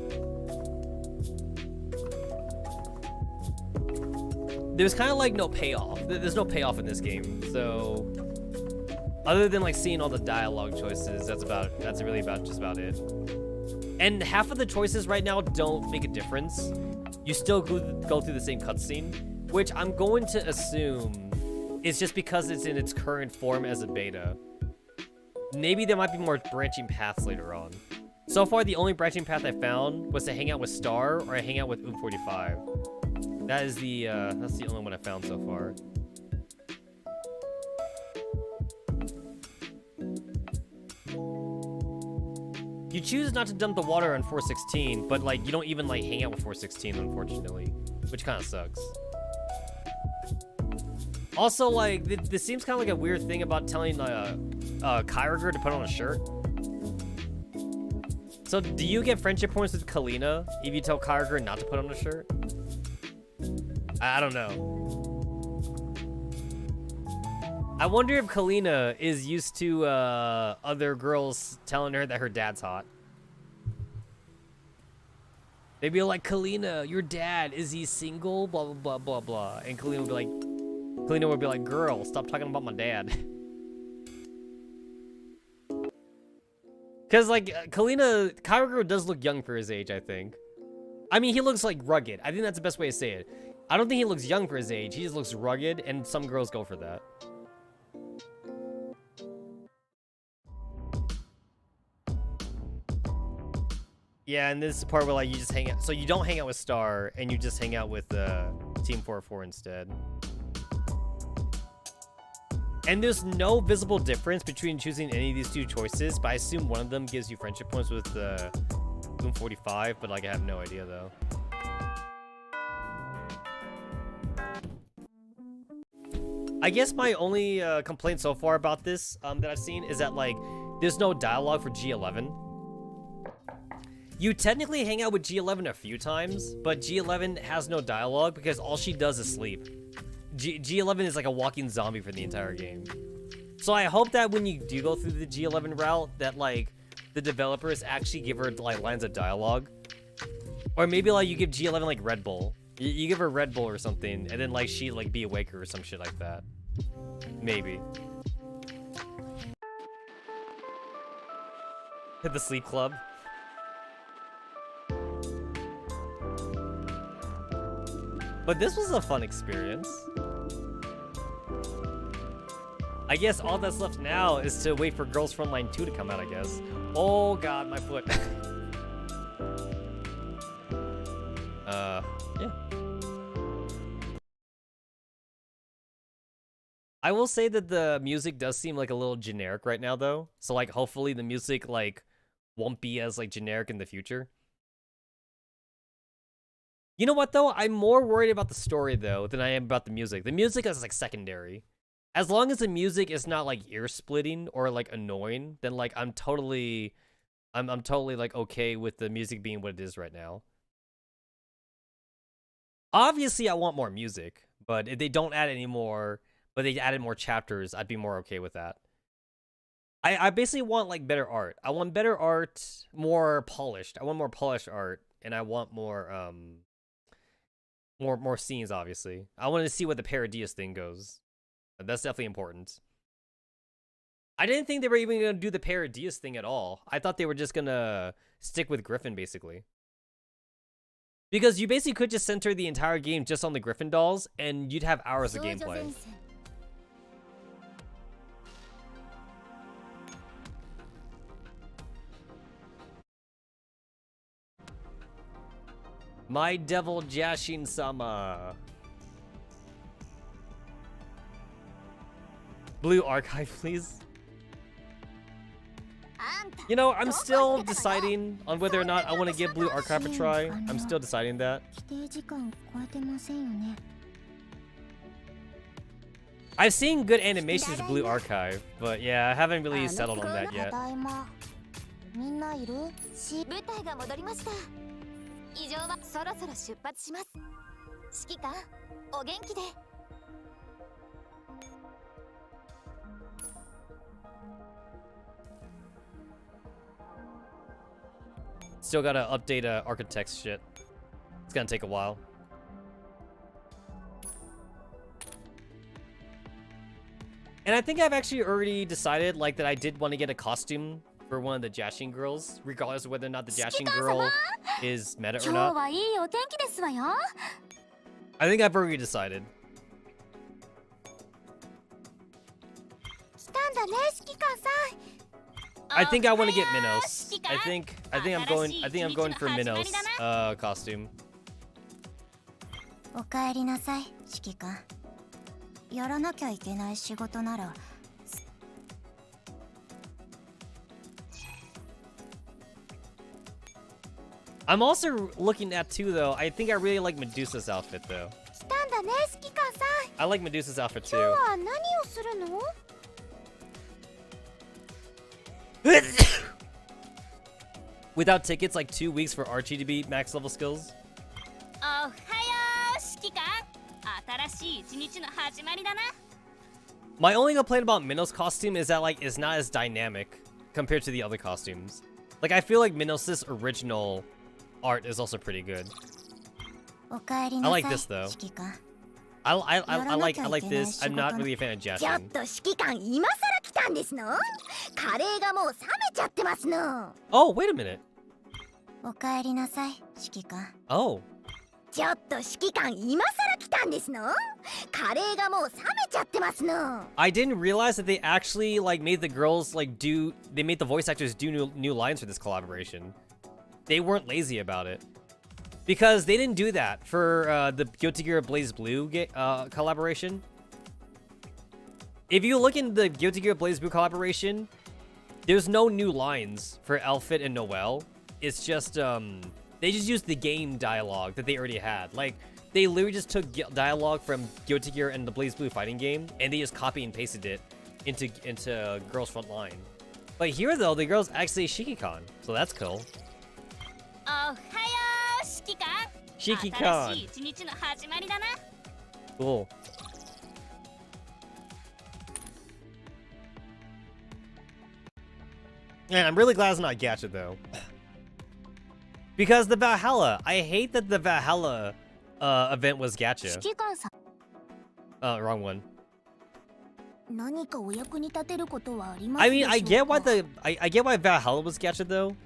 There's kind of like no payoff. There's no payoff in this game, so other than like seeing all the dialogue choices, that's really just about it. And half of the choices right now don't make a difference. You still go through the same cutscene, which I'm going to assume is just because it's in its current form as a beta. Maybe there might be more branching paths later on. So far, the only branching path I found was to hang out with Star or hang out with OOM45. That's the only one I found so far. You choose not to dump the water on 416, but like you don't even like hang out with 416, unfortunately, which kind of sucks. Also, like this seems kind of like a weird thing about telling Kyriger to put on a shirt. So, do you get friendship points with Kalina if you tell Kyriger not to put on a shirt? I don't know. I wonder if Kalina is used to other girls telling her that her dad's hot. They'd be like, Kalina, your dad, is he single? Blah, blah, blah, blah, blah. And Kalina would be like, girl, stop talking about my dad. Because, like, Kyriger does look young for his age, I think. I mean, he looks, like, rugged. I think that's the best way to say it. I don't think he looks young for his age. He just looks rugged, and some girls go for that. Yeah, and this is the part where, like, you just hang out. So you don't hang out with Star, and you just hang out with Team 404 instead. And there's no visible difference between choosing any of these two choices, but I assume one of them gives you friendship points with OOM45, but like I have no idea though. I guess my only complaint so far about this that I've seen is that like there's no dialogue for G11. You technically hang out with G11 a few times, but G11 has no dialogue because all she does is sleep. G11 is like a walking zombie for the entire game. So I hope that when you do go through the G11 route, that like the developers actually give her like lines of dialogue. Or maybe like you give G11 like Red Bull. You give her Red Bull or something, and then like she like be awake or some shit like that. Maybe. Hit the sleep club. But this was a fun experience. I guess all that's left now is to wait for Girls Frontline 2 to come out, I guess. Oh god, my foot. Yeah. I will say that the music does seem like a little generic right now, though. So, like, hopefully the music, like, won't be as, like, generic in the future. You know what, though? I'm more worried about the story, though, than I am about the music. The music is, like, secondary. As long as the music is not, like, ear-splitting or, like, annoying, then, like, I'm totally, like, okay with the music being what it is right now. Obviously, I want more music, but if they don't add any more, but they added more chapters, I'd be more okay with that. I basically want, like, better art. I want better art, more polished. I want more polished art, and I want more, more scenes, obviously. I wanted to see what the Paradias thing goes. That's definitely important. I didn't think they were even going to do the Paradias thing at all. I thought they were just going to stick with Griffin, basically. Because you basically could just center the entire game just on the Griffin dolls, and you'd have hours of gameplay. My Devil Jashin-sama. Blue Archive, please. You know, I'm still deciding on whether or not I want to give Blue Archive a try. I'm still deciding that. I've seen good animations of Blue Archive, but yeah, I haven't really settled on that yet. Still gotta update architects shit. It's gonna take a while. And I think I've actually already decided, like, that I did want to get a costume for one of the Jashin girls, regardless of whether or not the Jashin girl is meta or not. I think I've already decided. I think I want to get Minos. I think I'm going for Minos costume. I'm also looking at too, though. I think I really like Medusa's outfit, though. I like Medusa's outfit too. Without tickets, like 2 weeks for Archie to be max level skills. My only complaint about Minos' costume is that, like, it's not as dynamic compared to the other costumes. Like, I feel like Minos' original art is also pretty good. I like this though. I like this. I'm not really a fan of Jashin. Oh, wait a minute. Oh. I didn't realize that they actually, like, made the girls, like, they made the voice actors do new lines for this collaboration. They weren't lazy about it. Because they didn't do that for the Guilty Gear Blaze Blue collaboration. If you look in the Guilty Gear Blaze Blue collaboration, there's no new lines for Elfit and Noelle. It's just, they just used the game dialogue that they already had. Like, they literally just took dialogue from Guilty Gear and the Blaze Blue fighting game, and they just copy and pasted it into Girls Frontline. But here, though, the girl's actually Shiki-Kan, so that's cool. Shiki-Kan. Cool. Man, I'm really glad it's not gacha, though. Because the Valhalla, I hate that the Valhalla event was gacha. Wrong one. I mean, I get why I get why Valhalla was gacha, though.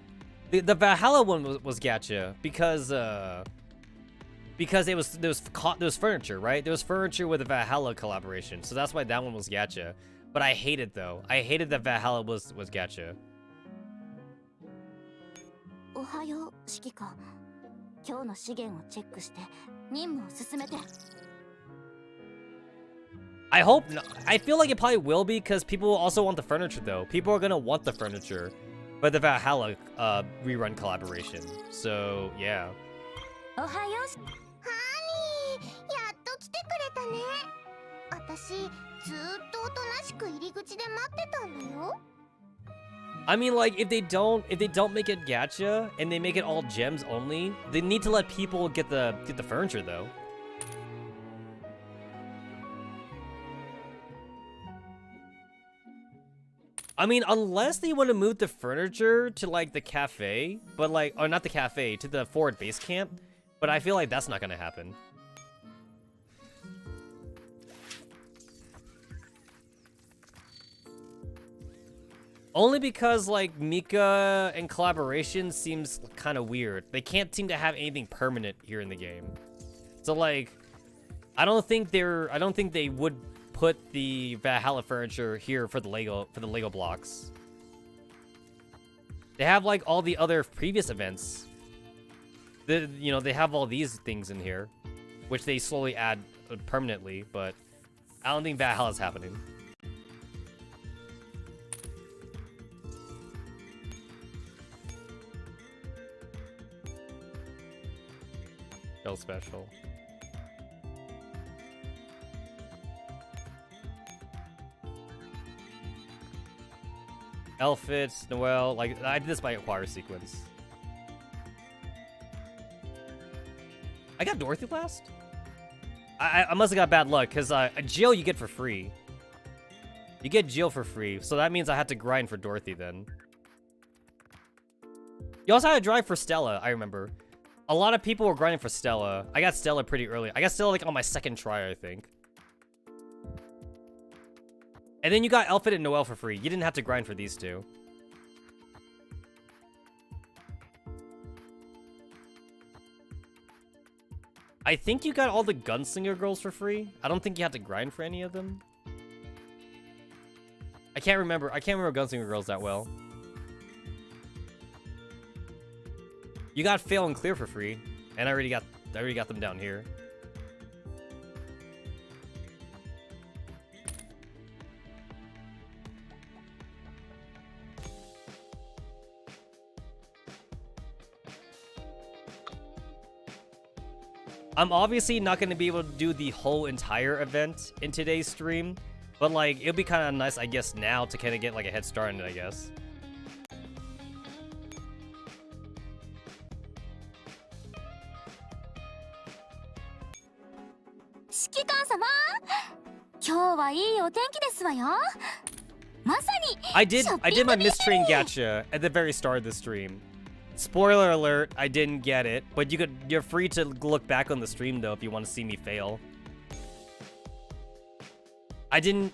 The Valhalla one was gacha because Because there was furniture, right? There was furniture with a Valhalla collaboration, so that's why that one was gacha. But I hate it though. I hated that Valhalla was gacha. おはよう指揮官。今日の資源をチェックして任務を進めて。 I hope not. I feel like it probably will be because people also want the furniture though. People are gonna want the furniture for the Valhalla rerun collaboration. So yeah. おはよう。ハニー、やっと来てくれたね。私ずーっとおとなしく入り口で待ってたんだよ。 I mean, like, if they don't make it gacha and they make it all gems only, they need to let people get the furniture though. I mean, unless they want to move the furniture to like the cafe, but like, or not the cafe, to the forward base camp, but I feel like that's not gonna happen. Only because, like, Mika and collaboration seems kind of weird. They can't seem to have anything permanent here in the game. So, like, I don't think they would put the Valhalla furniture here for the Lego blocks. They have, like, all the other previous events. You know, they have all these things in here, which they slowly add permanently, but I don't think Valhalla's happening. Special. Outfits, Noelle, like, I did this by acquire sequence. I got Dorothy last? I must have got bad luck, because Jill you get for free. You get Jill for free, so that means I had to grind for Dorothy then. You also had to drive for Stella, I remember. A lot of people were grinding for Stella. I got Stella pretty early. I got Stella like on my second try, I think. And then you got Elfit and Noelle for free. You didn't have to grind for these two. I think you got all the Gunslinger girls for free. I don't think you had to grind for any of them. I can't remember Gunslinger girls that well. You got Fail and Clear for free, and I already got them down here. I'm obviously not going to be able to do the whole entire event in today's stream, but like it'll be kind of nice, I guess, now to kind of get like a head start on it, I guess. I did my Mistrain gacha at the very start of the stream. Spoiler alert, I didn't get it, but you're free to look back on the stream though if you want to see me fail. I didn't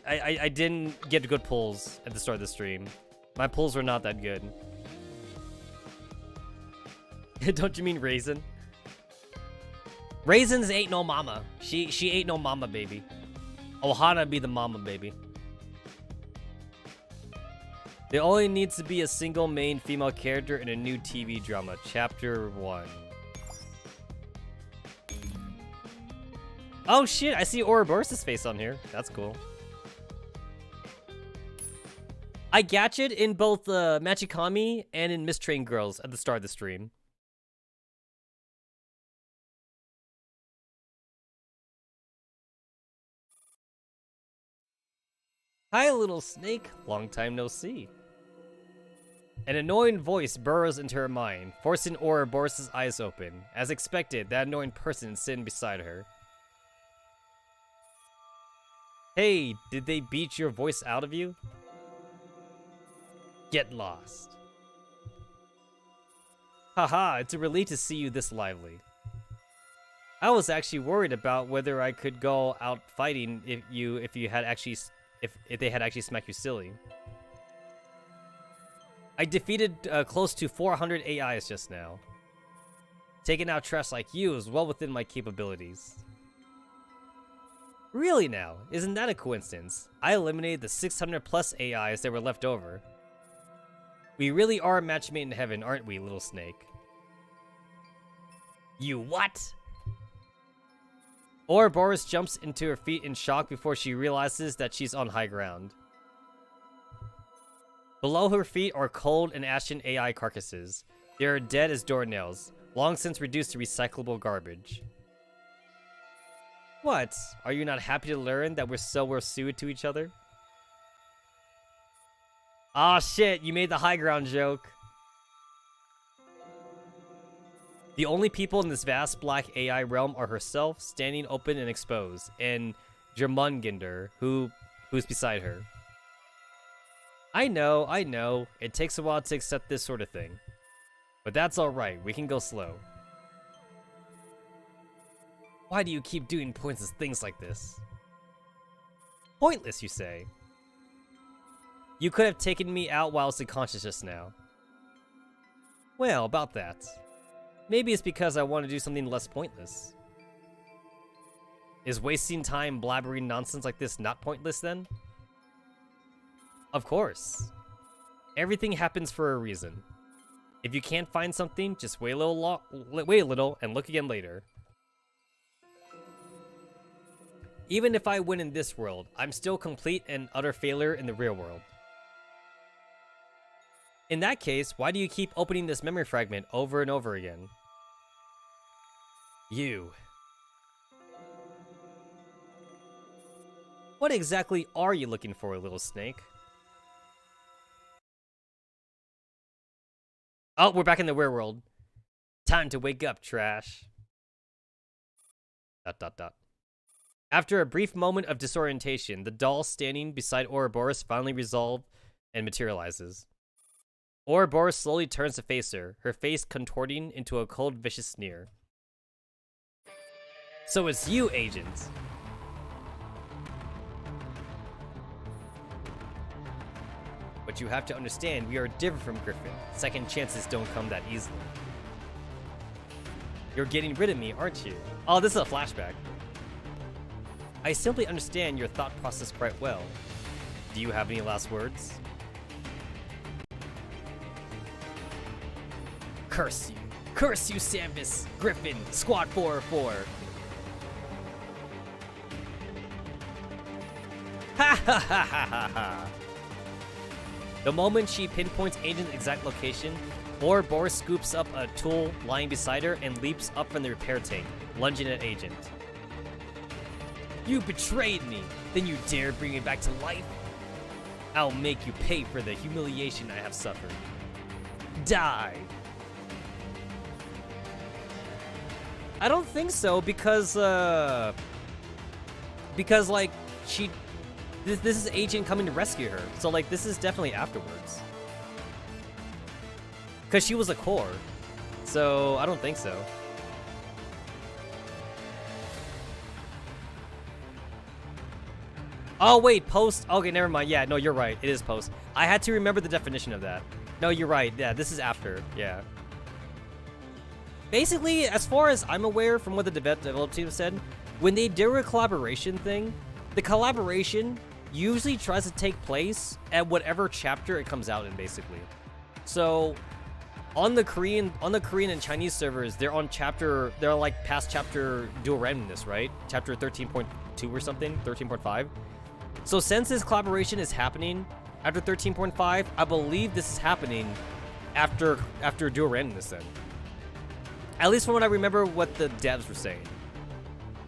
get good pulls at the start of the stream. My pulls were not that good. Don't you mean Raisin? Raisins ain't no mama. She ain't no mama, baby. Ohana be the mama, baby. There only needs to be a single main female character in a new TV drama. Chapter 1. Oh shit, I see Ouroboros' face on here. That's cool. I gatched in both Machikami and in Mistrain Girls at the start of the stream. Hi, little snake. Long time no see. An annoying voice burrows into her mind, forcing Ouroboros' eyes open. As expected, that annoying person is sitting beside her. Hey, did they beat your voice out of you? Get lost. Haha, it's a relief to see you this lively. I was actually worried about whether I could go out fighting if they had actually smacked you silly. I defeated close to 400 AIs just now. Taking out trash like you is well within my capabilities. Really now? Isn't that a coincidence? I eliminated the 600 plus AIs that were left over. We really are a match made in heaven, aren't we, little snake? You what? Ouroboros jumps into her feet in shock before she realizes that she's on high ground. Below her feet are cold and ashen AI carcasses. They are dead as doornails, long since reduced to recyclable garbage. What? Are you not happy to learn that we're so well-suited to each other? Aw shit, you made the high ground joke. The only people in this vast black AI realm are herself, standing open and exposed, and Jormungandr, who's beside her. I know, it takes a while to accept this sort of thing. But that's alright, we can go slow. Why do you keep doing pointless things like this? Pointless, you say? You could have taken me out while I was unconscious just now. Well, about that. Maybe it's because I want to do something less pointless. Is wasting time blabbering nonsense like this not pointless then? Of course. Everything happens for a reason. If you can't find something, just wait a little and look again later. Even if I win in this world, I'm still complete and utter failure in the real world. In that case, why do you keep opening this memory fragment over and over again? You. What exactly are you looking for, little snake? Oh, we're back in the real world. Time to wake up, trash. ... After a brief moment of disorientation, the doll standing beside Ouroboros finally resolves and materializes. Ouroboros slowly turns to face her, her face contorting into a cold, vicious sneer. So it's you, Agent. But you have to understand, we are different from Griffin. Second chances don't come that easily. You're getting rid of me, aren't you? Oh, this is a flashback. I simply understand your thought process quite well. Do you have any last words? Curse you. Curse you, Samus, Griffin, Squad 404. Ha ha ha ha ha ha. The moment she pinpoints Agent's exact location, Ouroboros scoops up a tool lying beside her and leaps up from the repair tank, lunging at Agent. You betrayed me! Then you dare bring me back to life? I'll make you pay for the humiliation I have suffered. Die! I don't think so, because like, this is Agent coming to rescue her. So, like, this is definitely afterwards. Because she was a core. So, I don't think so. Oh, wait, post. Okay, never mind. Yeah, no, you're right. It is post. I had to remember the definition of that. No, you're right. Yeah, this is after. Yeah. Basically, as far as I'm aware from what the development team said, when they do a collaboration thing, the collaboration usually tries to take place at whatever chapter it comes out in, basically. So, on the Korean and Chinese servers, they're like past chapter dual randomness, right? Chapter 13.2 or something, 13.5. So since this collaboration is happening after 13.5, I believe this is happening after dual randomness then. At least from what I remember what the devs were saying.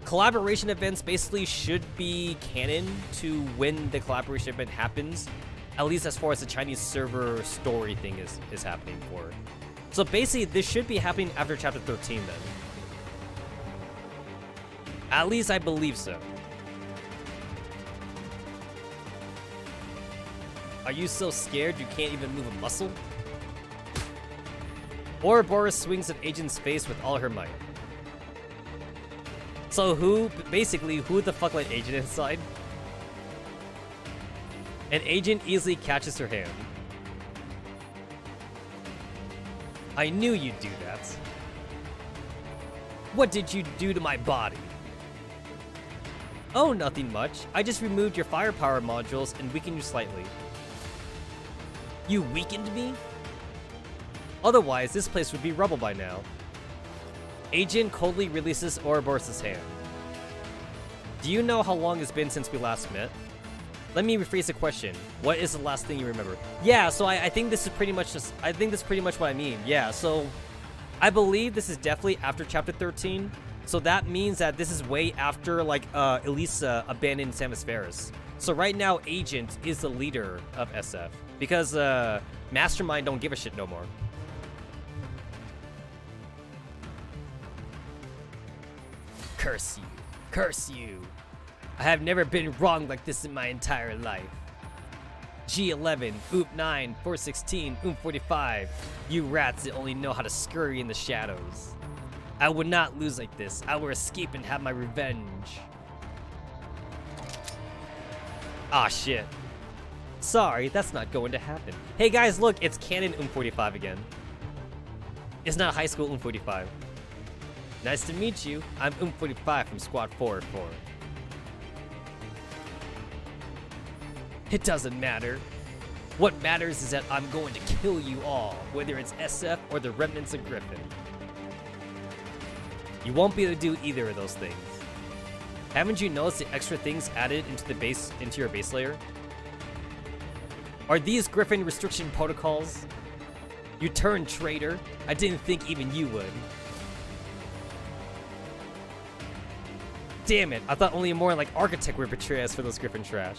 Collaboration events basically should be canon to when the collaboration event happens, at least as far as the Chinese server story thing is happening for. So basically, this should be happening after chapter 13 then. At least I believe so. Are you so scared you can't even move a muscle? Ouroboros swings at Agent's face with all her might. So who the fuck let Agent inside? And Agent easily catches her hand. I knew you'd do that. What did you do to my body? Oh, nothing much. I just removed your firepower modules and weakened you slightly. You weakened me? Otherwise, this place would be rubble by now. Agent coldly releases Ouroboros' hand. Do you know how long it's been since we last met? Let me rephrase the question. What is the last thing you remember? Yeah, so I think this is pretty much just... I think this is pretty much what I mean. Yeah, so... I believe this is definitely after Chapter 13. So that means that this is way after, like, Elisa abandoned Samus Ferris. So right now, Agent is the leader of SF. Because, Mastermind don't give a shit no more. Curse you. Curse you. I have never been wrong like this in my entire life. G11, Oop 9, 416, Oop 45. You rats that only know how to scurry in the shadows. I would not lose like this. I will escape and have my revenge. Ah, shit. Sorry, that's not going to happen. Hey guys, look, it's canon Oop 45 again. It's not high school Oop 45. Nice to meet you. I'm Oop 45 from Squad 404. It doesn't matter. What matters is that I'm going to kill you all, whether it's SF or the remnants of Griffin. You won't be able to do either of those things. Haven't you noticed the extra things added into your base layer? Are these Griffin restriction protocols? You turned traitor. I didn't think even you would. Damn it, I thought only a more like architect would betray us for those Griffin trash.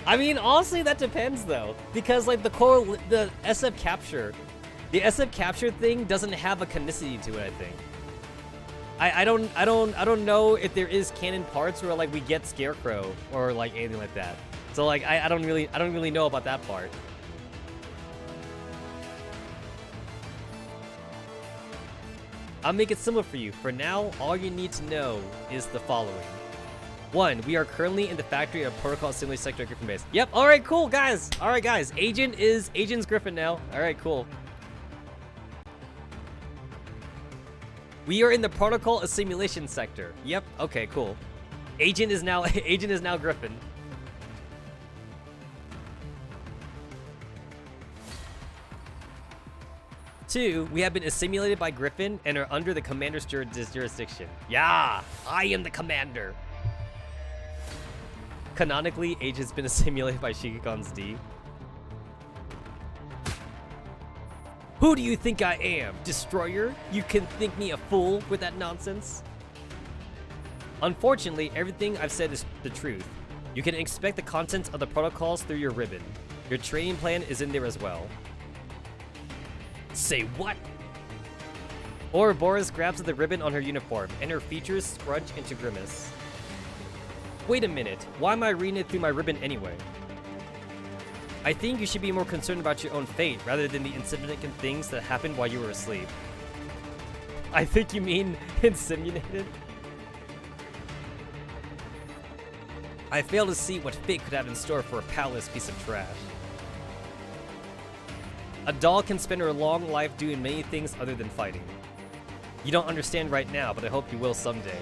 I mean, honestly, that depends though, because like the SF capture, the SF capture thing doesn't have a canonicity to it. I think. I don't know if there is canon parts where like we get Scarecrow or like anything like that. So like I don't really know about that part. I'll make it simple for you. For now, all you need to know is the following. 1, we are currently in the factory of Protocol Assembly Sector Griffin Base. Yep, alright, cool, guys. Alright, guys. Agent's Griffin now. Alright, cool. We are in the Protocol Assimilation Sector. Yep, okay, cool. Agent is now Griffin. Two, we have been assimilated by Griffin and are under the commander's jurisdiction. Yeah, I am the commander. Canonically, Agent's been assimilated by Shigekon's D. Who do you think I am? Destroyer? You can think me a fool with that nonsense? Unfortunately, everything I've said is the truth. You can expect the contents of the protocols through your ribbon. Your training plan is in there as well. Say what? Ouroboros grabs at the ribbon on her uniform, and her features scrunch into grimace. Wait a minute, why am I reading it through my ribbon anyway? I think you should be more concerned about your own fate rather than the insignificant things that happened while you were asleep. I think you mean inseminated? I fail to see what fate could have in store for a powerless piece of trash. A doll can spend her long life doing many things other than fighting. You don't understand right now, but I hope you will someday.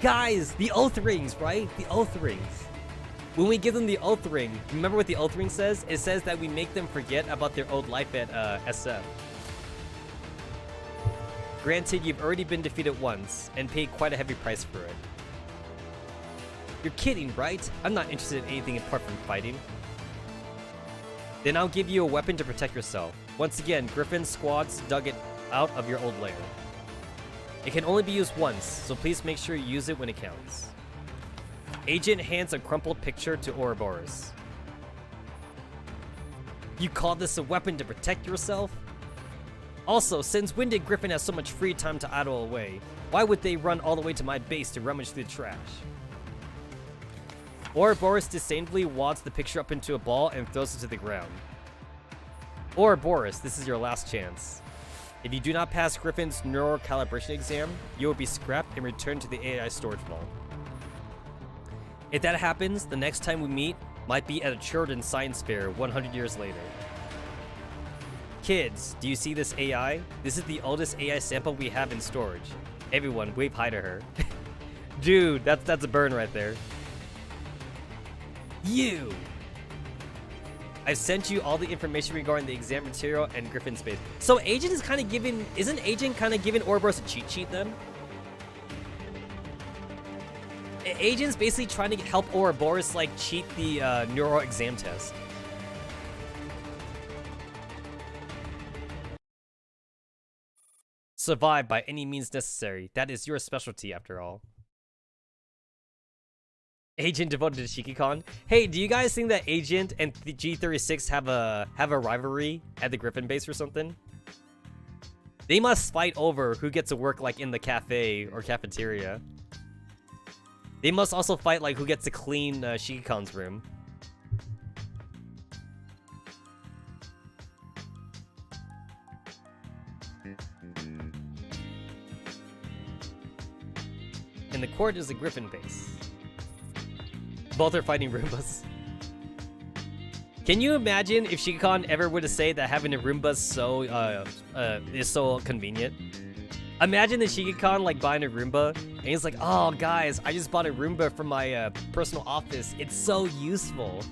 Guys, the oath rings, right? The oath rings. When we give them the oath ring, remember what the oath ring says? It says that we make them forget about their old life at SF. Granted, you've already been defeated once, and paid quite a heavy price for it. You're kidding, right? I'm not interested in anything apart from fighting. Then I'll give you a weapon to protect yourself. Once again, Griffin's squads dug it out of your old lair. It can only be used once, so please make sure you use it when it counts. Agent hands a crumpled picture to Ouroboros. You call this a weapon to protect yourself? Also, since when did Griffin have so much free time to idle away? Why would they run all the way to my base to rummage through the trash? Ouroboros disdainfully wads the picture up into a ball and throws it to the ground. Ouroboros, this is your last chance. If you do not pass Griffin's neural calibration exam, you will be scrapped and returned to the AI storage vault. If that happens, the next time we meet might be at a children's science fair 100 years later. Kids, do you see this AI? This is the oldest AI sample we have in storage. Everyone, wave hi to her. Dude, that's a burn right there. You! I've sent you all the information regarding the exam material and Griffin space. So Agent is kind of giving... Isn't Agent kind of giving Ouroboros a cheat sheet then? Agent's basically trying to help Ouroboros like cheat the neural exam test. Survive by any means necessary. That is your specialty, after all. Agent devoted to Shiki-Con. Hey, do you guys think that Agent and the G36 have a rivalry at the Griffin base or something? They must fight over who gets to work like in the cafe or cafeteria. They must also fight like who gets to clean Shiki-Con's room. And the court is the Griffin base. Both are fighting Roombas. Can you imagine if Shiki-Con ever were to say that having a Roomba is so convenient? Imagine the Shiki-Con like buying a Roomba, and he's like, "Oh guys, I just bought a Roomba for my personal office. It's so useful.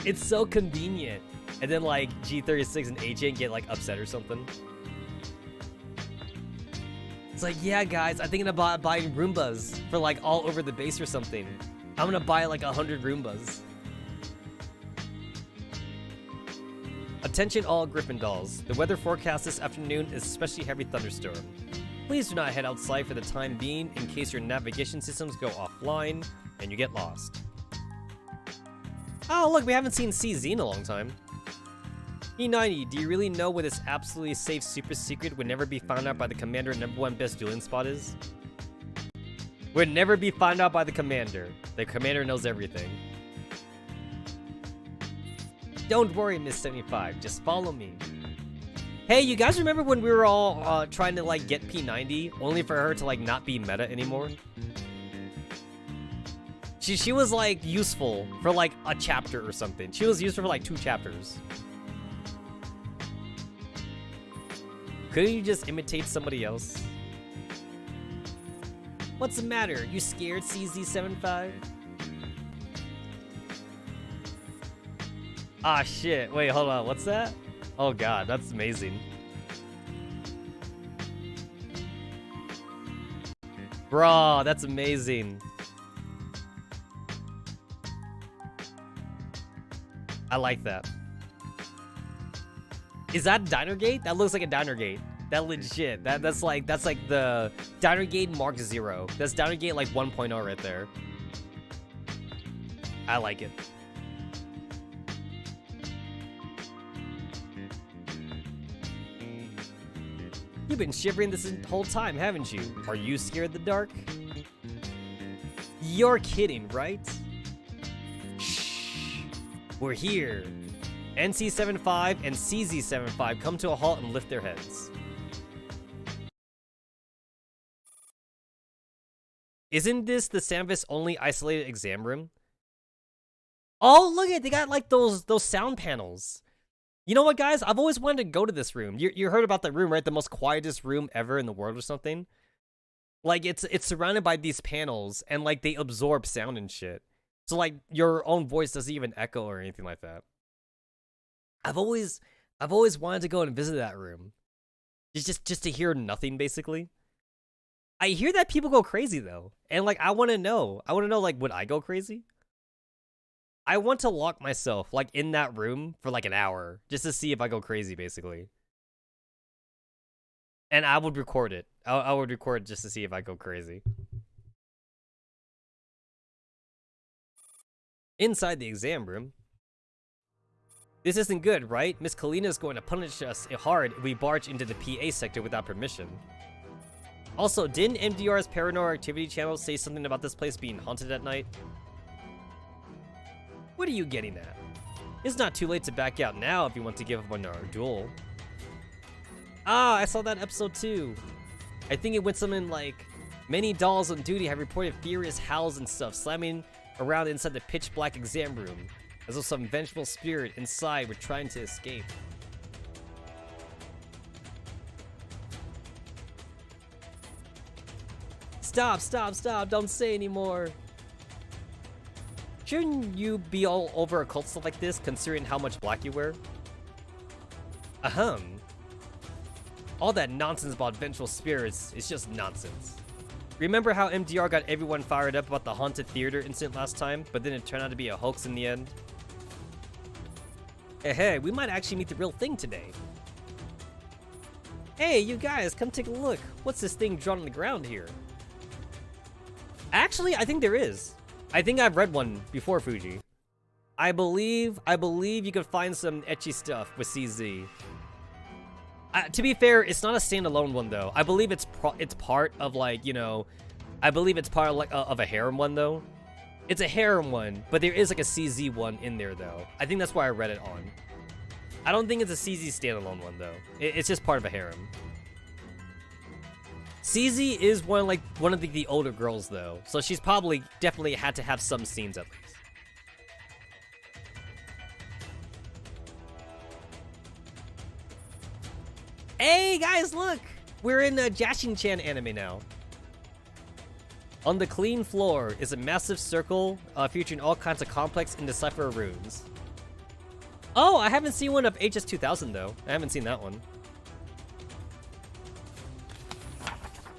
It's so convenient." And then like G36 and Agent get like upset or something. It's like, "Yeah guys, I'm thinking about buying Roombas for like all over the base or something. I'm gonna buy like 100 Roombas." Attention all Griffin dolls. The weather forecast this afternoon is especially heavy thunderstorm. Please do not head outside for the time being in case your navigation systems go offline and you get lost. Oh look, we haven't seen CZ in a long time. E90, do you really know where this absolutely safe super secret would never be found out by the commander #1 best dueling spot is? Would never be found out by the commander. The commander knows everything. Don't worry, Miss 75. Just follow me. Hey, you guys remember when we were all trying to like get P90, only for her to like not be meta anymore? She was like useful for like a chapter or something. She was useful for like 2 chapters. Couldn't you just imitate somebody else? What's the matter? You scared, CZ75? Ah, shit. Wait, hold on. What's that? Oh, God. That's amazing. Bro, that's amazing. I like that. Is that Diner Gate? That looks like a Diner Gate. That legit. That's like the Diner Gate Mark 0. That's Diner Gate like 1.0 right there. I like it. You've been shivering this whole time, haven't you? Are you scared of the dark? You're kidding, right? Shh. We're here. NC75 and CZ75 come to a halt and lift their heads. Isn't this the Samvis only isolated exam room? Oh, look at it. They got like those sound panels. You know what, guys? I've always wanted to go to this room. You heard about the room, right? The most quietest room ever in the world or something. Like it's surrounded by these panels and like they absorb sound and shit. So like your own voice doesn't even echo or anything like that. I've always wanted to go and visit that room. Just to hear nothing, basically. I hear that people go crazy though. And like I want to know like would I go crazy? I want to lock myself like in that room for like an hour just to see if I go crazy, basically. And I would record it. I would record just to see if I go crazy. Inside the exam room. This isn't good, right? Miss Kalina is going to punish us hard if we barge into the PA sector without permission. Also, didn't MDR's Paranormal Activity channel say something about this place being haunted at night? What are you getting at? It's not too late to back out now if you want to give up on our duel. Ah, I saw that episode too. I think it went something like, many dolls on duty have reported furious howls and stuff slamming around inside the pitch black exam room, as though some vengeful spirit inside were trying to escape. Stop, stop, stop. Don't say anymore. Shouldn't you be all over occult stuff like this, considering how much black you wear? Ahem. All that nonsense about vengeful spirits is just nonsense. Remember how MDR got everyone fired up about the haunted theater incident last time, but then it turned out to be a hoax in the end? Hey, we might actually meet the real thing today. Hey, you guys, come take a look. What's this thing drawn on the ground here? Actually, I think there is. I think I've read one before, Fuji. I believe you could find some etchy stuff with CZ. To be fair, it's not a standalone one though. I believe it's part of like, you know, I believe it's part of like of a harem one though. It's a harem one, but there is like a CZ one in there though. I think that's why I read it on. I don't think it's a CZ standalone one though. It's just part of a harem. CZ is one of the older girls though, so she's probably definitely had to have some scenes at least. Hey guys, look! We're in a Jashin-chan anime now. On the clean floor is a massive circle featuring all kinds of complex and decipher runes. Oh, I haven't seen one of HS2000 though. I haven't seen that one.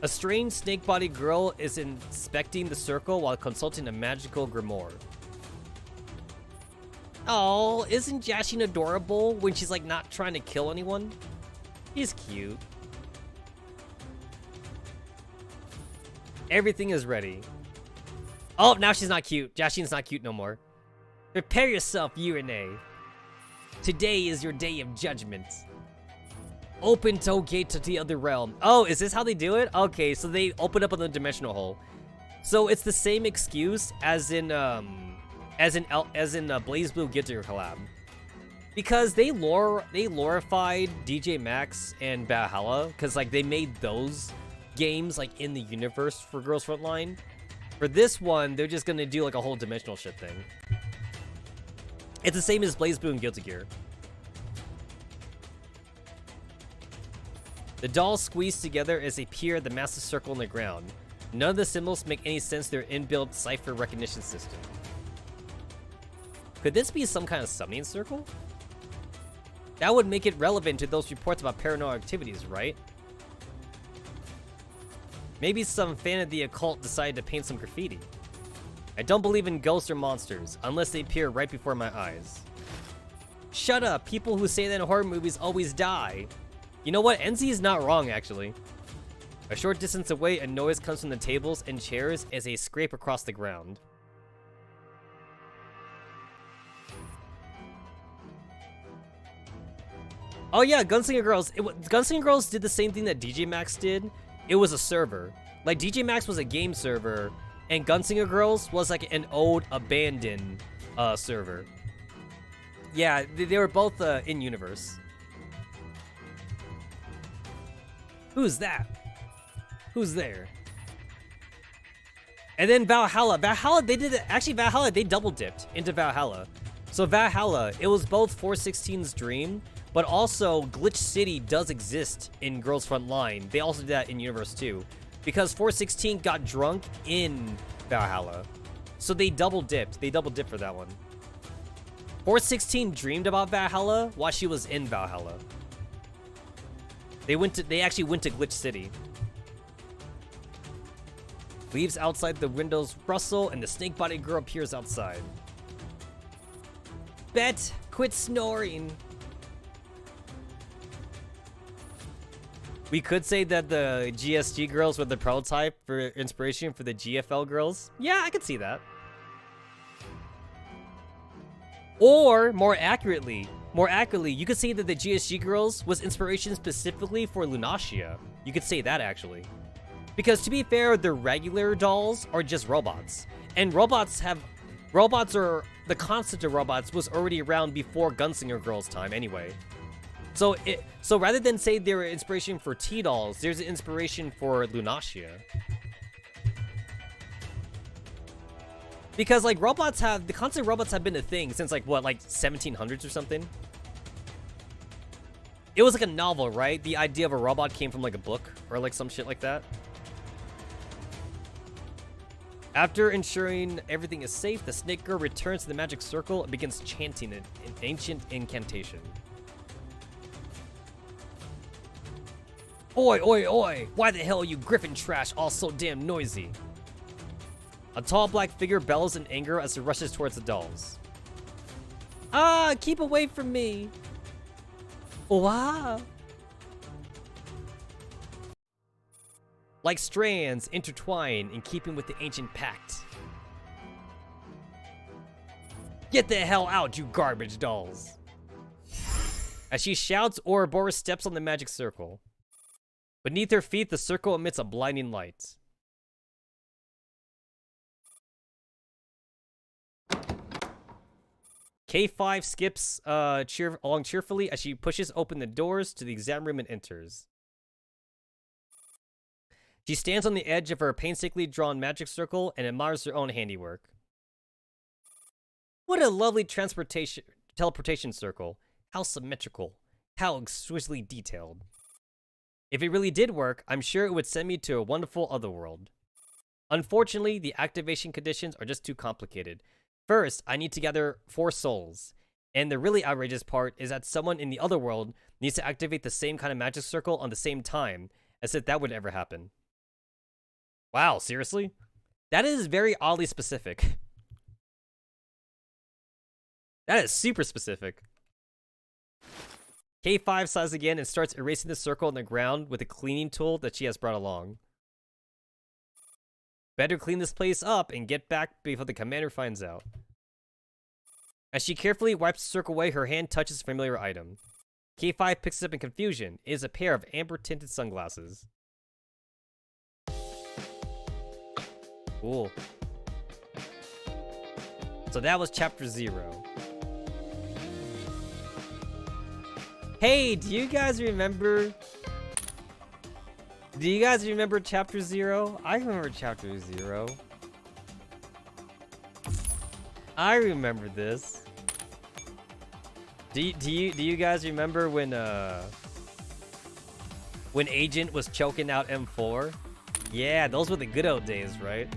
A strange snake-bodied girl is inspecting the circle while consulting a magical grimoire. Oh, isn't Jashin adorable when she's like not trying to kill anyone? He's cute. Everything is ready. Oh, now she's not cute. Jashin's not cute no more. Prepare yourself, Urine. Today is your day of judgment. Open toe gate to the other realm. Oh, is this how they do it? Okay, so they open up on the dimensional hole. So it's the same excuse as in Blaze Blue Guitar collab. Because they glorified DJ Max and Valhalla, because like they made those games like in the universe for Girls Frontline. For this one, they're just gonna do like a whole dimensional shit thing. It's the same as Blaze Blue and Guilty Gear. The dolls squeeze together as they peer at the massive circle in the ground. None of the symbols make any sense to their inbuilt cipher recognition system. Could this be some kind of summoning circle? That would make it relevant to those reports about paranormal activities, right? Maybe some fan of the occult decided to paint some graffiti. I don't believe in ghosts or monsters, unless they appear right before my eyes. Shut up! People who say that in horror movies always die! You know what? NZ is not wrong, actually. A short distance away, a noise comes from the tables and chairs as they scrape across the ground. Oh yeah, Gunslinger Girls. Gunslinger Girls did the same thing that DJ Max did. It was a server. Like, DJ Max was a game server, and Gunslinger Girls was like an old, abandoned server. Yeah, they were both in-universe. Who's that? Who's there? And then Valhalla. Valhalla, they did it. Actually, Valhalla, they double-dipped into Valhalla. So Valhalla, it was both 416's dream, but also Glitch City does exist in Girls Frontline. They also did that in Universe too, because 416 got drunk in Valhalla. So they double-dipped. They double-dipped for that one. 416 dreamed about Valhalla while she was in Valhalla. They actually went to Glitch City. Leaves outside the windows rustle and the snake-bodied girl appears outside. Bet, quit snoring. We could say that the GSG girls were the prototype for inspiration for the GFL girls. Yeah, I could see that. Or more accurately, you could say that the GSG girls was inspiration specifically for Lunacia. You could say that actually. Because to be fair, the regular dolls are just robots. And the concept of robots was already around before Gunslinger Girls' time anyway. So rather than say they were inspiration for T-dolls, there's an inspiration for Lunacia. Because like the concept of robots have been a thing since like what, like 1700s or something? It was like a novel, right? The idea of a robot came from like a book or like some shit like that. After ensuring everything is safe, the snake girl returns to the magic circle and begins chanting an ancient incantation. Oi, oi, oi! Why the hell are you griffin trash all so damn noisy? A tall black figure bellows in anger as it rushes towards the dolls. Ah, keep away from me! Wow! Like strands intertwine in keeping with the ancient pact. Get the hell out, you garbage dolls! As she shouts, Ouroboros steps on the magic circle. Beneath her feet, the circle emits a blinding light. K5 skips along cheerfully as she pushes open the doors to the exam room and enters. She stands on the edge of her painstakingly drawn magic circle and admires her own handiwork. What a lovely teleportation circle. How symmetrical. How exquisitely detailed. If it really did work, I'm sure it would send me to a wonderful otherworld. Unfortunately, the activation conditions are just too complicated. First, I need to gather 4 souls. And the really outrageous part is that someone in the other world needs to activate the same kind of magic circle on the same time, as if that would ever happen. Wow, seriously? That is very oddly specific. That is super specific. K5 sighs again and starts erasing the circle on the ground with a cleaning tool that she has brought along. Better clean this place up and get back before the commander finds out. As she carefully wipes the circle away, her hand touches a familiar item. K5 picks it up in confusion. It is a pair of amber-tinted sunglasses. Cool. So that was chapter 0. Hey, do you guys remember? Do you guys remember chapter 0? I remember chapter 0. I remember this. Do you guys remember when Agent was choking out M4? Yeah, those were the good old days, right?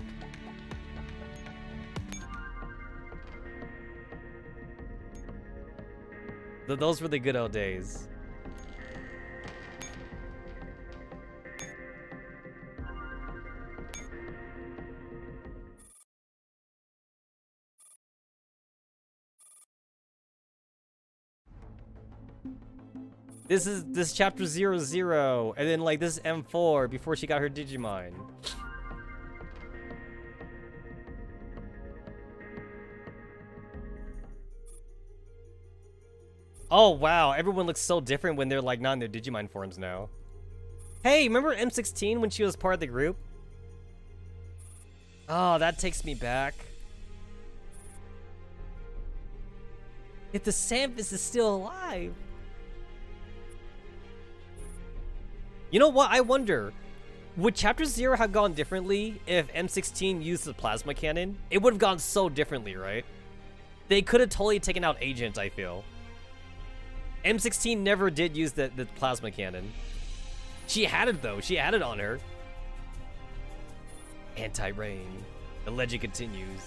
Those were the good old days. This chapter 0, and then like this is M4 before she got her Digimon. Oh wow, everyone looks so different when they're like not in their Digimon forms now. Hey, remember M16 when she was part of the group? Oh, that takes me back. If the Sampus is still alive. You know what? I wonder, would Chapter 0 have gone differently if M16 used the plasma cannon? It would have gone so differently, right? They could have totally taken out Agent, I feel. M16 never did use the plasma cannon. She had it, though. She had it on her. Anti-rain. The legend continues.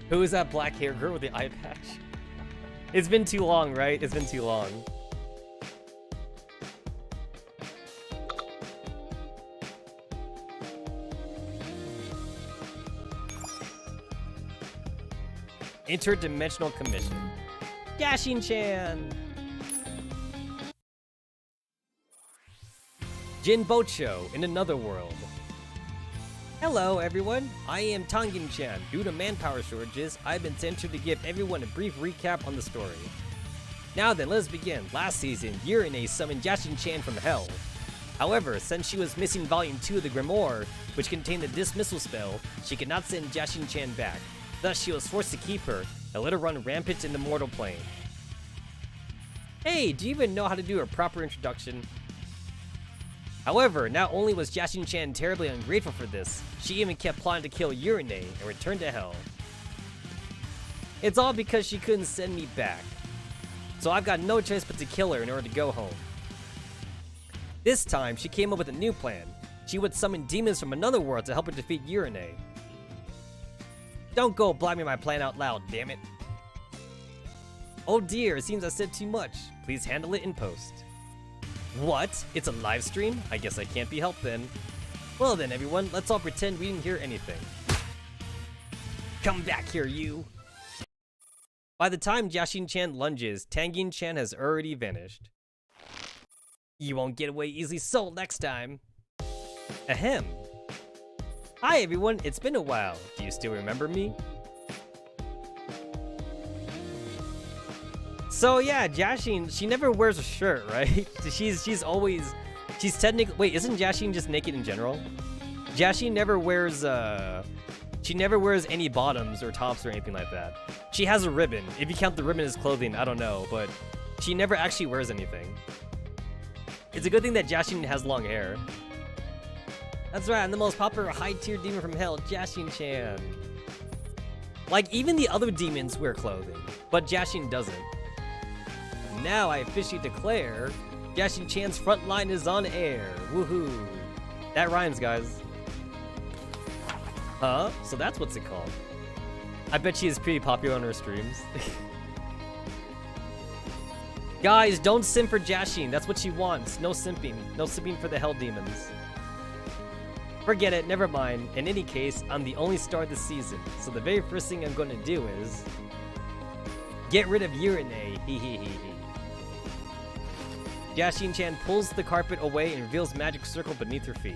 Who is that black hair girl with the eye patch? It's been too long, right? It's been too long. Interdimensional Commission. Yashin-chan! Jinbocho in another world. Hello everyone, I am Tangin-chan. Due to manpower shortages, I've been sent here to give everyone a brief recap on the story. Now then, let's begin. Last season, Urine summoned Yashin-chan from hell. However, since she was missing Volume 2 of the Grimoire, which contained the dismissal spell, she could not send Yashin-chan back. Thus, she was forced to keep her and let her run rampant in the mortal plane. Hey, do you even know how to do a proper introduction? However, not only was Yashin-chan terribly ungrateful for this, she even kept plotting to kill Urine and return to hell. It's all because she couldn't send me back. so I've got no choice but to kill her in order to go home. This time, she came up with a new plan. She would summon demons from another world to help her defeat Urine. Don't go blabbing my plan out loud, damn it. Oh dear, it seems I said too much. Please handle it in post. What? It's a live stream? I guess I can't be helped then. Well then, everyone, let's all pretend we didn't hear anything. Come back here, you! By the time Jashin-chan lunges, Tangin-chan has already vanished. You won't get away easily so next time. Ahem. Hi everyone, it's been a while. Do you still remember me? So yeah, Jashin, she never wears a shirt, right? She's technically, wait, isn't Jashin just naked in general? Jashin never wears she never wears any bottoms or tops or anything like that. She has a ribbon. If you count the ribbon as clothing, I don't know, but she never actually wears anything. It's a good thing that Jashin has long hair. That's right, I'm the most popular high-tier demon from hell, Jashin-chan. Like, even the other demons wear clothing, but Jashin doesn't. Now I officially declare, Jashin-chan's Frontline is on air. Woohoo. That rhymes, guys. Huh? So that's what's it called. I bet she is pretty popular on her streams. Guys, don't simp for Jashin. That's what she wants. No simping. No simping for the hell demons. Forget it, never mind. In any case, I'm the only star this season, so the very first thing I'm gonna do is get rid of Urine. Jashin-chan pulls the carpet away and reveals magic circle beneath her feet.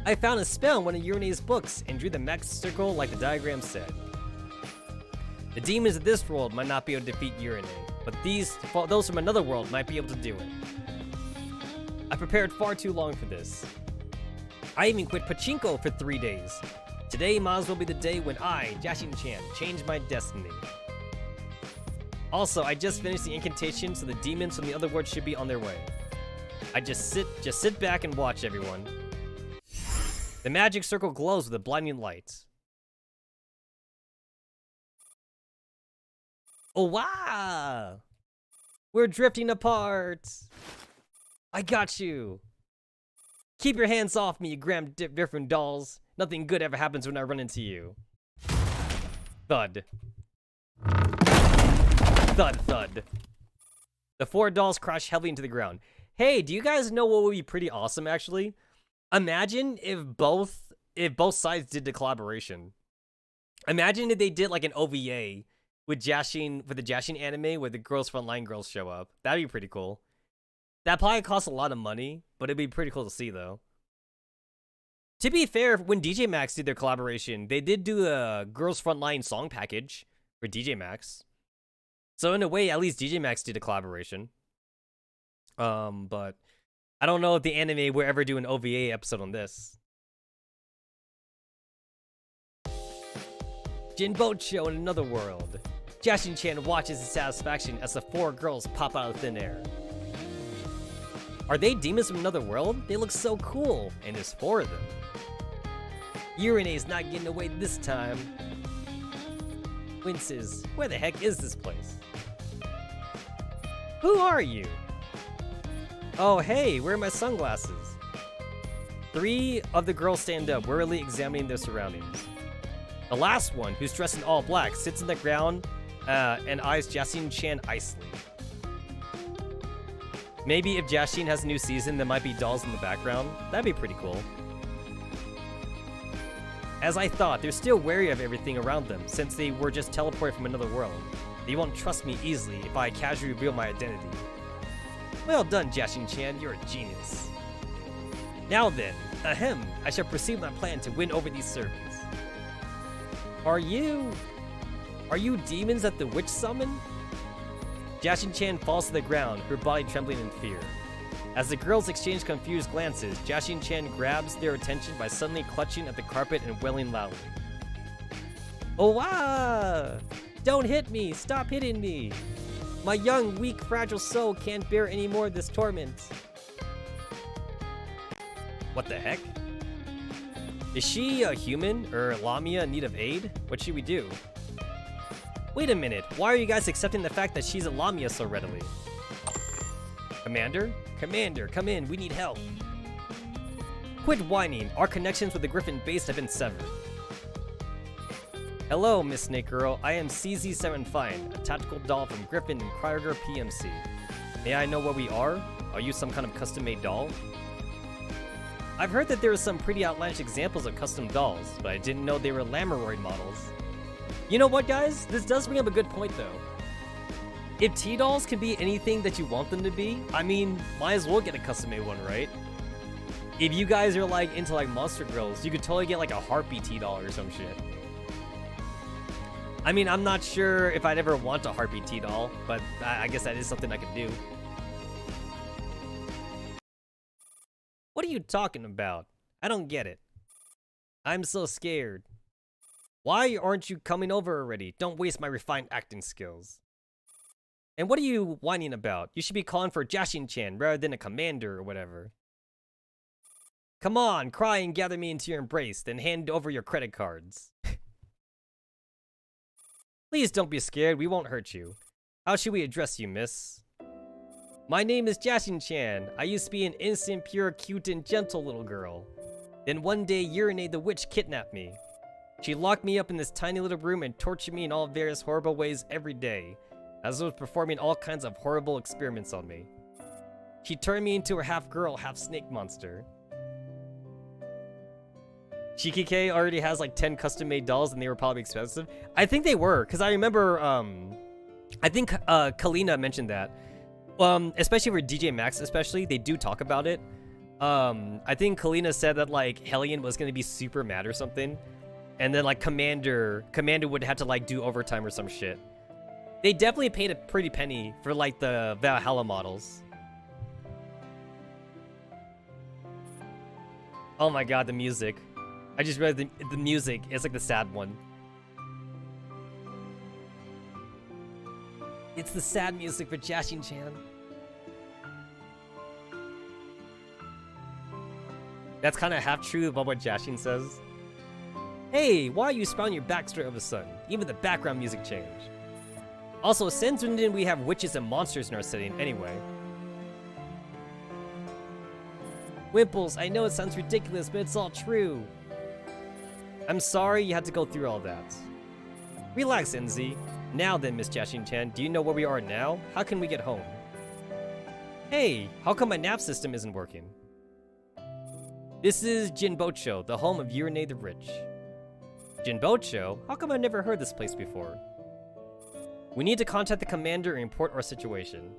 I found a spell in one of Urine's books and drew the magic circle like the diagram said. The demons of this world might not be able to defeat Urine, but those from another world might be able to do it. I prepared far too long for this. I even quit pachinko for 3 days. Today might as well be the day when I, Jashin-chan, change my destiny. Also, I just finished the incantation, so the demons from the other world should be on their way. I just sit back and watch, everyone. The magic circle glows with a blinding light. Oh wow! We're drifting apart! I got you! Keep your hands off me, you different dolls. Nothing good ever happens when I run into you. Thud. Thud, thud. The 4 dolls crash heavily into the ground. Hey, do you guys know what would be pretty awesome, actually? Imagine if both sides did the collaboration. Imagine if they did like an OVA with Jashin, for the Jashin anime where the girls Frontline girls show up. That'd be pretty cool. That probably costs a lot of money, but it'd be pretty cool to see, though. To be fair, when DJ Max did their collaboration, they did do a Girls Frontline song package for DJ Max. So in a way, at least DJ Max did a collaboration. But I don't know if the anime will ever do an OVA episode on this. Jinbocho in another world. Jashin-chan watches in satisfaction as the 4 girls pop out of thin air. Are they demons from another world? They look so cool, and there's 4 of them. Urine's not getting away this time. Winces, where the heck is this place? Who are you? Oh hey, where are my sunglasses? 3 of the girls stand up, wearily examining their surroundings. The last one, who's dressed in all black, sits on the ground and eyes Jashin-chan icily. Maybe if Jashin has a new season, there might be dolls in the background. That'd be pretty cool. As I thought, they're still wary of everything around them, since they were just teleported from another world. They won't trust me easily if I casually reveal my identity. Well done, Jashin-chan, you're a genius. Now then, ahem, I shall proceed with my plan to win over these servants. Are you demons that the witch summoned? Jashin-chan falls to the ground, her body trembling in fear. As the girls exchange confused glances, Jashin-chan grabs their attention by suddenly clutching at the carpet and wailing loudly. Oh wow! Don't hit me! Stop hitting me! My young, weak, fragile soul can't bear any more of this torment. What the heck? Is she a human, or Lamia in need of aid? What should we do? Wait a minute, why are you guys accepting the fact that she's a Lamia so readily? Commander? Commander, come in, we need help. Quit whining, our connections with the Griffin base have been severed. Hello, Miss Snake Girl, I am CZ7 Fine, a tactical doll from Griffin and Krieger PMC. May I know where we are? Are you some kind of custom-made doll? I've heard that there are some pretty outlandish examples of custom dolls, but I didn't know they were Lameroid models. You know what, guys? This does bring up a good point, though. If T-dolls can be anything that you want them to be, I mean, might as well get a custom-made one, right? If you guys are, like, into, like, monster girls, you could totally get, like, a Harpy T-doll or some shit. I mean, I'm not sure if I'd ever want a Harpy T-doll, but I guess that is something I could do. What are you talking about? I don't get it. I'm so scared. Why aren't you coming over already? Don't waste my refined acting skills. And what are you whining about? You should be calling for Jashin-chan rather than a commander or whatever. Come on, cry and gather me into your embrace, then hand over your credit cards. Please don't be scared, we won't hurt you. How should we address you, miss? My name is Jashin-chan. I used to be an innocent, pure, cute, and gentle little girl. Then one day, Urinate the witch kidnapped me. She locked me up in this tiny little room and tortured me in all various horrible ways every day, as I was performing all kinds of horrible experiments on me. She turned me into a half-girl, half-snake monster. Shikike already has like 10 custom-made dolls and they were probably expensive. I think they were, because I remember, I think Kalina mentioned that. Especially for DJ Max especially, they do talk about it. I think Kalina said that like Hellion was going to be super mad or something. And then like Commander would have to like do overtime or some shit. They definitely paid a pretty penny for like the Valhalla models. Oh my god, the music. I just read the music is like the sad one. It's the sad music for Jashin-chan. That's kind of half true about what Jashin says. Hey, why are you spouting your backstory all of a sudden? Even the background music changed. Also, since when did we have witches and monsters in our setting anyway? Wimples, I know it sounds ridiculous, but it's all true. I'm sorry you had to go through all that. Relax, NZ. Now then, Miss Jashin-chan, do you know where we are now? How can we get home? Hey, how come my nav system isn't working? This is Jinbocho, the home of Urinate the Rich. Jinbocho? How come I've never heard this place before? We need to contact the commander and report our situation.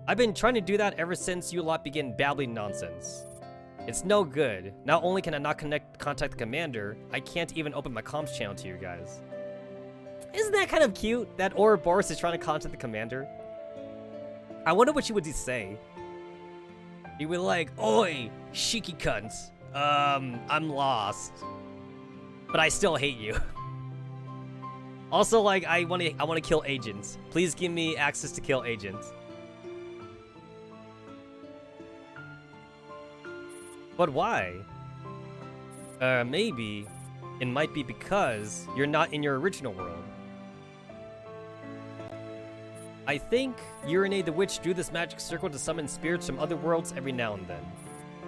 I've been trying to do that ever since you lot began babbling nonsense. It's no good. Not only can I not contact the commander, I can't even open my comms channel to you guys. Isn't that kind of cute that Ouroboros is trying to contact the commander? I wonder what she would say. He would like, oi, shiki cunt. I'm lost. But I still hate you. Also, like, I wanna kill agents. Please give me access to kill agents. But why? Maybe it might be because you're not in your original world. I think Urinate the Witch drew this magic circle to summon spirits from other worlds every now and then.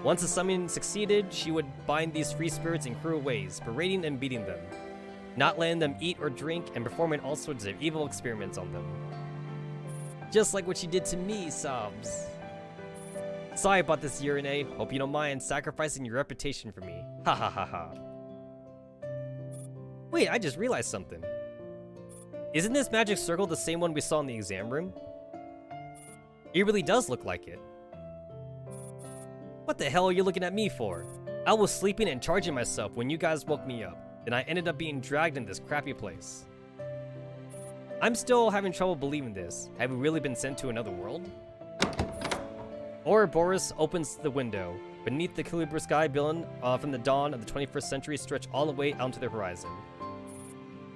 Once the summon succeeded, she would bind these free spirits in cruel ways, berating and beating them, not letting them eat or drink, and performing all sorts of evil experiments on them. Just like what she did to me, sobs. Sorry about this, Urinate. Hope you don't mind sacrificing your reputation for me. Ha ha ha ha. Wait, I just realized something. Isn't this magic circle the same one we saw in the exam room? It really does look like it. What the hell are you looking at me for? I was sleeping and charging myself when you guys woke me up, and I ended up being dragged in this crappy place. I'm still having trouble believing this. Have we really been sent to another world? Ouroboros opens the window. Beneath the clear blue sky billowing from the dawn of the 21st century stretch all the way out to the horizon.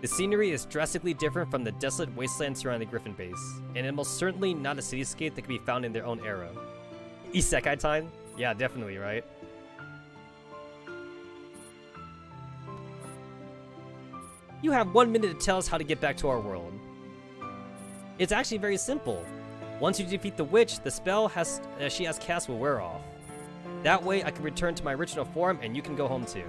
The scenery is drastically different from the desolate wasteland surrounding the Griffin base, and it's most certainly not a cityscape that can be found in their own era. Isekai time? Yeah, definitely, right? You have 1 minute to tell us how to get back to our world. It's actually very simple. Once you defeat the witch, the spell she has cast will wear off. That way, I can return to my original form and you can go home too.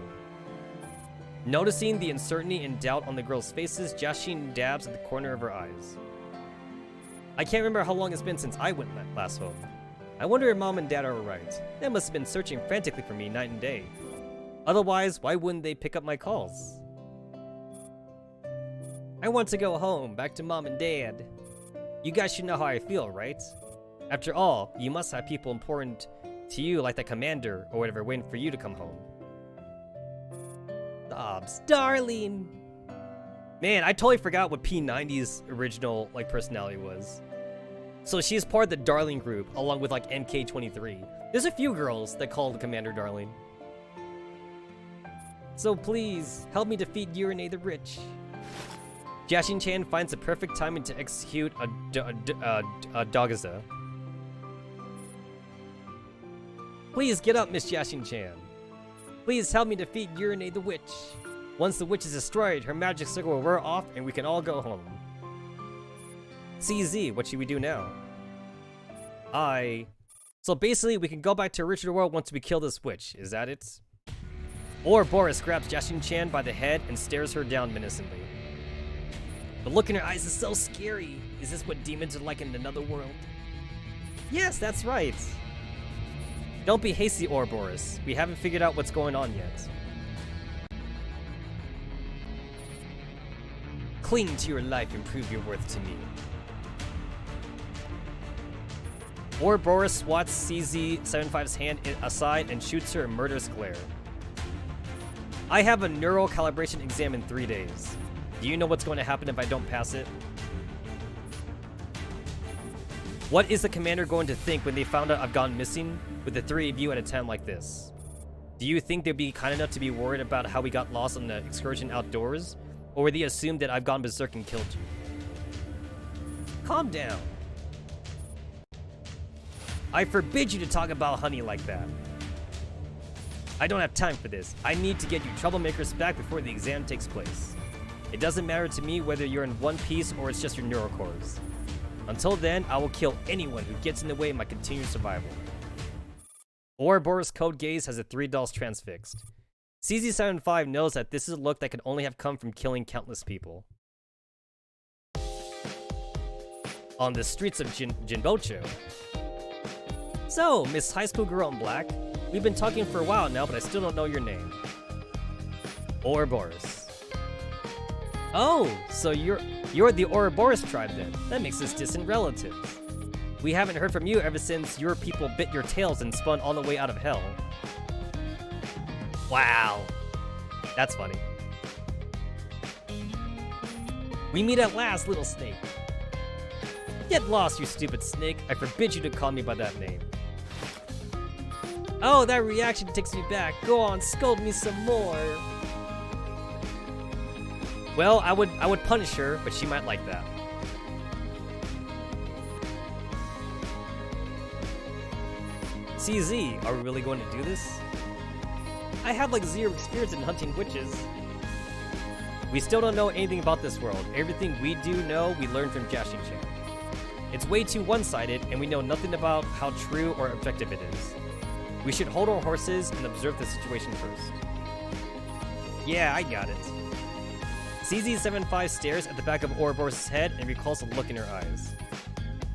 Noticing the uncertainty and doubt on the girls' faces, Jashin dabs at the corner of her eyes. I can't remember how long it's been since I went last home. I wonder if Mom and Dad are right. They must have been searching frantically for me night and day. Otherwise, why wouldn't they pick up my calls? I want to go home, back to Mom and Dad. You guys should know how I feel, right? After all, you must have people important to you like the commander or whatever waiting for you to come home. Dobbs, darling! Man, I totally forgot what P90's original personality was. So she's part of the Darling group, along with MK23. There's a few girls that call the commander Darling. So please, help me defeat Urine the Rich. Jashin-chan finds the perfect timing to execute a Dagaza. Please get up, Miss Jashin-chan. Please help me defeat Urine the Witch. Once the witch is destroyed, her magic circle will wear off and we can all go home. CZ, what should we do now? So basically, we can go back to original world once we kill this witch. Is that it? Or Boris grabs Jashin-chan by the head and stares her down menacingly. The look in her eyes is so scary. Is this what demons are like in another world? Yes, that's right. Don't be hasty, Ouroboros. We haven't figured out what's going on yet. Cling to your life and prove your worth to me. Ouroboros swats CZ75's hand aside and shoots her a murderous glare. I have a neural calibration exam in 3 days. Do you know what's going to happen if I don't pass it? What is the commander going to think when they found out I've gone missing with the 3 of you at a time like this? Do you think they'd be kind enough to be worried about how we got lost on the excursion outdoors? Or would they assume that I've gone berserk and killed you? Calm down. I forbid you to talk about honey like that. I don't have time for this. I need to get you troublemakers back before the exam takes place. It doesn't matter to me whether you're in one piece or it's just your neural cores. Until then, I will kill anyone who gets in the way of my continued survival. Ouroboros' Code Gaze has the 3 dolls transfixed. CZ75 knows that this is a look that can only have come from killing countless people. On the streets of Jinbocho. So, Miss High School Girl in Black, we've been talking for a while now, but I still don't know your name. Ouroboros. Oh, so you're the Ouroboros tribe then. That makes us distant relatives. We haven't heard from you ever since your people bit your tails and spun all the way out of hell. Wow. That's funny. We meet at last, little snake. Get lost, you stupid snake. I forbid you to call me by that name. Oh, that reaction takes me back. Go on, scold me some more. Well, I would punish her, but she might like that. CZ, are we really going to do this? I have like 0 experience in hunting witches. We still don't know anything about this world. Everything we do know, we learned from Jashin-chan. It's way too one-sided, and we know nothing about how true or objective it is. We should hold our horses and observe the situation first. Yeah, I got it. CZ75 stares at the back of Ouroboros' head and recalls the look in her eyes.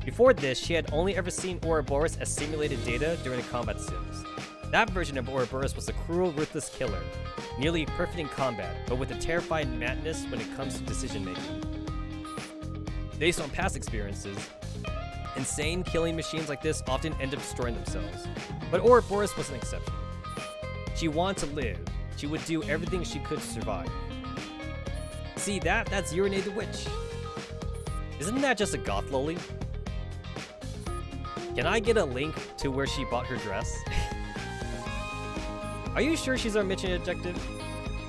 Before this, she had only ever seen Ouroboros as simulated data during the combat sims. That version of Ouroboros was a cruel, ruthless killer, nearly perfect in combat, but with a terrifying madness when it comes to decision-making. Based on past experiences, insane killing machines like this often end up destroying themselves, but Ouroboros was an exception. She wanted to live. She would do everything she could to survive. See, that's Urine the Witch. Isn't that just a goth loli? Can I get a link to where she bought her dress? Are you sure she's our mission objective?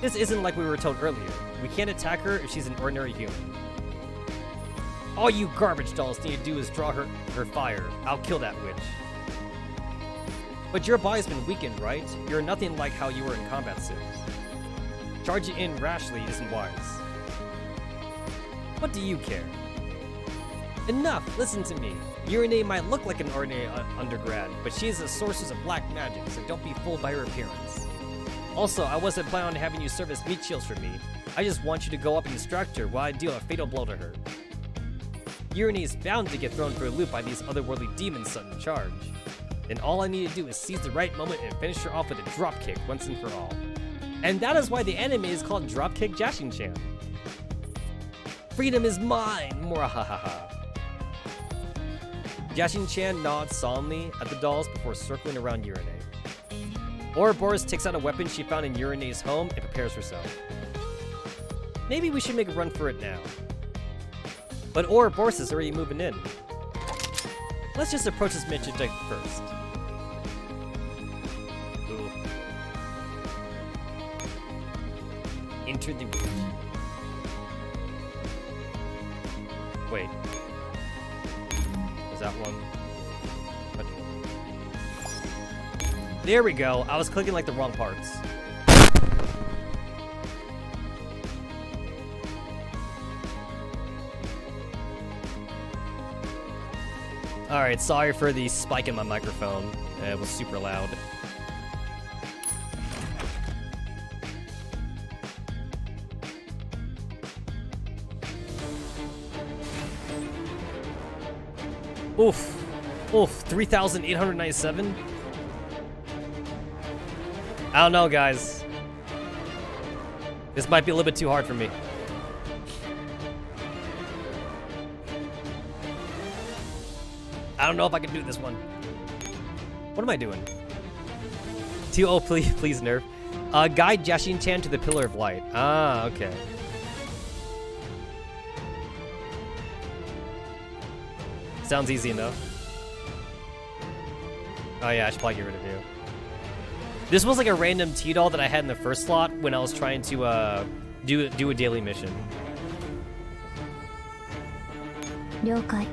This isn't like we were told earlier. We can't attack her if she's an ordinary human. All you garbage dolls need to do is draw her fire. I'll kill that witch. But your body's been weakened, right? You're nothing like how you were in combat sims. Charging in rashly isn't wise. What do you care? Enough, listen to me. Urine might look like an ordinary undergrad, but she is a sorceress of black magic, so don't be fooled by her appearance. Also, I wasn't planning on having you serve as meat shields for me. I just want you to go up and distract her while I deal a fatal blow to her. Urine is bound to get thrown for a loop by these otherworldly demons set in charge. Then all I need to do is seize the right moment and finish her off with a dropkick once and for all. And that is why the anime is called Dropkick Jashin-chan. Freedom is mine! Mwahaha. Jashin-chan nods solemnly at the dolls before circling around Urine. Ouroboros takes out a weapon she found in Urine's home and prepares herself. Maybe we should make a run for it now. But Ouroboros is already moving in. Let's just approach this mission deck first. Ooh. Enter the room. Wait. Is that one? What? There we go. I was clicking like the wrong parts. Alright, sorry for the spike in my microphone. It was super loud. Oof. Oof, 3,897? I don't know, guys. This might be a little bit too hard for me. I don't know if I can do this one. What am I doing? Oh, please nerf. Guide Jashin-chan to the Pillar of Light. Ah, okay. Sounds easy enough. Oh yeah, I should probably get rid of you. This was like a random T-doll that I had in the first slot when I was trying to do a daily mission. 了解。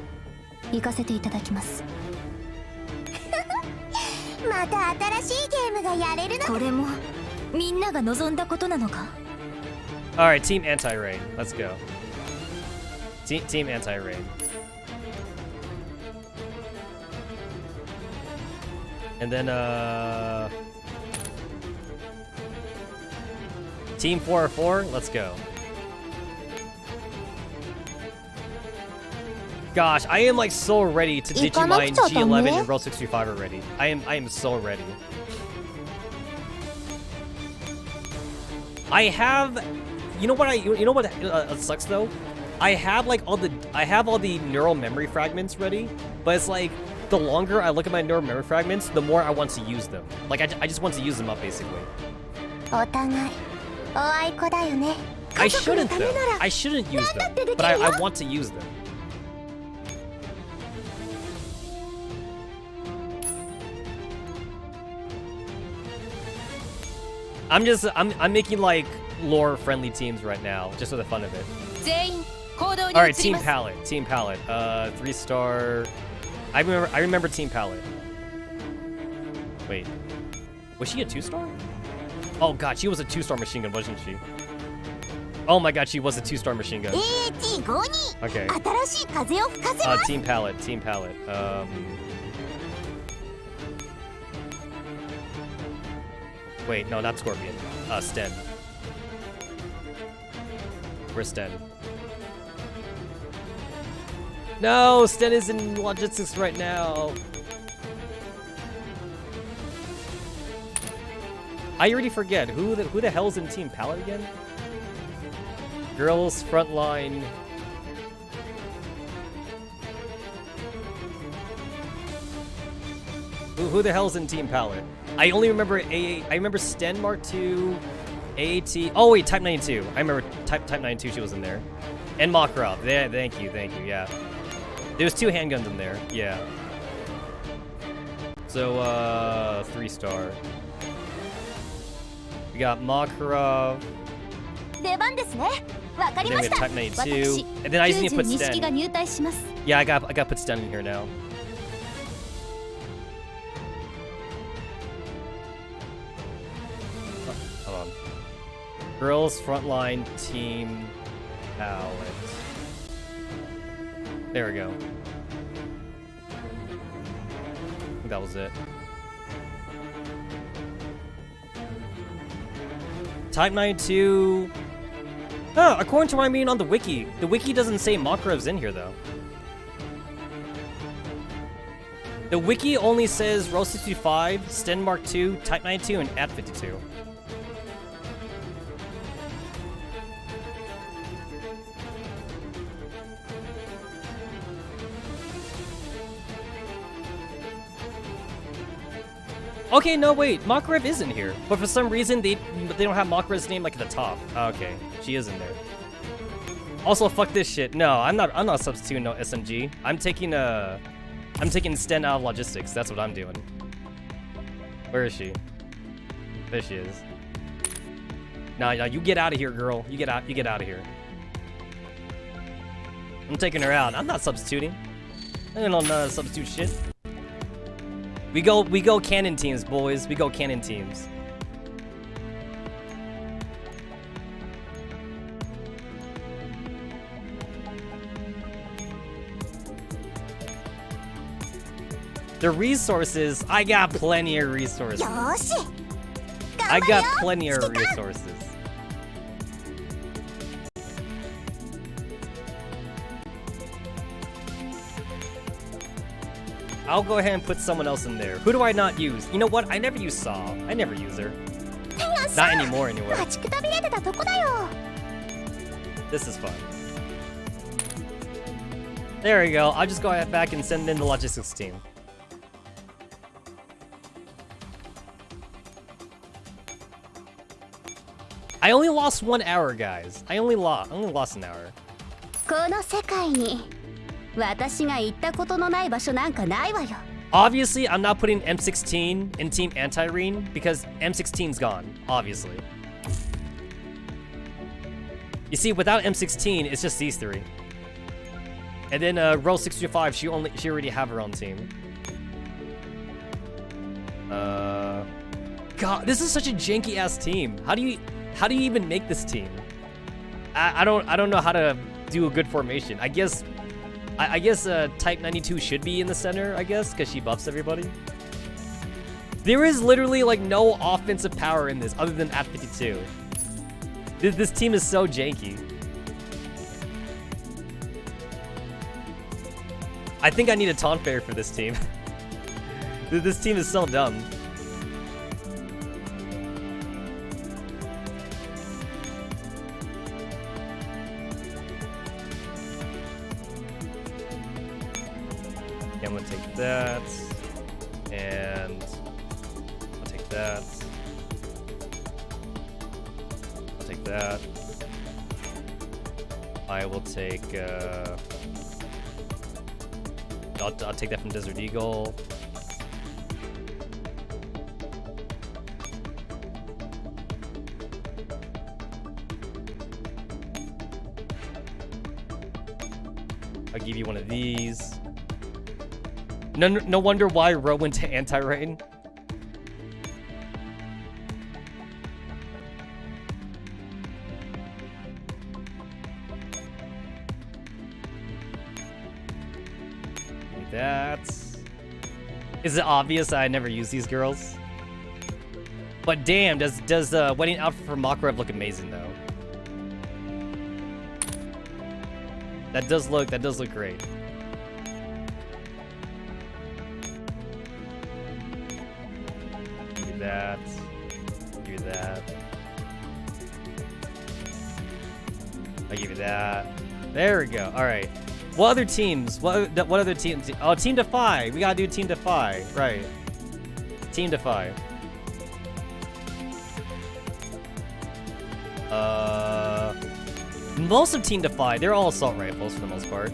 行かせていただきます。また新しいゲームがやれるの。これもみんなが望んだことなのか。Alright, Team Anti-Rain. Let's go. Team Anti-Rain. And then, Team 404, let's go. Gosh, I am like so ready to Digimon G11 and Roll 65 already. I am so ready. I have, you know what sucks though? I have all the neural memory fragments ready, but it's like the longer I look at my neural memory fragments, the more I want to use them. Like I just want to use them up basically. I shouldn't though. I shouldn't use them, but I want to use them. I'm making like lore friendly teams right now, just for the fun of it. Alright, Team Palette. 3-star. I remember Team Palette. Wait. Was she a 2-star? Oh god, she was a 2-star machine gun, wasn't she? Oh my god, she was a 2-star machine gun. Okay. Team Palette. Wait, no, not Scorpion. Sten. Where's Sten? No, Sten is in logistics right now. I already forget. Who the hell's in Team Palette again? Girls, Frontline. Who the hell's in Team Palette? I only remember I remember Sten Mark II, AAT. Oh wait, Type 92. I remember Type 92. She was in there, and Makarov. Yeah, thank you. Yeah, there's 2 handguns in there. Yeah. So 3-star. We got Makarov. Then we have Type 92, and then I just need to put Sten. Yeah, I got put Sten in here now. Hold on. Girls, Frontline, Team Palette. There we go. I think that was it. Type 92. Oh, according to what I'm reading on the wiki doesn't say Makarev's in here though. The wiki only says Row 65, Sten Mark 2, Type 92, and At 52. Okay, no, wait. Makarev is in here, but for some reason they don't have Makarev's name like at the top. Oh, okay, she is in there. Also, fuck this shit. No, I'm not substituting no SMG. I'm taking Sten out of logistics. That's what I'm doing. Where is she? There she is. Nah, you get out of here, girl. You get out of here. I'm taking her out. I'm not substituting. I don't know substitute shit. We go cannon teams, boys. We go cannon teams. The resources, I got plenty of resources. I got plenty of resources. I'll go ahead and put someone else in there. Who do I not use? You know what? I never use Saw. I never use her. Not anymore, anyway. This is fun. There we go. I'll just go back and send in the logistics team. I only lost 1 hour, guys. I only lost an hour. Obviously, I'm not putting M16 in Team Anti-Reen because M16's gone, obviously. You see, without M16, it's just these three. And then Row 65, she already have her own team. God, this is such a janky ass team. How do you even make this team? I don't know how to do a good formation. I guess Type 92 should be in the center, I guess, because she buffs everybody. There is literally like no offensive power in this other than at 52. This team is so janky. I think I need a taunt fairy for this team. This team is so dumb. Okay, I'm gonna take that, and I'll take that. I'll take that. I will take. I'll take that from Desert Eagle. I'll give you one of these. No wonder why Ro went to anti-rain. That. Is it obvious that I never use these girls? But damn, does the wedding outfit for Makarev look amazing though? That does look great. Do that. Do that. I'll give you that. There we go. All right. What other teams? What other teams? Oh, Team Defy. We gotta do Team Defy. Right. Team Defy. Most of Team Defy, they're all assault rifles for the most part.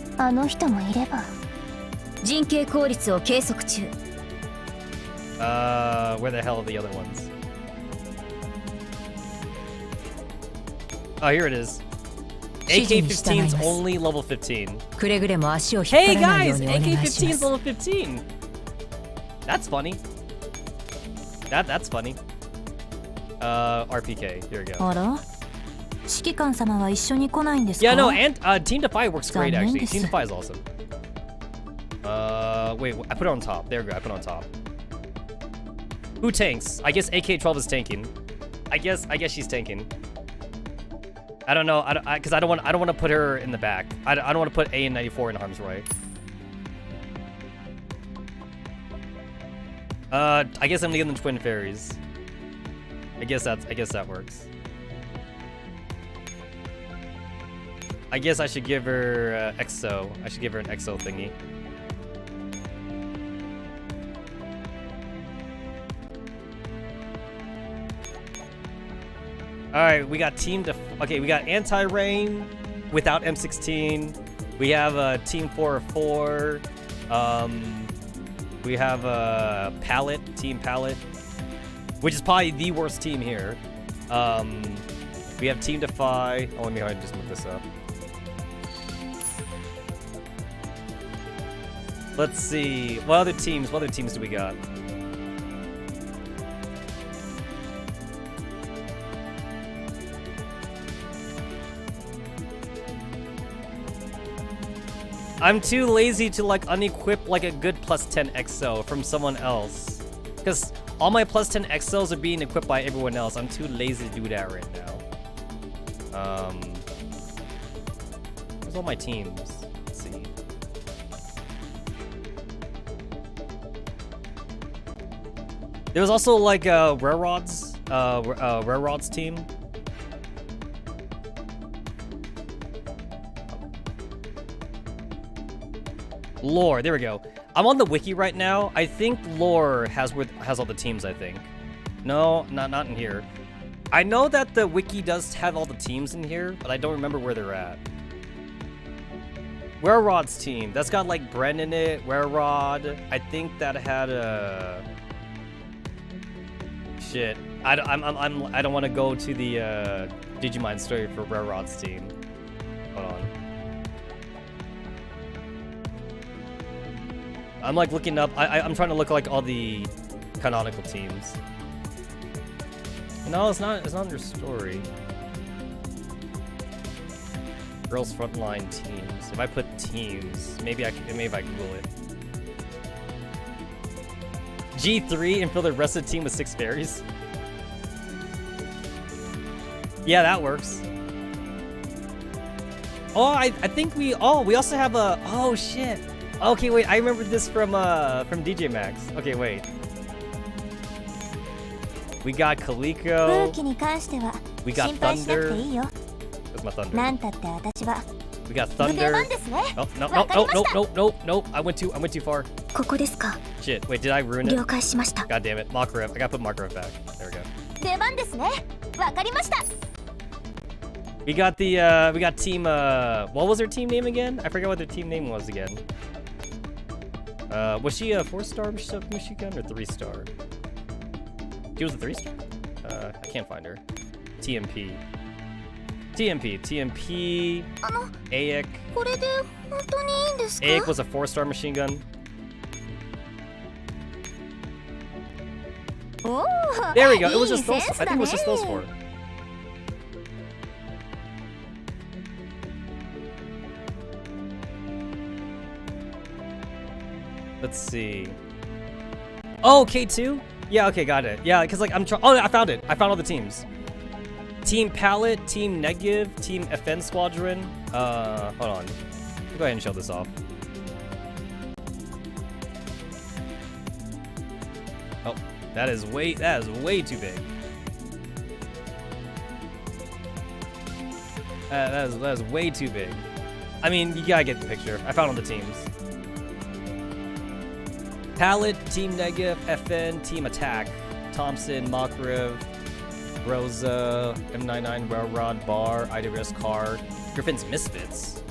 Where the hell are the other ones? Oh, here it is. AK-15's only level 15. Hey guys, AK-15's level 15. That's funny. That's funny. RPK. Here we go. 指揮官様は一緒に来ないんですか？ Yeah, no, and Team Defy works great actually. Tremendous. Team Defy is awesome. Wait, I put it on top. There we go. I put it on top. Who tanks? I guess AK-12 is tanking. I guess she's tanking. I don't know. Because I don't want to put her in the back. I don't want to put AN-94 in harm's way. I guess I'm gonna give them twin fairies. I guess that works. I guess I should give her EXO. I should give her an EXO thingy. Alright, we got okay, we got anti-rain without M16. We have Team 404. We have Palette, Team Palette, which is probably the worst team here. We have Team Defy. Oh, let me just move this up. Let's see. What other teams do we got? I'm too lazy to like unequip like a good plus 10 EXO from someone else. Because all my plus 10 EXOs are being equipped by everyone else. I'm too lazy to do that right now. Where's all my teams? Let's see. There was also like Railrod's team. Lore, there we go. I'm on the wiki right now. I think Lore has all the teams, I think. No, not in here. I know that the wiki does have all the teams in here, but I don't remember where they're at. Railrod's team. That's got like Bren in it, Railrod. I think that had a shit. I don't want to go to the Digimon story for Railrod's team. Hold on. I'm like looking up. I'm trying to look like all the canonical teams. No, it's not. It's not under story. Girls Frontline teams. If I put teams, maybe I Google it. G3 and fill the rest of the team with 6 fairies. Yeah, that works. Oh, I think we also have a. Oh shit. Okay, wait, I remember this from DJ Max. Okay, wait. We got Kaliko. We got Thunder. Where's my Thunder? We got Thunder. Oh, no. I went too far. Shit, wait, did I ruin it? God damn it. Makarov. I gotta put Makarov back. There we go. We got team, what was their team name again? I forgot what their team name was again. Was she a 4-star machine gun or 3-star? She was a 3-star? I can't find her. TMP. AIC. AIC was a 4-star machine gun. There we go. It was just those. I think it was just those 4. Let's see. Oh, K2? Yeah, okay, got it. Yeah, because like I'm trying. Oh, I found it. I found all the teams. Team Palette, Team Negative, Team FN Squadron. Hold on. Go ahead and show this off. Oh, that is way too big. That is way too big. I mean, you gotta get the picture. I found all the teams. Palette, Team Negative, FN, Team Attack, Thompson, Makarov, Rosa, M99, Railrod, Bar, IWS Car, Griffin's Misfits,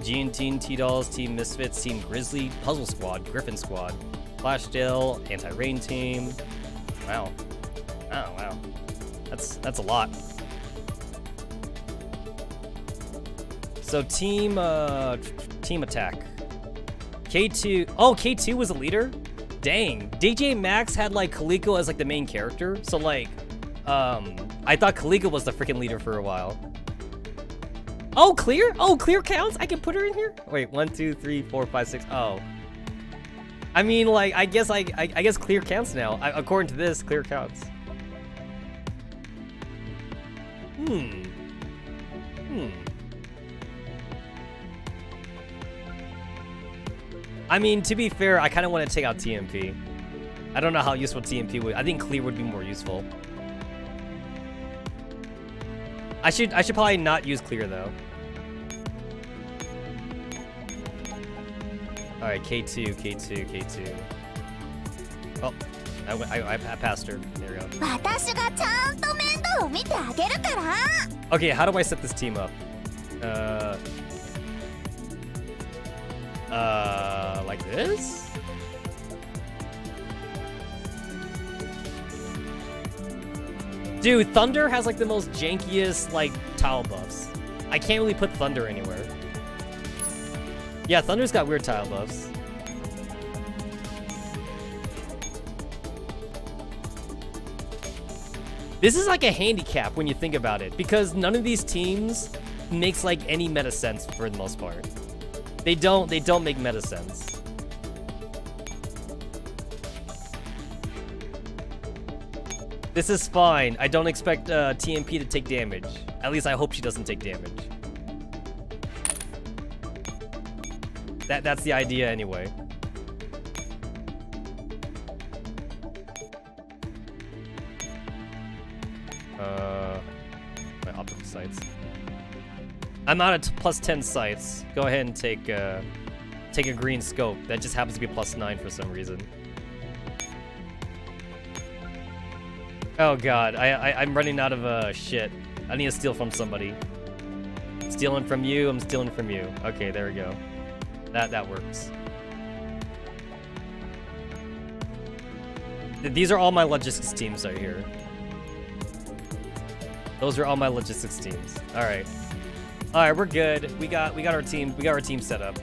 G&T, T-Dolls, Team Misfits, Team Grizzly, Puzzle Squad, Griffin Squad, Flashdale, Anti-Rain Team. Wow. Oh, wow. That's a lot. So Team Attack. K2. Oh, K2 was a leader? Dang. DJ Max had like Kaliko as like the main character. So like, I thought Kaliko was the freaking leader for a while. Oh, clear? Oh, clear counts? I can put her in here? Wait, 1, 2, 3, 4, 5, 6. Oh. I mean, like, I guess clear counts now. According to this, clear counts. I mean, to be fair, I kind of want to take out TMP. I don't know how useful TMP would. I think clear would be more useful. I should probably not use clear though. All right, K2, K2, K2. Oh, I passed her. There we go. 私がちゃんと面倒を見てあげるから。 Okay, how do I set this team up? Like this? Dude, Thunder has like the most jankiest like tile buffs. I can't really put Thunder anywhere. Yeah, Thunder's got weird tile buffs. This is like a handicap when you think about it, because none of these teams makes like any meta sense for the most part. They don't make meta sense. This is fine. I don't expect TMP to take damage. At least I hope she doesn't take damage. That's the idea anyway. My optical sights. I'm out at plus 10 sights. Go ahead and take a green scope. That just happens to be plus 9 for some reason. Oh god, I'm running out of shit. I need to steal from somebody. Stealing from you, I'm stealing from you. Okay, there we go. That works. These are all my logistics teams right here. Those are all my logistics teams. Alright. Alright, we're good. We got our team. We got our team set up.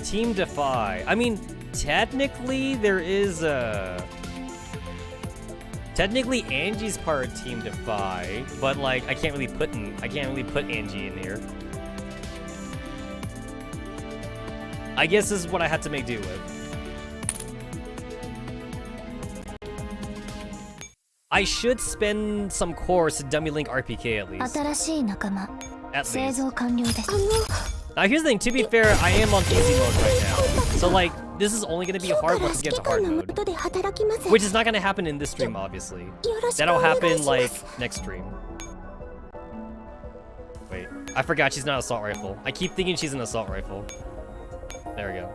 Team Defy. I mean, technically there is technically Angie's part of Team Defy, but like I can't really put Angie in here. I guess this is what I had to make do with. I should spend some cores to dummy link RPK at least. At least. Now here's the thing, to be fair, I am on easy mode right now. So like, this is only gonna be hard once we get to hard mode. Which is not gonna happen in this stream, obviously. That'll happen like next stream. Wait, I forgot she's not an assault rifle. I keep thinking she's an assault rifle. There we go.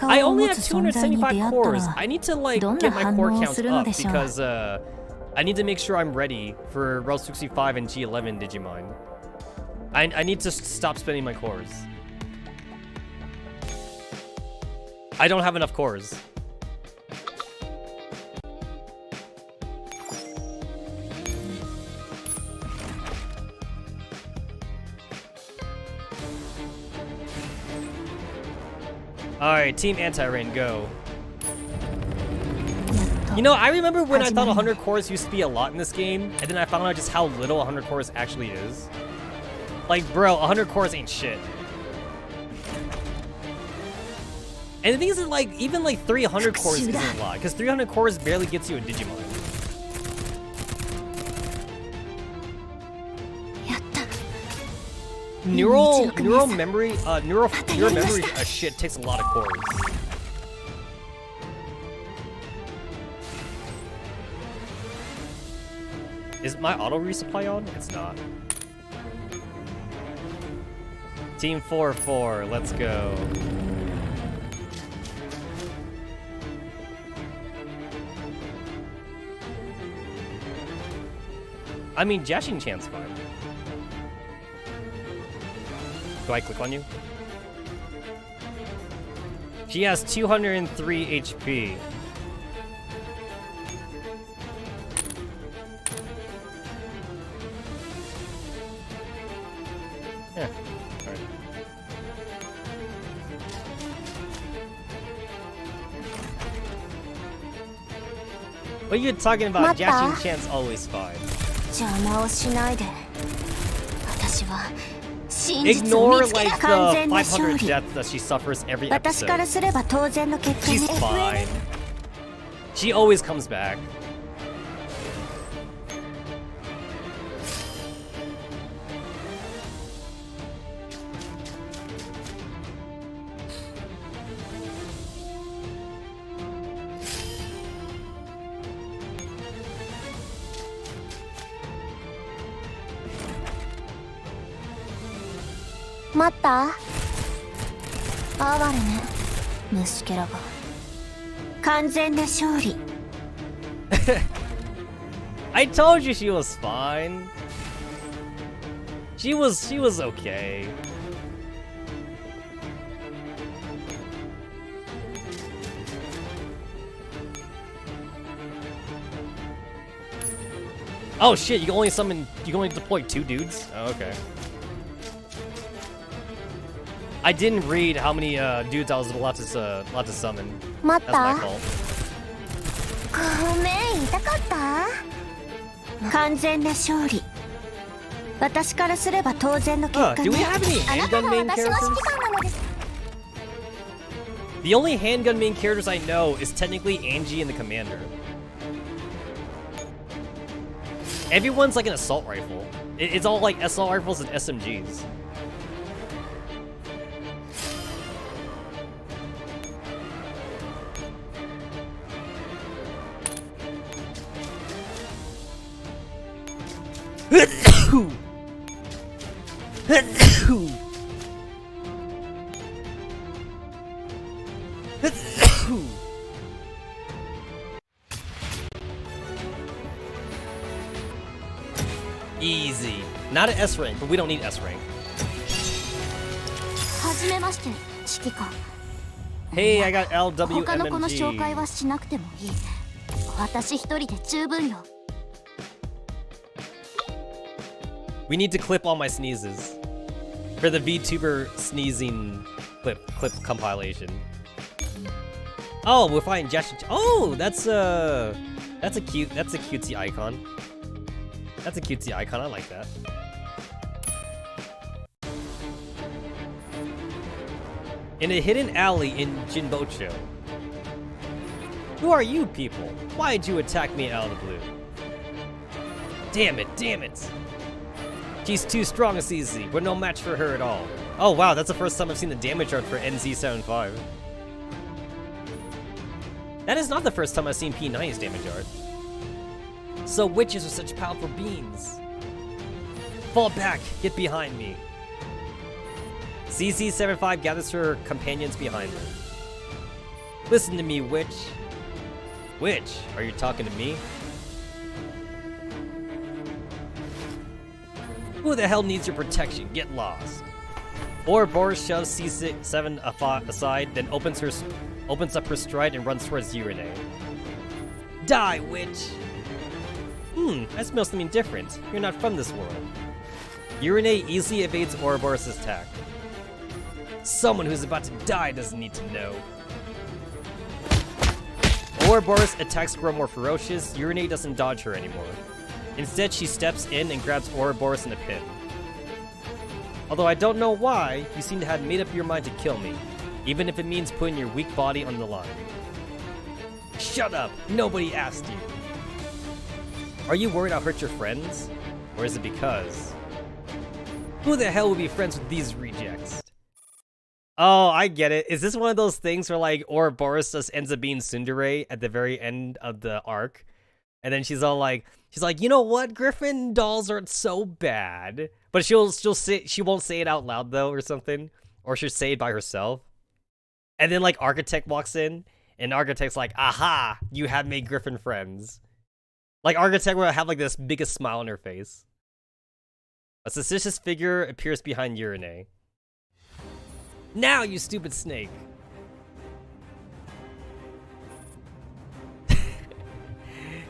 I only have 275 cores. I need to like get my core count up because I need to make sure I'm ready for Route 65 and G11 Digimon. I need to stop spending my cores. I don't have enough cores. Alright, Team Anti-Rain, go. You know, I remember when I thought 100 cores used to be a lot in this game, and then I found out just how little 100 cores actually is. Like, bro, 100 cores ain't shit. And the thing is, like, even like 300 cores isn't a lot, because 300 cores barely gets you a Digimon. Neural memory shit takes a lot of cores. Is my auto resupply on? It's not. Team 4-4, let's go. I mean, Jashin Chan's fine. Do I click on you? She has 203 HP. Yeah, alright. What are you talking about? Jashin Chan's always fine. 邪魔をしないで。私は真実を Ignore 見つけ like た完 the 全な勝 500 利。 deaths that she suffers every 私から episode. すれば当然の結果 She's ね。 fine. She always comes back. Mata? 待った哀れね、虫けらが。完全な勝利。I told you she was fine. She was okay. Oh shit, you can only deploy 2 dudes? Oh, okay. I didn't read how many dudes I was allowed to summon. That's my fault. ごめん、痛かった？完全な勝利。私からすれば当然の結果 Do we ね。 have any あなた handgun が main 私の指 characters? 揮官なのです。 The only handgun main characters I know is technically Angie and the Commander. Everyone's like an assault rifle. It's all like assault rifles and SMGs. Easy. Not an S rank, but we don't need S rank. はじめまして、指揮官。 Hey, I got 他の子の紹介 LWMMG. はしなくてもいい。私一人で十分よ。We need to clip all my sneezes for the VTuber sneezing clip compilation. Oh, we're finding Jashin. Oh, that's a cutesy icon. That's a cutesy icon. I like that. In a hidden alley in Jinbocho. Who are you people? Why'd you attack me out of the blue? Damn it, damn it. She's too strong, CZ. We're no match for her at all. Oh wow, that's the first time I've seen the damage art for NZ75. That is not the first time I've seen P9's damage art. So witches are such powerful beings. Fall back, get behind me. CZ75 gathers her companions behind her. Listen to me, witch. Witch, are you talking to me? Who the hell needs your protection? Get lost. Boris shoves C7 aside, then opens up her stride and runs towards Urine. Die, witch! I smell something different. You're not from this world. Urine easily evades Ouroboros' attack. Someone who's about to die doesn't need to know. Ouroboros attacks grow more ferocious. Urine doesn't dodge her anymore. Instead, she steps in and grabs Ouroboros in a pit. Although I don't know why, you seem to have made up your mind to kill me, even if it means putting your weak body on the line. Shut up! Nobody asked you! Are you worried I'll hurt your friends? Or is it because... Who the hell will be friends with these rejects? Oh, I get it. Is this one of those things where like Ouroboros just ends up being Tsundere at the very end of the arc? And then she's like, you know what? Griffin dolls aren't so bad. But she won't say it out loud though or something. Or she'll say it by herself. And then like Architect walks in and Architect's like, aha, you have made Griffin friends. Like Architect will have like this biggest smile on her face. A suspicious figure appears behind Urine. Now, you stupid snake.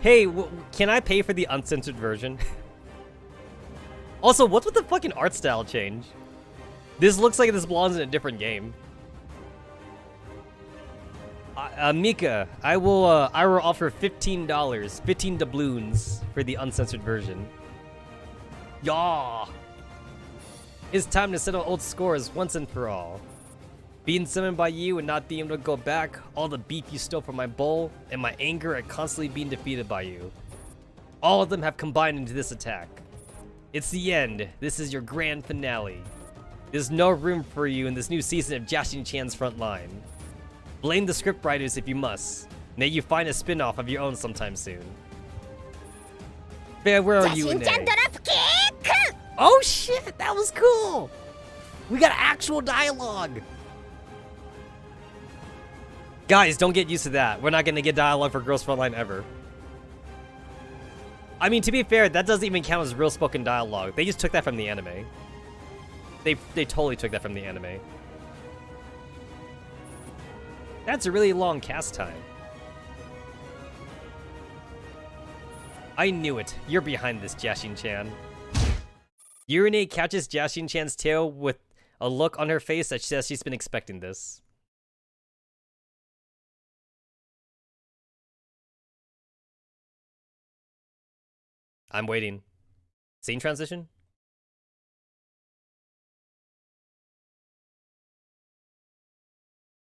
Hey, can I pay for the uncensored version? Also, what's with the fucking art style change? This looks like this belongs in a different game. Mika, I will offer $15, 15 doubloons for the uncensored version. Yaw! It's time to settle old scores once and for all. Being summoned by you and not being able to go back, all the beef you stole from my bowl, and my anger at constantly being defeated by you. All of them have combined into this attack. It's the end. This is your grand finale. There's no room for you in this new season of Jashin-chan's Frontline. Blame the scriptwriters if you must. May you find a spin-off of your own sometime soon. Man, where are you in there? Oh shit, that was cool! We got actual dialogue! Guys, don't get used to that. We're not gonna get dialogue for Girls Frontline ever. I mean, to be fair, that doesn't even count as real spoken dialogue. They just took that from the anime. They totally took that from the anime. That's a really long cast time. I knew it. You're behind this, Jashin-chan. Urine catches Jashin-chan's tail with a look on her face that says she's been expecting this. I'm waiting. Scene transition?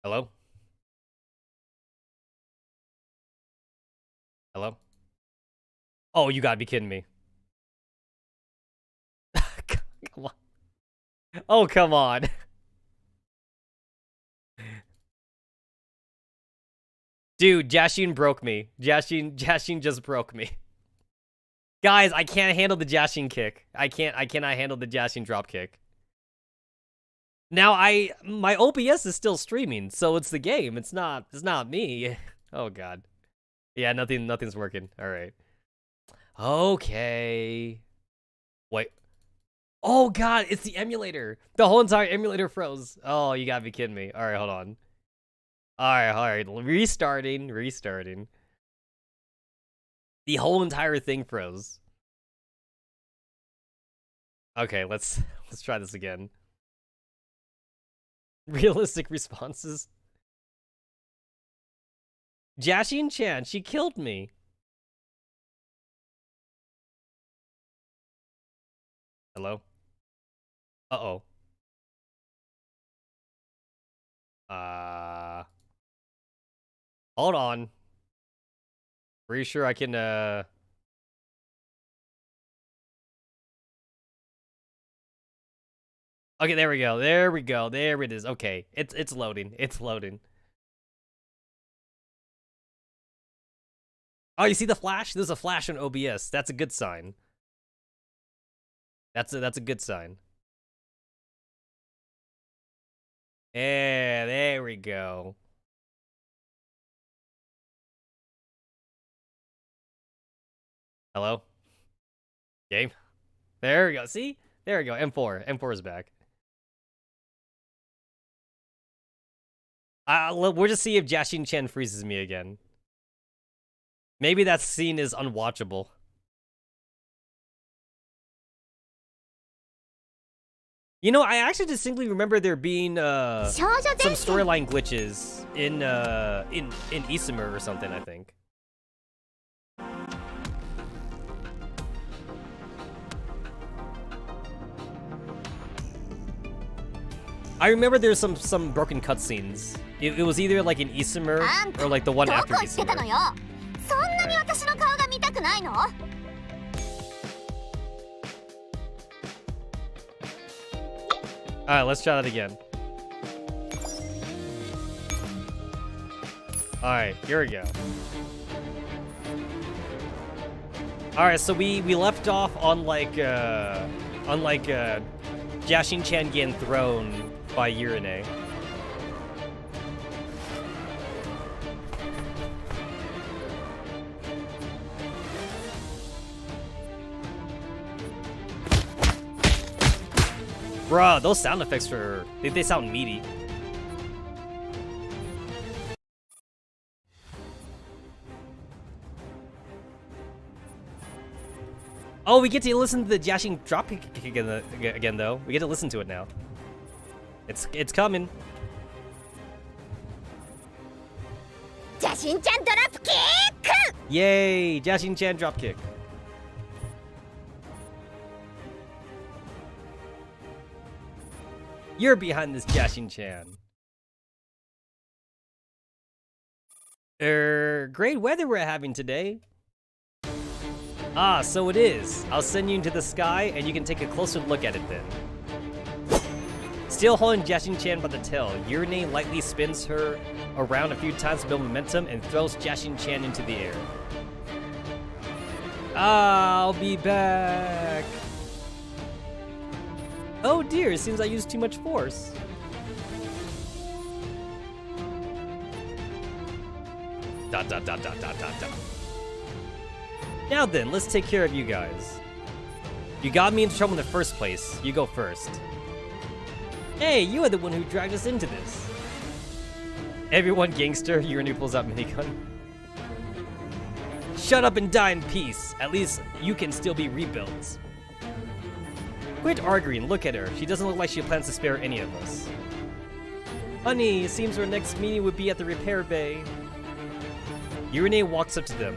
Hello? Hello? Oh, you gotta be kidding me. Come on. Oh, come on. Dude, Jashin broke me. Jashin just broke me. Guys, I can't handle the Jashin kick. I cannot handle the Jashin drop kick. Now my OBS is still streaming, so it's the game. It's not me. Oh god. Yeah, nothing's working. All right. Okay. Wait. Oh god, it's the emulator. The whole entire emulator froze. Oh, you gotta be kidding me. All right, hold on. All right. Restarting. The whole entire thing froze. Okay, let's try this again. Realistic responses. Jashin-chan, she killed me. Hello? Uh-oh. Hold on. Pretty sure I can, Okay, there we go. There it is. Okay. It's loading. Oh, you see the flash? There's a flash on OBS. That's a good sign. That's a good sign. Yeah, there we go. Hello? Game? There we go. See? There we go. M4. M4 is back. We'll just see if Jashin-chan freezes me again. Maybe that scene is unwatchable. You know, I actually distinctly remember there being some storyline glitches in Isomer or something, I think. I remember there's some broken cutscenes. It was either like in Isomer or like the one after Isomer. Alright, let's try that again. Alright, here we go. Alright, so we left off on like Jashin-chan getting thrown by Urine. Bruh, those sound effects they sound meaty. Oh, we get to listen to the Jashin drop kick again though. We get to listen to it now. It's coming. しんちゃんドラップキック Yay! Jashin-chan dropkick. You're behind this, Jashin-chan. Great weather we're having today. Ah, so it is. I'll send you into the sky and you can take a closer look at it then. Still holding Jashin-chan by the tail, Urine lightly spins her around a few times to build momentum and throws Jashin-chan into the air. I'll be back. Oh dear, it seems I used too much force. Dot dot dot dot dot dot dot. Now then, let's take care of you guys. You got me into trouble in the first place. You go first. Hey, you are the one who dragged us into this. Everyone gangster, Urine pulls out minigun. Shut up and die in peace. At least you can still be rebuilt. Quit arguing, look at her. She doesn't look like she plans to spare any of us. Honey, it seems our next meeting would be at the repair bay. Urine walks up to them,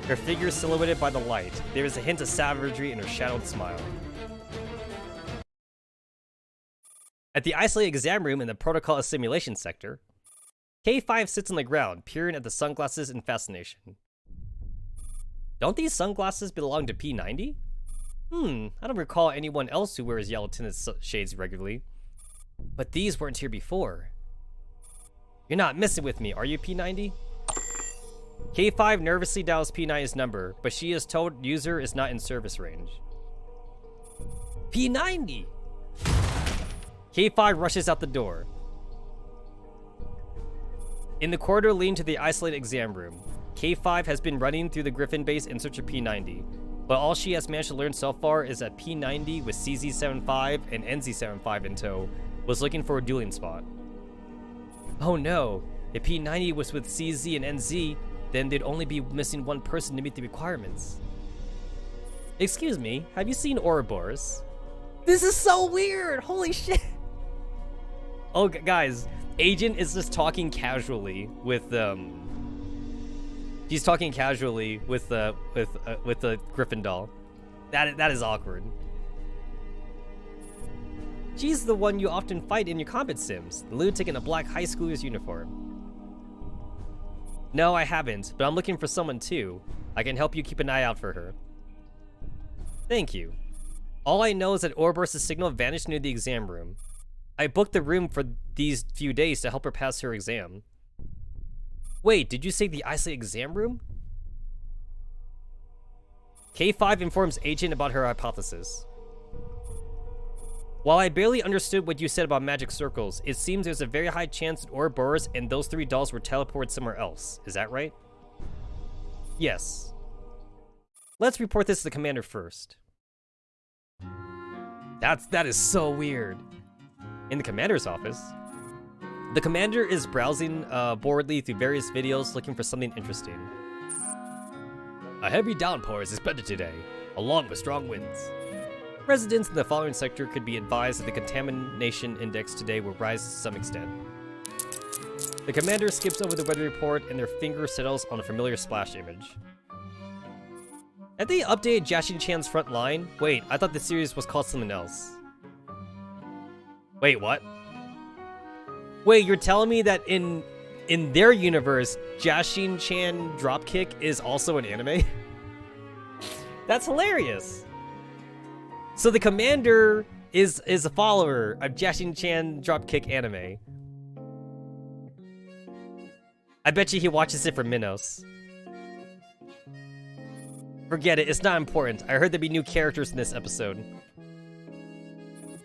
her figure silhouetted by the light. There is a hint of savagery in her shadowed smile. At the isolated exam room in the protocol assimilation sector, K5 sits on the ground, peering at the sunglasses in fascination. Don't these sunglasses belong to P90? I don't recall anyone else who wears yellow tinted shades regularly. But these weren't here before. You're not messing with me, are you, P90? K5 nervously dials P90's number, but she is told user is not in service range. P90! K5 rushes out the door. In the corridor leading to the isolated exam room, K5 has been running through the Griffin base in search of P90, but all she has managed to learn so far is that P90 with CZ75 and NZ75 in tow was looking for a dueling spot. Oh no, if P90 was with CZ and NZ, then they'd only be missing one person to meet the requirements. Excuse me, have you seen Ouroboros? This is so weird, holy shit! Oh guys, Agent is just talking casually with he's talking casually with the Griffin doll. That is awkward. She's the one you often fight in your combat sims, the lunatic in a black high schooler's uniform. No, I haven't, but I'm looking for someone too. I can help you keep an eye out for her. Thank you. All I know is that Ouroboros' signal vanished near the exam room. I booked the room for these few days to help her pass her exam. Wait, did you say the isolated exam room? K5 informs Agent about her hypothesis. While I barely understood what you said about magic circles, it seems there's a very high chance that Ouroboros and those three dolls were teleported somewhere else. Is that right? Yes. Let's report this to the commander first. That is so weird. In the commander's office, the commander is browsing boredly through various videos looking for something interesting. A heavy downpour is expected today, along with strong winds. Residents in the following sector could be advised that the contamination index today will rise to some extent. The commander skips over the weather report and their finger settles on a familiar splash image. Have they updated Jashin-chan's Frontline? Wait, I thought the series was called something else. Wait, what? Wait, you're telling me that in their universe, Jashin-chan Dropkick is also an anime? That's hilarious. So the commander is a follower of Jashin-chan Dropkick anime. I bet you he watches it for Minos. Forget it, it's not important. I heard there'd be new characters in this episode.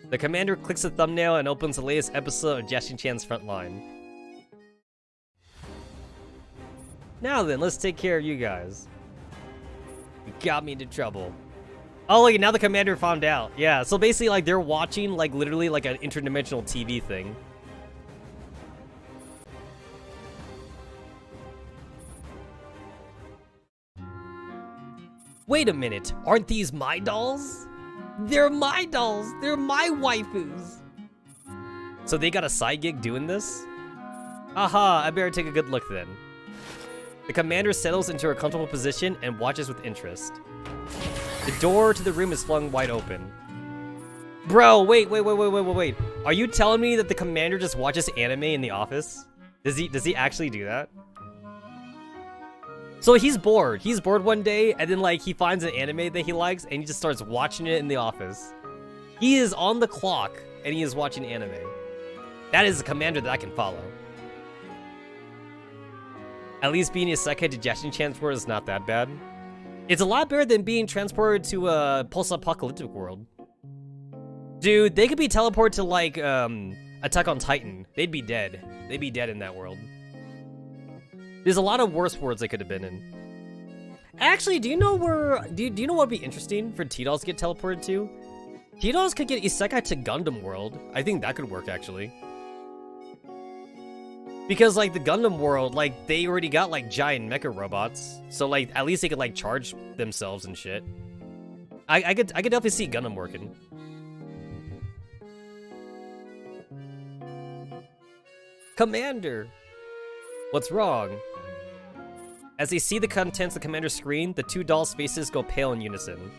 The commander clicks the thumbnail and opens the latest episode of Jashin-chan's Frontline. Now then, let's take care of you guys. You got me into trouble. Oh, look, now the commander found out. Yeah, so basically, like, they're watching, like, literally, like, an interdimensional TV thing. Wait a minute, aren't these my dolls? They're my dolls! They're my waifus! So they got a side gig doing this? Aha, I better take a good look then. The commander settles into her comfortable position and watches with interest. The door to the room is flung wide open. Bro, wait. Are you telling me that the commander just watches anime in the office? Does he actually do that? So he's bored. He's bored one day, and then like he finds an anime that he likes, and he just starts watching it in the office. He is on the clock, and he is watching anime. That is a commander that I can follow. At least being isekai to Jashin-chan's world is not that bad. It's a lot better than being transported to a post-apocalyptic world. Dude, they could be teleported to like Attack on Titan. They'd be dead. They'd be dead in that world. There's a lot of worse worlds they could have been in. Actually, do you know where? Do you know what would be interesting for T-Dolls to get teleported to? T-Dolls could get isekai to Gundam world. I think that could work actually. Because like the Gundam world, like they already got like giant mecha robots, so like at least they could like charge themselves and shit. I could definitely see Gundam working. Commander, what's wrong? As they see the contents of the commander's screen, the two dolls' faces go pale in unison.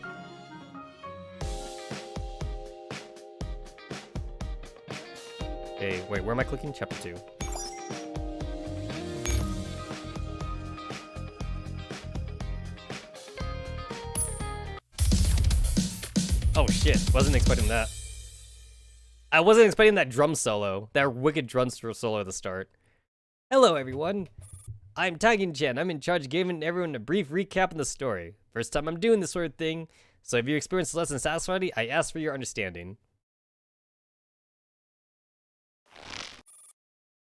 Hey, wait, where am I clicking? Chapter 2. Oh shit, wasn't expecting that. I wasn't expecting that drum solo, that wicked drum solo at the start. Hello everyone, I'm Taigin-chan. I'm in charge of giving everyone a brief recap of the story. First time I'm doing this sort of thing, so if you experience less than satisfactory, I ask for your understanding.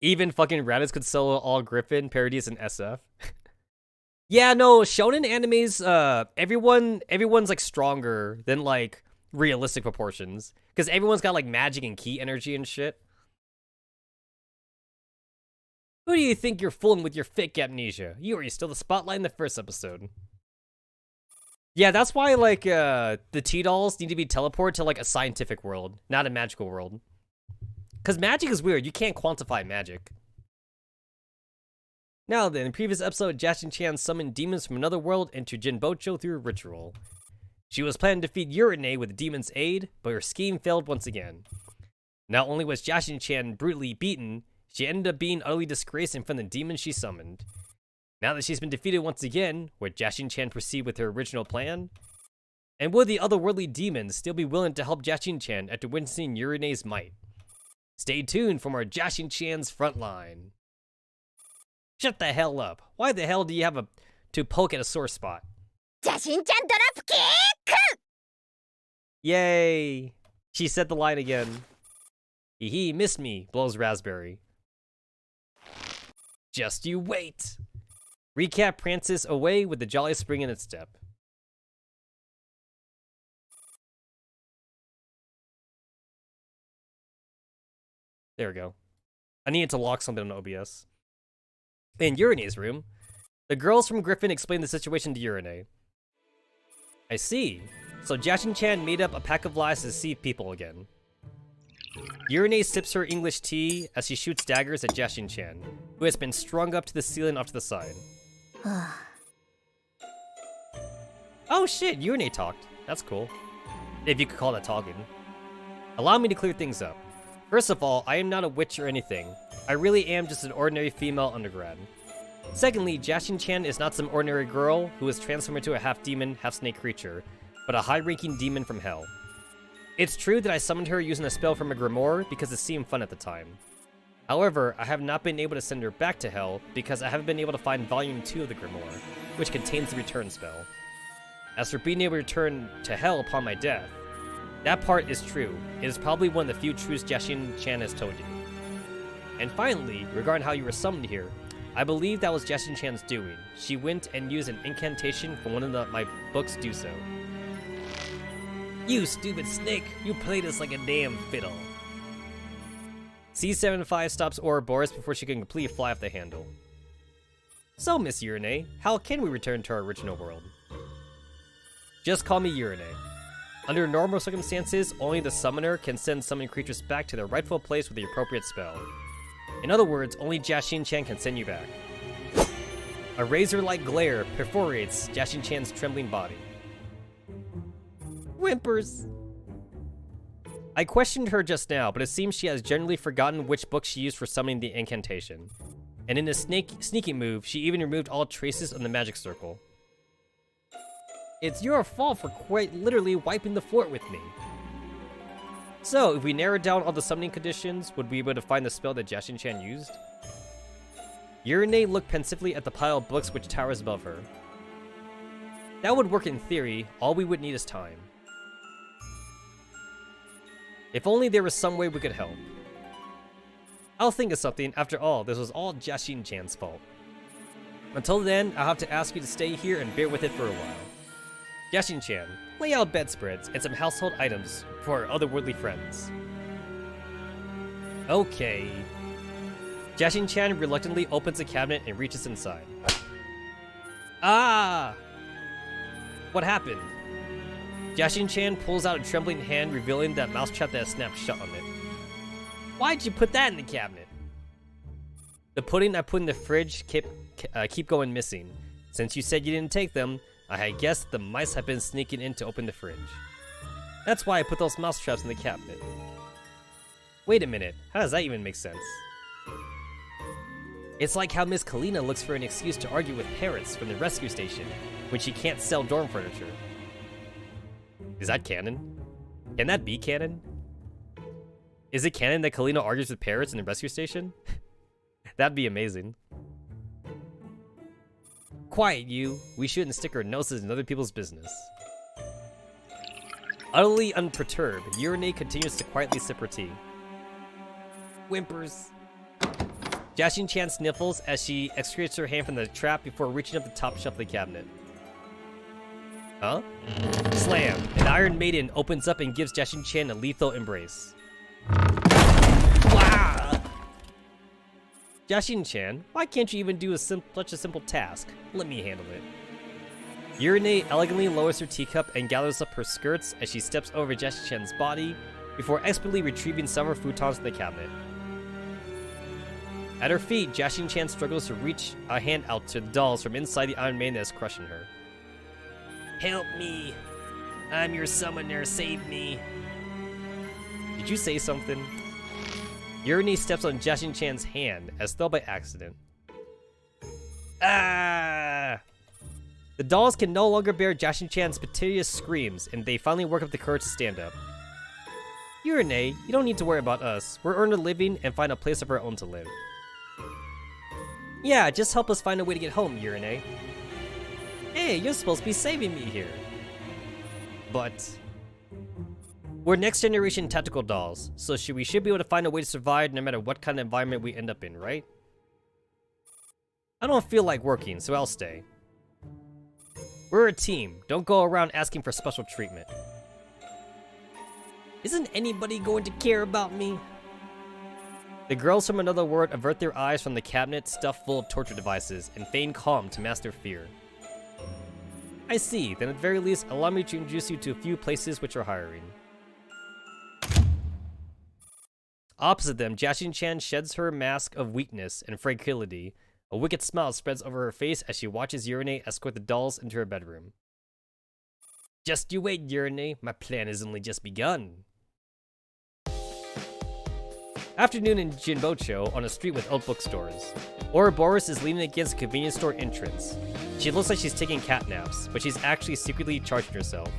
Even fucking Raditz could solo all Griffin parodies in SF. Yeah, no, shonen animes, everyone's like stronger than like realistic proportions. Because everyone's got like magic and ki energy and shit. Who do you think you're fooling with your fake amnesia? You already stole the spotlight in the first episode. Yeah, that's why like the T-Dolls need to be teleported to like a scientific world, not a magical world. Because magic is weird, you can't quantify magic. Now then, in the previous episode, Jashin-chan summoned demons from another world into Jinbocho through a ritual. She was planning to defeat Urine with the demon's aid, but her scheme failed once again. Not only was Jashin-chan brutally beaten, she ended up being utterly disgraced in front of the demons she summoned. Now that she's been defeated once again, would Jashin-chan proceed with her original plan? And would the otherworldly demons still be willing to help Jashin-chan after witnessing Urine's might? Stay tuned for more Jashin-chan's Frontline. Shut the hell up. Why the hell do you have to poke at a sore spot? Jashin-chan drop kick! Yay! She said the line again. Hee missed me, blows Raspberry. Just you wait. Recap prances away with the jolly spring in its step. There we go. I needed to lock something on OBS. In Urine's room, the girls from Griffin explain the situation to Urine. I see. So Jashin-chan made up a pack of lies to deceive people again. Urine sips her English tea as she shoots daggers at Jashin-chan, who has been strung up to the ceiling off to the side. Oh shit, Urine talked. That's cool. If you could call that talking. Allow me to clear things up. First of all, I am not a witch or anything. I really am just an ordinary female undergrad. Secondly, Jashin-chan is not some ordinary girl who is transformed into a half-demon, half-snake creature, but a high-ranking demon from hell. It's true that I summoned her using a spell from a grimoire because it seemed fun at the time. However, I have not been able to send her back to hell because I haven't been able to find volume 2 of the grimoire, which contains the return spell. As for being able to return to hell upon my death, that part is true. It is probably one of the few truths Jashin-chan has told you. And finally, regarding how you were summoned here, I believe that was Jashin-chan's doing. She went and used an incantation from one of my books do so. You stupid snake, you played us like a damn fiddle. C75 stops Ouroboros before she can completely fly off the handle. So, Miss Urine, how can we return to our original world? Just call me Urine. Under normal circumstances, only the summoner can send summoned creatures back to their rightful place with the appropriate spell. In other words, only Jashin-chan can send you back. A razor-like glare perforates Jashin-chan's trembling body. Whimpers! I questioned her just now, but it seems she has generally forgotten which book she used for summoning the incantation. And in a sneaky move, she even removed all traces of the magic circle. It's your fault for quite literally wiping the floor with me. So, if we narrowed down all the summoning conditions, would we be able to find the spell that Jashin-chan used? Urine looked pensively at the pile of books which towers above her. That would work in theory, all we would need is time. If only there was some way we could help. I'll think of something. After all, this was all Jashin-chan's fault. Until then, I'll have to ask you to stay here and bear with it for a while. Jashin-chan, lay out bedspreads and some household items for our otherworldly friends. Okay. Jashin-chan reluctantly opens a cabinet and reaches inside. Ah! What happened? Jashin-chan pulls out a trembling hand, revealing that mousetrap that snapped shut on it. Why'd you put that in the cabinet? The pudding I put in the fridge keep going missing. Since you said you didn't take them, I had guessed the mice have been sneaking in to open the fridge. That's why I put those mousetraps in the cabinet. Wait a minute, how does that even make sense? It's like how Miss Kalina looks for an excuse to argue with parrots from the rescue station when she can't sell dorm furniture. Is that canon? Can that be canon? Is it canon that Kalina argues with parrots in the rescue station? That'd be amazing. Quiet, you. We shouldn't stick our noses in other people's business. Utterly unperturbed, Urine continues to quietly sip her tea. Whimpers. Jashin-chan sniffles as she extracts her hand from the trap before reaching up the top shelf of the cabinet. Huh? Slam! An Iron Maiden opens up and gives Jashin-chan a lethal embrace. Wow! Jashin-chan, why can't you even do such a simple task? Let me handle it. Urine elegantly lowers her teacup and gathers up her skirts as she steps over Jashin-chan's body before expertly retrieving some of her futons from the cabinet. At her feet, Jashin-chan struggles to reach a hand out to the dolls from inside the Iron Maiden that is crushing her. Help me! I'm your summoner, save me! Did you say something? Urine steps on Jashin-chan's hand, as though by accident. Ah! The dolls can no longer bear Jashin-chan's piteous screams, and they finally work up the courage to stand up. Urine, you don't need to worry about us. We'll earn a living and find a place of our own to live. Yeah, just help us find a way to get home, Urine. Hey, you're supposed to be saving me here. But we're next generation tactical dolls, so we should be able to find a way to survive no matter what kind of environment we end up in, right? I don't feel like working, so I'll stay. We're a team. Don't go around asking for special treatment. Isn't anybody going to care about me? The girls from another world avert their eyes from the cabinet stuffed full of torture devices and feign calm to mask their fear. I see. Then at the very least, allow me to introduce you to a few places which are hiring. Opposite them, Jashin-chan sheds her mask of weakness and fragility. A wicked smile spreads over her face as she watches Urine escort the dolls into her bedroom. Just you wait, Urine. My plan has only just begun. Afternoon in Jinbocho on a street with old bookstores. Ouroboros is leaning against a convenience store entrance. She looks like she's taking cat naps, but she's actually secretly charging herself.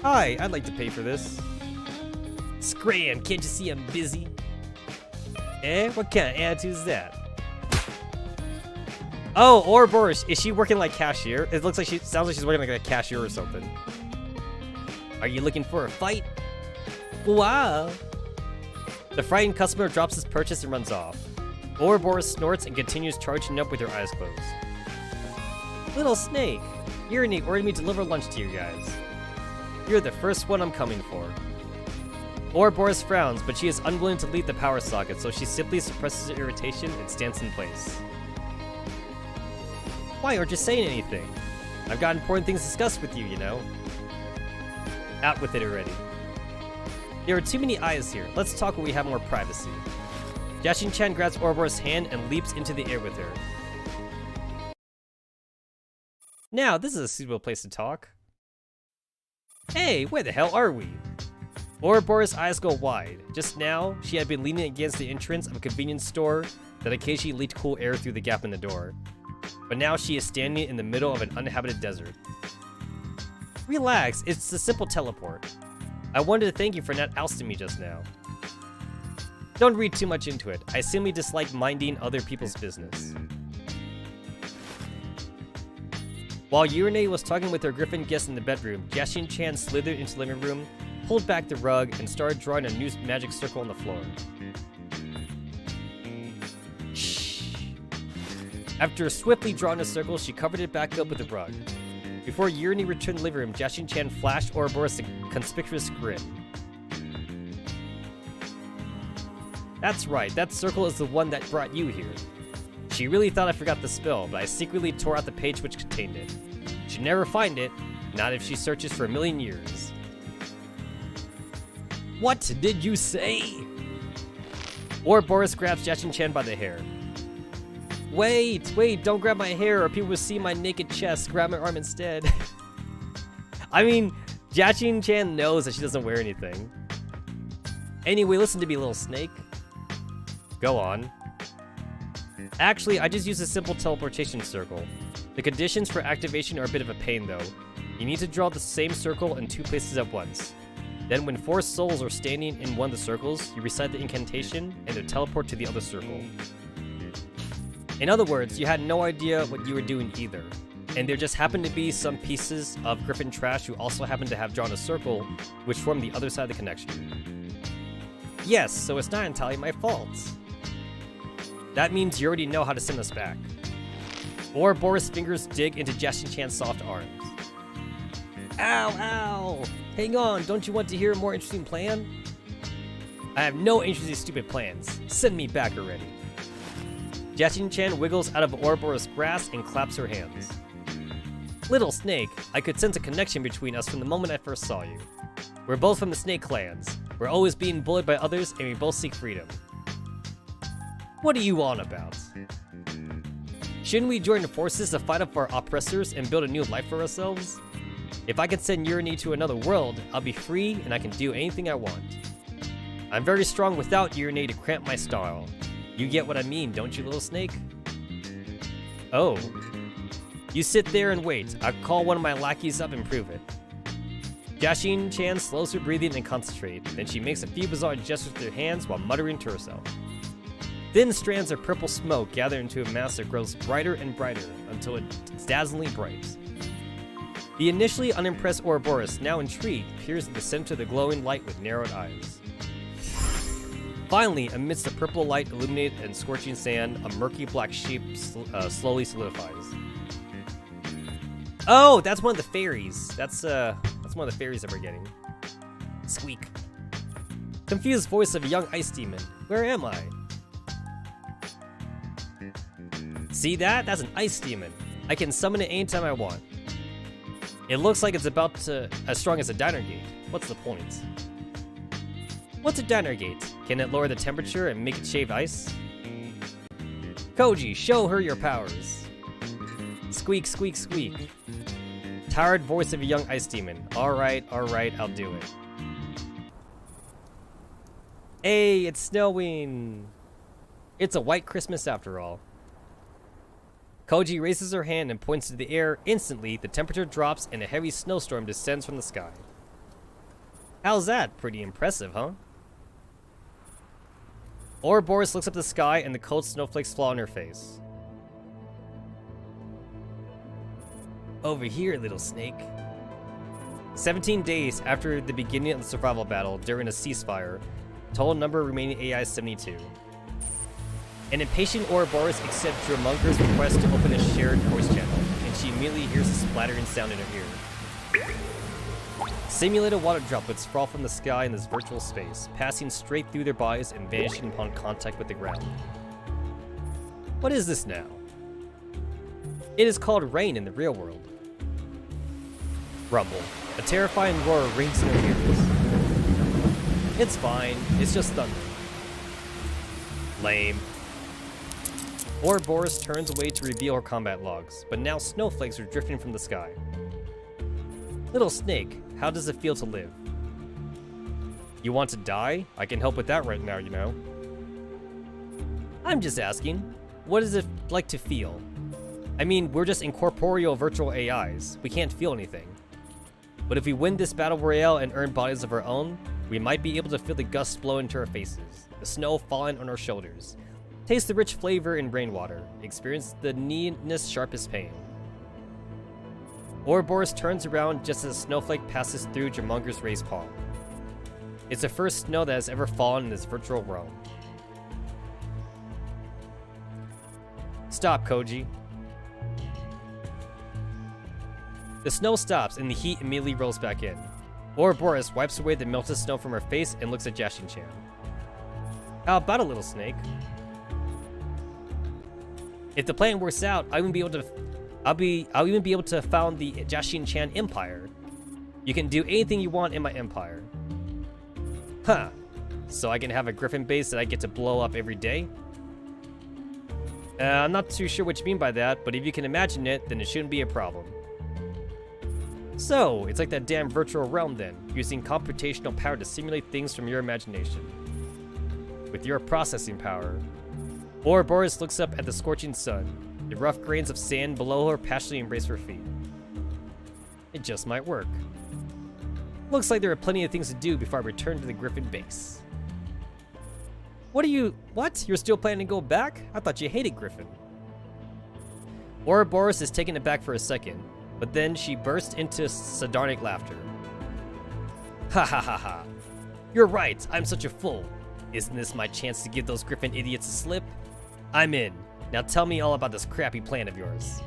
Hi, I'd like to pay for this. Scram, can't you see I'm busy? Eh, what kind of attitude is that? Oh, Ouroboros, is she working like cashier? It looks like sounds like she's working like a cashier or something. Are you looking for a fight? Wow. The frightened customer drops his purchase and runs off. Ouroboros snorts and continues charging up with her eyes closed. Little snake, Urine ordered me to deliver lunch to you guys. You're the first one I'm coming for. Ouroboros frowns, but she is unwilling to leave the power socket, so she simply suppresses her irritation and stands in place. Why aren't you saying anything? I've got important things to discuss with you, you know. Out with it already. There are too many eyes here. Let's talk when we have more privacy. Jashin-chan grabs Ouroboros' hand and leaps into the air with her. Now, this is a suitable place to talk. Hey, where the hell are we? Ouroboros' eyes go wide. Just now, she had been leaning against the entrance of a convenience store that occasionally leaked cool air through the gap in the door. But now she is standing in the middle of an uninhabited desert. Relax, it's a simple teleport. I wanted to thank you for not ousting me just now. Don't read too much into it. I simply dislike minding other people's business. While Urine was talking with her griffin guest in the bedroom, Jashin-chan slithered into the living room, pulled back the rug, and started drawing a new magic circle on the floor. Shh. After swiftly drawing a circle, she covered it back up with the rug. Before Urine returned to the living room, Jashin-chan flashed Ouroboros a conspicuous grin. That's right, that circle is the one that brought you here. She really thought I forgot the spell, but I secretly tore out the page which contained it. She'd never find it, not if she searches for a million years. What did you say? Ouroboros grabs Jashin-chan by the hair. Wait, don't grab my hair or people will see my naked chest. Grab my arm instead. I mean, Jashin-chan knows that she doesn't wear anything. Anyway, listen to me, little snake. Go on. Actually, I just used a simple teleportation circle. The conditions for activation are a bit of a pain though. You need to draw the same circle in 2 places at once. Then when 4 souls are standing in one of the circles, you recite the incantation and they teleport to the other circle. In other words, you had no idea what you were doing either. And there just happened to be some pieces of Griffin trash who also happened to have drawn a circle, which formed the other side of the connection. Yes, so it's not entirely my fault. That means you already know how to send us back. Ouroboros' fingers dig into Jashin-chan's soft arms. Ow, ow! Hang on, don't you want to hear a more interesting plan? I have no interest in these stupid plans. Send me back already. Jashin-chan wiggles out of Ouroboros' grasp and claps her hands. Little snake, I could sense a connection between us from the moment I first saw you. We're both from the snake clans. We're always being bullied by others and we both seek freedom. What are you on about? Shouldn't we join forces to fight off our oppressors and build a new life for ourselves? If I can send Urine to another world, I'll be free and I can do anything I want. I'm very strong without Urine to cramp my style. You get what I mean, don't you, little snake? Oh. You sit there and wait. I'll call one of my lackeys up and prove it. Jashin-chan slows her breathing and concentrates. Then she makes a few bizarre gestures with her hands while muttering to herself. Thin strands of purple smoke gather into a mass that grows brighter and brighter until it's dazzlingly bright. The initially unimpressed Ouroboros, now intrigued, peers at the center of the glowing light with narrowed eyes. Finally, amidst the purple light illuminated and scorching sand, a murky black shape slowly solidifies. Oh, that's one of the fairies. That's one of the fairies that we're getting. Squeak. Confused voice of a young ice demon. Where am I? See that? That's an ice demon. I can summon it anytime I want. It looks like it's about to as strong as a diner gate. What's the point? What's a diner gate? Can it lower the temperature and make it shave ice? Koji, show her your powers. Squeak, squeak, squeak. Tired voice of a young ice demon. Alright, I'll do it. Hey, it's snowing. It's a white Christmas after all. Koji raises her hand and points to the air. Instantly, the temperature drops and a heavy snowstorm descends from the sky. How's that? Pretty impressive, huh? Ouroboros looks up the sky and the cold snowflakes fall on her face. Over here, little snake. 17 days after the beginning of the survival battle during a ceasefire, total number remaining AI is 72. An impatient Ouroboros accepts Drumunker's request to open a shared voice channel, and she immediately hears a splattering sound in her ear. Simulated water droplets fall from the sky in this virtual space, passing straight through their bodies and vanishing upon contact with the ground. What is this now? It is called rain in the real world. Rumble. A terrifying roar rings in her ears. It's fine, it's just thunder. Lame. Ouroboros turns away to reveal her combat logs, but now snowflakes are drifting from the sky. Little snake, how does it feel to live? You want to die? I can help with that right now, you know. I'm just asking, what is it like to feel? I mean, we're just incorporeal virtual AIs. We can't feel anything. But if we win this battle royale and earn bodies of our own, we might be able to feel the gusts blow into our faces, the snow falling on our shoulders, taste the rich flavor in rainwater, experience the needness sharpest pain. Ouroboros turns around just as a snowflake passes through Jamunger's raised palm. It's the first snow that has ever fallen in this virtual realm. Stop, Koji. The snow stops and the heat immediately rolls back in. Ouroboros wipes away the melted snow from her face and looks at Jashin-chan. How about a little snake? If the plan works out, I'll even be able to found the Jashin-chan Empire. You can do anything you want in my empire. Huh. So I can have a griffin base that I get to blow up every day? I'm not too sure what you mean by that, but if you can imagine it, then it shouldn't be a problem. So, it's like that damn virtual realm then, using computational power to simulate things from your imagination. With your processing power. Ouroboros looks up at the scorching sun. The rough grains of sand below her passionately embrace her feet. It just might work. Looks like there are plenty of things to do before I return to the Griffin base. What? You're still planning to go back? I thought you hated Griffin. Ouroboros is taken aback for a second, but then she bursts into sardonic laughter. Ha ha ha ha. You're right, I'm such a fool. Isn't this my chance to give those Griffin idiots a slip? I'm in. Now tell me all about this crappy plan of yours.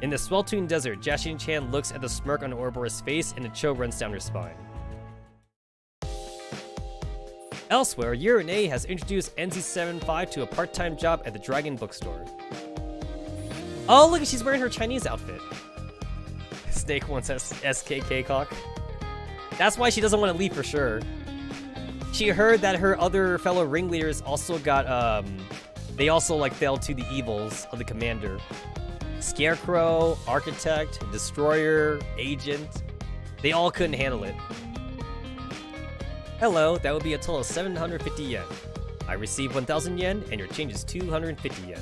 In the sweltering desert, Jashin-chan looks at the smirk on Ouroboros' face and a chill runs down her spine. Elsewhere, Urine has introduced NZ75 to a part-time job at the Dragon Bookstore. Oh, look, she's wearing her Chinese outfit. Snake wants SKK cock. That's why she doesn't want to leave for sure. She heard that her other fellow ringleaders also got, they also, like, fell to the evils of the commander. Scarecrow, Architect, Destroyer, Agent. They all couldn't handle it. Hello, that would be a total of 750 yen. I received 1,000 yen, and your change is 250 yen.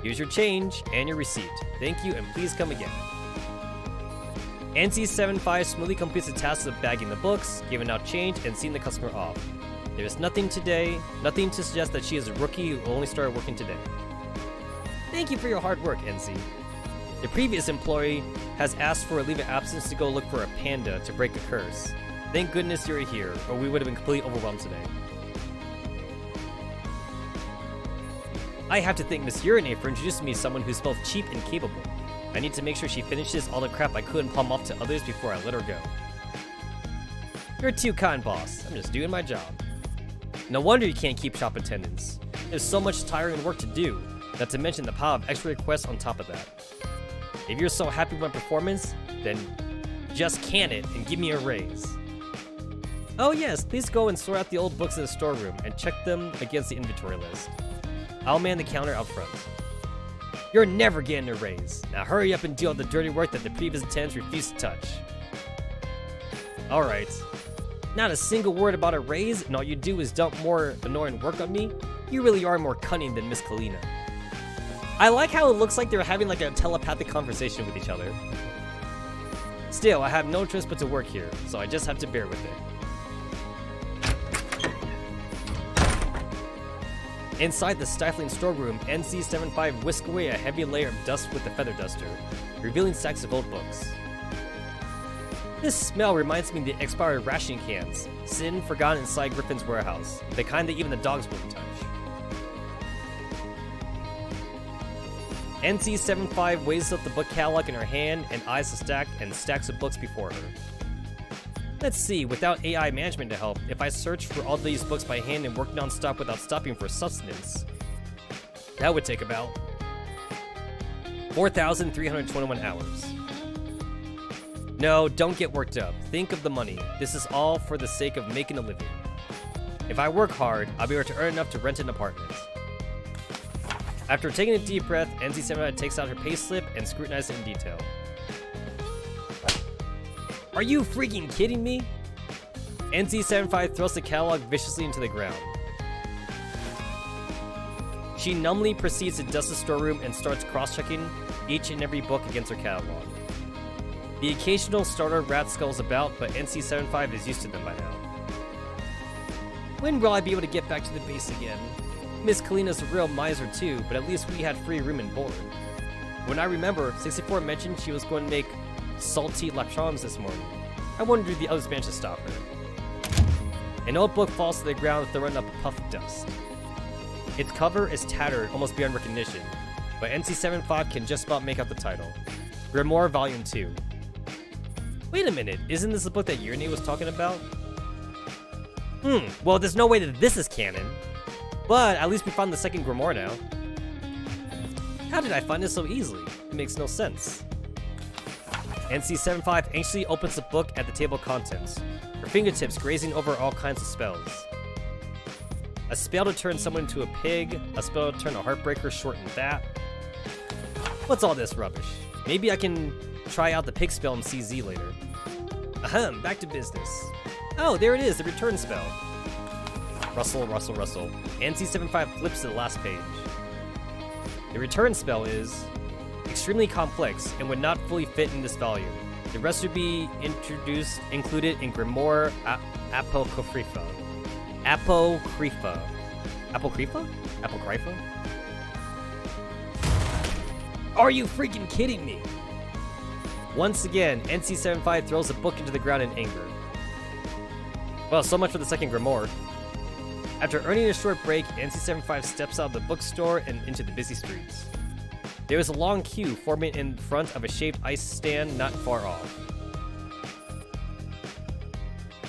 Here's your change and your receipt. Thank you, and please come again. NC75 smoothly completes the task of bagging the books, giving out change, and seeing the customer off. There is nothing to suggest that she is a rookie who only started working today. Thank you for your hard work, NC. The previous employee has asked for a leave of absence to go look for a panda to break the curse. Thank goodness you're here, or we would have been completely overwhelmed today. I have to thank Miss Urine for introducing me to someone who's both cheap and capable. I need to make sure she finishes all the crap I couldn't palm off to others before I let her go. You're too kind, boss. I'm just doing my job. No wonder you can't keep shop attendance. There's so much tiring work to do, not to mention the pile of extra requests on top of that. If you're so happy with my performance, then just can it and give me a raise. Oh yes, please go and sort out the old books in the storeroom and check them against the inventory list. I'll man the counter out front. You're never getting a raise. Now hurry up and do all the dirty work that the previous attendants refused to touch. Alright. Not a single word about a raise, and all you do is dump more annoying work on me? You really are more cunning than Miss Kalina. I like how it looks like they're having like a telepathic conversation with each other. Still, I have no choice but to work here, so I just have to bear with it. Inside the stifling storeroom, NC75 whisked away a heavy layer of dust with the feather duster, revealing stacks of old books. This smell reminds me of the expired ration cans, sitting forgotten inside Griffin's warehouse, the kind that even the dogs wouldn't touch. NC75 weighs up the book catalog in her hand and eyes the stack and stacks of books before her. Let's see, without AI management to help, if I search for all these books by hand and work non-stop without stopping for sustenance, that would take about 4,321 hours. No, don't get worked up. Think of the money. This is all for the sake of making a living. If I work hard, I'll be able to earn enough to rent an apartment. After taking a deep breath, NC75 takes out her payslip and scrutinizes it in detail. Are you freaking kidding me? NC75 throws the catalog viciously into the ground. She numbly proceeds to dust the storeroom and starts cross-checking each and every book against her catalog. The occasional starter rat skulls about, but NC75 is used to them by now. When will I be able to get back to the base again? Miss Kalina's a real miser too, but at least we had free room and board. When I remember, 64 mentioned she was going to make salty lapchons this morning. I wondered if the others managed to stop her. An old book falls to the ground, throwing up a puff of dust. Its cover is tattered, almost beyond recognition, but NC75 can just about make out the title. Grimoire Volume 2. Wait a minute, isn't this the book that Yurine was talking about? Well, there's no way that this is canon. But at least we found the second grimoire now. How did I find this so easily? It makes no sense. NC75 anxiously opens the book at the table of contents, her fingertips grazing over all kinds of spells. A spell to turn someone into a pig, a spell to turn a heartbreaker, shorten that. What's all this rubbish? Maybe I can try out the pig spell in CZ later. Ahem, back to business. Oh, there it is, the return spell. Rustle, rustle, rustle. NC75 flips to the last page. The return spell is extremely complex and would not fully fit in this volume. The rest would be included in Grimoire Apocrypha. Apocrypha? Apocrypha? Are you freaking kidding me? Once again, NC75 throws the book into the ground in anger. Well, so much for the second grimoire. After earning a short break, NC75 steps out of the bookstore and into the busy streets. There is a long queue forming in front of a shaved ice stand not far off.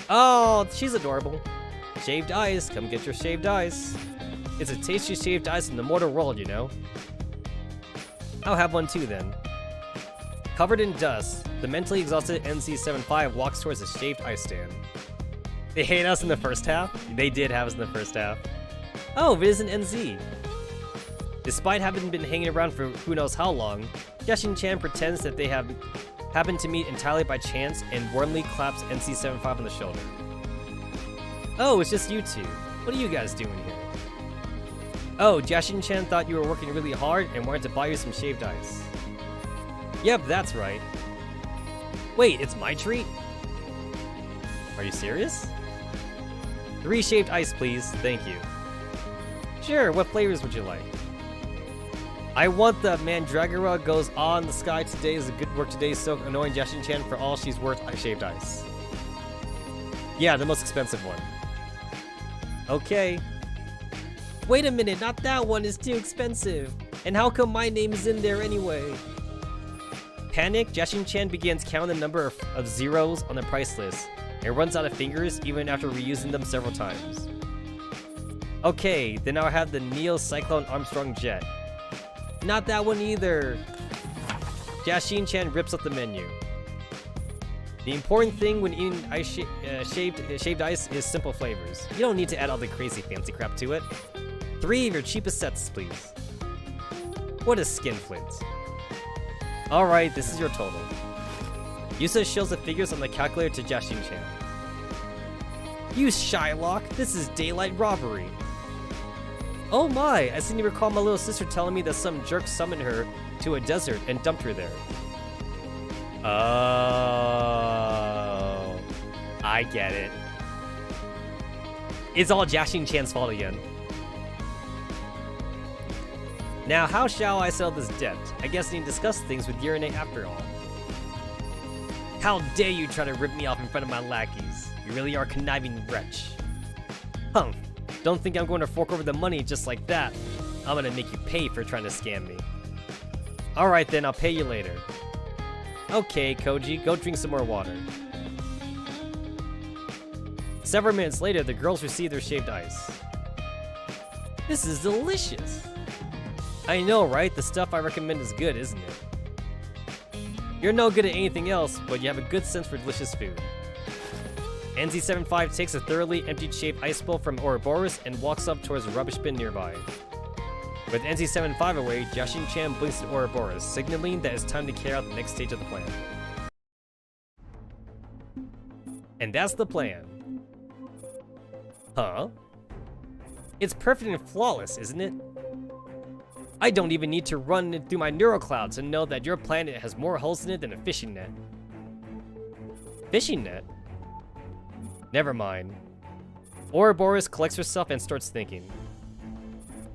Oh, she's adorable. Shaved ice, come get your shaved ice. It's a tasty shaved ice in the mortal world, you know. I'll have one too then. Covered in dust, the mentally exhausted NC75 walks towards the shaved ice stand. They hate us in the first half? They did have us in the first half. Oh, it is an NZ. Despite having been hanging around for who knows how long, Yashin-chan pretends that they have happened to meet entirely by chance and warmly claps NC75 on the shoulder. Oh, it's just you two. What are you guys doing here? Oh, Yashin-chan thought you were working really hard and wanted to buy you some shaved ice. Yep, that's right. Wait, it's my treat? Are you serious? 3 shaved ice, please. Thank you. Sure, what flavors would you like? I want the Mandragora goes on the sky today is a good work today, so annoying Yashin-chan for all she's worth shaved ice. Yeah, the most expensive one. Okay. Wait a minute, not that one, is too expensive. And how come my name is in there anyway? Panicked, Yashin-chan begins counting the number of zeros on the price list and runs out of fingers even after reusing them several times. Okay, then I'll have the Neo Cyclone Armstrong Jet. Not that one either. Yashin-chan rips up the menu. The important thing when eating shaved ice is simple flavors. You don't need to add all the crazy fancy crap to it. 3 of your cheapest sets, please. What is skinflint? Alright, this is your total. Yusa shows the figures on the calculator to Yashin-chan. You Shylock, this is daylight robbery. Oh my, I seem to recall my little sister telling me that some jerk summoned her to a desert and dumped her there. Oh, I get it. It's all Yashin-chan's fault again. Now, how shall I settle this debt? I guess I need to discuss things with Yurine after all. How dare you try to rip me off in front of my lackeys? You really are a conniving wretch. Humph. Don't think I'm going to fork over the money just like that. I'm gonna make you pay for trying to scam me. Alright then, I'll pay you later. Okay, Koji, go drink some more water. Several minutes later, the girls receive their shaved ice. This is delicious. I know, right? The stuff I recommend is good, isn't it? You're no good at anything else, but you have a good sense for delicious food. NZ75 takes a thoroughly emptied shaped ice bowl from Ouroboros and walks up towards a rubbish bin nearby. With NZ75 away, Jashin-chan blinks at Ouroboros, signaling that it's time to carry out the next stage of the plan. And that's the plan. Huh? It's perfect and flawless, isn't it? I don't even need to run it through my neurocloud to know that your planet has more holes in it than a fishing net. Fishing net? Never mind. Ouroboros collects herself and starts thinking.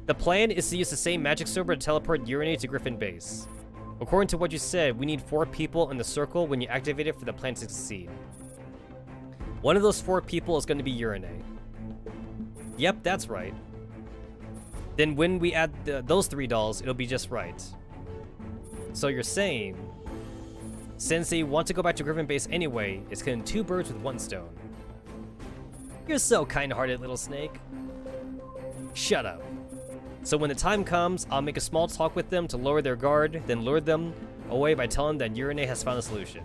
The plan is to use the same magic sober to teleport Urine to Griffin Base. According to what you said, we need 4 people in the circle when you activate it for the plan to succeed. One of those 4 people is going to be Urine. Yep, that's right. Then when we add those 3 dolls, it'll be just right. So you're saying, since they want to go back to Griffin Base anyway, it's killing 2 birds with 1 stone. You're so kind-hearted, little snake. Shut up. So when the time comes, I'll make a small talk with them to lower their guard, then lure them away by telling them that Urine has found a solution.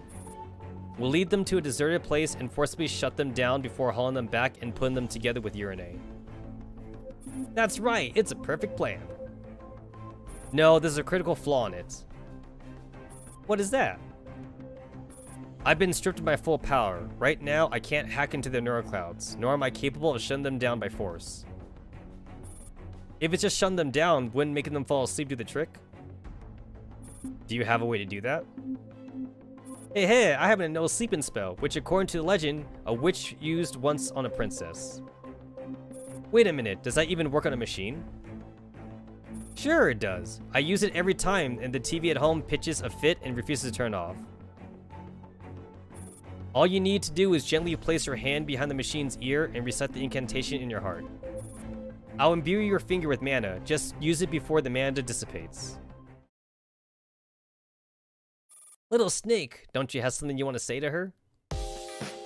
We'll lead them to a deserted place and forcibly shut them down before hauling them back and putting them together with Urine. That's right, it's a perfect plan. No, there's a critical flaw in it. What is that? I've been stripped of my full power. Right now, I can't hack into their neuroclouds, nor am I capable of shutting them down by force. If it's just shutting them down, wouldn't making them fall asleep do the trick? Do you have a way to do that? Hey, I have a no sleeping spell, which according to the legend, a witch used once on a princess. Wait a minute, does that even work on a machine? Sure it does. I use it every time and the TV at home pitches a fit and refuses to turn off. All you need to do is gently place your hand behind the machine's ear and recite the incantation in your heart. I'll imbue your finger with mana, just use it before the mana dissipates. Little snake, don't you have something you want to say to her?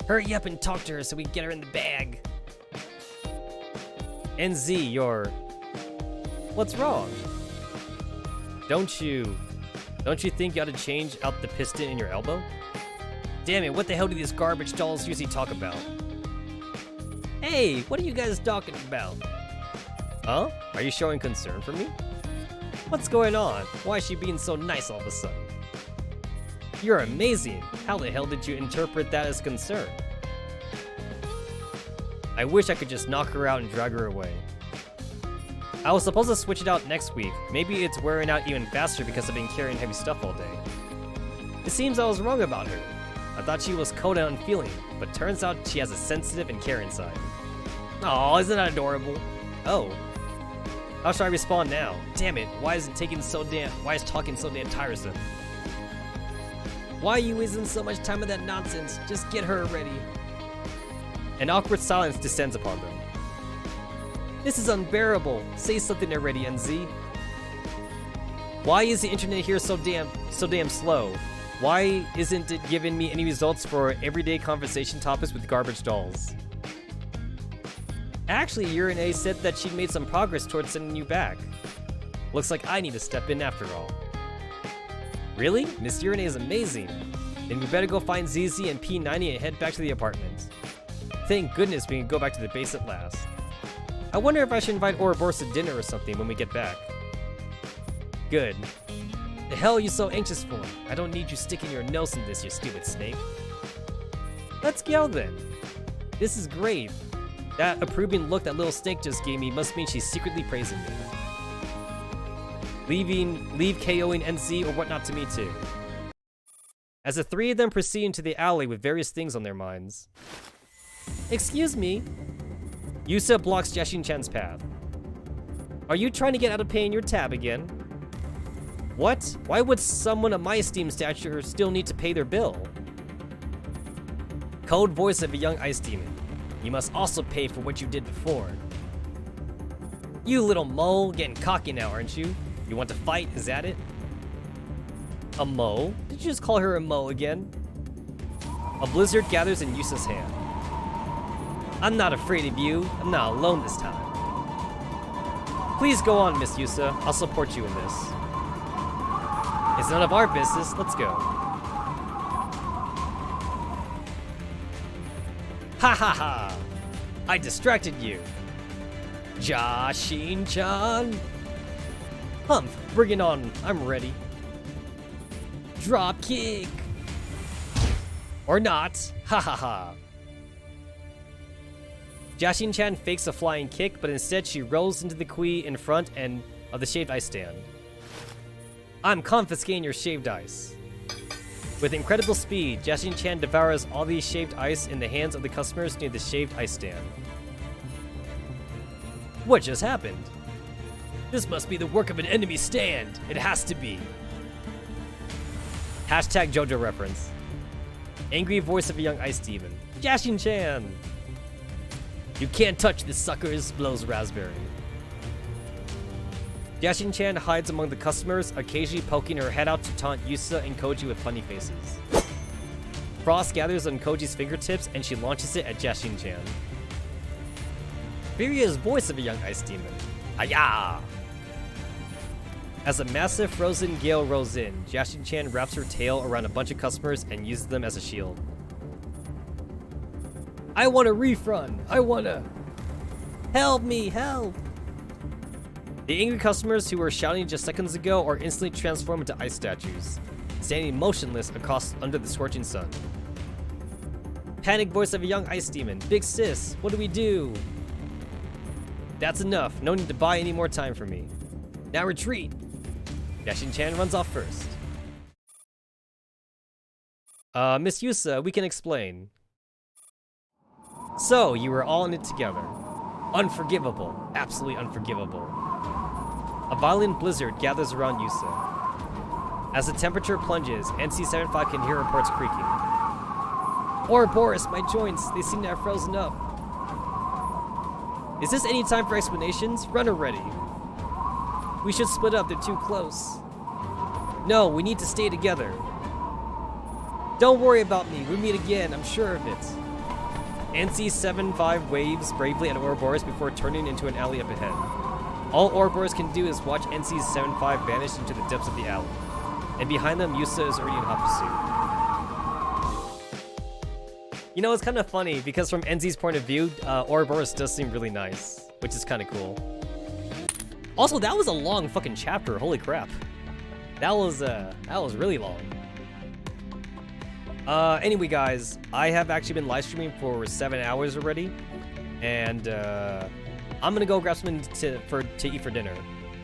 Hurry up and talk to her so we can get her in the bag. NZ, you're... What's wrong? Don't you think you ought to change out the piston in your elbow? Damn it, what the hell do these garbage dolls usually talk about? Hey, what are you guys talking about? Huh? Are you showing concern for me? What's going on? Why is she being so nice all of a sudden? You're amazing. How the hell did you interpret that as concern? I wish I could just knock her out and drag her away. I was supposed to switch it out next week. Maybe it's wearing out even faster because I've been carrying heavy stuff all day. It seems I was wrong about her. I thought she was cold and unfeeling, but turns out she has a sensitive and caring side. Aw, isn't that adorable? Oh. How should I respond now? Damn it, why is talking so damn tiresome? Why are you wasting so much time with that nonsense? Just get her ready. An awkward silence descends upon them. This is unbearable. Say something already, NZ. Why is the internet here so damn slow? Why isn't it giving me any results for everyday conversation topics with garbage dolls? Actually, Urine said that she'd made some progress towards sending you back. Looks like I need to step in after all. Really? Miss Urine is amazing. Then we better go find ZZ and P90 and head back to the apartment. Thank goodness we can go back to the base at last. I wonder if I should invite Ouroboros to dinner or something when we get back. Good. The hell are you so anxious for? I don't need you sticking your nose in this, you stupid snake. Let's go then. This is great. That approving look that little snake just gave me must mean she's secretly praising me. Leave KOing NZ or whatnot to me too. As the 3 of them proceed into the alley with various things on their minds. Excuse me. Yusa blocks Jashin-chan's path. Are you trying to get out of paying your tab again? What? Why would someone of my esteemed stature still need to pay their bill? Cold voice of a young ice demon. You must also pay for what you did before. You little mole, getting cocky now, aren't you? You want to fight, is that it? A mole? Did you just call her a mole again? A blizzard gathers in Yusa's hand. I'm not afraid of you. I'm not alone this time. Please go on, Miss Yusa. I'll support you in this. It's none of our business. Let's go. Ha ha ha! I distracted you. Jashin-chan! Humph, bring it on. I'm ready. Drop kick! Or not. Ha ha ha. Jashin-chan fakes a flying kick, but instead she rolls into the Kui in front and of the shaved ice stand. I'm confiscating your shaved ice. With incredible speed, Jashin-chan devours all the shaved ice in the hands of the customers near the shaved ice stand. What just happened? This must be the work of an enemy stand. It has to be. Hashtag JoJo reference. Angry voice of a young ice demon. Jashin-chan! You can't touch this, suckers, blows Raspberry. Jashin-chan hides among the customers, occasionally poking her head out to taunt Yusa and Koji with funny faces. Frost gathers on Koji's fingertips and she launches it at Jashin-chan. Furia's voice of a young ice demon. Aya! As a massive frozen gale rolls in, Jashin-chan wraps her tail around a bunch of customers and uses them as a shield. I want a refund! I wanna... Help me, help! The angry customers who were shouting just seconds ago are instantly transformed into ice statues, standing motionless under the scorching sun. Panic voice of a young ice demon. Big sis, what do we do? That's enough. No need to buy any more time for me. Now retreat! Jashin-chan runs off first. Miss Yusa, we can explain. So, you were all in it together. Unforgivable. Absolutely unforgivable. A violent blizzard gathers around Yusa. As the temperature plunges, NC-75 can hear reports creaking. Ouroboros, my joints, they seem to have frozen up. Is this any time for explanations? Run already. We should split up, they're too close. No, we need to stay together. Don't worry about me, we meet again, I'm sure of it. NC-75 waves bravely at Ouroboros before turning into an alley up ahead. All Ouroboros can do is watch NC-75 vanish into the depths of the alley. And behind them, Yusa is already in hot pursuit. You know, it's kind of funny, because from NZ's point of view, Ouroboros does seem really nice, which is kind of cool. Also, that was a long fucking chapter, holy crap. That was really long. Anyway, guys, I have actually been live streaming for 7 hours already, and I'm gonna go grab something to eat for dinner.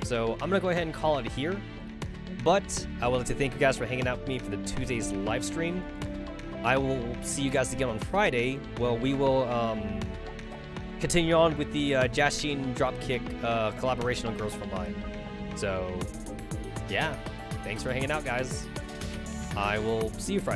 So I'm gonna go ahead and call it here. But I would like to thank you guys for hanging out with me for the Tuesday's live stream. I will see you guys again on Friday. Well, we will continue on with the Jashin Dropkick collaboration on Girls Frontline. So, yeah, thanks for hanging out, guys. I will see you Friday.